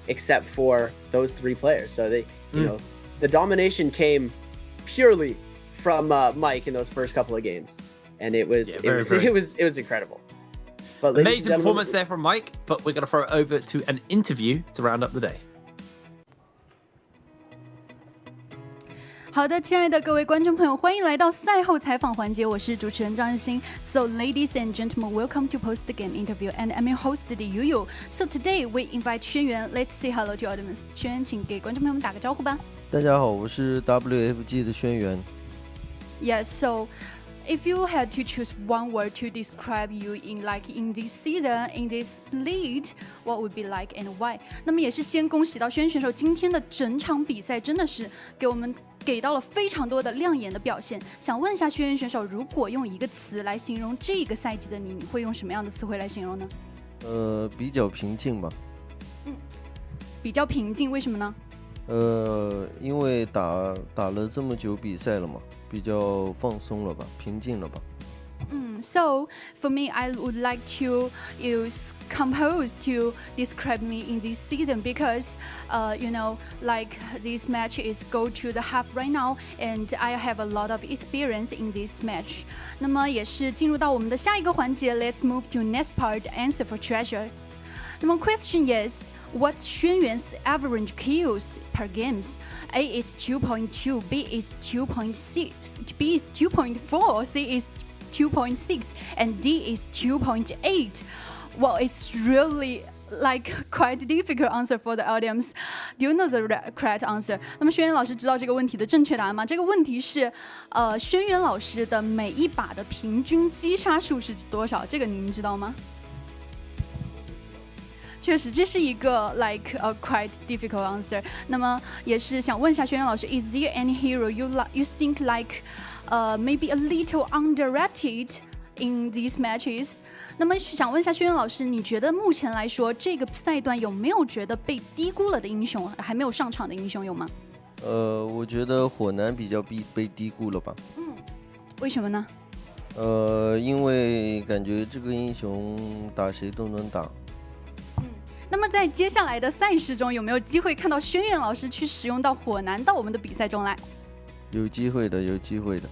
except for those three players. So they, you know, the domination came purely from Mike in those first couple of games, and it was incredible. But amazing performance there from Mike. But we're gonna throw it over to an interview to round up the day. 好的，亲爱的各位观众朋友，欢迎来到赛后采访环节，我是主持人张日新。So, ladies and gentlemen, welcome to Post Game Interview, and I'm your host, Yu. So today we invite 轩辕 Let's say hello to audience. 轩辕，请给观众朋友们打个招呼吧。大家好，我是 WFG 的轩辕。Yes, so if you had to choose one word to describe you in this season, in this split, what would be like and why? 那么也是先恭喜到轩辕选手今天的整场比赛真的是给到了非常多的亮眼的表现。想问一下轩辕选手，如果用一个词来形容这个赛季的你会用什么样的词汇来形容呢？比较平静吧。比较平静，为什么呢？因为打了这么久比赛了嘛，比较放松了吧，平静了吧。So for me, I would like to use compose to describe me in this season because, this match is go to the half right now, and I have a lot of experience in this match. 那么也是进入到我们的下一个环节 ，Let's move to next part, answer for treasure. 那么 question is.What's 轩辕 average kills per games? A is 2.2, B is 2.6, B is 2.4, C is 2.6, and D is 2.8. Well, it's really quite difficult answer for the audience. Do you know the correct answer? 那么轩辕老师知道这个问题的正确答案吗？这个问题是，轩辕老师的每一把的平均击杀数是多少？这个您知道吗？确实，这是一个 a quite difficult answer。那么也是想问一下轩辕老师 ，Is there any hero you think maybe a little underrated in these matches？ 那么想问一下轩辕老师，你觉得目前来说这个赛段有没有觉得被低估了的英雄，还没有上场的英雄有吗？我觉得火男比较被低估了吧。为什么呢？因为感觉这个英雄打谁都能打。那么在接下来的赛事中，有没有机会看到轩辕老师去使用到火男到我们的比赛中来？有机会的，有机会的。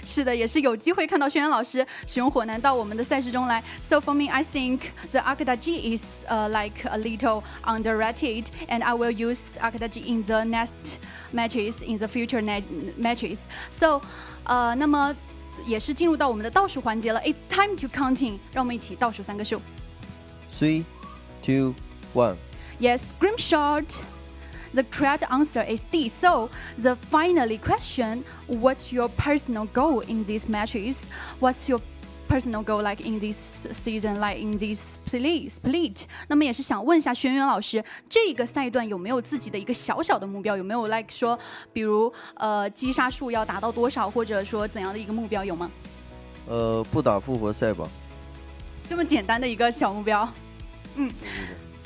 是的，也是有机会看到轩辕老师使用火男到我们的赛事中来。So for me, I think the Akadaji is a little underrated, and I will use Akadaji in the next matches, in the future matches. So, 那么也是进入到我们的倒数环节了。It's time to counting， 让我们一起倒数3个数。3, 2, 1. Yes, screenshot. The correct answer is D. So, the finally question, what's your personal goal in these matches? What's your personal goal in this season, in this split? 那么也是想问一下轩辕老师，这个赛段有没有自己的一个小小的目标？有没有说，比如击杀数要达到多少，或者说怎样的一个目标有吗？不打复活赛吧。这么简单的一个小目标。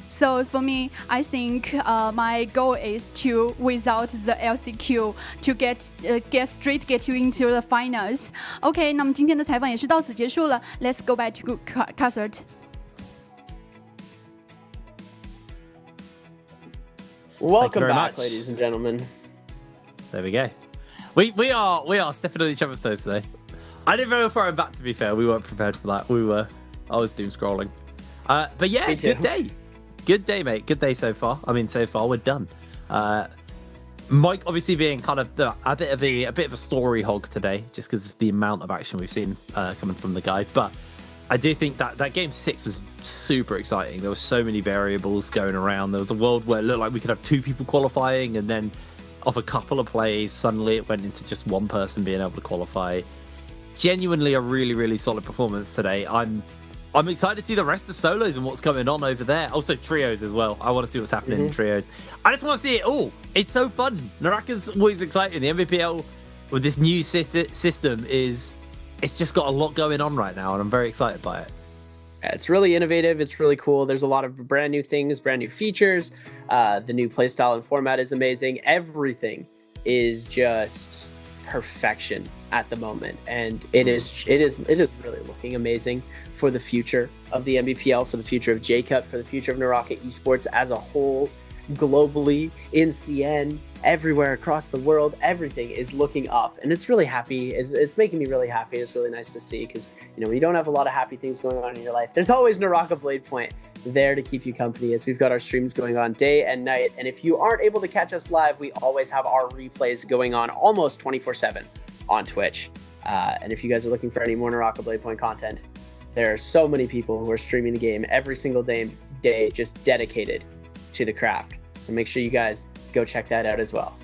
So for me, I think my goal is to, without the LCQ, to get you into the finals. OK, 那么今天的采访也是到此结束了。Let's go back to Concert. Welcome back, ladies and gentlemen. There we go. We are stepping on each other's toes today. I didn't really throw him back, to be fair. We weren't prepared for that. I was doom scrolling. But yeah, good day. Good day, mate. Good day so far. I mean, so far we're done. Mike obviously being kind of a bit of a story hog today, just because of the amount of action we've seen coming from the guy. But I do think that game 6 was super exciting. There were so many variables going around. There was a world where it looked like we could have 2 people qualifying, and then off a couple of plays, suddenly it went into just 1 person being able to qualify. Genuinely a really, really solid performance today. I'm excited to see the rest of solos and what's going on over there. Also trios as well. I want to see what's happening in trios. I just want to see it all. It's so fun. NARAKA's always exciting. The Nbpl with this new system it's just got a lot going on right now, and I'm very excited by it. It's really innovative. It's really cool. There's a lot of brand new things, brand new features. The new playstyle and format is amazing. Everything is just perfection at the moment, and it is really looking amazing for the future of the NBPL, for the future of J-Cup, for the future of NARAKA esports as a whole, globally, in CN, everywhere across the world. Everything is looking up, and it's really happy. It's making me really happy. It's really nice to see, because when you don't have a lot of happy things going on in your life, there's always NARAKA BLADEPOINT there to keep you company, as we've got our streams going on day and night. And if you aren't able to catch us live, we always have our replays going on almost 24/7 on Twitch. And if you guys are looking for any more NARAKA BLADEPOINT content, there are so many people who are streaming the game every single day just dedicated to the craft. So make sure you guys go check that out as well.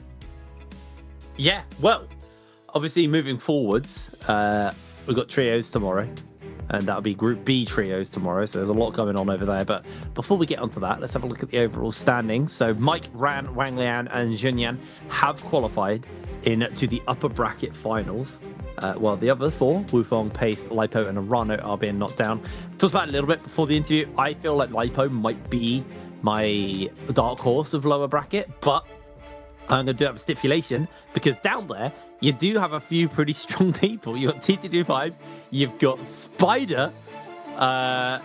Yeah, well, obviously moving forwards, we've got trios tomorrow, and that'll be Group B trios tomorrow, so there's a lot going on over there. But before we get onto that, let's have a look at the overall standings. So Mike, Ran, Wang Lian, and Junyan have qualified into the upper bracket finals, while the other four, Wufong, Paste, Lipo, and Arano, are being knocked down. Talked about it a little bit before the interview. I feel like Lipo might be my dark horse of lower bracket, but I'm going to do have a stipulation, because down there, you do have a few pretty strong people. You've got TT25, you've got Spider, and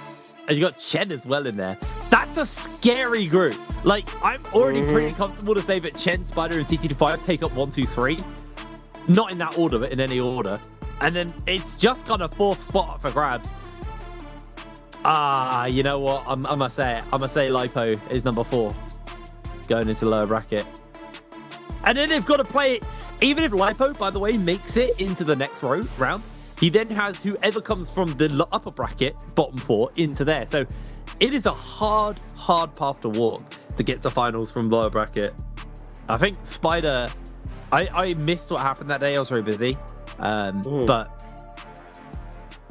you've got Chen as well in there. That's a scary group. Like, I'm already pretty comfortable to say that Chen, Spider, and TT25 take up 1, 2, 3. Not in that order, but in any order. And then it's just kind of fourth spot up for grabs. You know what? I'm gonna say it. I'm gonna say Lipo is number 4 going into lower bracket. And then they've got to play it. Even if Lipo, by the way, makes it into the next round, he then has whoever comes from the upper bracket, bottom 4, into there. So it is a hard path to walk to get to finals from lower bracket. I think Spider, I missed what happened that day. I was very busy. But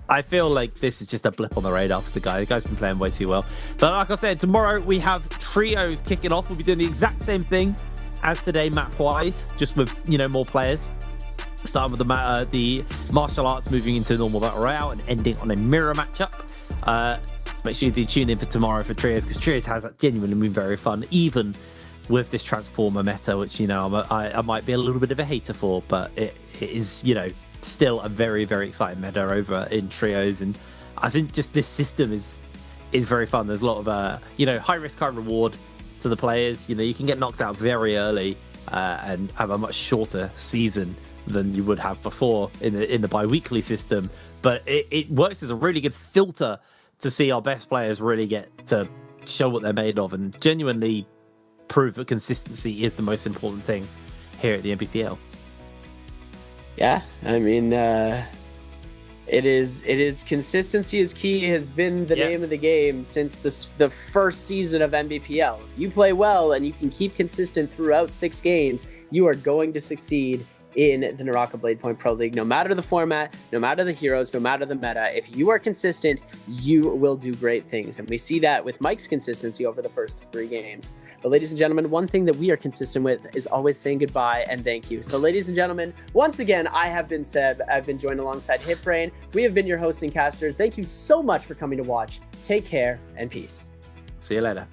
I feel like this is just a blip on the radar for the guy. The guy's been playing way too well. But like I said, tomorrow we have trios kicking off. We'll be doing the exact same thing as today, map-wise, just with, more players. Starting with the martial arts, moving into normal battle royale, and ending on a mirror matchup. So make sure you do tune in for tomorrow for trios, because trios has genuinely been very fun, even with this transformer meta, which I might be a little bit of a hater for, but it is still a very, very exciting meta over in trios. And I think just this system is very fun. There's a lot of high risk, high reward to the players. You can get knocked out very early and have a much shorter season than you would have before in the bi-weekly system, but it works as a really good filter to see our best players really get to show what they're made of, and genuinely prove that consistency is the most important thing here at the NBPL. Yeah, I mean, it is consistency is key, has been the name of the game since the first season of NBPL. If you play well and you can keep consistent throughout 6 games, you are going to succeed in the NARAKA BLADEPOINT Pro League. No matter the format, no matter the heroes, no matter the meta, if you are consistent, you will do great things. And we see that with Mike's consistency over the first 3 games. But ladies and gentlemen, one thing that we are consistent with is always saying goodbye and thank you. So ladies and gentlemen, once again, I have been Seb. I've been joined alongside HitBrain. We have been your hosts and casters. Thank you so much for coming to watch. Take care and peace. See you later.